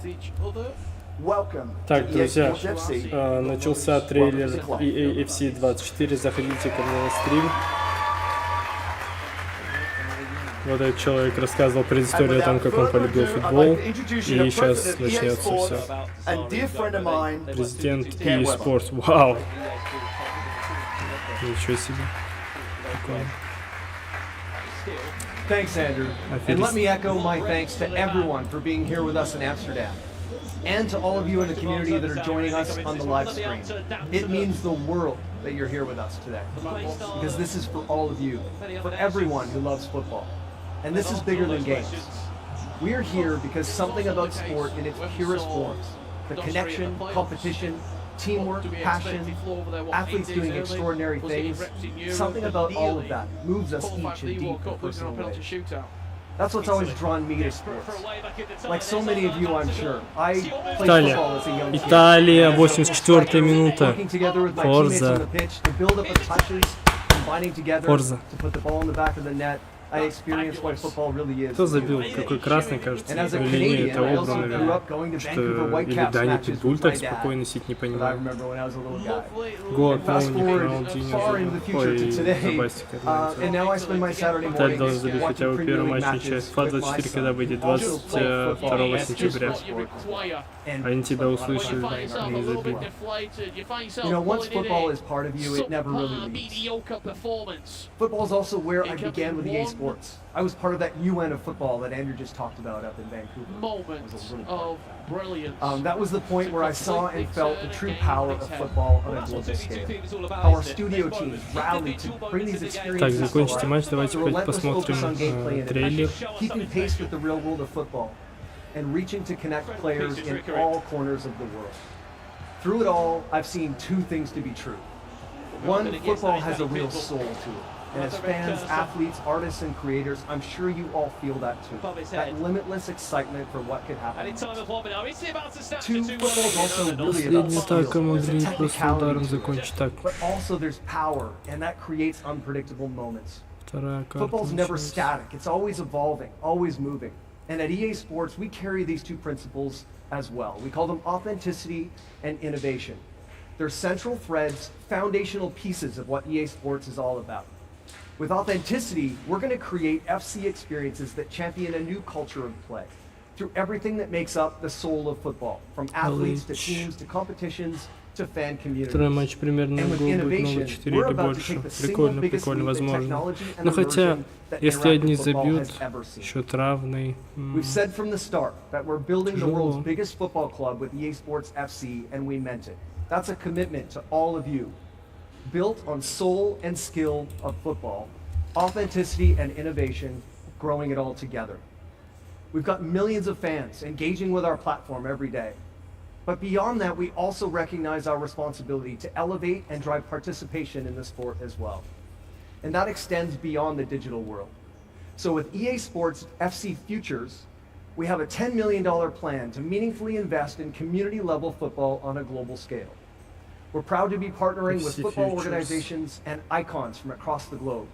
Welcome Так, to друзья, eSports FC. начался трейлер EA FC 24, заходите ко мне на стрим. Вот этот человек рассказывал предысторию о том, как он полюбил футбол, и сейчас начнется все. Президент eSports, вау! Ничего себе. Прикольно. Thanks, Andrew. And let me echo my thanks to everyone for being here with us in Amsterdam, and to all of you in the community that are joining us on the live stream. It means the world that you're here with us today, because this is for all of you, for everyone who loves football. And this is bigger than games. We're here because something about sport in its purest forms, the connection, competition, teamwork, passion, athletes doing extraordinary things, something about all of that moves us each in deep and personal ways. That's what's always drawn me to sports. Like so many of you, I'm sure, I played football as a young kid. Италия, 84-я минута. Working together with my teammates on the pitch to build up the touches, combining together to put the ball in the back of the net. I experienced what football really is. Кто забил? Какой красный, кажется? Или нет, это Обран, наверное. Что... Или Дани Питбуль так спокойно сидит, не понимаю. Год, Молник, Роналдиньо забил. Ой, Забастик. Италия должна забить хотя бы первую матчную часть. ФА 24 когда выйдет? 22 сентября. Они тебя услышали, не забили. You know, once football is part of you, it never really leaves. Football is also where I began with EA Sports. I was part of that UN of football that Andrew just talked about up in Vancouver. Moments of brilliance. That was the point where I saw and felt the true power of football on a global scale. How our studio teams rallied to bring these experiences Так, закончите матч, давайте посмотрим трейлер. Keeping pace with the real world of football and reaching to connect players in all corners of the world. Through it all, I've seen two things to be true. One, football has a real soul to it. And as fans, athletes, artists, and creators, I'm sure you all feel that too. That limitless excitement for what could happen. Two, football's also really about skill. But also there's power, and that creates unpredictable moments. Football's never static. It's always evolving, always moving. And at EA Sports, we carry these two principles as well. We call them authenticity and innovation. They're central threads, foundational pieces of what EA Sports is all about. With authenticity, we're going to create FC experiences that champion a new culture of play through everything that makes up the soul of football, from athletes to teams to competitions to fan communities. Второй матч примерно And with гол будет innovation, 0-4 we're или about to больше. take the single Прикольно, biggest прикольно, leap in возможно. technology and Но хотя, immersion that если одни interactive football забьют, has ever seen. счет равный. We've said from the start that we're building the world's Тяжело. biggest football club with EA Sports FC, and we meant it. That's a commitment to all of you. Built on soul and skill of football, authenticity and innovation, growing it all together. We've got millions of fans engaging with our platform every day. But beyond that, we also recognize our responsibility to elevate and drive participation in the sport as well. And that extends beyond the digital world. So with EA Sports FC Futures, we have a $10 million plan to meaningfully invest in community-level football on a global scale. We're proud to be partnering with FC football Futures. organizations and icons from across the globe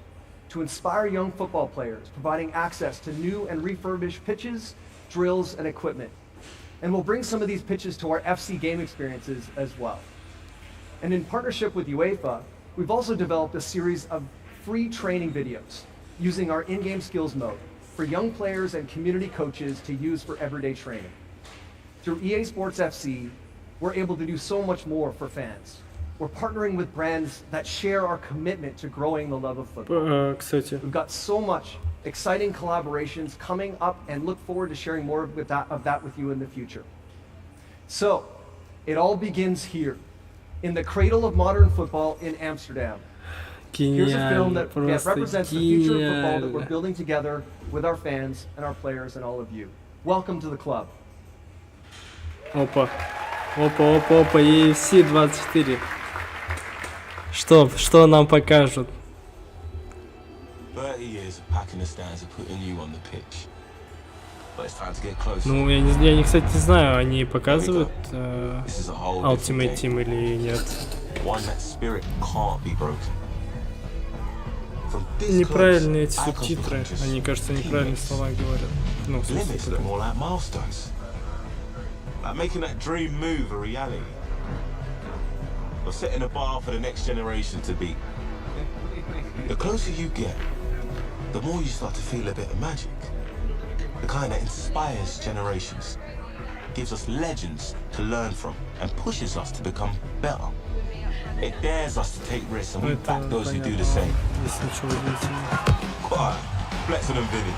to inspire young football players, providing access to new and refurbished pitches, drills, and equipment. And we'll bring some of these pitches to our FC game experiences as well. And in partnership with UEFA, we've also developed a series of free training videos using our in-game skills mode for young players and community coaches to use for everyday training. Through EA Sports FC, we're able to do so much more for fans. We're partnering with brands that share our commitment to growing the love of football. Кстати, We've got so much exciting collaborations coming up and look forward to sharing more of that with you in the future. So, it all begins here, in the cradle of modern football in Amsterdam. Here's a film гениально, that просто represents the future of football that we're гениально. building together with our fans and our players and all of you. Welcome to the club. Опа, опа, опа, опа, EFC 24. Что нам покажут? 30 years of packing the stands and putting you on the pitch. But it's time to get closer. Ну, я, кстати, не знаю, они показывают Ultimate Team или нет. One that spirit can't be broken. Неправильные эти субтитры, они, кажется, неправильные слова говорят. Ну, в смысле, Limits look more like milestones. Like making that dream move a reality. Or setting a bar for the next generation to beat. The closer you get, the more you start to feel a bit of magic. The kind that inspires generations, gives us legends to learn from, and pushes us to become better. It dares us to take risks, and we back those who do the same. Quiet, Flexen and Vinny.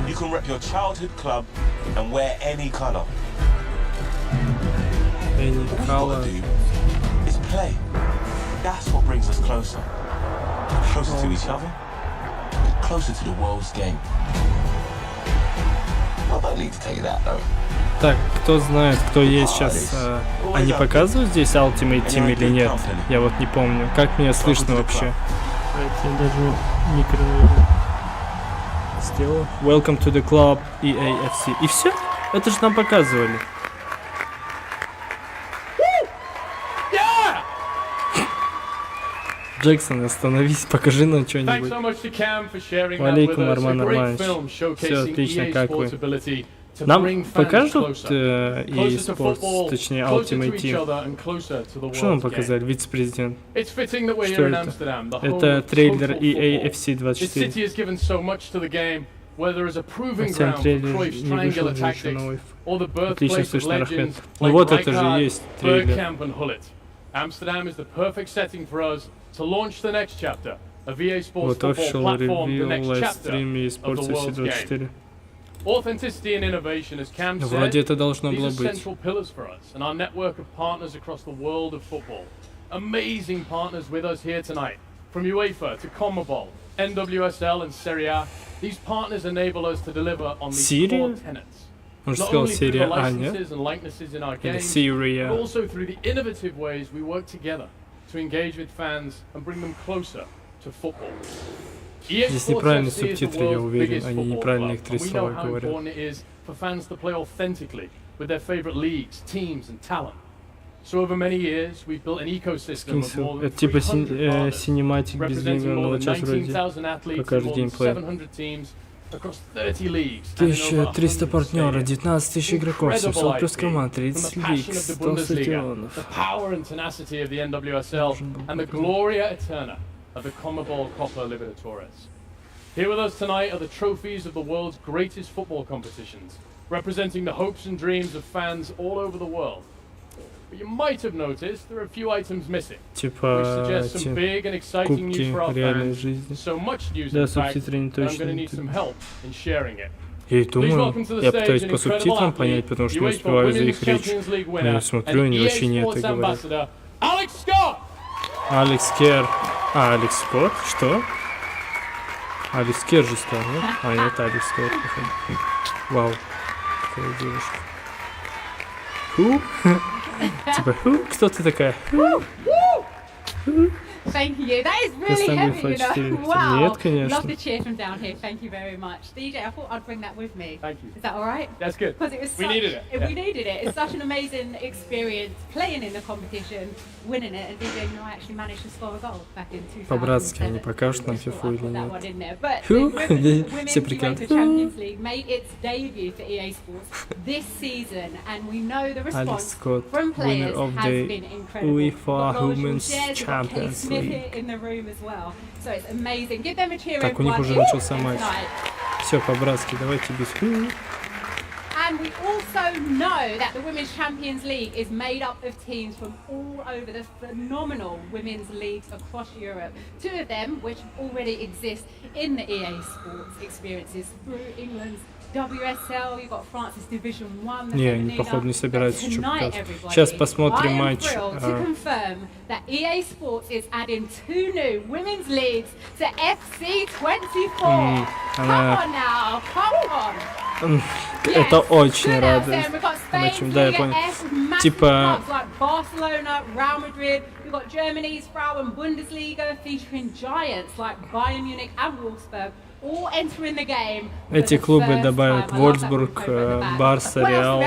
You can rep your childhood club and wear any colour. Any color. All we gotta do is play. That's what brings us closer. Closer to each other, and closer to the world's game. I don't need to tell you that though. Так, кто знает, кто есть сейчас, они показывают здесь Ultimate Team или нет? Я вот не помню. Как меня слышно вообще? Я даже микро сделал. Welcome to the club EAFC. И все? Это же нам показывали. Джексон, остановись, покажи нам что-нибудь. Валейкум, Арман Арманович. Все отлично, как вы? Нам покажут EA Sports, точнее Ultimate Team. Что нам показали, вице-президент? Что это? Это трейлер EAFC 24. Хотя трейлер не вышел же еще новый. Отлично слышно, Рахмет. Ну вот это же есть трейлер. Вот official review, лайвстрим EA Sports FC 24. Authenticity and innovation, as Cam said, Вроде это должно these было are быть. central pillars for us and our network of partners across the world of football. Amazing partners with us here tonight, from UEFA to CONMEBOL, NWSL and Serie A. These partners enable us to deliver on these core tenets. Он же Not сказал only through the Serie A, нет? licenses and likenesses in our Или games, Serie A. but also through the innovative ways we work together to engage with fans and bring them closer to football. Здесь неправильные субтитры, я уверен, они неправильно их три слова говорят. For fans to play authentically with their favorite leagues, teams and talent. So over many years we've built an ecosystem of more than Это типа 300 синематик без геймера, но вот сейчас вроде покажет геймплей. 1300 партнеров, 19 000 игроков, 700 плюс команд, 30 лиг, 100 стадионов. The power and tenacity of the NWSL and the Gloria Eterna of the CONMEBOL Copa Libertadores. Here with us tonight are the trophies of the world's greatest football competitions, representing the hopes and dreams of fans all over the world. But you might have noticed there are a few items missing, which suggests some big and exciting news for our fans. So much news, in fact, that I'm going to need some help in sharing it. Я думаю, я пытаюсь по субтитрам понять, потому что не успеваю за их речь. Но я смотрю, они вообще не это говорят. Алекс Кер. А, Алекс Скотт? Что? Алекс Кер же стал, нет? А, нет, Алекс Скотт. Вау. Какая девушка. Ху? Типа, ху? Кто ты такая? Ху? Thank you. That is really heavy, you know. Wow. Love the cheer from down here. Thank you very much. DJ, I thought I'd bring that with me. Thank you. Is that all right? That's good. Because it was we needed it. We needed it. It's such an amazing experience playing in the competition, winning it, and DJ, you know, I actually managed to score a goal back in 2007. По-братски они покажут нам фифу или нет. But the Women's UEFA Champions League made its debut for EA Sports this season, and we know the response from players has been incredible. UEFA Women's Champions League. In the room as well. So it's amazing. Give them a cheer. Так, у них уже начался матч. Все по-братски, давайте без ху. And we also know that the Women's Champions League is made up of teams from all over the phenomenal women's leagues across Europe. Two of them, which already exist in the EA Sports experiences through England's WSL, you've got France's Division 1. Не, они, походу, не собираются ничего показывать. Сейчас посмотрим матч. To confirm that EA Sports is adding 2 new women's leagues to FC24. Come on now, come on. Это очень радует. Да, я понял. Типа... Barcelona, Real Madrid. We've got Germany's Frauen Bundesliga featuring giants like Bayern Munich and Wolfsburg. Эти клубы добавят Вольсбург, Барса, Реал,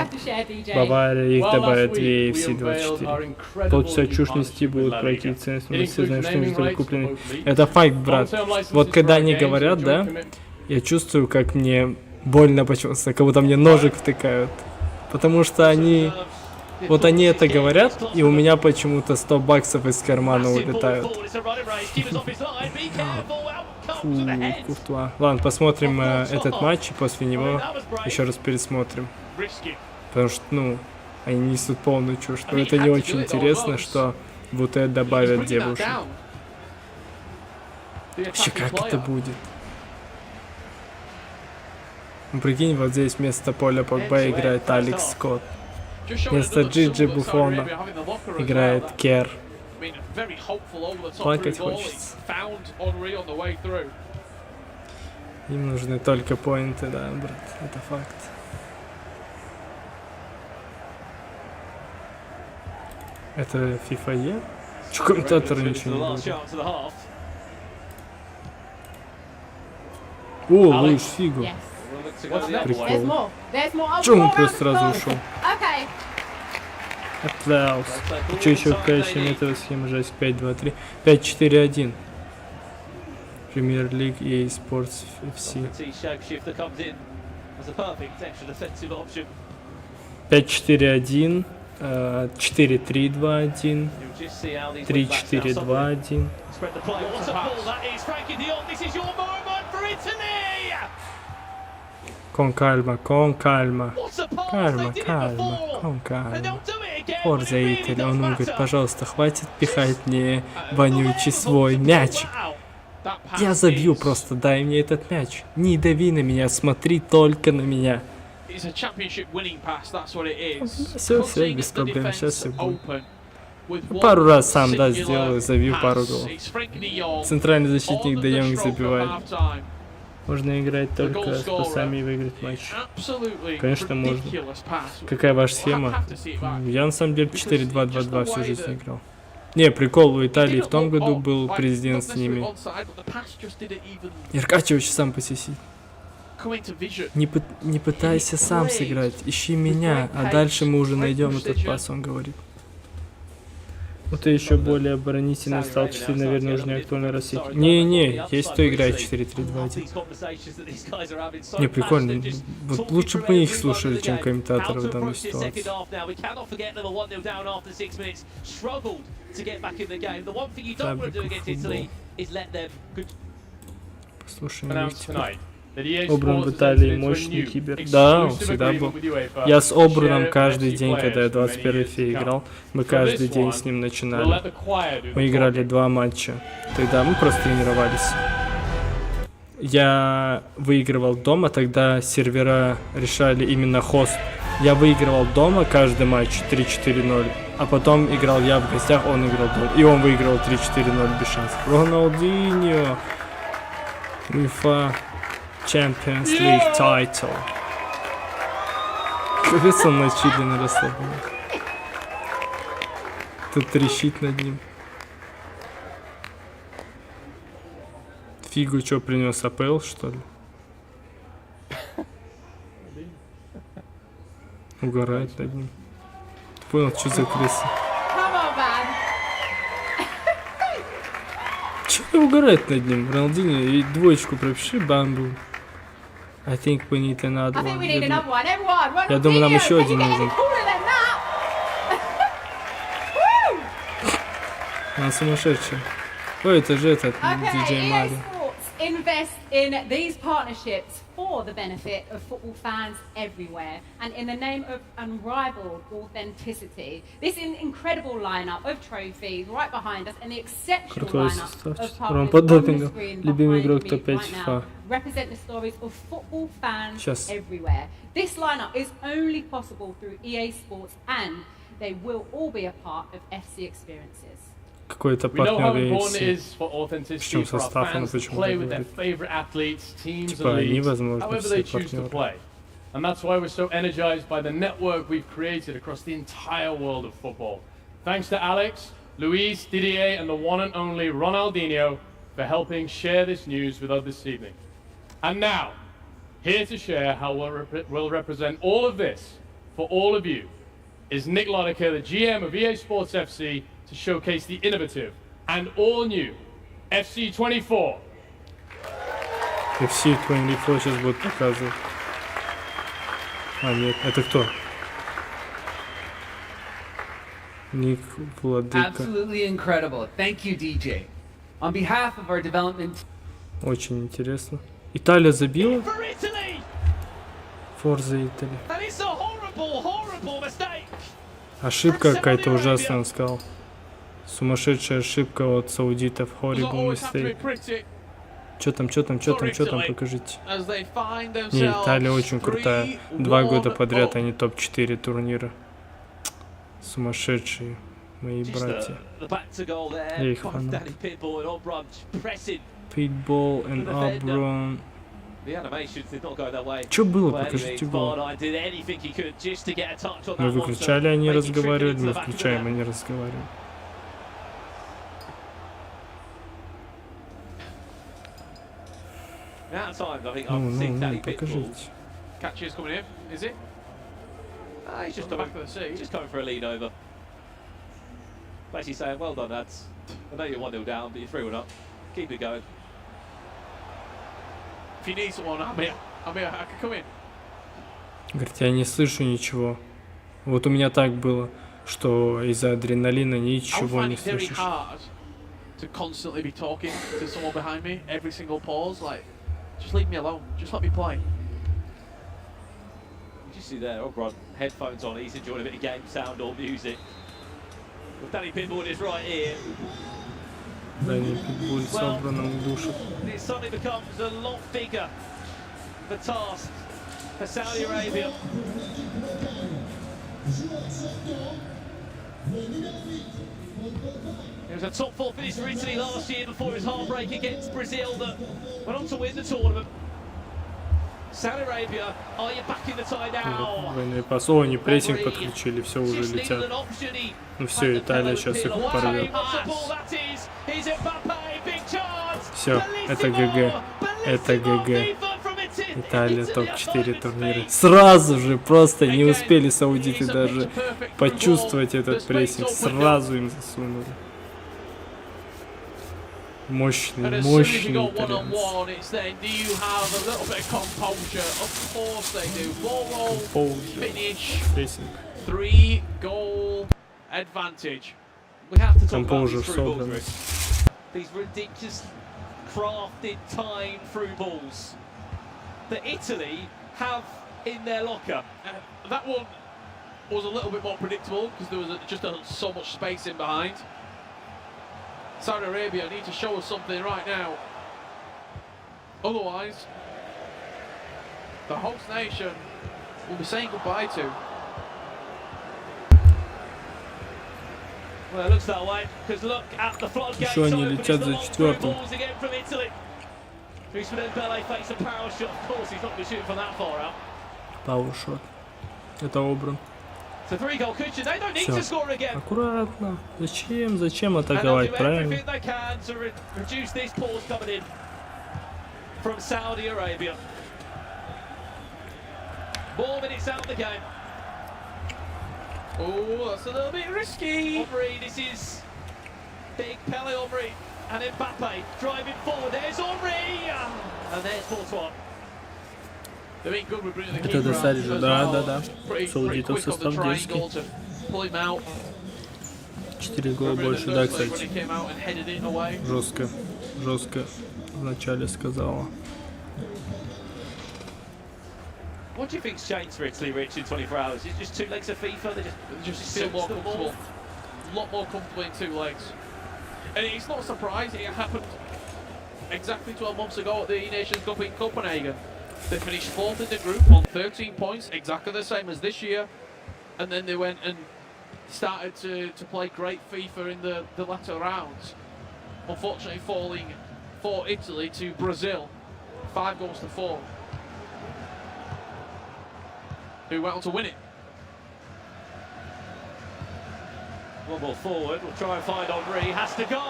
Бавария, их добавят в FC24. Полчаса чушь нести будут пройти ценность, мы все знаем, что они были куплены. Это факт, брат. Вот когда они говорят, да, я чувствую, как мне больно почему-то, как будто мне ножик втыкают. Потому что они... Вот они это говорят, и у меня почему-то $100 из кармана улетают. Фу, Куртуа. Ладно, посмотрим этот матч, и после него еще раз пересмотрим. Потому что, ну, они несут полную чушь. Но это не очень интересно, что вот это добавят девушек. Вообще, как это будет? Ну, прикинь, вот здесь вместо Поля Погба играет Алекс Скотт. Вместо Джиджи Буфона играет Кер. Плакать хочется. Им нужны только поинты, да, брат, это факт. Это FIFA E? Чё, комментаторы ничего не говорят? О, луч, фигу. Прикол. Чё он просто сразу ушел? Аплаус. Что еще в качестве этого схемы жесть? 5-2-3. 5-4-1. Премьер Лиг и eSports FC. 5-4-1. 4-3-2-1. 3-4-2-1. Con calma, con calma. Calma, calma, con calma. Форза Итали. Он говорит, пожалуйста, хватит пихать мне вонючий свой мяч. Я забью просто, дай мне этот мяч. Не дави на меня, смотри только на меня. Все, без проблем, сейчас все будет. Пару раз сам, да, сделаю, забью пару голов. Центральный защитник Де Йонг забивает. Можно играть только с пасами и выиграть матч. Конечно, можно. Какая ваша схема? Я на самом деле 4-2-2-2 всю жизнь играл. Не, прикол, у Италии в том году был президент с ними. Иркачевич сам посеси. Не пытайся сам сыграть, ищи меня, а дальше мы уже найдем этот пас, он говорит. Ну ты еще более оборонительный стал, часы, наверное, уже не актуально России. Не, есть кто играет 4-3-2-1. Не, прикольно. Вот лучше бы мы их слушали, чем комментаторов в данной ситуации. Слушай, у них теперь Обрун в Италии мощный кибер. Да, он всегда был. Я с Обруном каждый день, когда я 21 фей играл, мы каждый день с ним начинали. Мы играли 2 матча. Тогда мы просто тренировались. Я выигрывал дома, тогда сервера решали именно хост. Я выигрывал дома каждый матч 3-4-0, а потом играл я в гостях, он играл дома. И он выиграл 3-4-0 без шансов. Роналдиньо. UEFA Champions League title. Капец, он на чили на расслаблении. Тут трещит над ним. Фигу что принес, АПЛ, что ли? Угорает над ним. Ты понял, что за крыса? Че угорает над ним? Роналдиньо, и двоечку пропиши, бамбу. I think we need another one. Я думаю, нам еще один нужен. Он сумасшедший. Ой, это же этот, DJ Мари. Invest in these partnerships for the benefit of football fans everywhere and in the name of unrivaled authenticity. This incredible lineup of trophies right behind us and the exceptional lineup of partners on the screen behind me right now represent the stories of football fans everywhere. This lineup is only possible through EA Sports and they will all be a part of FC experiences. Какой-то партнер есть. Причем состав, он почему-то говорит. Типа они, возможно, все партнеры. And that's why we're so energized by the network we've created across the entire world of football. Thanks to Alex, Luis, Didier, and the one and only Ronaldinho for helping share this news with us this evening. And now, here to share how we'll represent all of this for all of you is Nicolas, the GM of EA Sports FC, to showcase the innovative and all-new FC24. FC24 сейчас будут показывать. А, нет, это кто? Ник Владыка. Absolutely incredible. Thank you, DJ. On behalf of our development... Очень интересно. Италия забила? Форза Италия. Ошибка какая-то ужасная, он сказал. Сумасшедшая ошибка от саудитов. Horrible mistake. Чё там, покажите. Не, Италия очень крутая. 2 года подряд они топ-4 турнира. Сумасшедшие мои братья. Я их фанат. Питбол и Оброн. Что было? Покажите гол. Мы выключали, они разговаривали. Мы включаем, они разговаривали. Ну, покажите. Catches coming in, is it? He's just coming for a lead over. Basically saying, well done, lads. I know you're 1-0 down, but you're 3-1 up. Keep it going. If you need someone, I'm here. I can come in. Говорит, я не слышу ничего. Вот у меня так было, что из-за адреналина ничего не слышишь. To constantly be talking to someone behind me every single pause, like, just leave me alone, just let me play. You just see there, Obron, headphones on, he's enjoying a bit of game sound or music. With Danny Pitbull in his right ear. Danny Pitbull с Оброном душит. It suddenly becomes a lot bigger, the task for Saudi Arabia. It was a top 4 finish for Italy last year before his heartbreak against Brazil that went on to win the tournament. Saudi Arabia, are you back in the tie now? Двойной пас. О, они прессинг подключили, все уже летят. Ну все, Италия сейчас их порвет. Все, это ГГ. Это ГГ. Италия топ-4 турнира. Сразу же, просто не успели саудиты даже почувствовать этот прессинг. Сразу им засунули. Мощный, мощный итальянцы. Компоужер собранность. crafted time through balls that Italy have in their locker. That one was a little bit more predictable because there was just so much space in behind. Saudi Arabia need to show us something right now. Otherwise, the host nation will be saying goodbye to. Well, it looks that way, because look at the floodgates Еще они open. летят It's за the четвертым. balls again from Italy. Usman Dembele fakes a power shot. Of course, he's not going to shoot from that far out. Пауэршот. Это Обран. It's a three-goal cushion. They don't need to Все. score again. Аккуратно. Зачем And they'll атаковать, do правильно? everything they can to reduce this pause coming in from Saudi Arabia. More minutes out of the game. Oh, that's a little bit risky. Henry, this is big Pele Henry. And Mbappe driving forward. There's Henry. And there's Courtois. They've been good with bringing the Это keeper out достали as же, well. да. Pretty Саудитов quick on the состав triangle дерзкий. to pull him out. 4 гола Remember in the больше, да, first leg when кстати. he came out and headed it away. Жестко вначале сказала. What do you think's changed for Italy, Rich, in 24 hours? Is it just 2 legs of FIFA? They just Feel more suits them comfortable. A lot more comfortable in 2 legs. And it's not surprising, it happened exactly 12 months ago at the eNations Cup in Copenhagen. They finished 4th in the group on 13 points, exactly the same as this year. And then they went and started to play great FIFA in the latter rounds. Unfortunately falling for Italy to Brazil, 5-4, who went on to win it. One ball forward, we'll try and find Henry, has to go,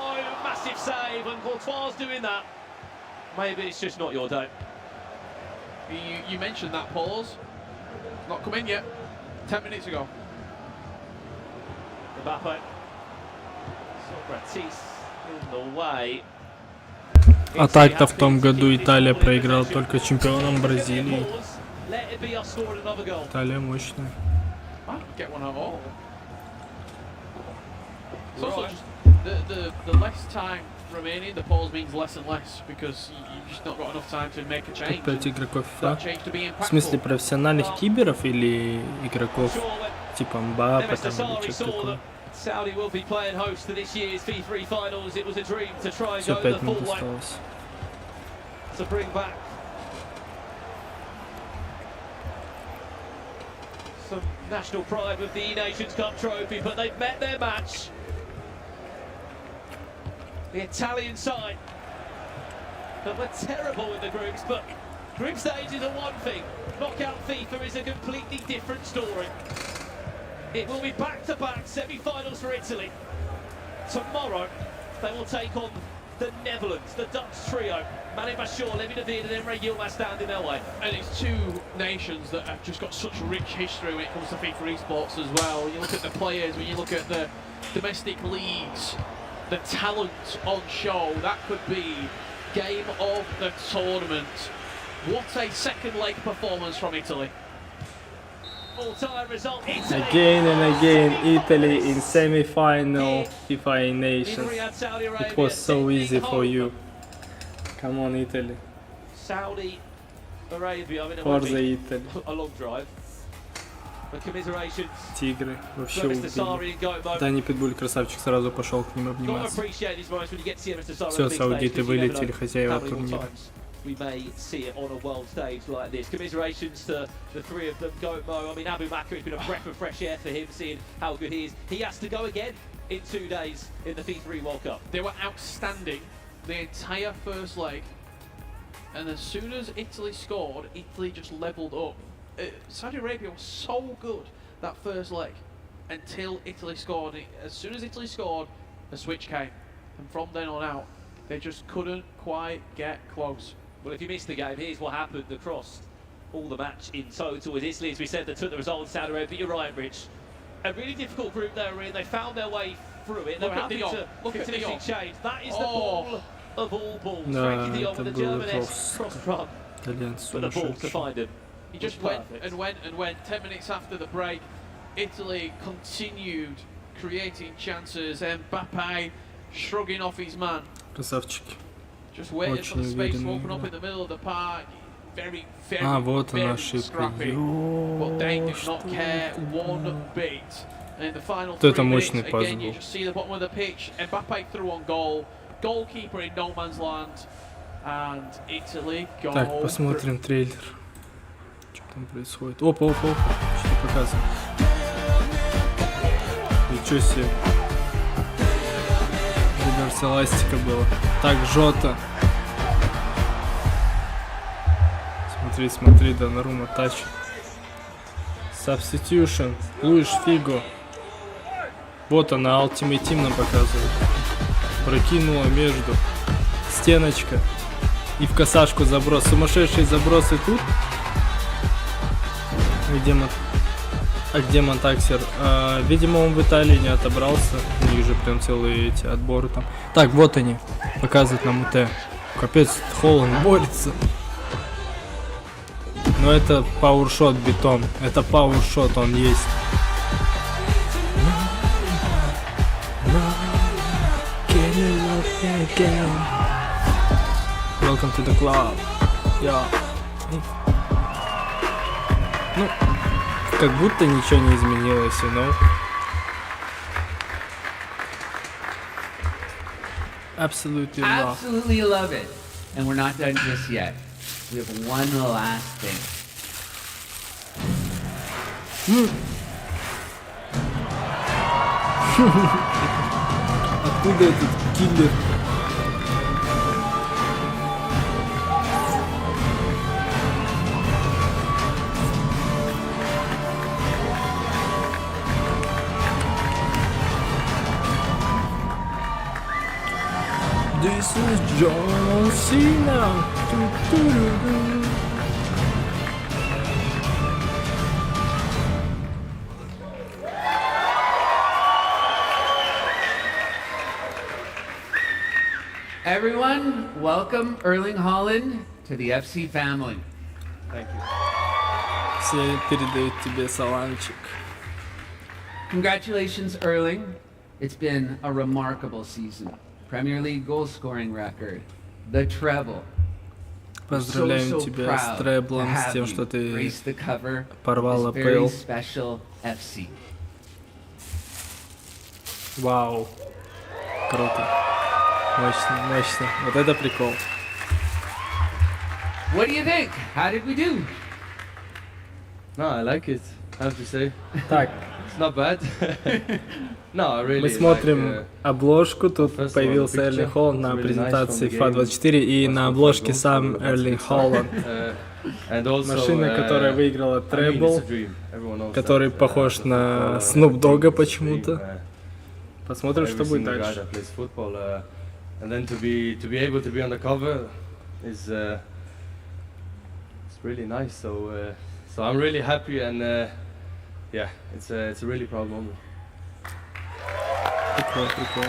massive save, and Courtois doing that. Maybe it's just not your day. You mentioned that pause, not come in yet, 10 minutes ago. Mbappe. Socrates in the way. А так-то в том году Италия проиграла только чемпионом Бразилии. Let it be us scoring another goal. Италия мощная. Get one at all. It's also just the less time remaining, the pause means less and less because you've just not got enough time to make a change. 5 игроков That FIFA. change to be В смысле impactful. профессиональных киберов или игроков типа Мбаппе там или что-то такое? Saudi will be playing host to this year's FIFA finals. It was a dream to try and Все go the 5 full минут way осталось. to bring back some national pride with the eNations Cup trophy, but they've met their match. The Italian side that were terrible in the groups, but group stages are one thing. Knockout FIFA is a completely different story. It will be back-to-back semi-finals for Italy. Tomorrow, they will take on the Netherlands, the Dutch trio. Mane Bashir, Levi David and Emre Yilmaz stand in their way. And it's 2 nations that have just got such rich history when it comes to FIFA esports as well. When you look at the players, when you look at the domestic leagues, the talent on show, that could be game of the tournament. What a second leg performance from Italy. All-time result, Italy. Again and again, Italy in semi-final FIFA eNations. It was so easy for you. Come on, Italy. Saudi Arabia, I mean, it For might the be Italy. a long drive. But commiserations. Тигры вообще Mr. убили. Sari and Goatmo. Дани Питбуль, красавчик, сразу пошел к ним Gotta обниматься. appreciate these moments when you get to see Mr. Sari on Все, a big stage, саудиты 'cause you never вылетели, know хозяева how many more турнира. times we may see it on a world stage like this. Commiserations to the 3 of them. Goatmo, I mean, Abu Bakr, it's been a breath of fresh air for him, seeing how good he is. He has to go again in 2 days in the FIFA World Cup. They were outstanding the entire first leg, and as soon as Italy scored, Italy just levelled up. Saudi Arabia was so good that first leg until Italy scored. As soon as Italy scored, a switch came, and from then on out, they just couldn't quite get close. Well, if you missed the game, here's what happened across all the match in total with Italy, as we said, that took the result in Saudi Arabia. But you're right, Rich. A really difficult group they were in. They found their way through it. They were happy to continuously change. That is the ball of all balls. Frankie de Jong with the German-esque cross-run Итальянцы for the ball to сумасшедшие. find him. He just went and went and went. 10 minutes after the break, Italy continued creating chances. Mbappe shrugging off his man. Красавчики. Just waiting for the space to open up in the middle of the park. Very, very scrappy. But they do not care one bit. And in the final 3 minutes, again, you just see the bottom of the pitch. Mbappe through on goal. Goalkeeper in no man's land. And Italy go. Так, посмотрим трейлер. Что там происходит? Опа, что показывает. Ничего себе. Реверс эластика было. Так, Жота. Смотри, Донарума тащит. Substitution. Луиш Фиго. Вот она, Ultimate Team нам показывает. Прокинула между. Стеночка. И в косашку заброс. Сумасшедшие забросы тут. Где Монтаксер? Видимо, он в Италии не отобрался. У них же прям целые эти отборы там. Так, вот они. Показывают нам УТ. Капец, Холланд борется. Но это пауэршот бетон. Это пауэршот, он есть. Welcome to the club. Yeah. Ну, как будто ничего не изменилось, you know. Absolutely love. Absolutely love it. And we're not done just yet. We have one last thing. Откуда этот киллер? This is John Cena. Everyone, welcome Erling Haaland to the FC family. Thank you. Все передают тебе саламчик. Congratulations, Erling. It's been a remarkable season. Premier League goal scoring record, the treble. Поздравляем тебя с треблом, с тем, что ты порвал АПЛ. Вау. Круто. Мощно. Вот это прикол. What do you think? How did we do? No, I like it, I have to say. Так. It's not bad. No, really. Мы смотрим обложку, тут появился Эрлинг Холланд на презентации FIFA 24, и на обложке сам Эрлинг Холланд. Машина, которая выиграла требл, который похож на Снуп Догга почему-то. Посмотрим, что будет дальше. And then to be able to be on the cover is it's really nice. So I'm really happy, and yeah, it's a really proud moment. Прикол.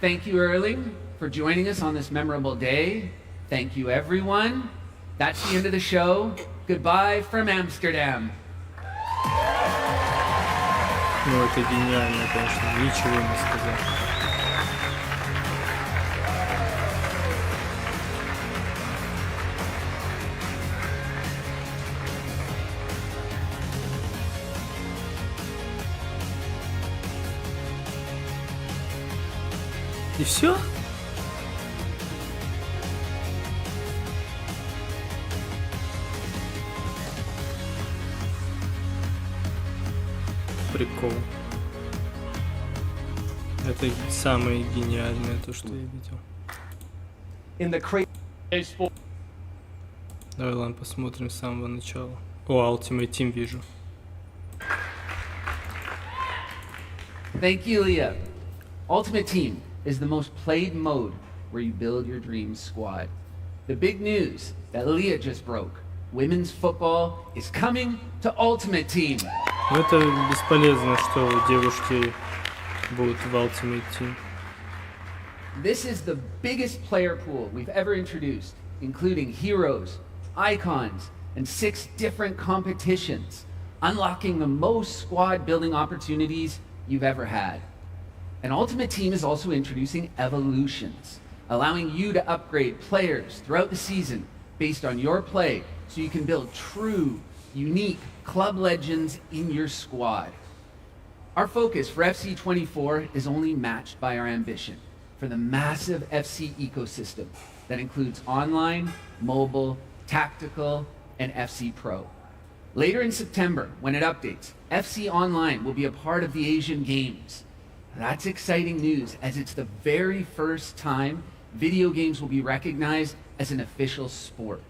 Thank you, Erling, for joining us on this memorable day. Thank you, everyone. That's the end of the show. Goodbye from Amsterdam. Ну, это гениально, конечно, ничего не сказать. И все? Прикол. Это самое гениальное, то, что я видел. Давай, ладно, посмотрим с самого начала. О, Ultimate Team вижу. Thank you, Leah. Ultimate Team is the most played mode where you build your dream squad. The big news that Leah just broke. Women's football is coming to Ultimate Team. Но это бесполезно, что девушки будут в Ultimate Team. This is the biggest player pool we've ever introduced, including heroes, icons, and 6 different competitions, unlocking the most squad building opportunities you've ever had. And Ultimate Team is also introducing Evolutions, allowing you to upgrade players throughout the season based on your play, so you can build true, unique club legends in your squad. Our focus for FC24 is only matched by our ambition for the massive FC ecosystem that includes online, mobile, tactical, and FC Pro. Later in September, when it updates, FC Online will be a part of the Asian Games. That's exciting news, as it's the very first time video games will be recognized as an official sport.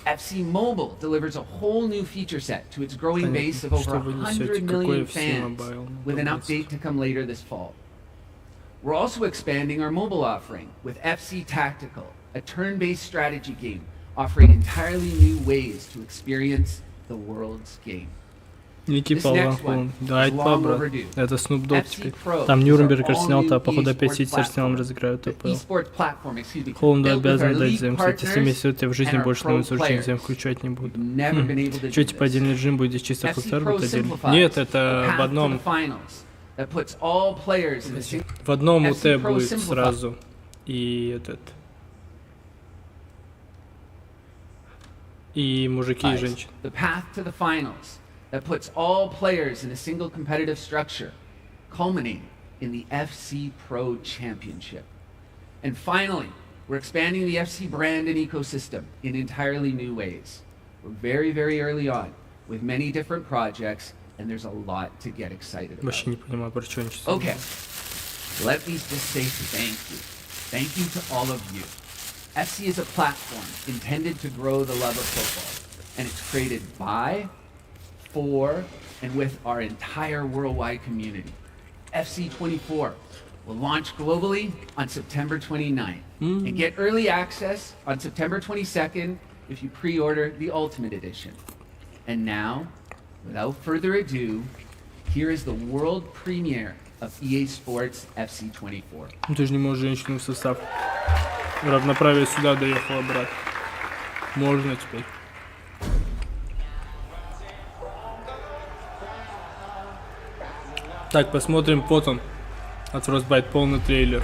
FC Mobile delivers a whole new feature set to its growing base of over 100 million fans, with an update to come later this fall. We're also expanding our mobile offering with FC Tactical, a turn-based strategy game offering entirely new ways to experience the world's game. Не типа Аллаху. Да, это брат. Это Snoop Dogg теперь. Там Нюрнбергер снял-то, а походу опять Сити с Арсеналом разыграют АПЛ. Холланду обязаны дать займ. Кстати, если месяц я в жизни больше на очень займ включать не буду. Что, типа отдельный режим будет чисто футбол будет отдельно? Нет, это в одном... В одном УТ будет сразу. И этот... И мужики, и женщины. That puts all players in a single competitive structure, culminating in the FC Pro Championship. And finally, we're expanding the FC brand and ecosystem in entirely new ways. We're very, very early on with many different projects, and there's a lot to get excited about. Вообще не понимаю, про что они сейчас. Okay, let me just say thank you. Thank you to all of you. FC is a platform intended to grow the love of football, and it's created by, for, and with our entire worldwide community. FC24 will launch globally on September 29th and get early access on September 22nd if you pre-order the Ultimate Edition. And now, without further ado, here is the world premiere of EA Sports FC24. Ты же не можешь женщину в состав. Равноправие сюда доехало, брат. Можно теперь. Так, посмотрим, вот он. От Frostbite полный трейлер.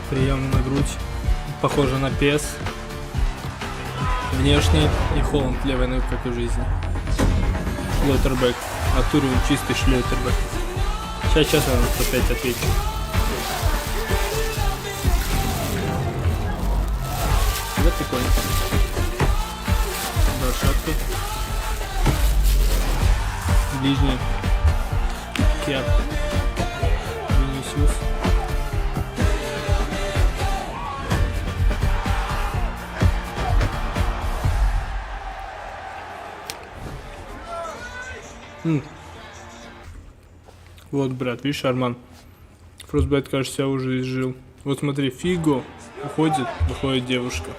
Прием на грудь. Похоже на PES. Внешне и Холланд левой ногой, как и в жизни. Шлётербэк. А Турин чистый шлётербэк. Сейчас я вам опять отвечу. Да, прикольно. Да, шапка. Ближний. Киат. Винисиус. Вот, брат, видишь, Арман. Frostbite, кажется, уже изжил. Вот смотри, Фиго уходит, выходит девушка.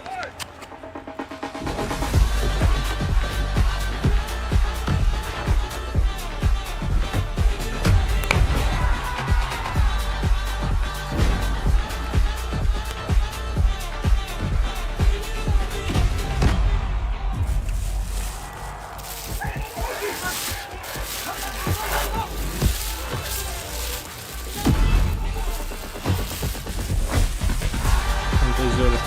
Фантазеры.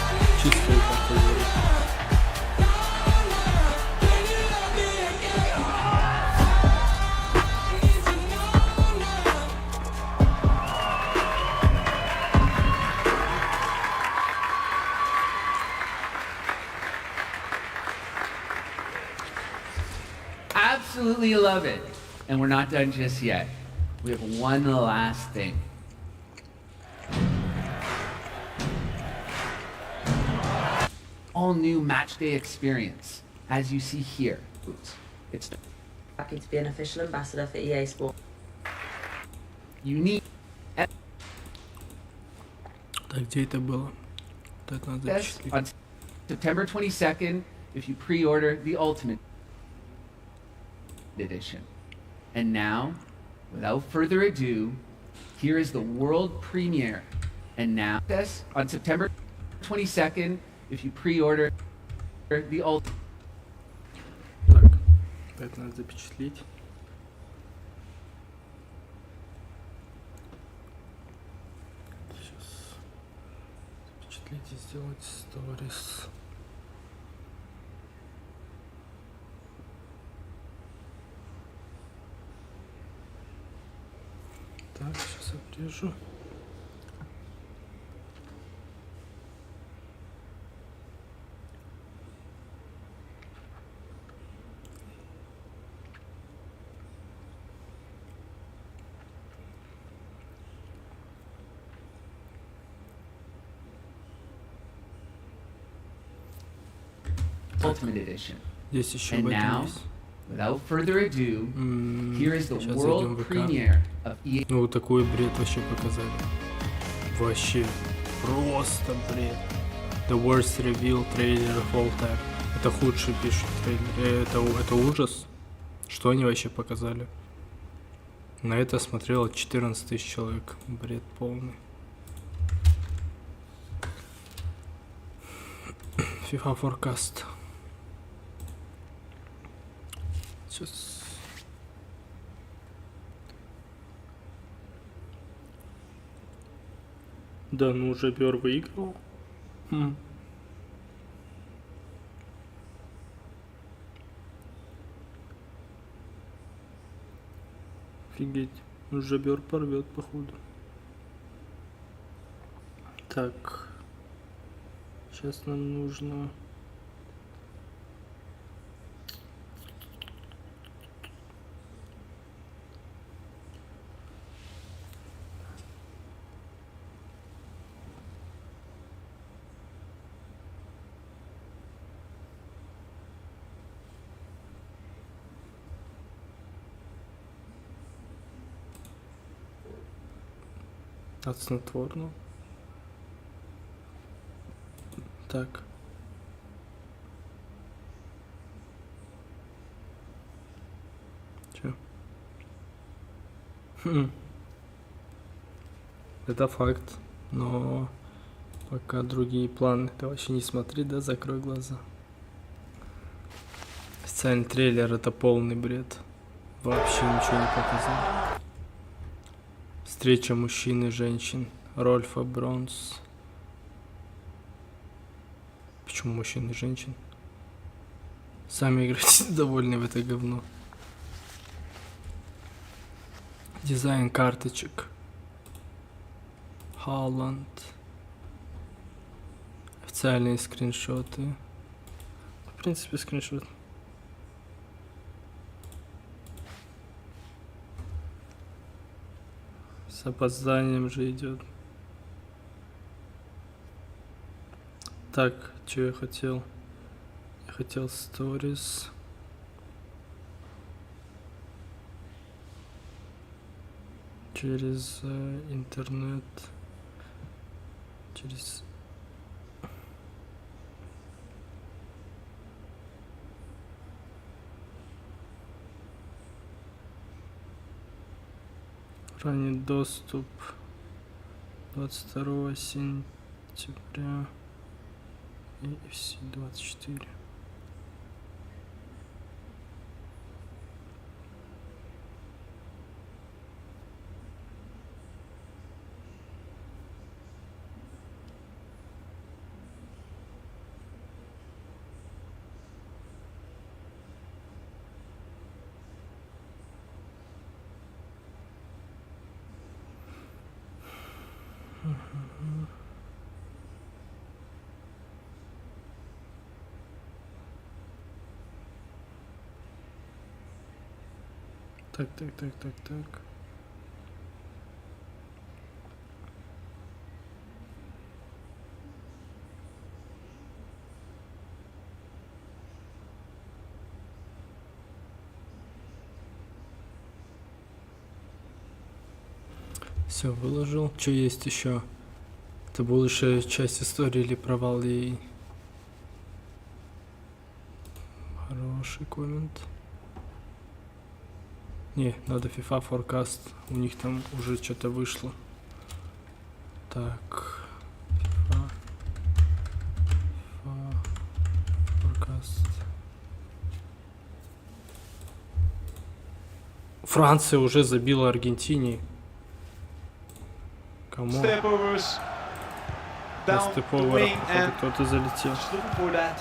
Чистые фантазеры. Absolutely love it. And we're not done just yet. We have one last thing. All new match day experience, as you see here. It's happy to be an official ambassador for EA Sports. Unique. Так, где это было? Так, надо зачислить. On September 22nd, if you pre-order the Ultimate Edition. And now, without further ado, here is the world premiere And now, this on September 22nd, if you pre-order the ult. Так, это надо запечатлеть. Сейчас запечатлеть и сделать сторис. Так, сейчас обрежу. Ultimate Edition. Здесь еще And в этом now, есть. without further ado, here is the Сейчас world зайдем в ВК. premiere of EA. Ну, такой бред вообще показали. Вообще. Просто бред. The worst reveal trailer of all time. Это худший пишет трейлер. Это ужас. Что они вообще показали? На это смотрело 14 тысяч человек. Бред полный. FIFA Forecast. Сейчас. Да, ну уже Бер выиграл. Офигеть. Уже Бер порвет, походу. Так. Сейчас нам нужно... От снотворного. Так. Чё? Это факт, но пока другие планы. Ты вообще не смотри, да, закрой глаза. Официальный трейлер — это полный бред. Вообще ничего не показали. Встреча мужчин и женщин. Рольфа Бронс. Почему мужчин и женщин? Сами играйте довольны в это говно. Дизайн карточек. Халланд. Официальные скриншоты. В принципе, скриншот. С опозданием же идет. Так, что я хотел? Я хотел сторис. Через интернет. Через... Ранний доступ 22 сентября и FC 24. Так. Все, выложил. Что есть еще? Это большая часть истории или провал ей? Хороший коммент. Не, надо FIFA Forecast. У них там уже что-то вышло. Так. FIFA. Forecast. Франция уже забила Аргентине. Кому? Stepovers На down the степоверах, wing походу, and кто-то залетел. just looking for that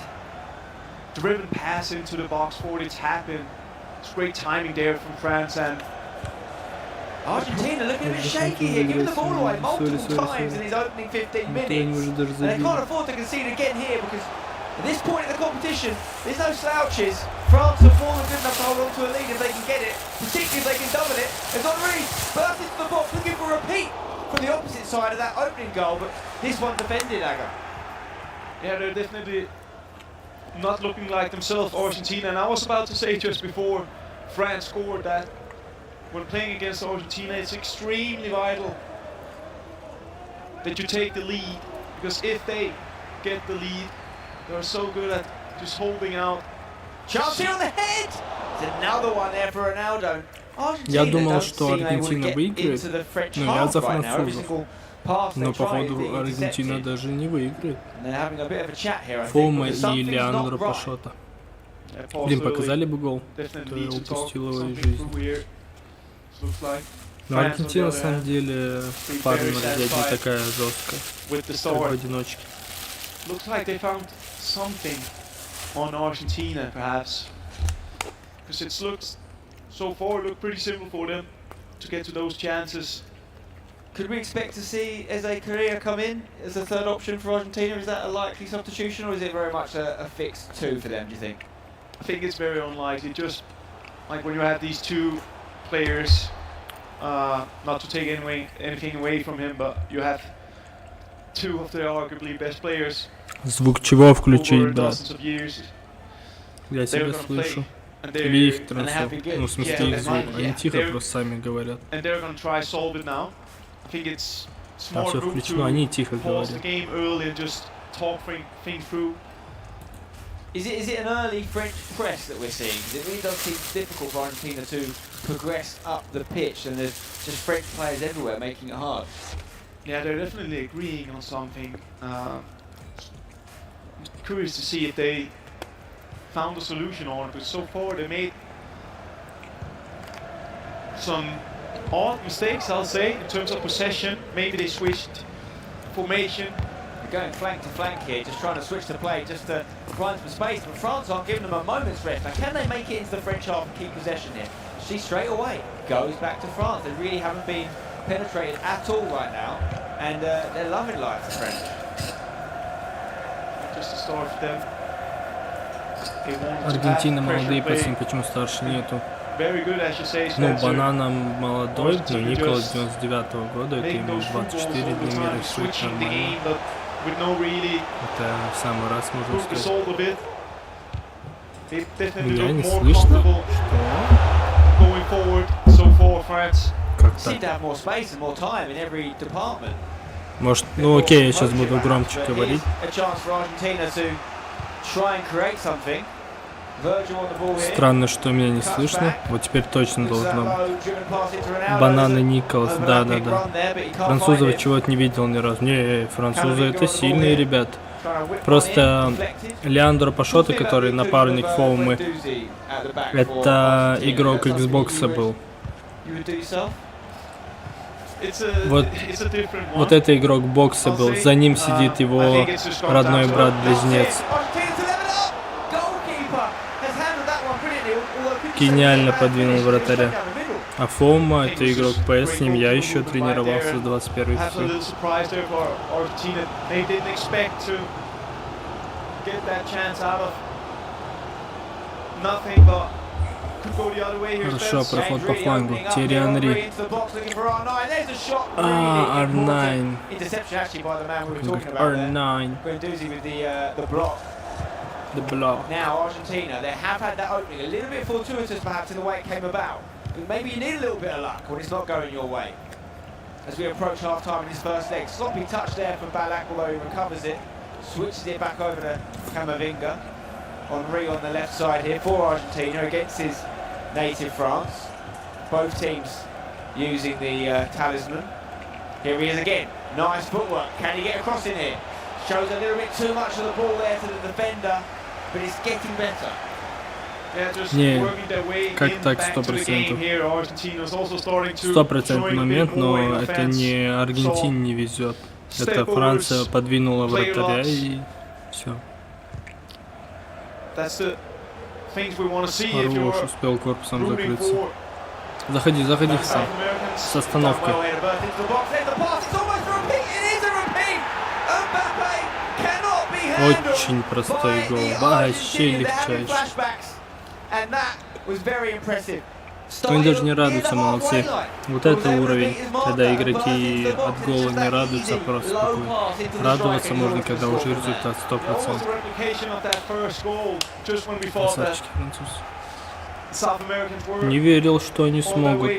driven pass into the box for it to happen. It's great timing there from France and Argentina looking a bit shaky here, giving the ball away multiple times in his opening 15 minutes. And they can't afford to concede again here because at this point in the competition, there's no slouches. France are more than good enough to hold on to a lead if they can get it, particularly if they can double it. As Henry burst into the box looking for a repeat from the opposite side of that opening goal, but this one defended, Aga. yeah, they're definitely not looking like themselves, Argentina. And I was about to say just before France scored that when playing against Argentina, it's extremely vital that you take the lead, because if they get the lead, they're so good at just holding out. Chance here on the head! It's another one there for Ronaldo. Я думал, что Аргентина выиграет, но я за французов. Но походу Аргентина даже не выиграет. Фома и Леандро Пашота. Блин, показали бы гол, то я упустил его из жизни. Но Аргентина на самом деле в паре взять не такая жесткая, как в одиночке. Looks like they found something on Argentina, perhaps, because it looks so far looked pretty simple for them to get to those chances. Could we expect to see Eze Correa come in as a third option for Argentina? Is that a likely substitution, or is it very much a fixed two for them, do you think? I think it's very unlikely, just like when you have these two players, not to take anything away from him, but you have two of their arguably best players. Звук чего включить, over брат? dozens of years. Я тебя слышу. Или их трансляцию. Ну, в смысле их звук. Они тихо просто сами говорят. And they're going to try solve it now. I think it's Там smart все move включено, они тихо to pause the говорят. game early and just talk things through. Is it an early French press that we're seeing? 'Cause it really does seem difficult for Argentina to progress up the pitch, and there's just French players everywhere making it hard. Yeah, they're definitely agreeing on something. Curious to see if they found a solution on it, but so far they made some odd mistakes, I'll say, in terms of possession. Maybe they switched formation. They're going flank to flank here, just trying to switch the play, just to find some space, but France aren't giving them a moment's rest. Now, can they make it into the French half and keep possession here? She straight away goes back to France. They really haven't been penetrated at all right now, and they're loving life, the French. Just to start for them. They wanted to Аргентина have молодые pressure пацаны, play. почему старше нету? Very good, as you say, Ну, Spencer. Банана молодой, но Argentina Николас just 99-го года, это making ему those footballs 24 all the для мира, time, все это switching the нормально. game, but with no really Это в самый раз можно prove the сказать. soul a bit. They definitely Меня look не more слышно? comfortable going forward so far, France. Как Seem так? to have more space and more time in every department. Может, ну окей, я сейчас буду громче But говорить. here's a chance for Argentina to try and create something. Verjgang on the ball here. Странно, что меня не слышно. Вот теперь точно должно быть. Low, driven pass into Ronaldo. Бананы Николас, Overlapping да-да-да. run there, but he can't Французов find it. чего-то не видел ни разу. Не, французы это сильные ребята. Просто Леандро Пашота, который напарник Фоумы, это игрок Xbox был. You would do yourself? Вот, вот это игрок бокса был. За ним сидит его родной брат-близнец. Гениально подвинул вратаря. А Фома это игрок PS, с ним я еще тренировался с 21-й. Perhaps a little surprise there for Argentina. They didn't expect to get that chance out of nothing, but could go the other way here. Хорошо, проход по флангу. Терри Анри. А, R9. Interception actually by the man we were talking about there. R9. Guendouzi with the block. The block. Now Argentina, they have had that opening a little bit fortuitous perhaps in the way it came about. But maybe you need a little bit of luck when it's not going your way. As we approach half time in his first leg, sloppy touch there from Ballack, although he recovers it, switches it back over to Camavinga. Henry on the left side here for Argentina against his native France. Both teams using the talisman. Here he is again. Nice footwork. Can he get across in here? Shows a little bit too much of the ball there to the defender, but it's getting better. Не, как так 100%? 100% момент, но это не Аргентине не везет. Это Франция подвинула вратаря и все. Хорош, успел корпусом закрыться. Заходи, заходи сам. С остановкой. Очень простой гол. Вообще легчайший. Они даже не радуются, молодцы. Вот это уровень, когда игроки от гола не радуются, просто такой. Радоваться можно, когда уже результат 100%. Красавчики французы. Не верил, что они смогут.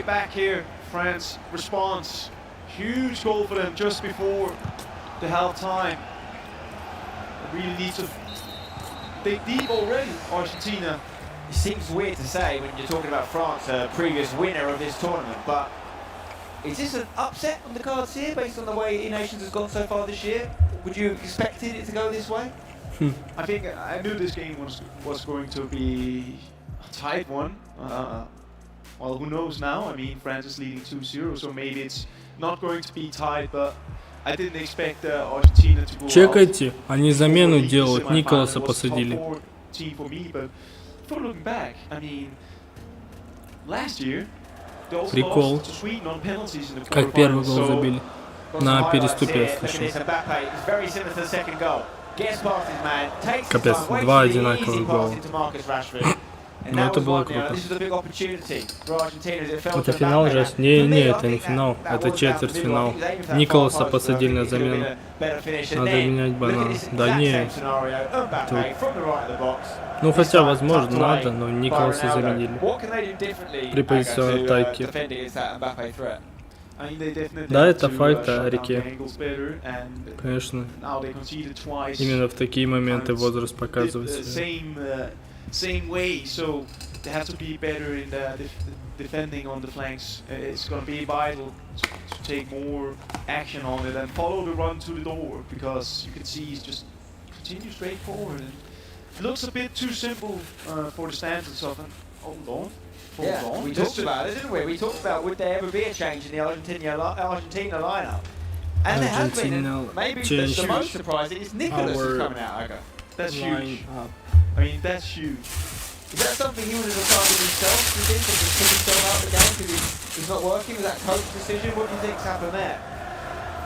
It seems weird to say when you're talking about France, a previous winner of this tournament, but is this an upset on the cards here based on the way eNations has gone so far this year? Would you have expected it to go this way? I think I knew this game was going to be a tight one. Well, who knows now? I mean, France is leading 2-0, so maybe it's not going to be tight, but I didn't expect Argentina to go out. Чекайте, они замену делают, Николаса посадили. For looking back, I mean, last year they also Прикол. lost to Sweden on penalties in the Как первый quarterfinals, гол so забили. На переступе, я слышал. Капец, два одинаковых гола. Но это было круто. Это финал же? Не, это не финал. Это четвертьфинал. Николаса посадили на замену. Надо менять банан. Да не. Тут. Ну хотя, возможно, надо, но Николаса заменили. При позиционной атаке. Да, это факт о реке. Конечно. Именно в такие моменты возраст показывает себя. Same way, so they have to be better in the defending on the flanks. It's going to be vital to take more action on it and follow the run to the door, because you can see he's just continue straight forward. And it looks a bit too simple for the standards of it. Hold on. Yeah, we talked about it, didn't we? We talked about would there ever be a change in the Argentina lineup, and there has been. And maybe the most surprising is Nicolas is coming out. Okay. That's huge. I mean, that's huge. Is that something he would have decided himself, do you think, to just put himself out of the game because he's not working? Was that coach decision? What do you think's happened there?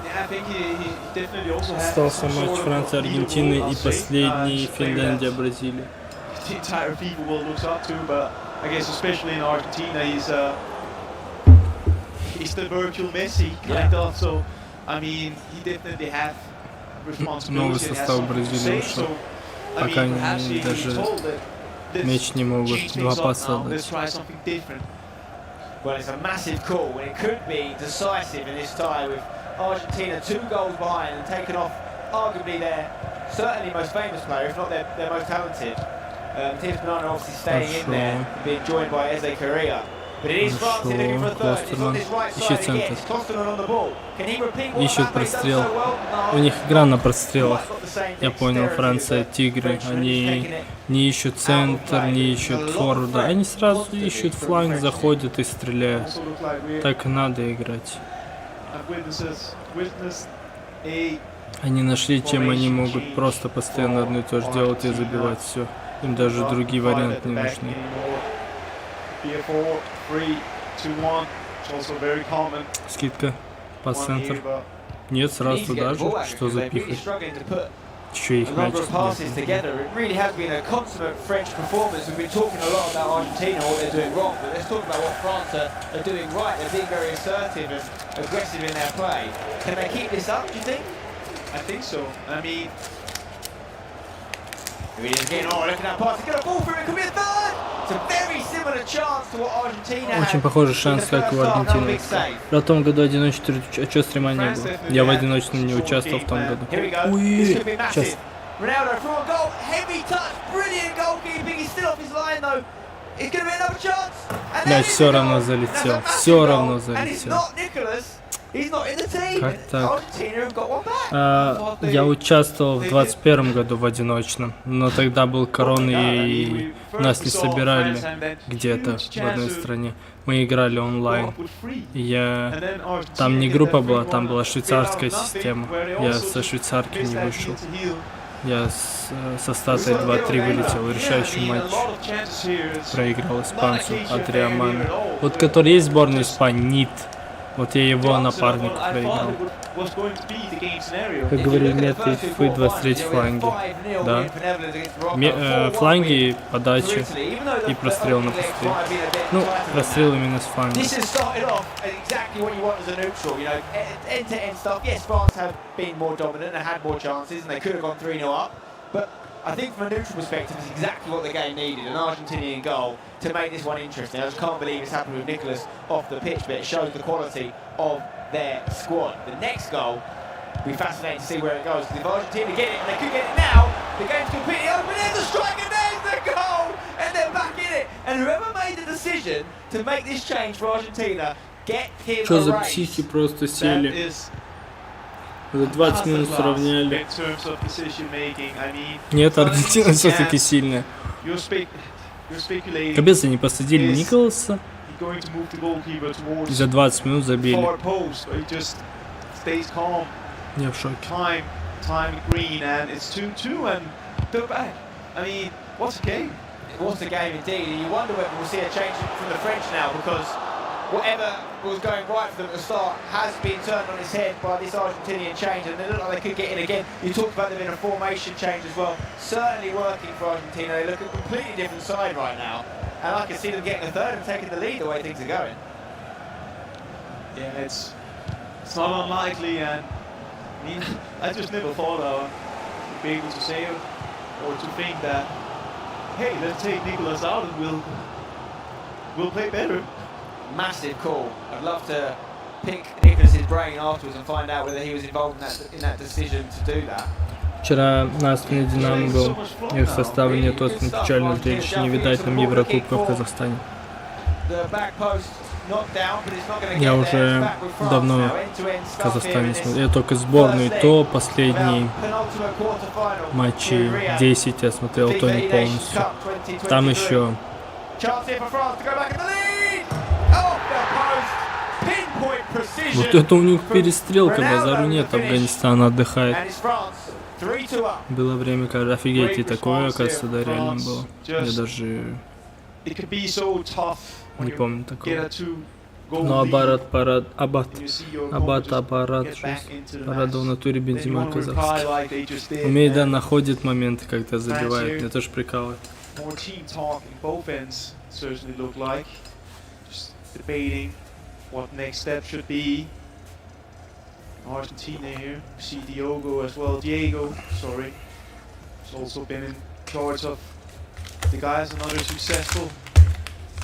Yeah, I think he definitely also has Остался матч Франции, Аргентины и последний Финляндия, Бразилия. The entire FIFA world looks up to, but I guess especially in Argentina, he's the virtual Messi kind of. So, I mean, he definitely has responsibility. Новый состав Бразилии ушел. Пока они даже мяч не могут, два паса дать. Well, it's a massive call when it could be decisive in this tie with Argentina 2 goals behind and taken off arguably their certainly most famous player, if not their most talented. Matthias Banana obviously staying in there and being joined by Eze Correa. But it is France looking for a third. It's on this right side again. It's Klosterman on the ball. Can he repeat what Ищут прострел. У них игра на прострелах. Я понял, Франция тигры. Они не ищут центр, не ищут форварда. Они сразу ищут фланг, заходят и стреляют. Так и надо играть. Они нашли, чем они могут просто постоянно одно и то же делать и забивать все. Им даже другие варианты не нужны. Скидка по центр. Нет, сразу туда же. Что за пихать? Еще их мяч. Очень похожий шанс, как и у Аргентины. В том году одиночный, а чё стрима не было? Я в одиночном не участвовал в том году. Ui, сейчас. Мяч все равно залетел, все равно залетел. He's not in the team. Как так? Argentina have got one back. Я участвовал в 21 году в одиночном, но тогда был корона и нас не собирали где-то в одной стране. Мы играли онлайн. И там не группа была, там была швейцарская система. Я со швейцарки не вышел. Я со статой 2-3 вылетел. Решающий матч проиграл испанцу от Риамана. Вот который есть в сборной Испании, Нит. Вот я его напарнику проиграл. Как говорили, нет FIFA 23 фланги. Да. Фланги, подачи и прострел на пустые. Ну, прострел именно с фланга. I think from a neutral perspective, it's exactly what the game needed, an Argentinian goal to make this one interesting. I just can't believe it's happened with Nicolas off the pitch, but it shows the quality of their squad. The next goal will be fascinating to see where it goes, because if Argentina get it, and they could get it now, the game's completely open, there's the strike, and there's the goal, and they're back in it. And whoever made the decision to make this change for Argentina, get him Что за a raise. психи просто сели? За 20 минут сравняли. Нет, Аргентина все-таки сильная. Капец, они посадили Николаса и за 20 минут забили. Я в шоке. What's the game indeed? And you wonder whether we'll see a change from the French now, because whatever was going right for them at the start has been turned on its head by this Argentinian change, and they look like they could get in again. You talked about there being a formation change as well. Certainly working for Argentina. They look a completely different side right now, and I can see them getting a third and taking the lead the way things are going. Yeah, it's not unlikely, and I mean, I just never thought I would be able to say it or to think that, hey, let's take Nicolas out and we'll play better. Massive call. I'd love to pick Nicolas' brain afterwards and find out whether he was involved in that decision to do that. Вчера на Астане Динамо был, их в составе нет, очень печальное зрелище, не видать нам Еврокубка в Казахстане. Я уже давно в Казахстане смотрел, я только сборную, то последние матчи 10 я смотрел, то не полностью. Там еще вот это у них перестрелка, базару нет, Афганистан отдыхает. Было время, когда офигеть, и такое, оказывается, да, реально было. Я даже не помню такого. Но аппарат, парада в натуре Бензима казахский. Умеет, да, находит моменты, когда забивает, мне тоже прикалывает. What next step should be. Argentina here. See Diego as well. Diego, sorry. He's also been in charge of the guys, another successful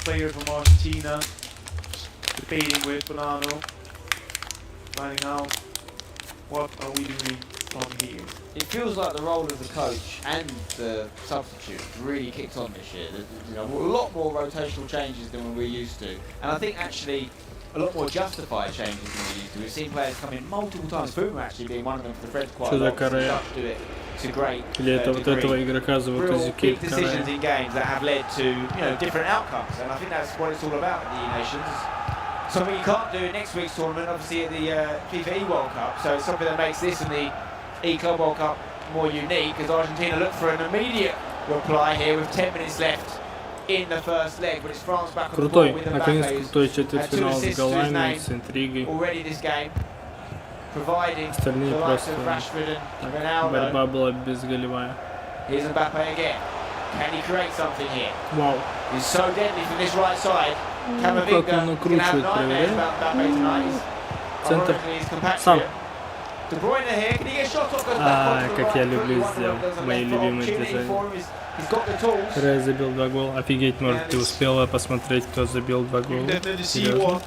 player from Argentina. Just debating with Bonanno. Finding out what are we doing from here. It feels like the role of the coach and the substitute really kicked on this year. There's, a lot more rotational changes than we're used to. And I think actually a lot more justified changes than we're used to. We've seen players come in multiple times, Boomer actually being one of them for the French quite a lot. Do it to great degree. Real big decisions in games that have led to different outcomes, and I think that's what it's all about at the eNations. Something you can't do in next week's tournament, obviously at the FIFA E World Cup. So it's something that makes this and the E Club World Cup more unique, as Argentina look for an immediate reply here with 10 minutes left in the first leg, but it's France back on the ball with наконец крутой четвертьфинал с голами, с интригой. Остальные просто борьба была безголевая. Here's Mbappe again. Can he create something here? Wow. He's so deadly from this right side. Как он накручивает, проверяй. Центр. Сам. Как я люблю сделать мои любимые движения. Рэй забил 2 гола. Офигеть, может, ты успела посмотреть, кто забил 2 гола? Серьезно?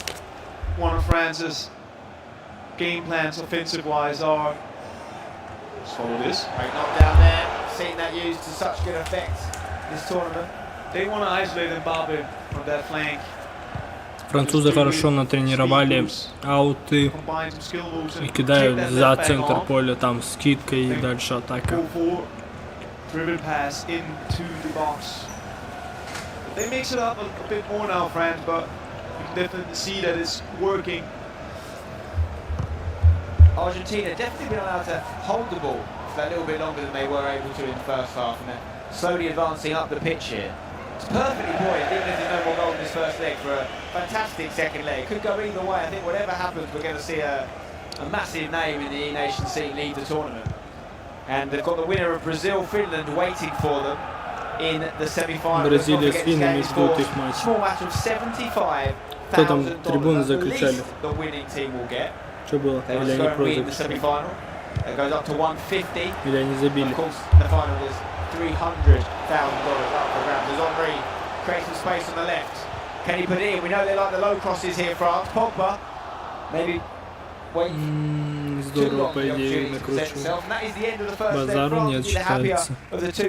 One of France's game plans offensive-wise are. Just follow this. Great knockdown there. Seen that used to such good effect this tournament. They want to isolate Mbappe from that flank. Французы хорошо натренировали ауты и кидают за центр поля, там скидка и дальше атака. Driven pass into the box. They mix it up a bit more now, France, but you can definitely see that it's working. Argentina definitely been allowed to hold the ball for a little bit longer than they were able to in the first half, and they're slowly advancing up the pitch here. It's perfectly poised, even if there's no more goal in this first leg, for a fantastic second leg. Could go either way. I think whatever happens, we're going to see a massive name in the eNations scene lead the tournament. And they've got the winner of Brazil-Finland waiting for them in the semi-final. Бразилия с финнами ждут их матч. Small match of $75,000. Кто там трибуны закричали? The winning team will get. Что было? They Или will они go and win the просто semi-final. It goes up to 150. Или они забили? Of course, the final was $300,000 up for grabs. As Henry creates some space on the left. Can he put it in? We know they like the low crosses here, France. Pogba, maybe wait. Здорово, по идее, накручиваю. Базару нет, считается. Хорошо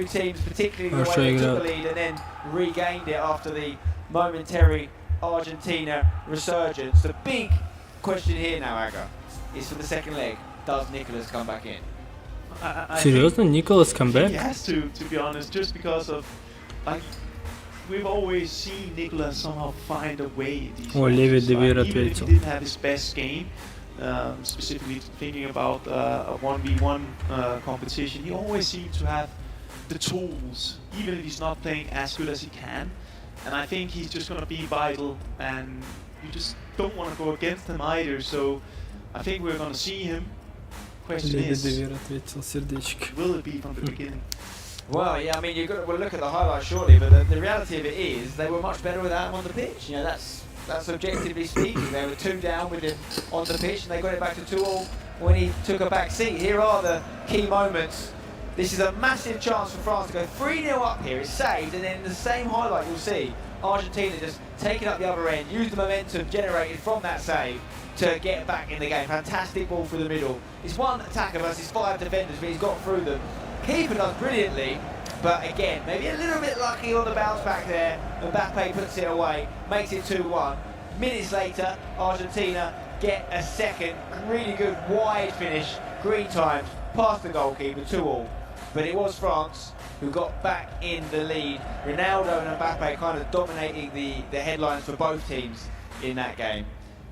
играют. And then regained it after the momentary Argentina resurgence. The big question here now, Aga, is for the second leg. Does Nicolas come back in? Серьезно, Николас камбэк? He has to be honest, just because of like we've always seen Nicolas somehow find a way. О, Леви Девир Even if ответил. he didn't have his best game, specifically thinking about a 1v1 competition, he always seemed to have the tools, even if he's not playing as good as he can. And I think he's just going to be vital, and you just don't want to go against him either. So I think we're going to see him. Question Леви is, Девир ответил сердечко. will it be from the beginning? Well, yeah, I mean, we'll look at the highlights shortly, but the reality of it is they were much better without him on the pitch. You know, that's objectively speaking. They were 2 down with him on the pitch, and they got it back to 2-2 when he took a back seat. Here are the key moments. This is a massive chance for France to go 3-0 up here. It's saved, and then in the same highlight you'll see Argentina just taking up the other end, use the momentum generated from that save to get back in the game. Fantastic ball through the middle. It's one attacker versus 5 defenders, but he's got through them. Keeper does brilliantly, but again, maybe a little bit lucky on the bounce back there. Mbappe puts it away, makes it 2-1. Minutes later, Argentina get a second, really good wide finish, green times, past the goalkeeper, 2-2. But it was France who got back in the lead. Ronaldo and Mbappe kind of dominating the headlines for both teams in that game.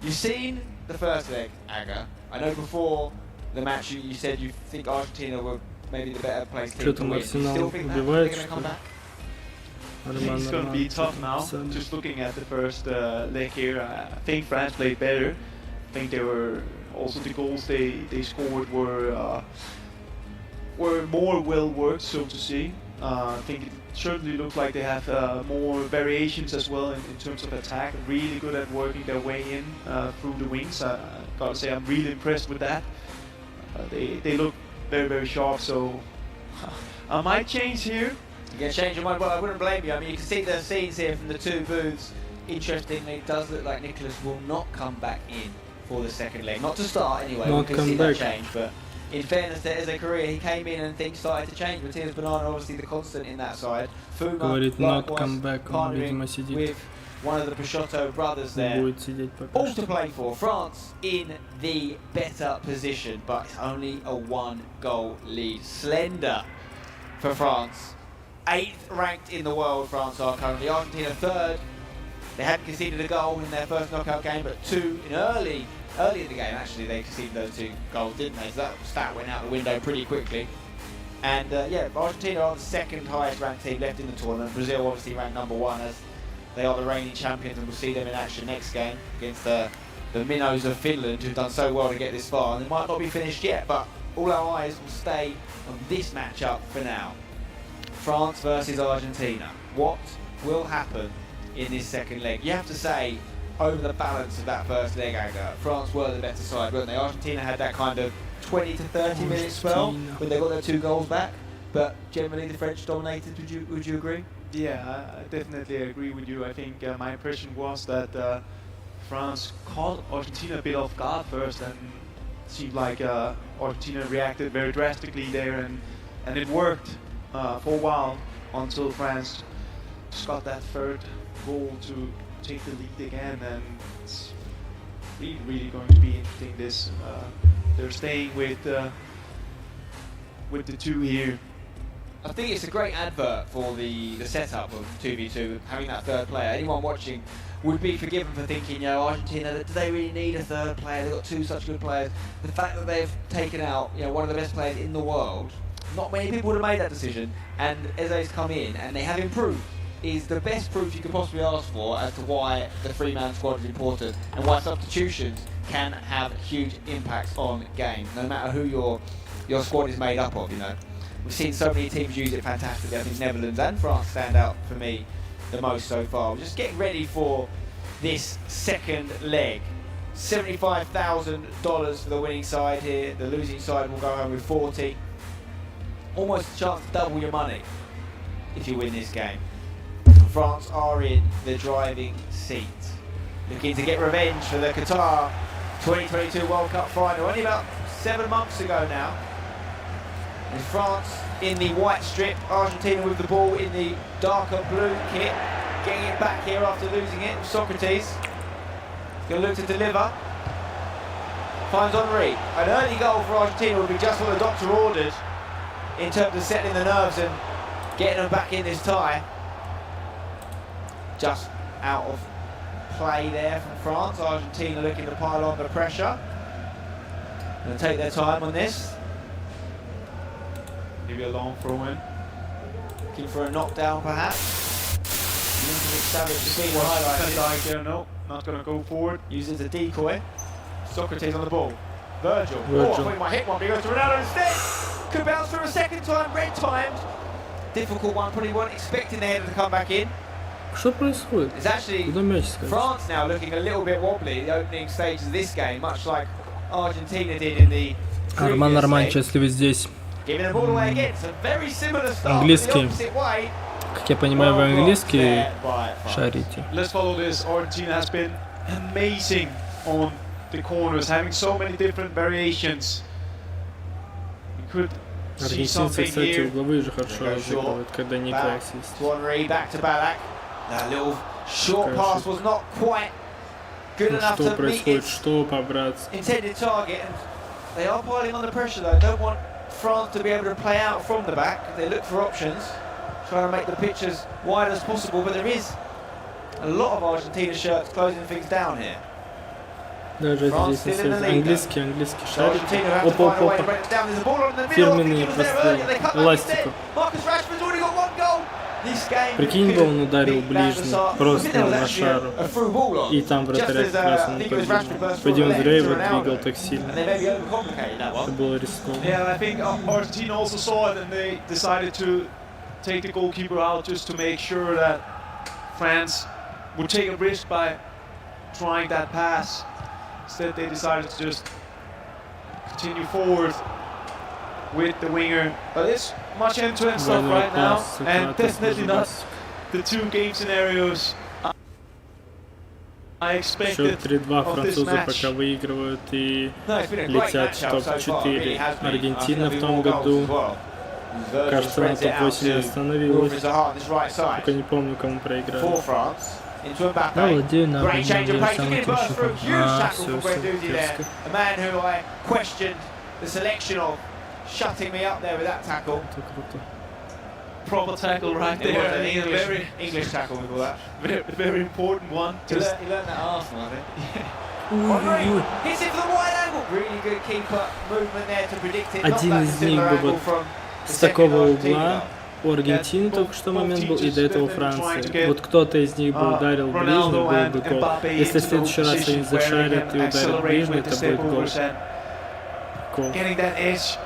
You've seen the first leg, Aga. I know before the match you said you think Argentina were maybe the better placed team to win. Do you still think that they're going to come back? I think it's going to be tough now. Just looking at the first leg here, I think France played better. I think they were also the goals they scored were more well worked, so to say. I think it certainly looked like they have more variations as well in terms of attack. Really good at working their way in through the wings. I gotta say I'm really impressed with that. They look very, very sharp, so I might change here. You can change your mind. Well, I wouldn't blame you. I mean, you can see the scenes here from the 2 booths. Interestingly, it does look like Nicolas will not come back in for the second leg. Not to start anyway. Not we can see come that back. change, but in fairness to his career, he came in and things started to change. Matthias Banana, obviously the constant in that side. Fuma, Говорит, not likewise, come back, он, видимо, partnering сидит. with one of the Peixoto brothers there. Будет сидеть пока All что. to play for. France in the better position, but it's only a 1-goal lead. Slender for France. 8th ranked in the world, France are currently. Argentina 3rd. They hadn't conceded a goal in their first knockout game, but 2 in early in the game. Actually, they conceded those 2 goals, didn't they? So that stat went out the window pretty quickly. And yeah, Argentina are the 2nd highest ranked team left in the tournament. Brazil obviously ranked number 1 as they are the reigning champions, and we'll see them in action next game against the minnows of Finland, who've done so well to get this far. And they might not be finished yet, but all our eyes will stay on this matchup for now. France versus Argentina. What will happen in this second leg? You have to say, over the balance of that first leg, Aga, France were the better side, weren't they? Argentina had that kind of 20 to 30 minute spell when they got their 2 goals back, but generally the French dominated. Would you agree? Yeah, I definitely agree with you. I think my impression was that France caught Argentina a bit off guard first, and it seemed like Argentina reacted very drastically there, and it worked for a while until France just got that 3rd goal to take the lead again, and it's really going to be interesting. This they're staying with the two here. I think it's a great advert for the setup of 2v2, having that third player. Anyone watching would be forgiven for thinking, you know, Argentina, do they really need a third player? They've got two such good players. The fact that they've taken out, you know, one of the best players in the world, not many people would have made that decision, and Eze's come in and they have improved, is the best proof you could possibly ask for as to why the three-man squad is important and why substitutions can have huge impacts on games, no matter who your squad is made up of, you know. We've seen so many teams use it fantastically. I think Netherlands and France stand out for me the most so far. We're just getting ready for this second leg. $75,000 for the winning side here. The losing side will go home with 40. Almost a chance to double your money if you win this game. France are in the driving seat, looking to get revenge for the Qatar 2022 World Cup final. Only about 7 months ago now. And France in the white strip, Argentina with the ball in the darker blue kit, getting it back here after losing it. Socrates going to look to deliver. Finds Henry. An early goal for Argentina would be just what the doctor ordered in terms of settling the nerves and getting them back in this tie. Just out of play there from France. Argentina looking to pile on the pressure. Going to take their time on this. Maybe a long throw in. Looking for a knockdown perhaps. Savage to see highlight there. No, not going to go forward. Uses a decoy. Socrates on the ball. Verjgang. Verjgang. Oh, I thought he might hit one, but he goes to Ronaldo instead. Could bounce for a second time, red timed. Difficult one, probably weren't expecting the header to come back in. Что происходит? It's actually Куда мяч скачет? France now looking a little bit wobbly in the opening stages of this game, much like Argentina did in the Арман, Арман, счастливы здесь. giving the ball away again. It's a very similar start, Английский. the opposite way. Как я понимаю, вы английский шарите. Let's follow this. Argentina has been amazing on the corners, having so many different variations. We could see Аргентинцы, something кстати, here. угловые же хорошо разыгрывают, когда Николас есть. Henry back to Ballack. That little short pass was not quite good enough Что to meet происходит? its Что по-братски? intended target. And they are piling on the pressure though. Don't want France to be able to play out from the back. They look for options, trying to make the pitch as wide as possible. But there is a lot of Argentina shirts closing things down here. Даже France здесь still in the есть lead. английский So шарик. Argentina have to find a way to break it down. There's a ball on in the middle. Фирменные просто эластику. Marcus Rashford's already got one goal. This game Прикинь бы, он ударил Big ближний, Van der Sar. просто I think there was на actually шару. a through ball on. И там вратаря Just as, как раз I он think it was Rashford burst Пойди он from зря the его left to двигал Ronaldo. так сильно. And they maybe overcomplicated that one. Это было рискованно. Yeah, I think Argentina also saw it and they decided to take the goalkeeper out just to make sure that France would take a risk by trying that pass. Instead, they decided to just continue forward with the winger. But it's much end-to-end stuff right now, and definitely not the two game scenarios I expected Счет 3-2, of this французы match. пока выигрывают и No, it's been a great летят в matchup so far. It топ-4. really has been. Аргентина I в think том there'll be more году, goals as well. Verjang кажется, на spreads it out топ-8 to остановилась. Wilfried Zaha on this right side. Только не помню, кому проиграли. For France. Into Mbappe. Да, владею на Great change of pace. самый He burst through. Huge tackle все, from Guendouzi there. A man who I questioned the selection of, shutting me up there with that tackle. Это круто. Proper tackle right It there. was an and English, English tackle, we call that. very important one. He Just learned that at Arsenal, I think. Henry hits it from the wide angle. Really good keeper movement there to predict it. Not Один that из них similar бы angle вот from the с second такого Argentina угла goal. у Аргентины только что момент был, и до этого Франции. Вот кто-то из них бы ударил в ближний, был бы гол. Если в следующий раз они зашарят и ударят в ближний, это будет гол. Гол. getting that edge,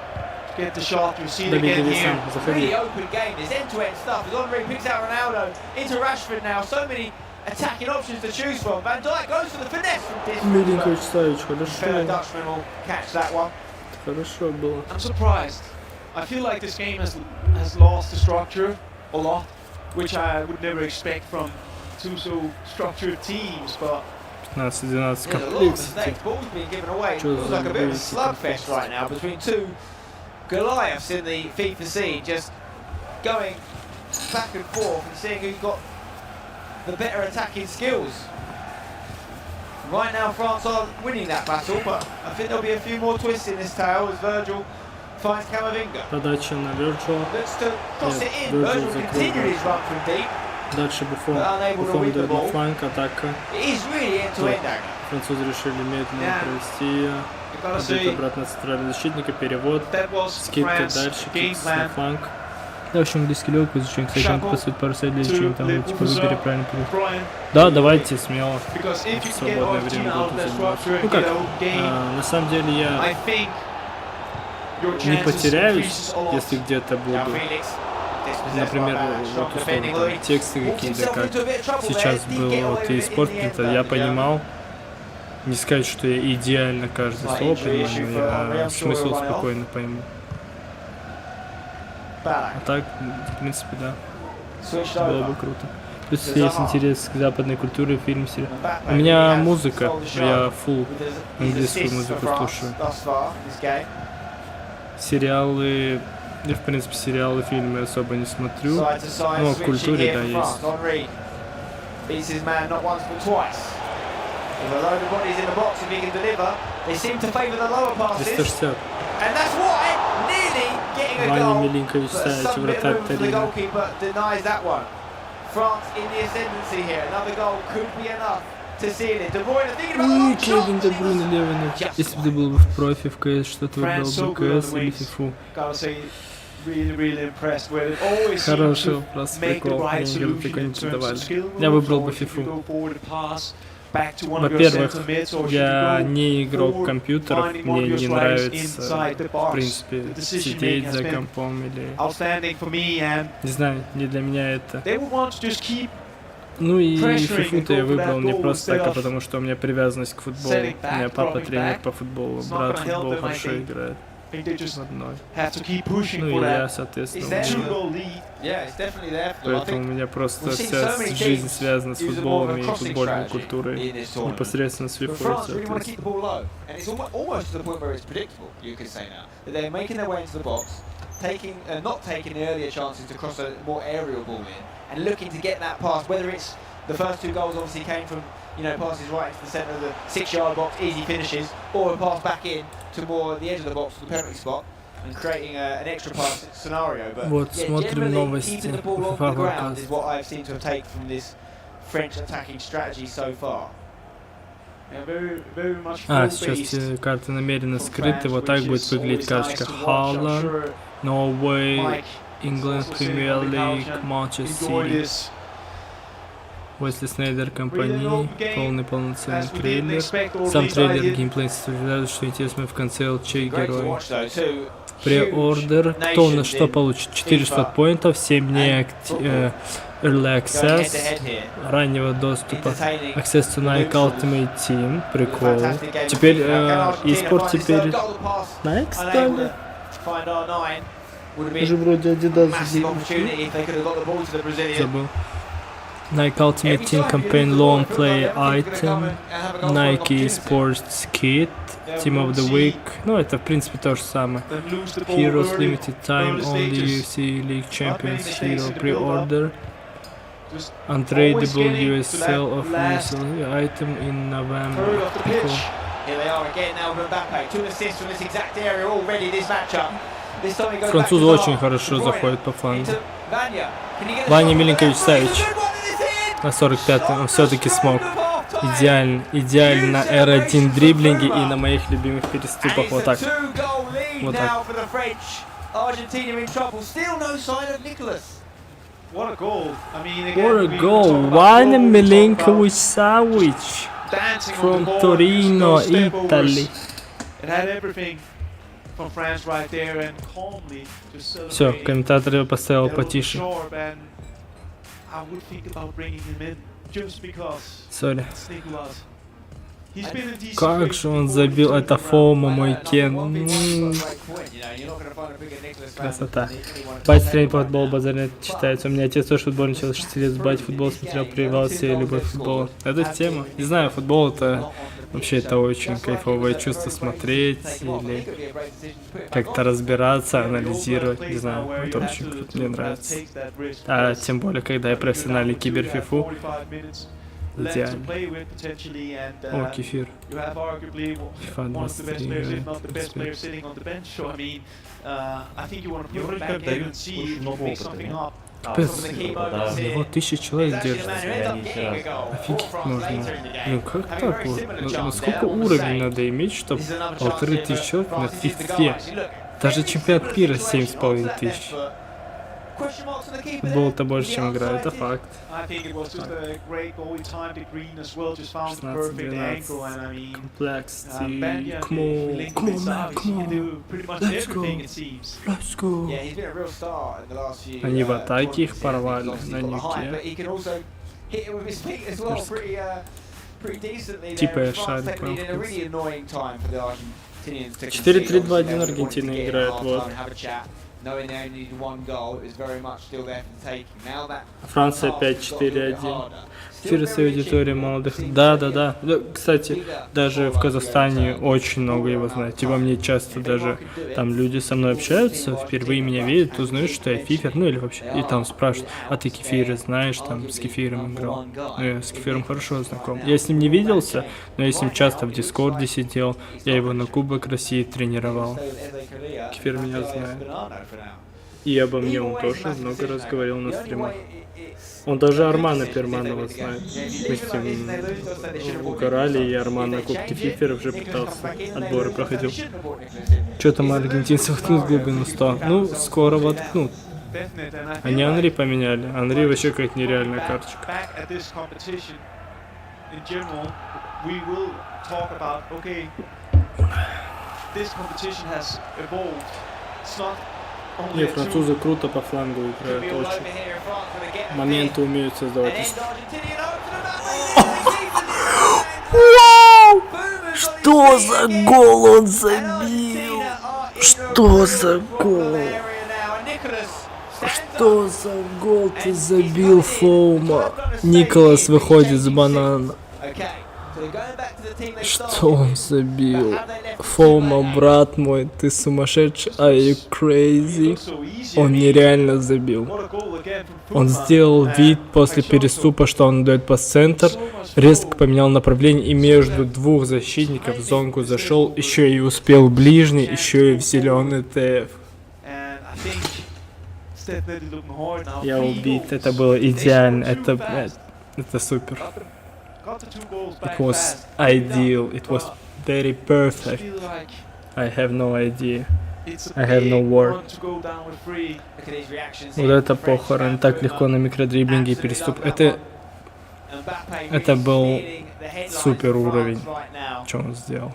get the shot. You see it Добей, again добей here. сам, заходи. Really open game. There's end-to-end stuff. As Henry picks out Ronaldo into Rashford now. So many attacking options to choose from. Van Dijk goes for the finesse from distance. Миленько Савич, Fellow хорошо. Dutchman will catch that one. Хорошо было. I'm surprised. I feel like this game has lost the structure a lot, which I would never expect from two so structured teams. But 15-12 there's a lot of комплексити. mistakes. Balls being given away. It Что feels за like a bit of a боевики slugfest right now between two Goliaths in the FIFA scene, just going back and forth and seeing who's got the better attacking skills. Right now, France are winning that battle, but I think there'll be a few more twists in this tale as Virgil finds Camavinga. Подача на Verjgang. Looks to cross it in. Virgil continued his run from deep. Дальше Буфон дает на фланг, атака. It is really end-to-end action. Французы решили медленно провести. Идут обратно центрального защитника, перевод, скидка дальше, кикс на фланг. Да, в общем, английский легкий изучаем, кстати, он посмотрит пару сайт для изучения, там, типа, выбери правильный путь. Да, давайте, смело. В свободное время буду заниматься. Ну как, на самом деле я не потеряюсь, если где-то буду, например, вот условно, там, тексты какие-то, как сейчас было вот и спортпринта, я понимал. Не сказать, что я идеально каждое слово понимаю, но я смысл спокойно пойму. А так, в принципе, да. Было бы круто. Плюс есть интерес к западной культуре, фильм, сериал. У меня музыка, я фулл английскую музыку слушаю. Сериалы, я в принципе сериалы, фильмы особо не смотрю, но в культуре, да, есть. With a load of bodies in the box, if he can deliver, they seem to favour the lower passes. 360. And that's why, nearly getting a goal, but some bit room for the goalkeeper denies that one. France in the ascendancy here. Another goal could be enough to seal it. De Bruyne thinking about the long shot. Кевин Де Брuyне левый. Если бы ты был бы в профи, в КС, что ты выбрал бы КС или фифу? Хороший вопрос, прикол. Мне никогда такой не задавали. Я выбрал бы фифу. Во-первых, я не игрок компьютеров, мне не нравится, в принципе, сидеть за компом или... Не знаю, не для меня это. Ну и фифу-то я выбрал не просто так, а потому что у меня привязанность к футболу. У меня папа тренер по футболу, брат в футбол хорошо играет. Родной. Ну и я, соответственно, поэтому у меня просто вся жизнь связана с футболом и футбольной культурой, непосредственно с фифой, соответственно. Not taking the earlier chances to cross a more aerial ball in and looking to get that pass, whether it's the first two goals obviously came from, you know, passes right into the centre of the 6-yard box, easy finishes, or a pass back in to more the edge of the box to the penalty spot and creating an extra pass scenario. But вот, yeah, смотрим новости. keeping the ball on the ground is what I've seemed to have taken from this French attacking strategy so far. Сейчас карты намеренно скрыты, вот так будет выглядеть карточка. Holland, Norway, England Premier League, Manchester City. Wesley Снайдер компании, полный полноценный трейлер. Сам трейлер геймплей составляет, что интересно, в конце ЛЧ герой. Преордер, кто у нас что получит? 400 поинтов, 7 дней Early Access, раннего доступа, Access to Nike Ultimate Team, прикол. Теперь eSport теперь Nike стали? Уже вроде Adidas забыл. Nike Ultimate Team Campaign Long Play Item, Nike Sports Kit, Team of the Week, ну это в принципе то же самое. Heroes Limited Time Only UFC League Champions Hero Pre-Order, Untradeable USL of Universal Item in November. Cool. Французы очень хорошо заходят по флангу. Ваня Миленкович-Савич на 45-м он все-таки смог. Идеально, идеально на R1 дриблинге и на моих любимых переступах. Вот так. Вот так. What a goal. I mean, What a goal. Vanya Milinkovic-Savic from Torino, Italy. It had everything from France right there and calmly just celebrating. Все, комментатор его поставил потише. I would think about bringing him in just because. Sorry. It's Nicolas. He's been a decent Как же он забил, это Фома, мой Кен. Красота. Бать тренер по футболу, базарный читается. У меня отец тоже футбольный, начал 6 лет, бать футбол, смотрел, прививал себе любовь к футболу. Это тема. Не знаю, футбол это Вообще это очень кайфовое чувство смотреть или как-то разбираться, анализировать, не знаю, это очень круто, мне нравится. А тем более, когда я профессиональный киберфифу, идеально. О, кефир. FIFA 23 Капец, его 1000 человек держит. Офигеть можно. Ну как так вот? Ну, сколько уровней надо иметь, чтобы 1500 человек на FIFA? Даже чемпионат мира 7500. Футбол-то больше, чем игра, это факт. 16-12. Complexity. Come on, man, come on. Let's go. Let's go. Они в атаке их порвали на нюке. Типа я шарю, прям 4-3-2-1 Аргентина играет, вот. Франция 5-4-1. Через аудитория молодых. Да. Кстати, даже в Казахстане очень много его знают. Типа мне часто даже там люди со мной общаются, впервые меня видят, узнают, что я фифер, ну или вообще, и там спрашивают, а ты кефиры знаешь, там с кефиром играл. Ну я с кефиром хорошо знаком. Я с ним не виделся, но я с ним часто в Дискорде сидел, я его на Кубок России тренировал. Кефир меня знает. И обо мне он тоже много раз говорил на стримах. Он даже Армана Перманова знает. Мы с ним угорали, и Арман на Кубке Фифера уже пытался. Отборы проходил. Что там аргентинцы воткнут в глубину 100? Ну, скоро воткнут. Они Анри поменяли. Анри вообще какая-то нереальная карточка. Не, французы круто по флангу играют, очень. Моменты умеют создавать. Вау! Что за гол он забил? Что за гол? Что за гол ты забил, Фоума? Николас выходит с банана. Что он забил? Фоума, брат мой, ты сумасшедший, are you crazy? Он нереально забил. Он сделал вид после переступа, что он дает пас-центр, резко поменял направление и между двух защитников в зонку зашел, еще и успел в ближний, еще и в зеленый ТФ. Я убит, это было идеально, это супер. It was ideal, it was very perfect. I have no idea. I have no word. Вот это похорон, так легко на микродриблинге переступ. Это был супер уровень, что он сделал.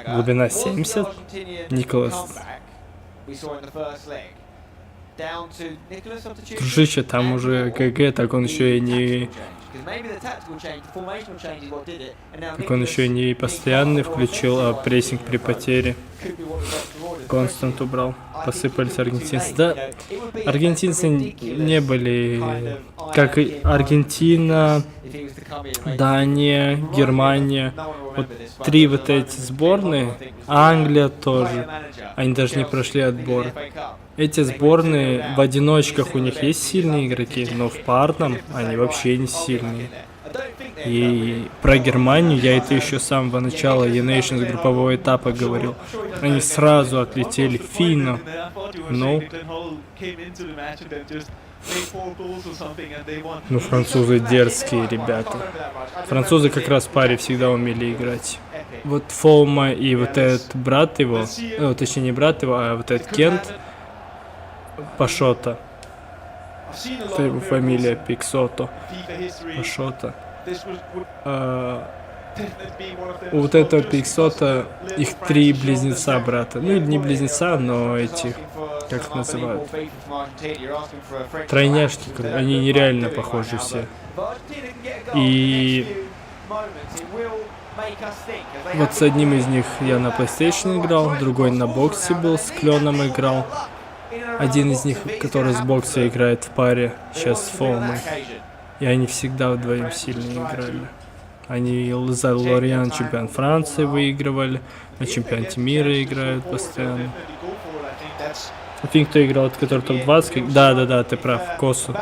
Глубина 70. Николас. Дружище, там уже ГГ, так он еще и не... Так он еще и не постоянный включил, а прессинг при потере. Констант убрал. Посыпались аргентинцы. Да, аргентинцы не были... Как и Аргентина, Дания, Германия. Вот три вот эти сборные. Англия тоже. Они даже не прошли отбор. Эти сборные в одиночках у них есть сильные игроки, но в парном они вообще не сильные. И про Германию я это еще с самого начала eNations группового этапа говорил. Они сразу отлетели финну. Ну, французы дерзкие ребята. Французы как раз в паре всегда умели играть. Вот Фоума и вот этот брат его, точнее не брат его, а вот этот Кент, Пашота. Это его фамилия Пиксото. Пашота. У вот этого Пиксота их три близнеца брата. Ну или не близнеца, но этих, как их называют, тройняшки. Они нереально похожи все. И вот с одним из них я на PlayStation играл, другой на боксе был, с Кленом играл. Один из них, который с бокса играет в паре, сейчас с Фоумой. И они всегда вдвоем сильно играли. Они за Лориан чемпион Франции выигрывали, на чемпионате мира играют постоянно. Фиг, кто играл, который топ-20. Да, ты прав, Косу.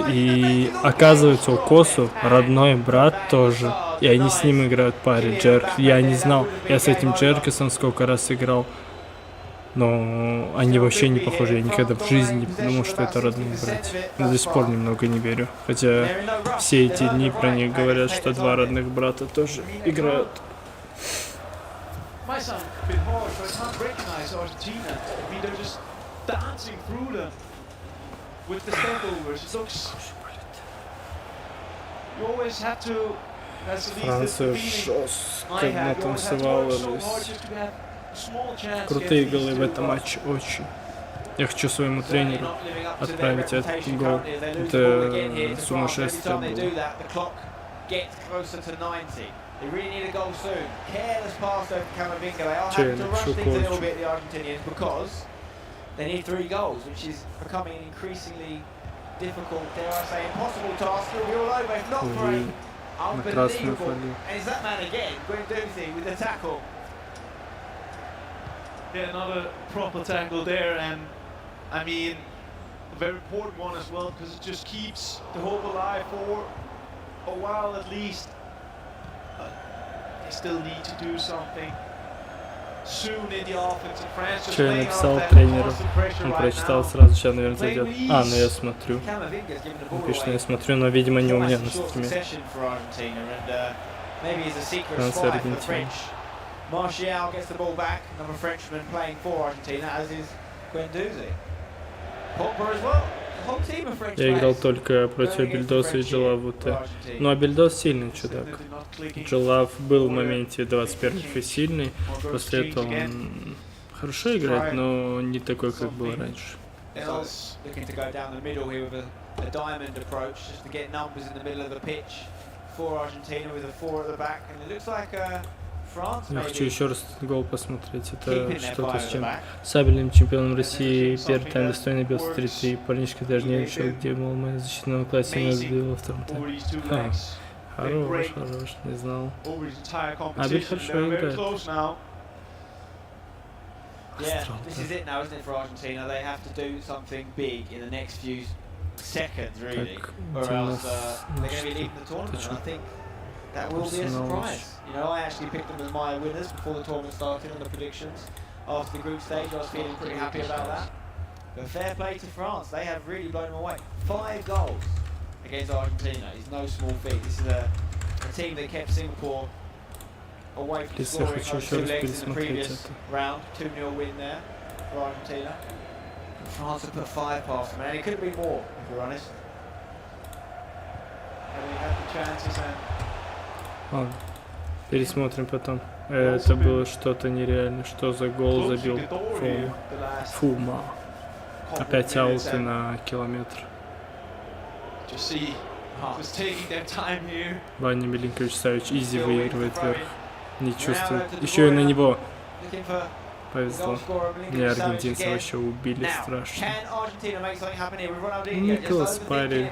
И оказывается, у Косу родной брат тоже. И они с ним играют в паре, Джерк. Я не знал, я с этим Джеркисом сколько раз играл. Но они вообще не похожи, я никогда в жизни не подумал, что это родные братья. Но до сих пор немного не верю. Хотя все эти дни про них говорят, что два родных брата тоже играют. Франция жестко натанцевала. Крутые голы в этом матче, очень. Я хочу своему тренеру отправить этот гол. Это сумасшествие было. Че, я напишу короче. They need 3 goals, which is becoming an increasingly difficult, dare I say, impossible task. It'll be all over if not for an unbelievable. And it's that man again, Guendouzi with the tackle. Yeah, another proper tackle there, and I mean, a very important one as well, because it just keeps the hope alive for a while at least. But they still need to do something soon in the offense. And France just Че я laying написал out that тренеру, constant pressure он right прочитал now. сразу, сейчас, наверное, зайдет. А, ну я смотрю. Он пишет, я смотрю, но, видимо, не у меня на стриме. Франция, Аргентина. Martial gets the ball back, another Frenchman playing for Argentina, as is Guendouzi. Pogba as well. The whole team of French Я играл players. только против Бельдоса и Джилавута. Ну а Бельдос сильный чудак. Джилав был в моменте 21-й сильный, после этого он хорошо играет, но не такой, как был раньше. Looking to go down the middle here with a diamond approach, just to get numbers in the middle of the pitch for Argentina with a 4 at the back, and it looks like France. Я хочу еще раз этот гол посмотреть. Это что-то с чем. Сабельным чемпионом России первый тайм достойный бил 3-3. Парнишка даже не решил, где, мол, мы защитного класса нас сбил во втором тайме. Хорош, не знал. Абель хорошо играет. Yeah, this is it now, isn't it, for Argentina? They have to do something big in the next few seconds, really, or else they're going to be leaving the tournament. And I think that will be a surprise. You know, I actually picked them as my winners before the tournament started on the predictions. After the group stage, I was feeling pretty happy about that. But fair play to France, they have really blown them away. 5 goals against Argentina is no small feat. This is a team that kept Singapore away from scoring on 2 legs in the previous round. 2-0 win there for Argentina. And France have put 5 past them, and it could be more, if we're honest. And we had the chances and... Ладно, пересмотрим потом. Это было что-то нереально. Что за гол забил Фума. Опять ауты на километр. Ваня Милинкович-Савич изи выигрывает вверх. Не чувствует. Еще и на него. Повезло. Мне аргентинцы вообще убили страшно. Николас парень.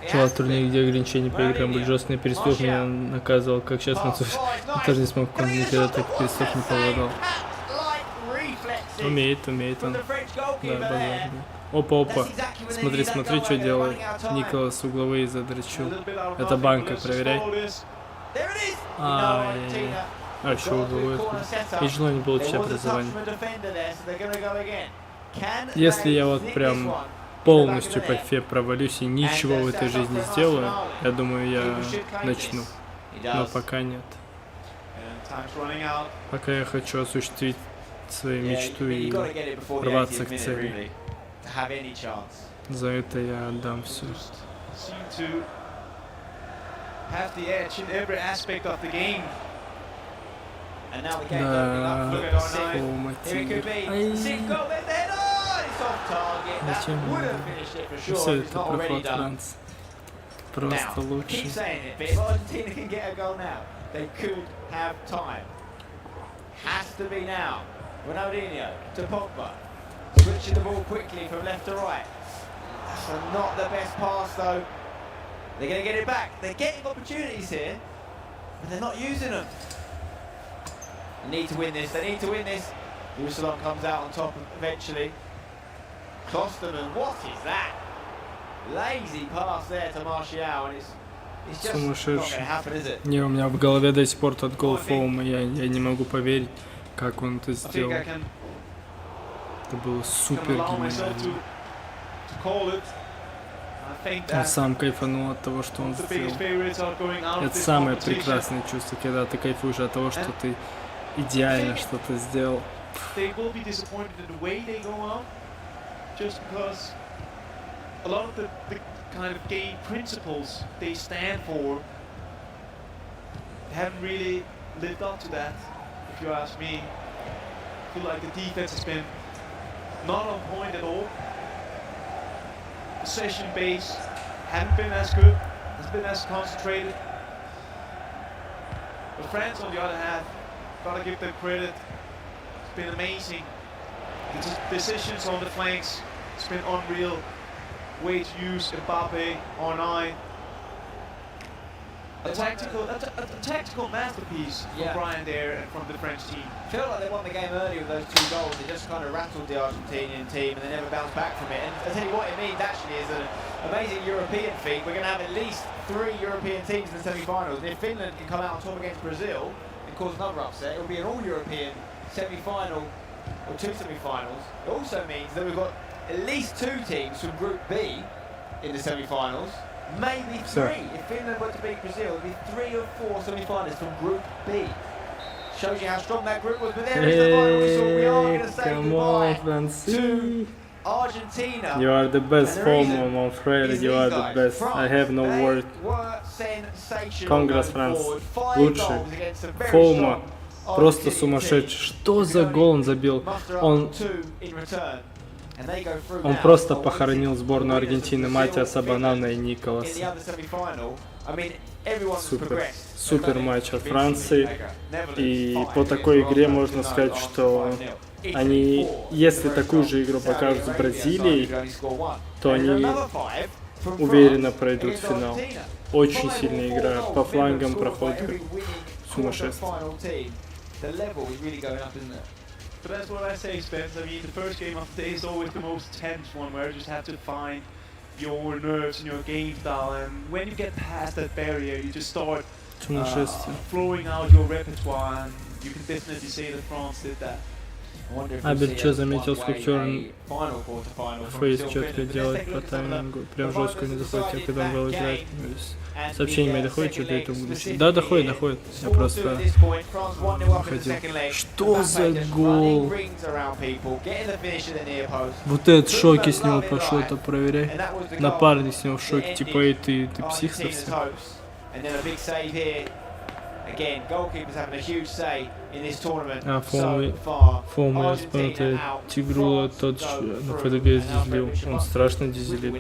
Вчера турнир, где ограничения по играм были жесткие, переступ меня наказывал, как сейчас француз. Я тоже не смог, он никогда так переступ не повладал. Умеет он. Да, базарный. Опа. Смотри, что делает. Николас угловые задрачу. Это банка, проверяй. А еще угловые. И желание получить образование. Если я вот прям полностью по фе провалюсь и ничего в этой жизни сделаю, я думаю, я начну. Но пока нет. Пока я хочу осуществить свою мечту и рваться к цели. За это я отдам все. Да, зачем? Все это проход Франции. Просто лучше. Ronaldinho to Pogba, switching the ball quickly from left to right. So not the best pass though. They're going to get it back. They're getting opportunities here, but they're not using them. They need to win this. They need to win this. Jerusalem comes out on top eventually. Klosterman, what is that? Lazy pass there to Martial, and it's just not going to happen, is it? Не, у меня в голове до сих пор тот гол Фоума, я не могу поверить, как он это сделал. Это было супер гениально. Он сам кайфанул от того, что он сделал. Это самое прекрасное чувство, когда ты кайфуешь от того, что ты идеально что-то сделал. Just because a lot of the kind of game principles they stand for haven't really lived up to that, if you ask me. I feel like the defense has been not on point at all. Possession base haven't been as good, hasn't been as concentrated. But France, on the other hand, gotta give them credit. It's been amazing. The decisions on the flanks, it's been unreal. Way to use Mbappe, R9. A tactical masterpiece from Brian there and from the French team. I feel like they won the game early with those 2 goals. They just kind of rattled the Argentinian team and they never bounced back from it. And I tell you what it means actually is an amazing European feat. We're going to have at least 3 European teams in the semi-finals. And if Finland can come out on top against Brazil and cause another upset, it'll be an all-European semi-final or 2 semi-finals. It also means that we've got at least 2 teams from Group B in the semi-finals, maybe 3. If Finland were to beat Brazil, it would be 3 or 4 semi-finalists from Group B. Shows you how strong that group was, but there is the final whistle. We are going to say goodbye to Argentina. You are the best, Fomo, Manfred, you are the best. I have no word. Congrats, France. Лучший. Fomo. Просто сумасшедший. Что за гол он забил? Он просто похоронил сборную Аргентины, Матиаса, Банана и Николаса. Супер. Супер матч от Франции. И по такой игре можно сказать, что они, если такую же игру покажут с Бразилией, то они уверенно пройдут в финал. Очень сильная игра. По флангам проходит сумасшествие. But that's what I say, Spence. I mean, the first game of the day is always the most tense one, where you just have to find your nerves and your game style. And when you get past that barrier, you just start flowing out your repertoire. And you can definitely say that France did that. Абель что заметил, сколько он фейс четко делает по таймингу, прям жестко не доходит, когда он был играть. Сообщение мои доходит, что-то это будущее. Да, доходит. Я просто хотел. Что за гол? Вот этот в шоке с него пошел, это проверяй. Напарник с него в шоке, типа, эй, ты псих совсем. Again, goalkeepers having a huge say in this tournament Фома, я вспомнил, это Тигрула тот на ФДГ дизелил. Он страшно дизелит.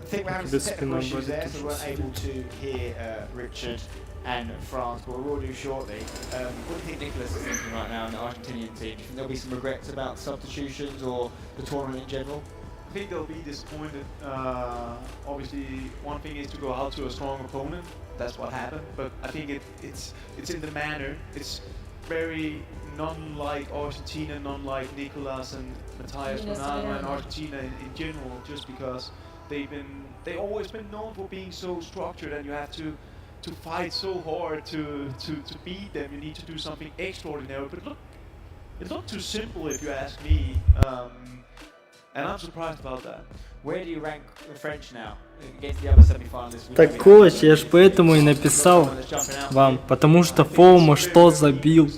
I think we're having some technical issues there, so we're able to hear Richard and France, but we'll do shortly. What do you think Nicolas is thinking right now in the Argentinian team? Do you think there'll be some regrets about substitutions or the tournament in general? I think they'll be disappointed. Obviously, one thing is to go out to a strong opponent. That's what happened. But I think it's in the manner. It's very non-like Argentina, non-like Nicolas and Matthias Ronaldo and Argentina in general, just because they've always been known for being so structured, and you have to fight so hard to beat them. You need to do something extraordinary. But it looked too simple, if you ask me. And I'm surprised about that. Where do you rank the French now against the other semi-finalists? Так, коуч, я ж поэтому и написал вам, потому что Фоума что забил.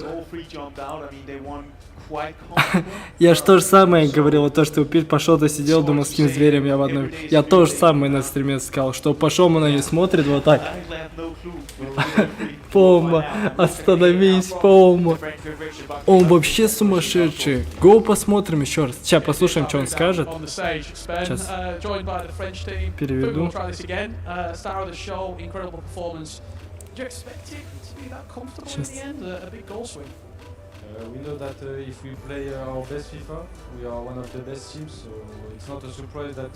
Я ж то же самое говорил, то, что Пит пошел, то сидел, думал, с каким зверем я в одной. Я то же самое на стриме сказал, что пошел, он на нее смотрит вот так. Пома, остановись, Пома. Он вообще сумасшедший. Го посмотрим еще раз. Сейчас послушаем, что он скажет. Сейчас переведу. Сейчас. We know that if we play our best FIFA, we are one of the best teams, so it's not a surprise that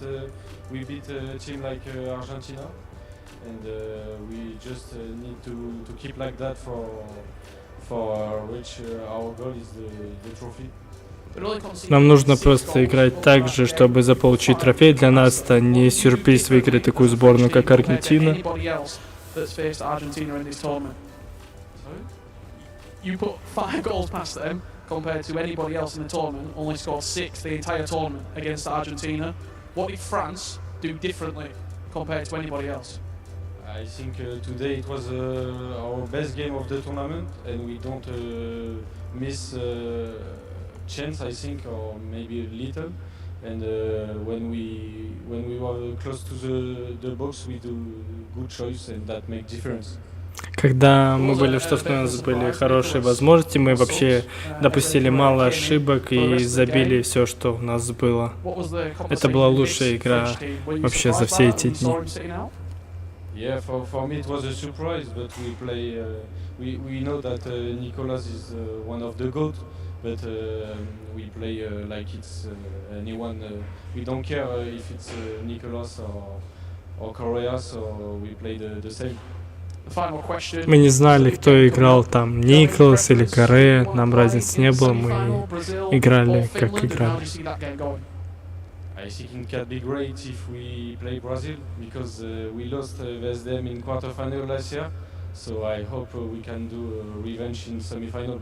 we beat a team like Argentina, and we just need to keep like that for which our goal is the trophy. Нам нужно просто играть так же, чтобы заполучить трофей. Для нас это не сюрприз выиграть такую сборную, как Аргентина. You put 5 goals past them compared to anybody else in the tournament, only scored 6 the entire tournament against Argentina. What did France do differently compared to anybody else? I think today it was our best game of the tournament, and we don't miss chance, I think, or maybe a little. And when we were close to the box, we do good choice, and that makes difference. Когда мы были в штрафной, у нас были хорошие возможности, мы вообще допустили мало ошибок и забили все, что у нас было. Это была лучшая игра вообще за все эти дни. Yeah, for me it was a surprise, but we know that Nicolas is one of the GOAT, but we play like it's anyone. We don't care if it's Nicolas or Korea, so we play the same. Мы не знали, кто играл там, Николас или Корея, нам разницы не было, мы играли, как играли. I think it can be great if we play Brazil, because we lost against them in quarterfinal last year, so I hope we can do revenge in semi-final.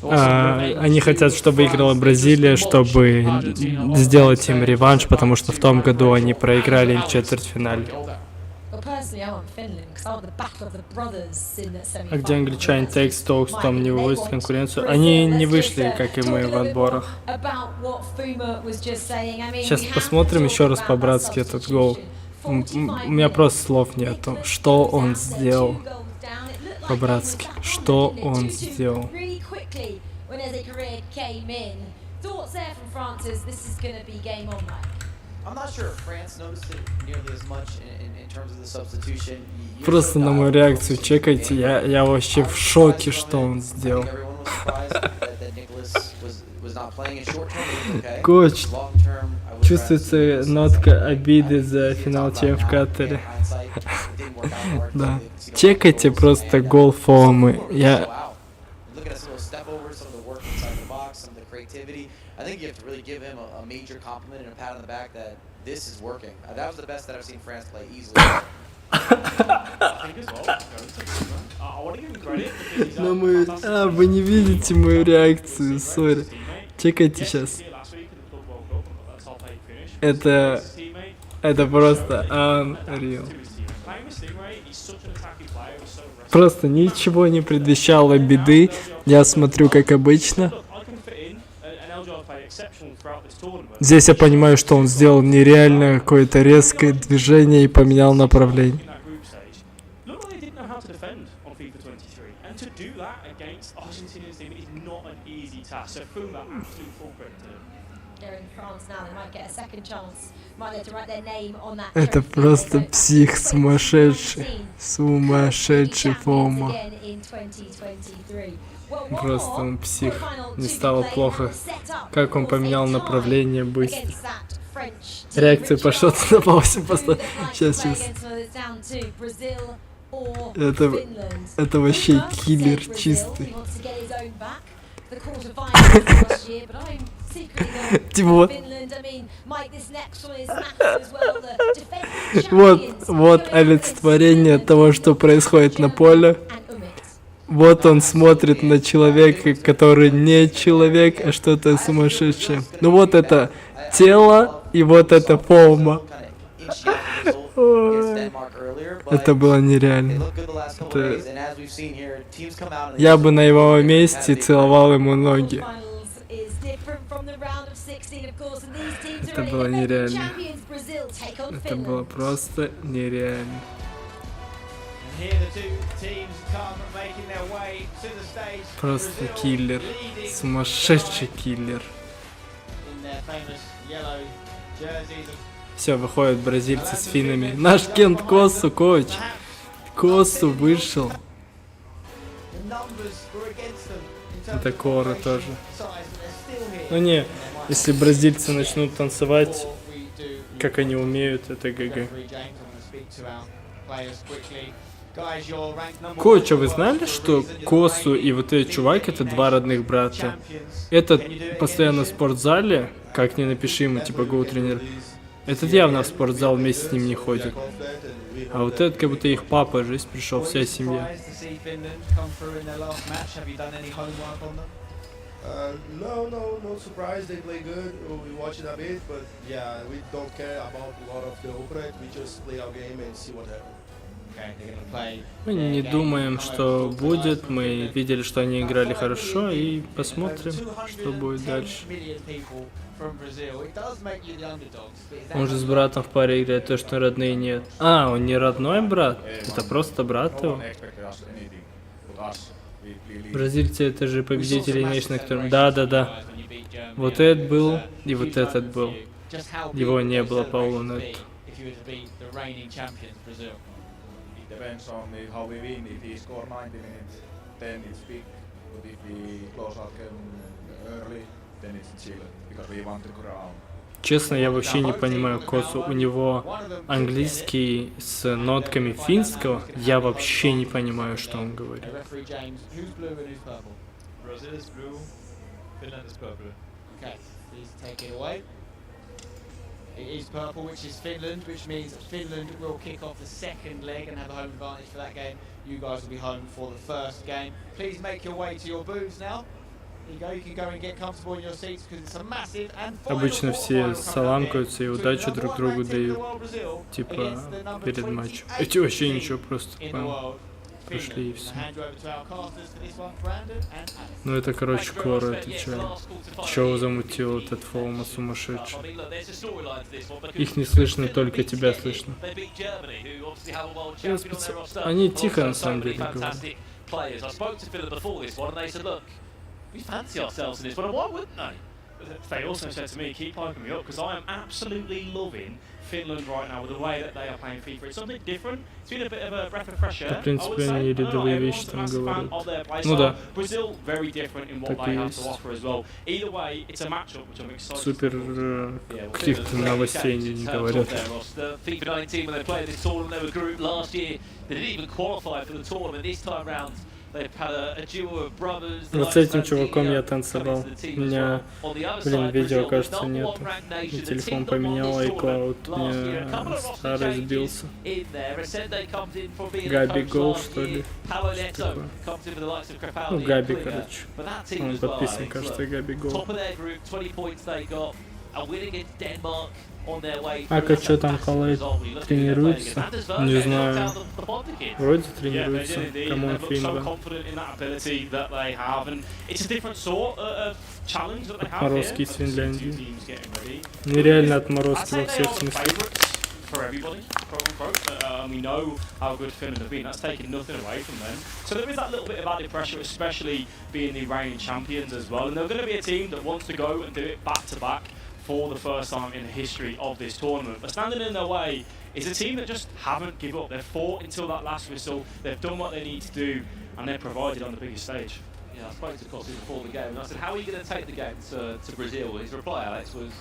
Они хотят, чтобы выиграла Бразилия, чтобы сделать им реванш, потому что в том году они проиграли им в четвертьфинале. А где англичане Take Stokes там не выводят конкуренцию? Они не вышли, как и мы в отборах. Сейчас посмотрим еще раз по-братски этот гол. У меня просто слов нету. Что он сделал по-братски? Что он сделал? Просто на мою реакцию чекайте, я вообще в шоке, что он сделал. Коч, чувствуется нотка обиды за финал ЧМ в Катаре. Да. Чекайте просто гол Фомы. I think you have to really give him a major compliment and a pat on the back that this is working. That was the best that I've seen France play easily. Вы не видите мою реакцию, сори. Чекайте сейчас. Это просто unreal. Просто ничего не предвещало беды. Я смотрю, как обычно. Здесь я понимаю, что он сделал нереально какое-то резкое движение и поменял направление. Это просто псих сумасшедший. Сумасшедший Фома. Просто он псих. Не стало плохо. Как он поменял направление быстро. Реакция пошла на 8%. Сейчас. Это вообще киллер чистый. Вот олицетворение того, что происходит на поле. Вот он смотрит на человека, который не человек, а что-то сумасшедшее. Ну вот это тело и вот это Фома. Это было нереально. Я бы на его месте целовал ему ноги. Это было нереально. Это было просто нереально. Просто киллер. Сумасшедший киллер. Все, выходят бразильцы с финнами. Наш Кент Косу, коуч. Косу вышел. Это Кора тоже. Ну не, если бразильцы начнут танцевать, как они умеют, это ГГ. Коуч, а вы знали, что Косу и вот этот чувак это два родных брата? Этот постоянно в спортзале, как ни напиши ему, типа гоу-тренер. Этот явно в спортзал вместе с ним не ходит. А вот этот как будто их папа, жизнь пришел, вся семья. No, not surprised. They play good. We watch it a bit, but yeah, we don't care about a lot of the opponent. We just play our game and see what happens. Мы не думаем, что будет. Мы видели, что они играли хорошо, и посмотрим, что будет дальше. Он же с братом в паре играет, то, что родные нет. А, он не родной брат? Это просто брат его? Бразильцы это же победители eNations, которым... Да. Вот этот был, и вот этот был. Его не было по Улунету. Depends on how we win. If we score 90 minutes, then it's big. But if we close out early, then it's chill because we want to crown. Честно, я вообще не понимаю Косу. У него английский с нотками финского. Я вообще не понимаю, что он говорит. It is purple, which is Finland, which means Finland will kick off the second leg and have a home advantage for that game. You guys will be home for the first game. Please make your way to your booths now. There you go, you can go and get comfortable in your seats because it's a massive and final. Обычно все саламкаются и удачу друг другу дают, типа, перед матчем. Эти вообще ничего, просто прошли и все. Ну это, короче, Кора, это чё замутил этот Фоума сумасшедший? Их не слышно, только тебя слышно. Они тихо на самом деле говорят. They also said to me, keep hyping me up because I am absolutely loving Finland right now with the way that they are playing FIFA. It's something different. It's been a bit of a breath of fresh air. В принципе, они рядовые вещи там говорят. Ну да. Brazil very different in what they have to offer as well. Either way, it's a matchup which I'm excited. Супер каких-то новостей не говорят. FIFA 19 when they played this tournament, they were grouped last year. They didn't even qualify for the tournament this time round. Вот с этим чуваком я танцевал. У меня, видео, кажется, нету. Я телефон поменял, iCloud. У меня старый сбился. Габи Гол, что ли? Ну, Габи, короче. Он подписан, кажется, Габи Гол. Ака что там Халайт тренируется? Не знаю. Вроде тренируется. Камон Финга. Отморозки из Финляндии. Нереально отморозки во всех смыслах. For everybody, quote unquote. We know how good Finland have been. That's taken nothing away from them. So there is that little bit of added pressure, especially being the reigning champions as well. And they're going to be a team that wants to go and do it back to back for the first time in the history of this tournament. But standing in their way is a team that just haven't given up. They've fought until that last whistle. They've done what they need to do, and they're provided on the biggest stage. Yeah, I spoke to Costi before the game, and I said, "How are you going to take the game to Brazil?" His reply, Alex, was,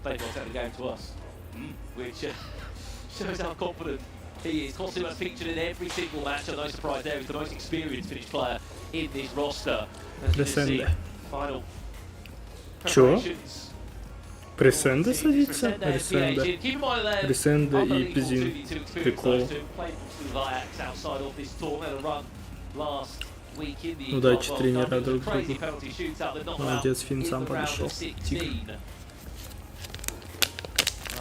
"They've got to take the game to us." Which shows how confident he is. Costi was featured in every single match, so no surprise there. He's the most experienced Finnish player in this roster. Final preparations. Пресенда садится? Пресенда и Пизин. Прикол. Удачи тренера друг другу. Молодец, Финн сам подошел. Тигр.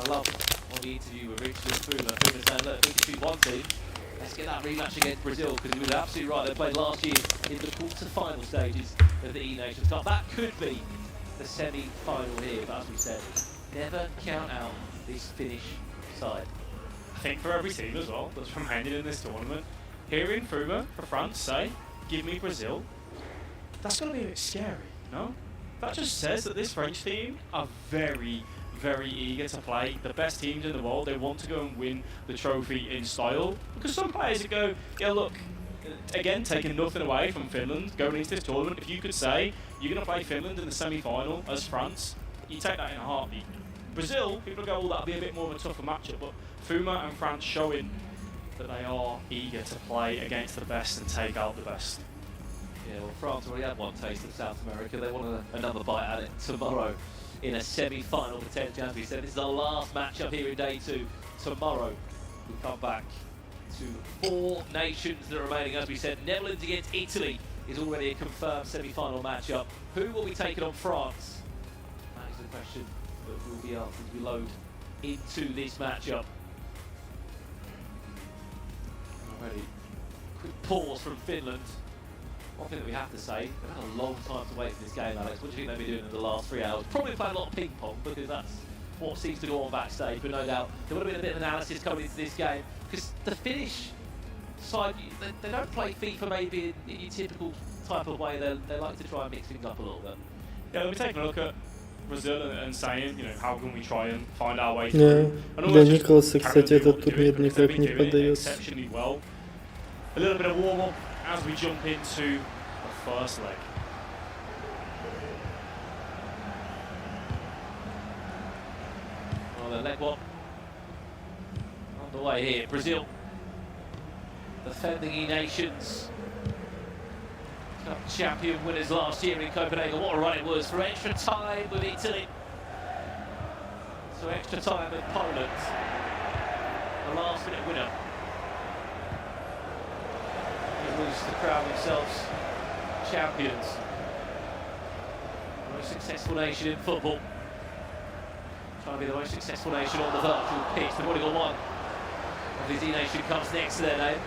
I love on the interview with Rich and Fuma saying, look, we can shoot one team. Let's get that rematch against Brazil, because he was absolutely right. They played last year in the quarter-final stages of the eNations Cup. That could be the semi-final here, but as we said, never count out this Finnish side. I think for every team as well that's remaining in this tournament, hearing Fuma for France say, "Give me Brazil," that's going to be a bit scary, no? That just says that this French team are very, very eager to play the best teams in the world. They want to go and win the trophy in style. Because some players would go, yeah, look, again, taking nothing away from Finland going into this tournament, if you could say you're going to play Finland in the semi-final as France, you take that in a heartbeat. Brazil, people go, well, that'll be a bit more of a tougher matchup, but Fuma and France showing that they are eager to play against the best and take out the best. Yeah, well, France already had one taste of South America. They want another bite at it tomorrow in a semi-final potential. As we said, this is the last matchup here in day 2. Tomorrow, we come back to 4 nations that are remaining. As we said, Netherlands against Italy is already a confirmed semi-final matchup. Who will be taking on France? That is the question that will be answered as we load into this matchup. Already, quick pause from Finland. One thing that we have to say, they've had a long time to wait for this game, Alex. What do you think they'll be doing in the last 3 hours? Probably playing a lot of ping pong, because that's what seems to go on backstage, but no doubt there would have been a bit of analysis coming into this game, because the Finnish side, they don't play FIFA maybe in your typical type of way. They like to try and mix things up a little bit. Yeah, we're taking a look at Brazil and saying, you know, how can we try and find our way Yeah. through. Для Николаса, кстати, этот турнир никак не поддается. Exceptionally well. A little bit of warm-up as we jump into the first leg. Well, the leg one underway here. Brazil, defending eNations Cup champion winners last year in Copenhagen. What a run it was for extra time with Italy. So extra time with Poland. The last minute winner. It was to crown themselves champions. The most successful nation in football. Trying to be the most successful nation on the virtual pitch. They've already got one of these eNation Cups next to their name.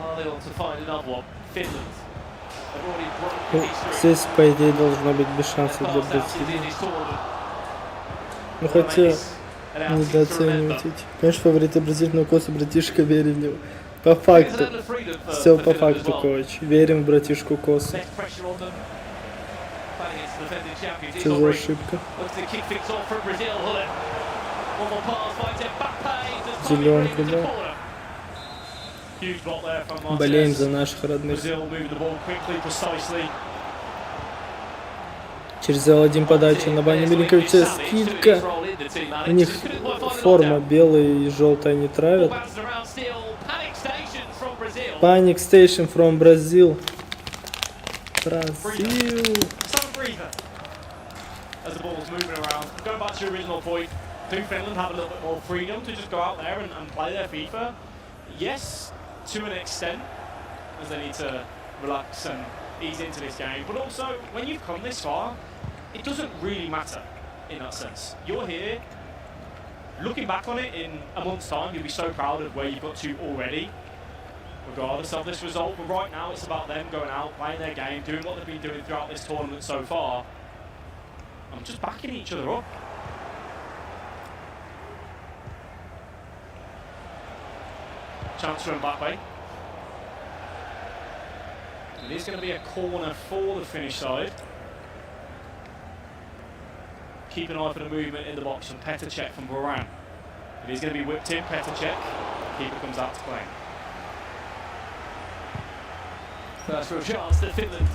Are they want to find another one? Finland. They've already broken history. Здесь, по идее, должно быть без шансов для Бразилии. Ну хотя, недооценивать эти. Конечно, фавориты бразильного коса, братишка, верим в него. По факту. Все по факту, коуч. Верим в братишку Косу. Что за ошибка? Зеленку, да. Болеем за наших родных. Через L1 подача на Ване Милинковича. Скидка. У них форма белая и желтая не травят. Panic Station from Brazil. Brazil. As the ball's moving around, going back to your original point, do Finland have a little bit more freedom to just go out there and play their FIFA? Yes, to an extent, as they need to relax and ease into this game. But also, when you've come this far, it doesn't really matter in that sense. You're here, looking back on it in a month's time, you'll be so proud of where you've got to already, regardless of this result. But right now, it's about them going out, playing their game, doing what they've been doing throughout this tournament so far. I'm just backing each other up. Chance for Mbappe. It is going to be a corner for the Finnish side. Keep an eye for the movement in the box from Petr from Verjgang. It is going to be whipped in, Petr. Keeper comes out to play. First real chance that Finland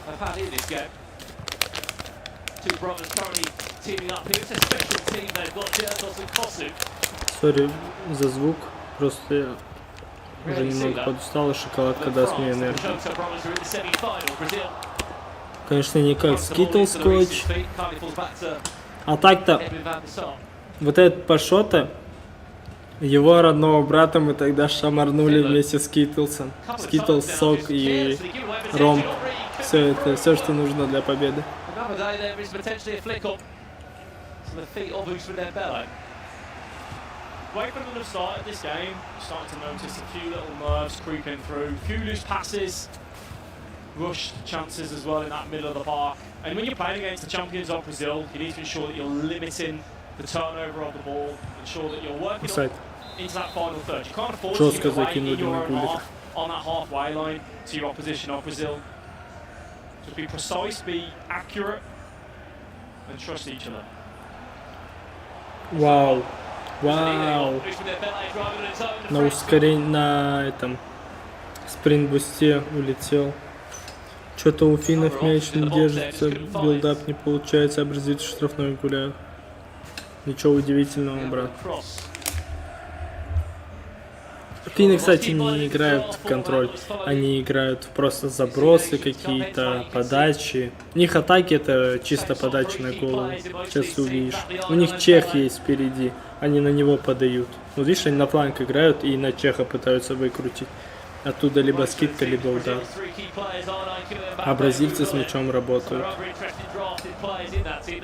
have had in this game. Two brothers currently teaming up here. It's a special team they've got, Nicolas and Kosu. Сори за звук, просто я уже немного подустал, и шоколадка даст мне энергию. Конечно, не как Skittles коуч. А так-то, вот этот Пашота, его родного брата мы тогда шамарнули вместе с Скитлсом. Скитлс, сок и ром. Все это, все, что нужно для победы. Another day there is potentially a flick up to the feet of Usman Dembele. Right from the start of this game, starting to notice a few little nerves creeping through, a few loose passes, rushed chances as well in that middle of the park. And when you're playing against the champions of Brazil, you need to ensure that you're limiting the turnover of the ball, ensure that you're working Offside. into that final third. You can't afford to Жестко give it away in закинули your на own гулик. half on that halfway line to your opposition of Brazil. So be precise, be accurate, and trust each other. Вау. Вау. На ускорении, на этом спринт-бусте улетел. Что-то у финнов мяч не держится, билдап не получается, а бразильцы штрафной гуляют. Ничего удивительного, брат. Финны, кстати, не играют в контроль, они играют в просто забросы какие-то, подачи. У них атаки это чисто подачи на голову, сейчас ты увидишь. У них чех есть впереди, они на него подают. Вот видишь, они на фланг играют и на чеха пытаются выкрутить. Оттуда либо скидка, либо удар. А бразильцы с мячом работают.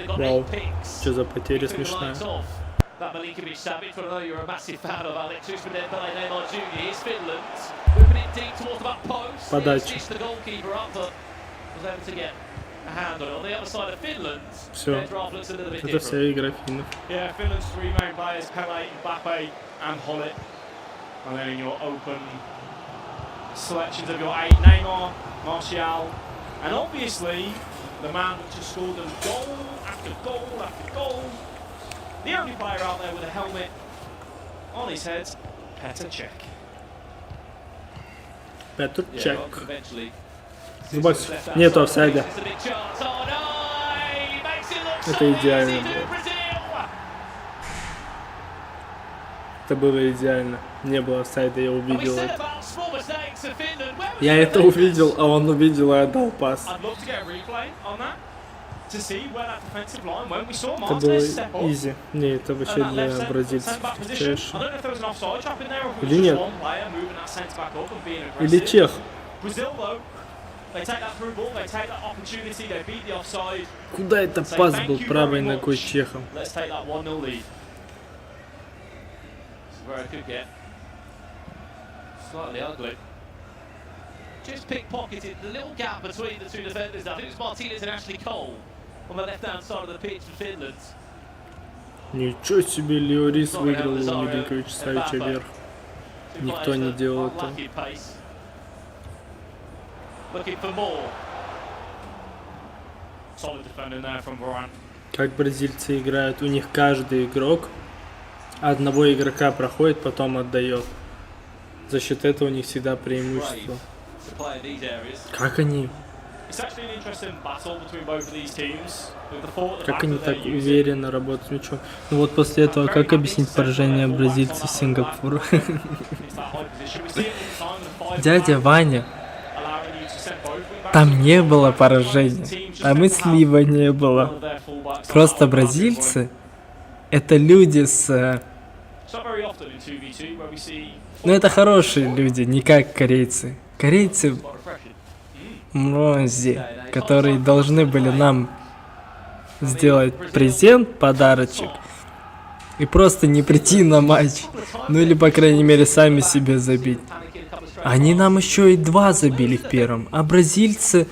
Вау, что за потеря смешная. That Milinkovic Savic, I know you're a massive fan of Alex Usman-Dembele, Neymar Jr. Here's Finland, whipping it deep towards the back post. Подача. It's the goalkeeper up, but was able to get a hand on it. On the other side of Finland, Все, their draft looks a little bit это different. вся игра финнов. Yeah, Finland's three main players, Pele, Mbappe and Hullet. And then in your open selections of your 8, Neymar, Martial, and obviously the man that just scored them goal after goal after goal. The only player out there with a helmet on his head, Petr Cech. Petr Cech. Зубас. Нету офсайда. Это идеально было. Это было идеально. Не было офсайда, я увидел это. Я это увидел, а он увидел и отдал пас. Это было изи. Не, это вообще для бразильцев чаще. Или нет? Или чех? Куда это пас был правой ногой чехом? Slightly ugly. Just pickpocketed the little gap between the two defenders. I think it was Martinez and Ashley Cole on the left-hand side of the pitch for Finland. Ничего себе, Леорис выиграл у Милинковича Савича вверх. Никто не делал этого. Как бразильцы играют, у них каждый игрок одного игрока проходит, потом отдает. За счет этого у них всегда преимущество. Как они так уверенно работают с мячом? Ну вот после этого, как объяснить поражение бразильцев Сингапура? Дядя Ваня, там не было поражения, там и слива не было. Просто бразильцы — это люди с... Ну это хорошие люди, не как корейцы. Корейцы мрози, которые должны были нам сделать презент, подарочек, и просто не прийти на матч. Ну или, по крайней мере, сами себе забить. Они нам еще и 2 забили в первом. А бразильцы,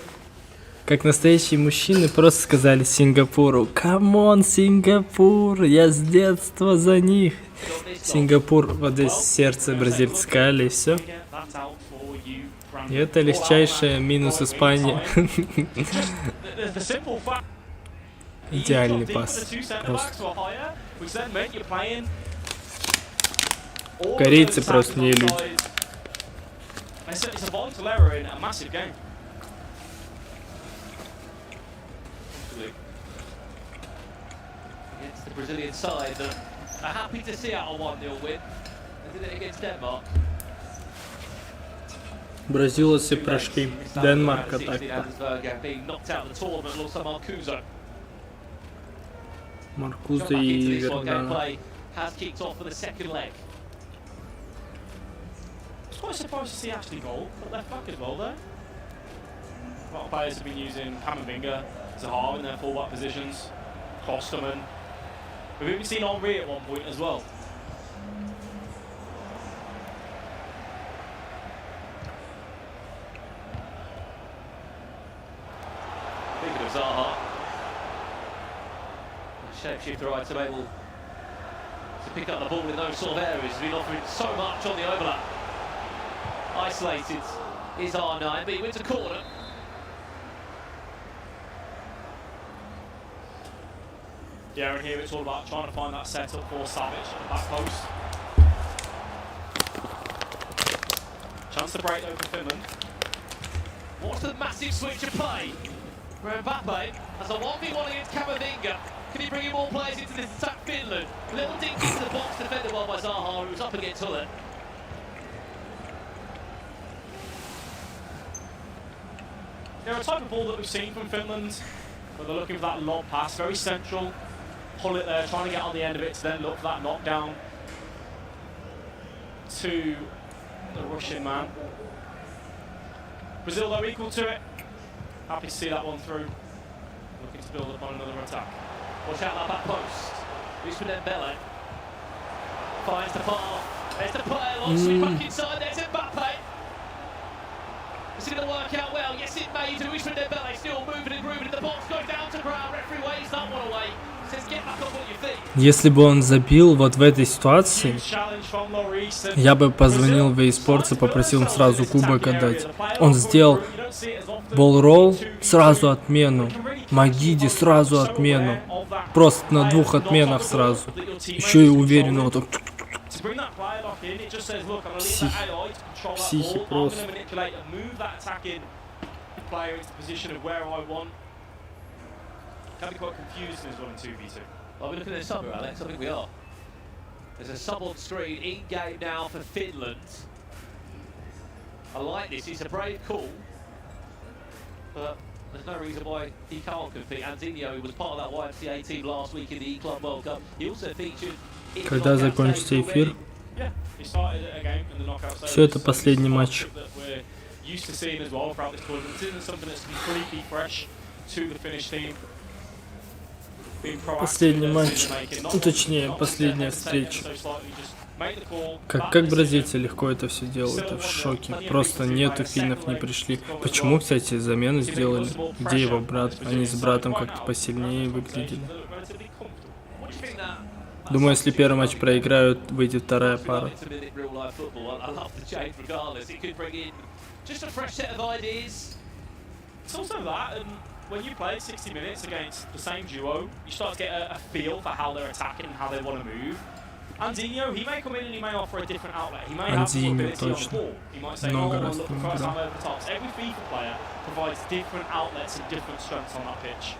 как настоящие мужчины, просто сказали Сингапуру: «Камон, Сингапур, я с детства за них». Сингапур, вот здесь сердце бразильцев сказали, и все. И это легчайший минус Испании. Идеальный пас. Просто. Корейцы просто не люди. Brazilian side that are happy to see out a 1-0 win. They did it against Denmark. Бразилцы прошли. Денмарк атака. Verjgang being knocked out of the tournament, and also Marcuso. Маркуза и Verjgang. Play has kicked off for the second leg. I was quite surprised to see Ashley Cole at left back as well though. A lot of players have been using Kamavinga, Zaha in their full-back positions, Klosterman. We've even seen Henry at one point as well. Thinking of Zaha. Shapeshifter items able to pick up the ball in those sort of areas. He's been offering so much on the overlap. Isolated is R9, but he wins a corner. Yeah, and here it's all about trying to find that setup for Savage at the back post. Chance to break over Finland. What's the massive switch of play? Where Mbappe has a 1v1 against Camavinga. Can he bring in more players into this attack? Finland. Little dink into the box, defended well by Zaha, who was up against Hullet. They're a type of ball that we've seen from Finland, where they're looking for that lob pass, very central. Pull it there, trying to get on the end of it to then look for that knockdown to the Russian man. Brazil though equal to it. Happy to see that one through. Looking to build up on another attack. Watch out that back post. Who's with Dembele? Finds the path. There's the player launching back inside. There's Mbappe. Is it going to work out well? Yes, it may do. Who's with Dembele? Still moving and grooving in the box. Goes down to ground. Referee waves that one away. Says get back up on your feet. Если бы он забил вот в этой ситуации, я бы позвонил в eSports и попросил им сразу кубок отдать. Он сделал болл-ролл, сразу отмену. Магиди сразу отмену. Просто на 2 отменах сразу. Еще и уверенно вот так. Психи просто. Can be quite confused in this 1 and 2v2. Are we looking at a sub, Alex? I think we are. There's a sub on screen, in-game now for Finland. I like this, it's a brave call. But there's no reason why he can't compete. Anzinho, who was part of that YMCA team last week in the E-Club World Cup, he also featured... Когда закончится эфир? Все, это последний матч. Последний матч, ну, точнее, последняя встреча. Как бразильцы легко это все делают, я в шоке. Просто нету финнов, не пришли. Почему, кстати, замену сделали? Где его брат? Они с братом как-то посильнее выглядели. Думаю, если первый матч проиграют, выйдет вторая пара. When you play 60 minutes against the same duo, you start to get a feel for how they're attacking and how they want to move. Anzinho, he may come in and he may offer a different outlet. He may have some ability on the ball. He might say, oh, look, the first time over the top. So every FIFA player provides different outlets and different strengths on that pitch.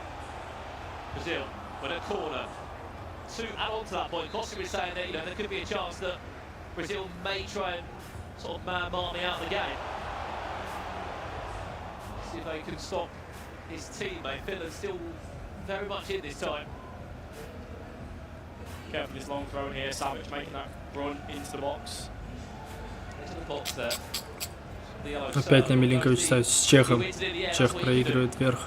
Brazil with a corner. To add on to that point, Costa was saying that there could be a chance that Brazil may try and sort of man-mark me out of the game. See if they can stop his teammate. Finland's still very much in this time. Careful this long throw here. Savage making that run into the box. Into the box there. Опять на Миленкович ставит с Чехом. Чех проигрывает вверх.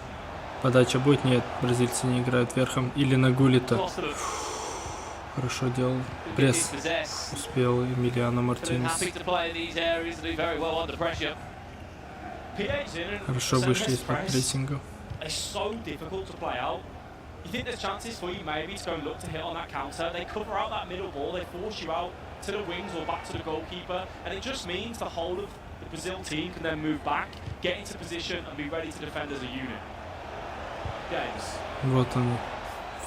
Подача будет? Нет, бразильцы не играют верхом. Или на Гулита. Хорошо делал. Пресс. Успел Эмилиано Мартинес. Хорошо вышли из-под прессинга. You think there's chances for you maybe to go and look to hit on that counter. They cover out that middle ball, they force you out to the wings or back to the goalkeeper, and it just means the whole of the Brazil team can then move back, get into position and be ready to defend as a unit. Games. Вот они,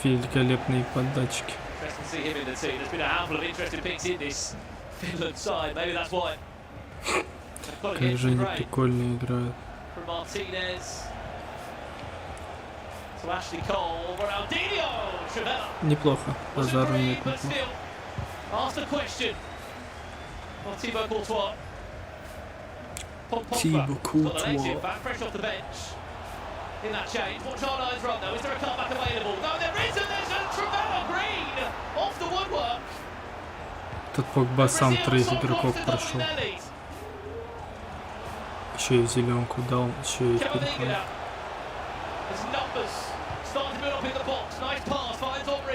великолепные подачки. Interesting to see him in the team. There's been a handful of interesting picks in this Finland side. Maybe that's why. Как же они прикольно играют. From Martinez. To Ashley Cole, Ronaldinho, Trivella. Неплохо, Базару нет, неплохо. Ask the question. Well, Thibaut Courtois. Thibaut Courtois. Fresh off the bench. In that change. Watch R9's run though. Is there a comeback available? No, there isn't. There's a Trivella Green off the woodwork. Тут Погба сам 3 игроков прошел. Еще и в зеленку дал, еще и переход.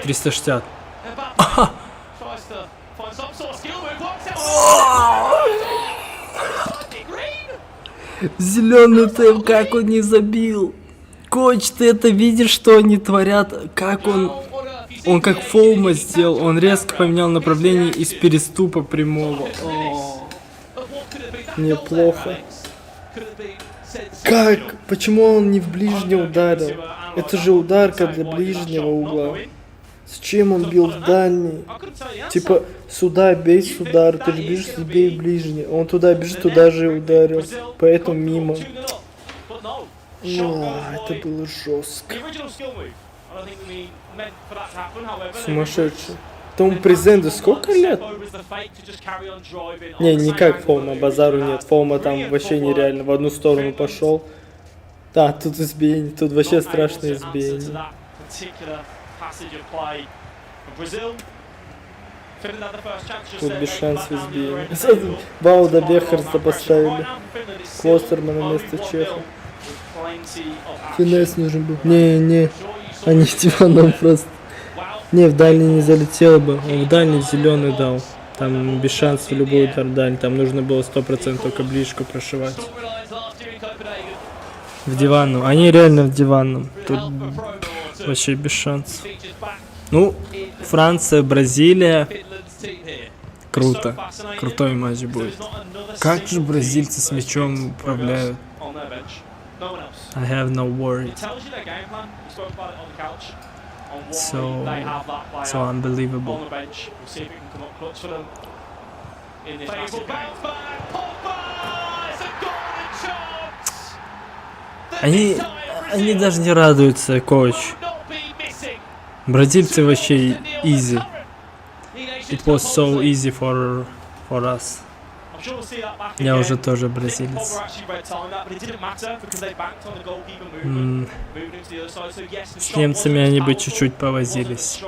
360. Зеленый темп, как он не забил. Коч, ты это видишь, что они творят? Как он Он как Фоума сделал, он резко поменял направление из переступа прямого. Неплохо. Как? Почему он не в ближний ударил? Это же ударка для ближнего угла. Зачем он бил в дальний? Типа, сюда бей с удара, ты же бежишь, бей в ближний. Он туда бежит, туда же и ударил. Поэтому мимо. Это было жестко. Сумасшедший. Тому презенду сколько лет? Не, не как Фоума, базару нет. Фоума там вообще нереально, в одну сторону пошел. Да, тут избиение, тут вообще страшное избиение. Тут без шансов избиения. Бауда Бехерста поставили. Клостермана вместо Чеха. Финес нужен был. Не, они диваном просто. Не, в дальний не залетел бы. Он в дальний зеленый дал. Там без шансов любой удар дальний. Там нужно было 100% только ближку прошивать. В диванном. Они реально в диванном. Тут вообще без шансов. Ну, Франция, Бразилия. Круто. Крутой матч будет. Как же бразильцы с мячом управляют? I have no worries. So unbelievable. Они даже не радуются, коуч. Бразильцы вообще easy. It was so easy for us. Я уже тоже бразилец. С немцами они бы чуть-чуть повозились.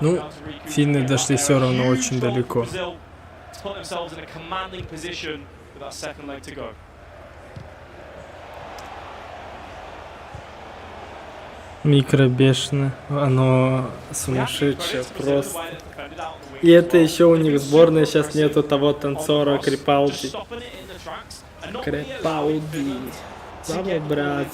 Ну, финны дошли все равно очень далеко. Микробешено, оно сумасшедшее просто. И это еще у них сборная, сейчас нету того танцора Крипалди. Крипалди. Слава, Бразил.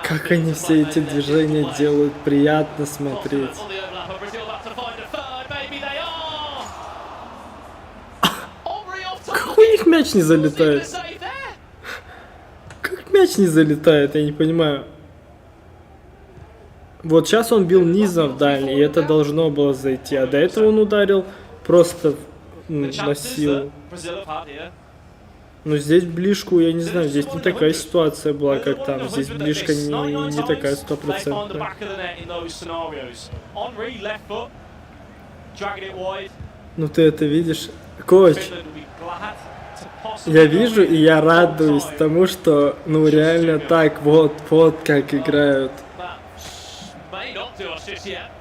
Как они все эти движения делают, приятно смотреть. Как у них мяч не залетает? Как мяч не залетает, я не понимаю. Вот сейчас он бил низом в дальний, и это должно было зайти. А до этого он ударил просто на силу. Но здесь ближку, я не знаю, здесь не такая ситуация была, как там. Здесь ближка не такая 100%. Ну ты это видишь? Коуч, я вижу и я радуюсь тому, что ну реально так, вот как играют.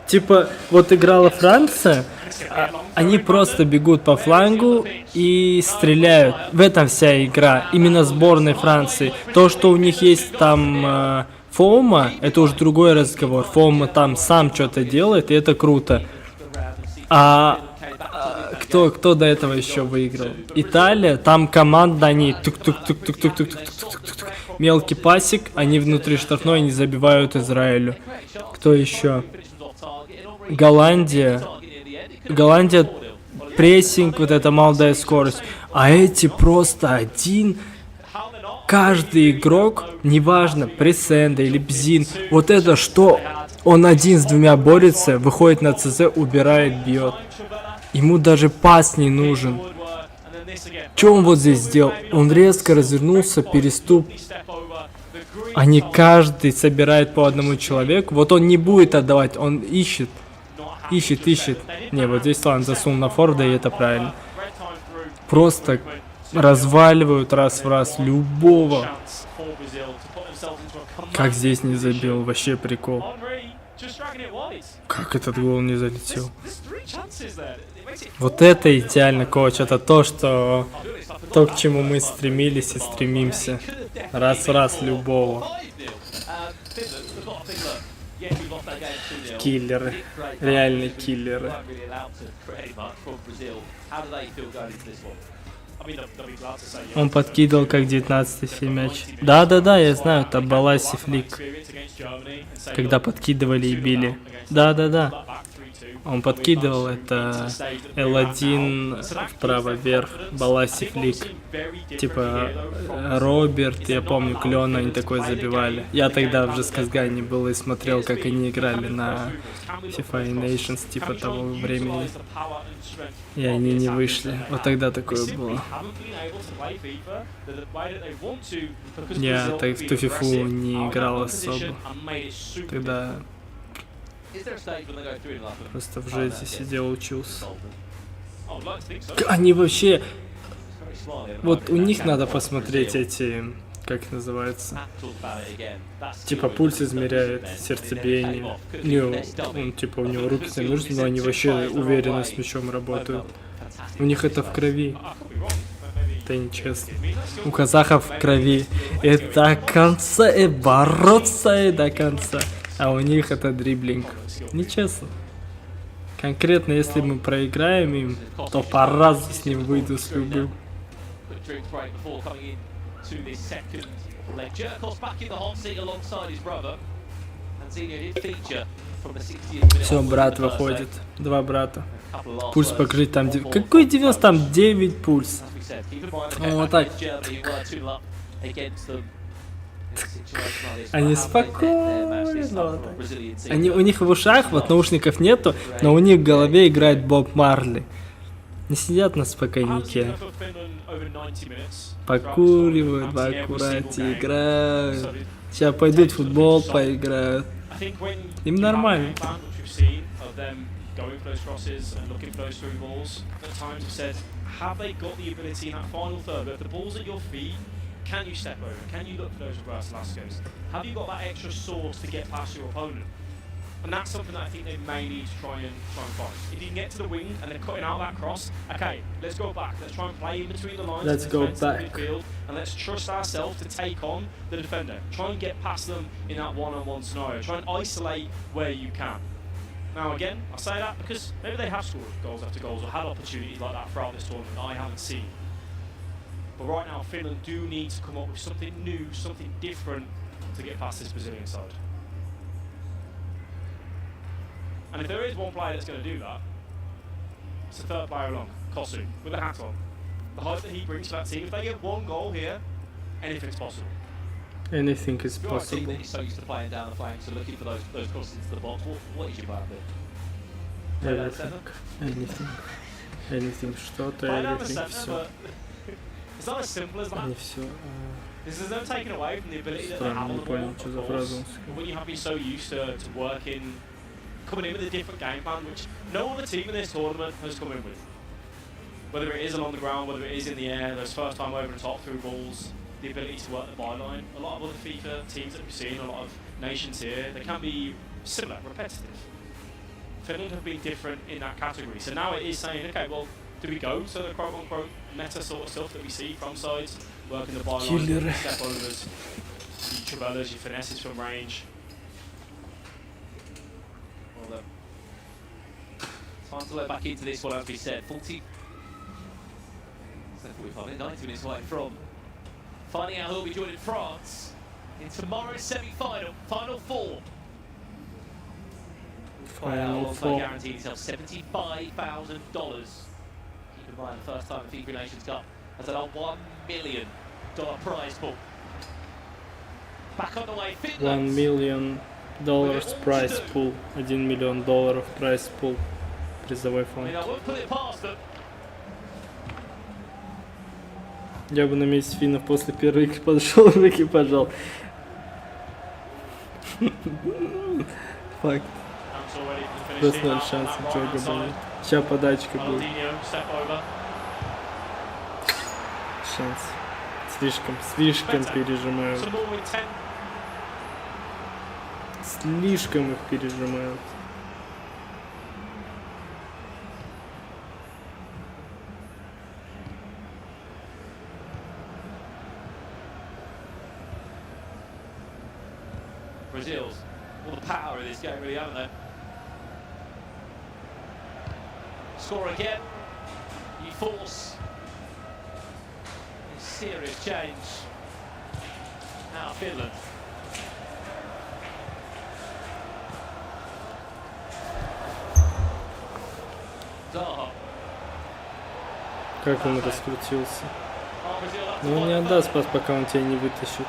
Типа, вот играла Франция, они просто бегут по флангу и стреляют. В этом вся игра, именно сборной Франции. То, что у них есть там Фоума, это уже другой разговор. Фоума там сам что-то делает, и это круто. А кто до этого еще выиграл? Италия, там команда, они мелкий пасик, они внутри штрафной не забивают Израилю. Кто еще? Голландия, прессинг, вот эта молодая скорость. А эти просто один, каждый игрок, неважно, Пресенда или Бзин, вот это что? Он один с двумя борется, выходит на ЦЗ, убирает, бьет. Ему даже пас не нужен. Что он вот здесь сделал? Он резко развернулся, переступ. Они каждый собирает по одному человеку. Вот он не будет отдавать, он ищет. Не, вот здесь ладно, засунул на форда, и это правильно. Просто разваливают раз в раз любого. Как здесь не забил, вообще прикол. Как этот гол не залетел? Вот это идеально, коуч. Это то, к чему мы стремились и стремимся. Раз любого. Киллеры. Реальные киллеры. Он подкидывал как 19-й мяч. Да, я знаю, это Баласи флик. Когда подкидывали и били. Да. Он подкидывал, это L1 вправо вверх, Баласи флик. Типа Роберт, я помню, Клёна они такой забивали. Я тогда в Жесказгане был и смотрел, как они играли на FIFA eNations, типа того времени. И они не вышли. Вот тогда такое было. Я так в ту фифу не играл особо. Тогда просто в жести сидел, учился. Они вообще... Вот у них надо посмотреть эти... Как называется? Типа пульс измеряет, сердцебиение. Он типа у него руки замерзли, но они вообще уверенно с мячом работают. У них это в крови. Это нечестно. У казахов в крови. И до конца, и бороться, и до конца. А у них это дриблинг. Нечестно. Конкретно, если мы проиграем им, то по разу с ним выйду с любым. Все, брат выходит. Два брата. Пульс покрыть там... Какой 90? Там 9 пульс. Вот так. Они спокойно. У них в ушах, вот наушников нету, но у них в голове играет Боб Марли. Не сидят на спокойнике. Покуривают в аккурате, играют. Сейчас пойдут в футбол, поиграют. Им нормально. Can you step over? Can you look for those reverse Lascos? Have you got that extra sauce to get past your opponent? And that's something that I think they may need to try and find. If you can get to the wing and they're cutting out that cross, okay, let's go back. Let's try and play in between the lines. Let's go back. Midfield, and let's trust ourselves to take on the defender. Try and get past them in that one-on-one scenario. Try and isolate where you can. Now again, I say that because maybe they have scored goals after goals or had opportunities like that throughout this tournament that I haven't seen. But right now, Finland do need to come up with something new, something different to get past this Brazilian side. And if there is one player that's going to do that, it's the third player along, Kosu, with a hat on. The hype that he brings to that team, if they get one goal here, anything's possible. Anything is possible. You're a team that is so used to playing down the flanks and looking for those crosses into the box. What is your plan there? Anything, что-то, everything, все. It's not as simple as that. Не все. This is no taking away from the ability that they have on the ball, of course. But when you have been so used to working, coming in with a different game plan, which no other team in this tournament has come in with. Whether it is along the ground, whether it is in the air, those first time over the top through balls, the ability to work the byline. A lot of other FIFA teams that we've seen, a lot of nations here, they can be similar, repetitive. Finland have been different in that category. So now it is saying, okay, well, do we go to the quote-unquote meta sort of stuff that we see from sides, working the byline, step overs, your Travellas, your finesses from range? Well, time to let back into this one, as we said. 45 minutes, 90 minutes away from finding out who will be joining France in tomorrow's semi-final, Final Four. Final Four. Guaranteed himself $75,000. Keep in mind, the first time the FIFA Nations Cup has had a $1 million prize pool. Back on the way, Finland. $1 million prize pool. $1 million prize pool. Призовой фонд. I won't put it past them. Я бы на месте финнов после первой игры подошел и руки пожал. Факт. Просто 0 шансов, Джога будет. Сейчас подачка будет. Шанс. Слишком пережимают. Слишком их пережимают. Brazil's all the power of this game, really, haven't they? Score again. You force a serious change. Now Finland. Zaha. Как он раскрутился. Но он не отдаст пас, пока он тебя не вытащит.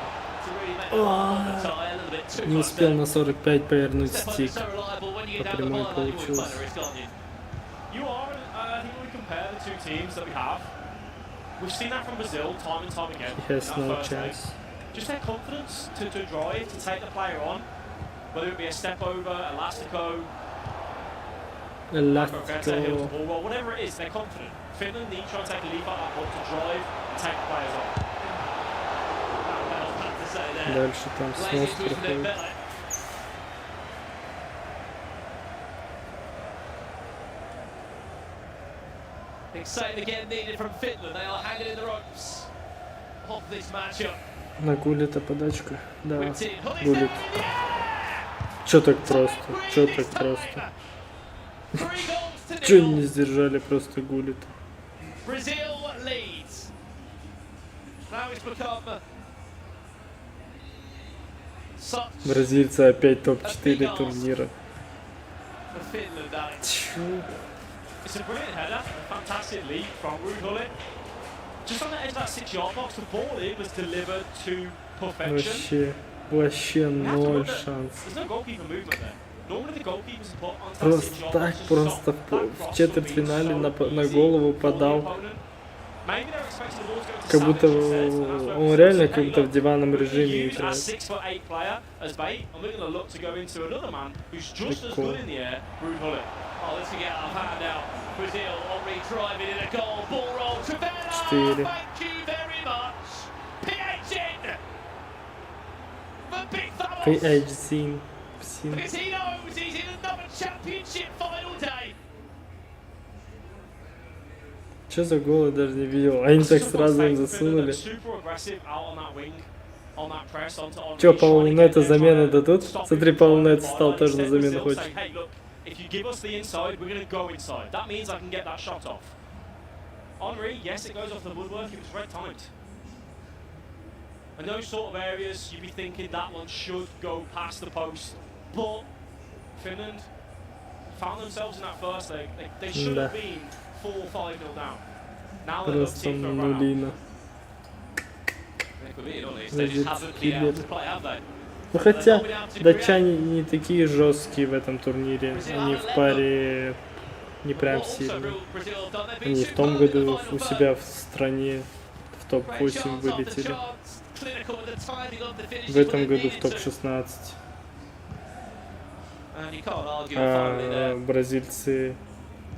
Не успел на 45 повернуть стик. По прямой получилось. We've seen that from Brazil time and time again. He has no chance. Just their confidence to drive, to take the player on, whether it be a step over, elastico, or whatever it is, they're confident. Finland need to try and take a lead out that ball to drive and take the players on. Дальше там снос проходит. Exciting again needed from Finland. They are hanging in the ropes of this matchup. На Гулита подачка. Да, Гулит. Чё так просто? Чё так просто? Чё не сдержали просто Гулита? Brazil leads. Now it's become such Бразильцы опять топ-4 турнира. It's a brilliant header, fantastic lead from Rudhullin. Just on the edge of that 6-yard box, the ball in was delivered to perfection. Вообще ноль шансов. There's no goalkeeper movement there. Normally the goalkeepers put onto that Просто 6-yard так, box, просто в четвертьфинале на голову подал. Как будто он реально как будто в диванном режиме играет. Прикол. Oh, let's get out of hand now. Brazil already driving in a goal. Ball roll. Trevella. 4. Thank you very much. PH in. For Big Thumbs. PH Zin. Because he knows he's in another championship final day. Что за гол, я даже не видел. Они так сразу им засунули. Че, Паулнета замену дадут? Смотри, Паулнет стал тоже на замену хочет. If you give us the inside, we're going to go inside. That means I can get that shot off. Henry, yes, it goes off the woodwork. It was red timed. In those sort of areas, you'd be thinking that one should go past the post. But Finland found themselves in that first leg. They should have been 4-5-0 down. Now they're up 2 for a round. They just haven't been able to play, have they? Ну хотя датчане не такие жесткие в этом турнире, они в паре не прям сильные. Они в том году у себя в стране в топ-8 вылетели, в этом году в топ-16. А бразильцы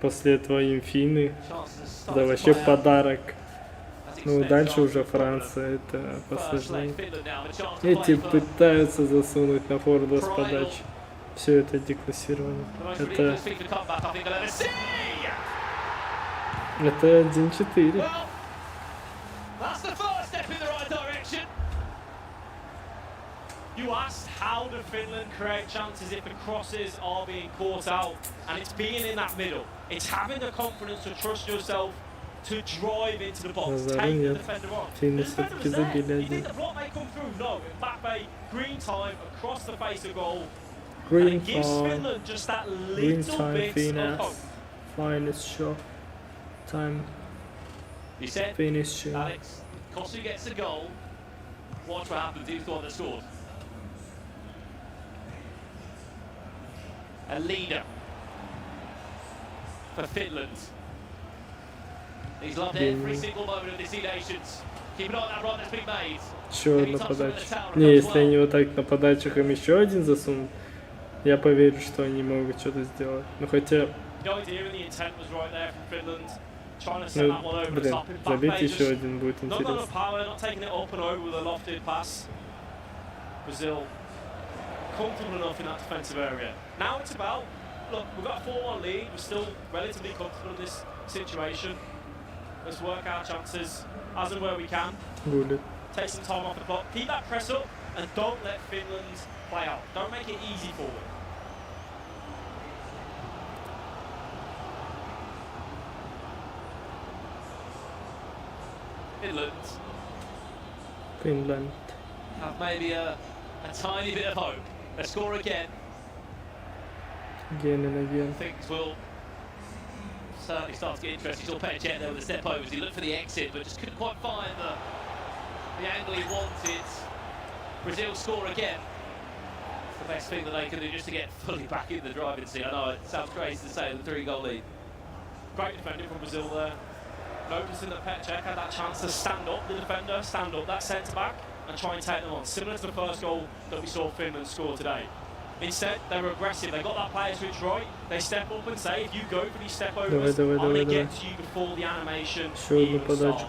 после этого им финны, да вообще подарок. Ну, дальше уже Франция, это посложнее. Эти пытаются засунуть на форварда с подачи. Все это деклассировано. Это 1-4. You asked how do Finland create chances if the crosses are being caught out, and it's being in that middle. It's having the confidence to trust yourself to drive into the box, take the defender on. Финны все-таки забили You один. think the block may come through? No. Mbappe, green time across the face of goal. Green And it gives time, Finland just that green little time, bit of Finland. hope. Finest shot. Time. You said, Finishing. Alex, Kosu gets the goal. Watch what happens. He's the one that scored. A leader for Finland. He's loved every single moment of this eNations. Keep an eye on that run that's been made. Еще одна подача. Не, если они вот так на подачах им еще один засунут, я поверю, что они могут что-то сделать. Ну хотя... Ну, блин, забить еще один будет интересно. Brazil comfortable enough in that defensive area. Now it's about, look, we've got a 4-1 lead, we're still relatively comfortable in this situation. Let's work our chances as and where we can. Bullet. Take some time off the clock. Keep that press up and don't let Finland play out. Don't make it easy for them. Finland. Have maybe a tiny bit of hope. They score again. Again and again. Things will certainly start to get interesting. Saw Verjgang there with a step over. He looked for the exit, but just couldn't quite find the angle he wanted. Brazil score again. It's the best thing that they can do just to get fully back in the driving seat. I know it sounds crazy to say the 3-goal lead. Great defending from Brazil there. Noticing that Verjgang had that chance to stand up the defender, stand up that centre-back and try and take them on. Similar to the first goal that we saw Finland score today. Instead, they were aggressive. They got that player switch right. They step up and say, if you go for these step overs, I'm going to get to you before the animation even starts.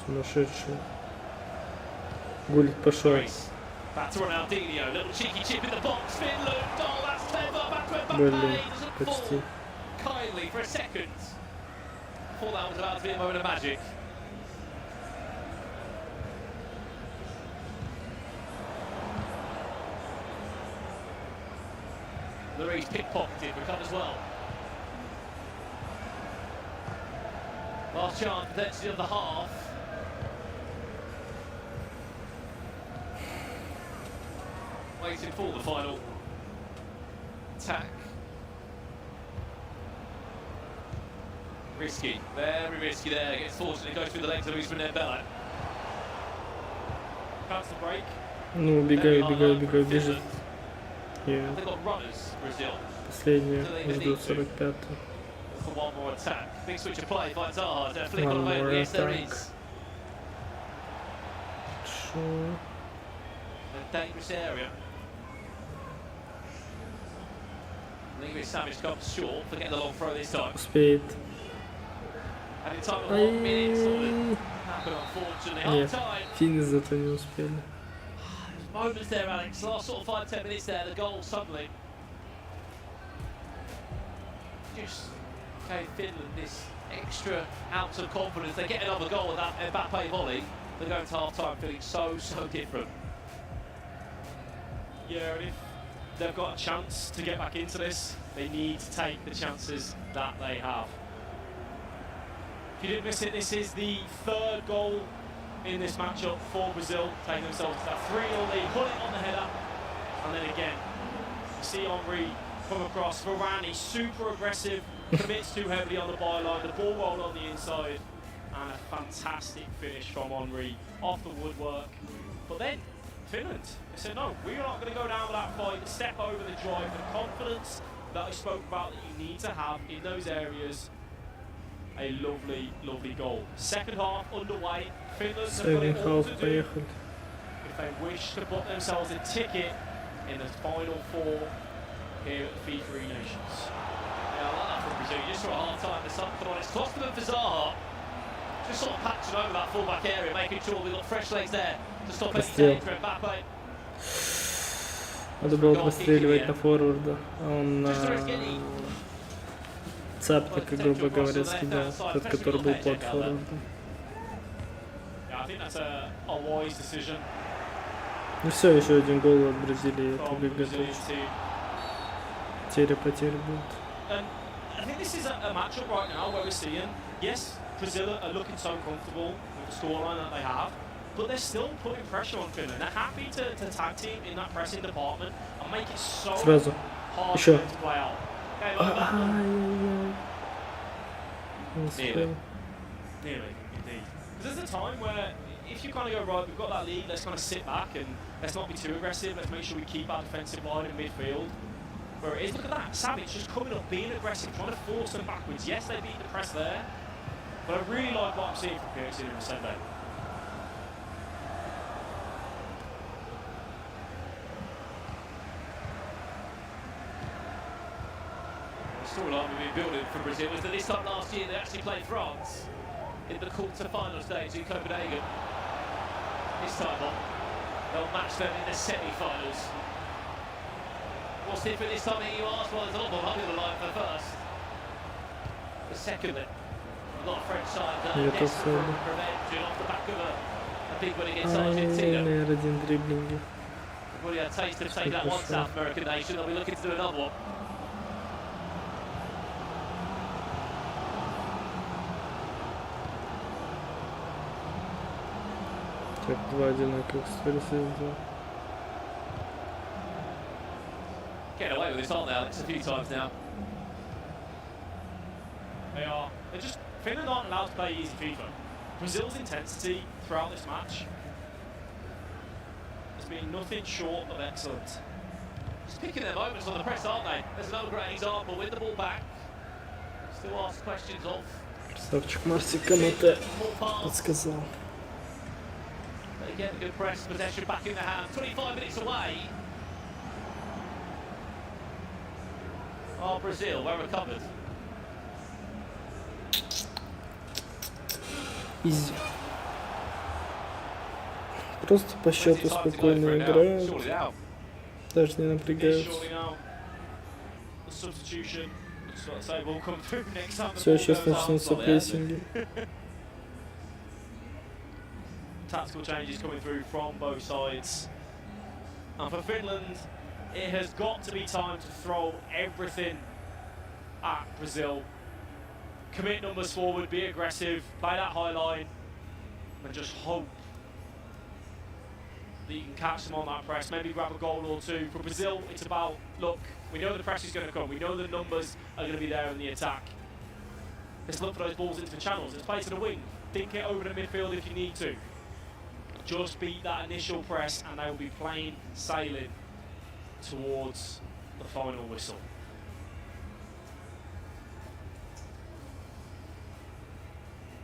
Сумасшедший. Гулит пошел. Back to Ronaldinho, little cheeky chip in the box, Finland, oh that's clever, back to Блин, Mbappe, почти. kindly for a second. Thought that was about to be a moment of magic. Lurie's pickpocketed, recovers well. Last chance, potentially of the half. Waiting for the final attack. Risky, very risky there. Gets fortunate, goes through the legs of Luis Bella. Cuts the break. Ну, убегай, убегай, убегай, бежит. They've got runners, Brazil. Последняя, жду 45-ю. For one more attack. Big switch of play, finds hard. Flick on the way, yes there is. Sure. A dangerous area. English Savage comes short for getting the long throw this time. Успеет. And in time of 1 minute, something happened unfortunately. Нет, Half time. финны зато не успели. Moments there, Alex. Last sort of 5-10 minutes there, the goal suddenly. Just gave Finland this extra ounce of confidence. They get another goal with that Mbappe volley. They're going to half time feeling so different. Yeah, and if they've got a chance to get back into this, they need to take the chances that they have. If you didn't miss it, this is the third goal in this matchup for Brazil, taking themselves to that 3-0 lead, put it on the header, and then again, you see Henry come across. Verjgang, he's super aggressive, commits too heavily on the byline, the ball rolled on the inside, and a fantastic finish from Henry off the woodwork. But then, Finland, they said, no, we're not going to go down with that fight, step over the drive, the confidence that I spoke about that you need to have in those areas. A lovely goal. Second half underway. Finland have got it all to do if they wish to book themselves a ticket in the final four here at the FIFA eNations. Yeah, I like that from Brazil. You just saw at half time the sun come on. It's cost them for Zaha. Just sort of patching over that full-back area, making sure we've got fresh legs there to stop any danger. Mbappe. Надо было простреливать на форварда, а он на цапника, грубо говоря, скидал, тот, который был под форвардом. Ну все, еще один гол от Бразилии, это выгодно. Потеря будет. I think this is a matchup right now where we're seeing, yes, Brazil are looking so comfortable with the scoreline that they have, but they're still putting pressure on Finland. They're happy to tag team in that pressing department and make it so hard for them to play out. Nearly, indeed. Because there's a time where if you kind of go, right, we've got that lead, let's kind of sit back and let's not be too aggressive, let's make sure we keep our defensive line in midfield. Where it is, look at that, Savage just coming up, being aggressive, trying to force them backwards. Yes, they beat the press there, but I really like what I'm seeing from Pearson and Sunday. The storyline we've been building for Brazil was that this time last year they actually played France in the quarter-final stage in Copenhagen. This time on, they'll match them in the semi-finals. What's different this time, you ask? Well, there's a lot more money on the line for first. The second then, Нет офсайда. Ай, один дриблинги. Already had a taste of taking that one South American nation. They'll be looking to do another one. Так, два одинаковых сторисов, два. Getting away with this, aren't they, Alex? A few times now. They are. Finland aren't allowed to play easy FIFA. Brazil's intensity throughout this match has been nothing short of excellent. Just picking their moments on the press, aren't they? There's another great example. Win the ball back. Still ask questions of. Красавчик Марсик кому-то подсказал. They get a good press, possession back in the hands. 25 minutes away. Oh, Brazil, well recovered. Изи. Просто по счету спокойно играют. Даже не напрягаются. Все, сейчас начнутся прессинги. Tactical changes coming through from both sides. And for Finland, it has got to be time to throw everything at Brazil. Commit numbers forward, be aggressive, play that high line, and just hope that you can catch them on that press, maybe grab a goal or two. For Brazil, it's about, look, we know the press is going to come, we know the numbers are going to be there in the attack. Let's look for those balls into the channels, let's play to the wing, dink it over the midfield if you need to. Just beat that initial press and they will be plain sailing towards the final whistle.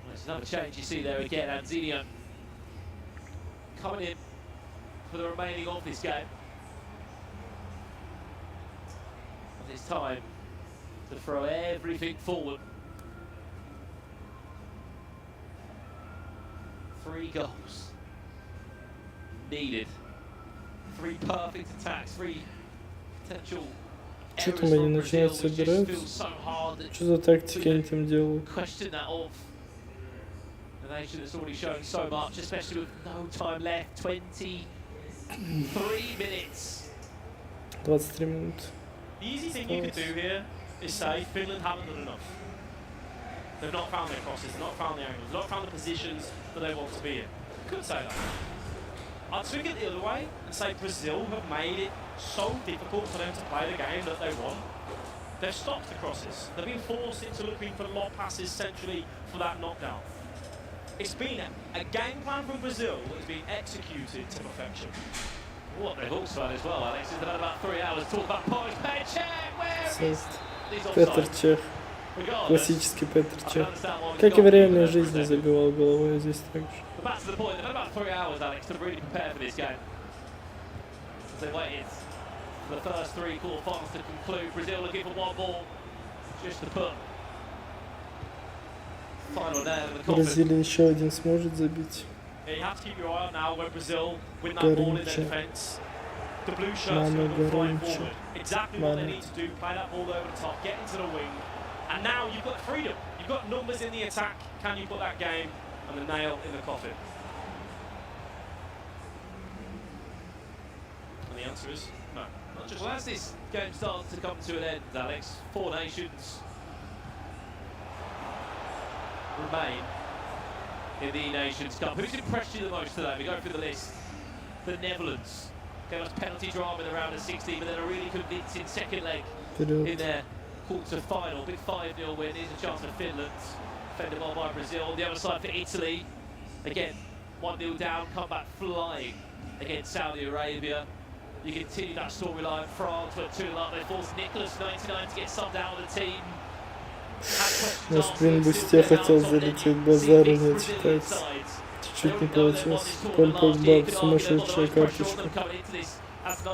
There's another change you see there again. Anzinho coming in for the remaining of this game. And it's time to throw everything forward. 3 goals needed. 3 perfect attacks, 3 potential. Что там они начинают собираться? Что за тактики они там делают? Question that of the nation that's already shown so much, especially with no time left. 23 minutes. 23 минуты. The easy thing you could do here is say Finland haven't done enough. They've not found their crosses, they've not found the angles, they've not found the positions that they want to be in. Could say that. I'd swing it the other way and say Brazil have made it so difficult for them to play the game that they want. They've stopped the crosses. They've been forced into looking for lob passes centrally for that knockdown. It's been a game plan from Brazil that has been executed to perfection. What they've also had as well, Alex, is they've had about 3 hours to talk about Polish Verjgang. Where is Петр Чех. Классический Петр Чех. Как и в реальной жизни забивал головой, здесь так же. But back to the point, they've had about 3 hours, Alex, to really prepare for this game. As they waited for the first 3 quarterfinals to conclude. Brazil looking for one more, just to put final nail in the coffin. Бразилия еще один сможет забить. Yeah, you have to keep your eye out now when Brazil win that ball in their defence. The blue shirts are flying forward. Exactly what they need to do, play that ball over the top, get into the wing. And now you've got freedom. You've got numbers in the attack. Can you put that game and the nail in the coffin? And the answer is no. Not just Well, as this game starts to come to an end, Alex, 4 nations remain in the eNations Cup. Who's impressed you the most today? We go through the list. The Netherlands gave us penalty drama in the round of 16, but then a really convincing second leg in their quarter-final. Big 5-0 win. Here's a chance for Finland. Defended well by Brazil. On the other side for Italy. Again, 1-0 down, come back flying against Saudi Arabia. You continue that storyline. France went 2-0 up. They forced Nicolas, 99, to get subbed out of the team. На спринбусте хотел залететь, базара не читается. Чуть-чуть не получилось. Поль Погба, сумасшедшая карточка.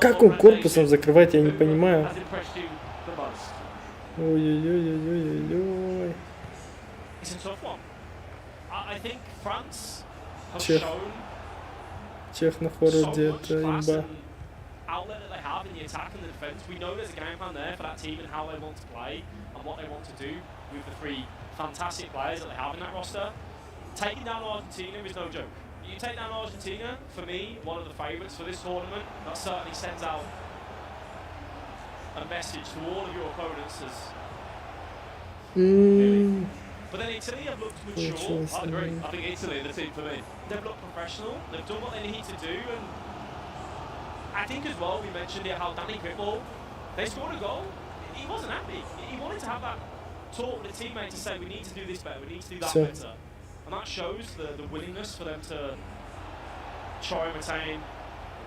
Как он корпусом закрывать, я не понимаю. Ой-ой-ой-ой-ой-ой. Чех. Чех на форварде, это имба. outlet that they have in the attack and the defence. We know there's a game plan there for that team and how they want to play and what they want to do with the three fantastic players that they have in that roster. Taking down Argentina is no joke. You take down Argentina, for me, one of the favourites for this tournament. That certainly sends out a message to all of your opponents as really. But then Italy have looked mature. I agree. I think Italy are the team for me. They've looked professional. They've done what they need to do, and I think as well we mentioned here how Danny Crickball, they scored a goal. He wasn't happy. He wanted to have that talk with the teammate to say we need to do this better, we need to do that better, and that shows the willingness for them to try and retain,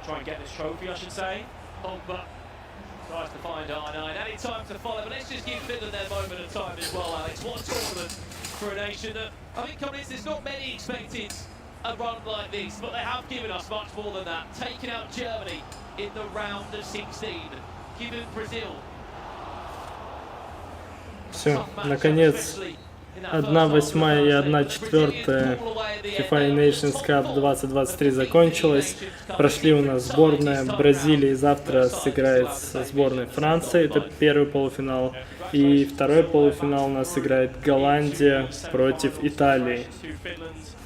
try and get this trophy, I should say. Pogba tries to find R9. Any time to follow, but let's just give Finland their moment of time as well, Alex. What a tournament for a nation that, I think, coming in, there's not many expected a run like this, but they have given us much more than that. Taking out Germany in the round of 16, given Brazil. Все, наконец, 1/8 и 1/4 FIFA eNations Cup 2023 закончилась. Прошли у нас сборная Бразилии, завтра сыграет со сборной Франции, это первый полуфинал. И второй полуфинал у нас играет Голландия против Италии.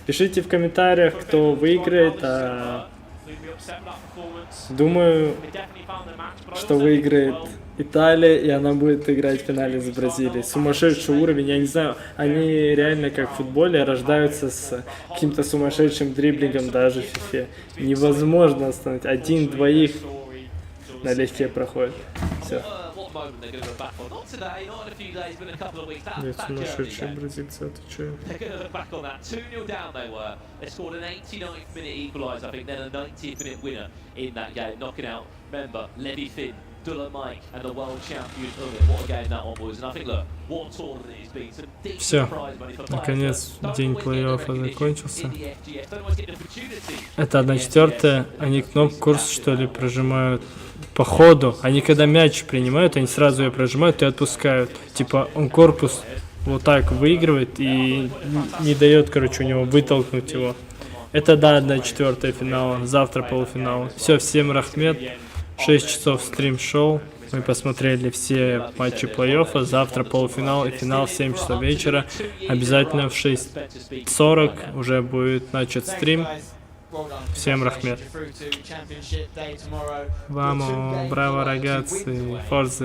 Пишите в комментариях, кто выиграет. Думаю, что выиграет Италия, и она будет играть в финале с Бразилией. Сумасшедший уровень, я не знаю, они реально как в футболе рождаются с каким-то сумасшедшим дриблингом даже в FIFA. Невозможно остановить. 1-2 налегке проходит. Все. Нет, сумасшедшие бразильцы, это что? Все, наконец день плей-оффа закончился. Это 1/4. Они кнопку курс, что ли, прожимают по ходу. Они когда мяч принимают, они сразу ее прожимают и отпускают. Типа он корпус вот так выигрывает и не дает, короче, у него вытолкнуть его. Это, да, 1/4 финала. Завтра полуфинал. Все, всем рахмет. 6 часов стрим-шоу. Мы посмотрели все матчи плей-оффа. Завтра полуфинал и финал в 7 часов вечера. Обязательно в 6:40 уже будет начат стрим. Всем рахмет. Vamo, bravo ragazzi, forza.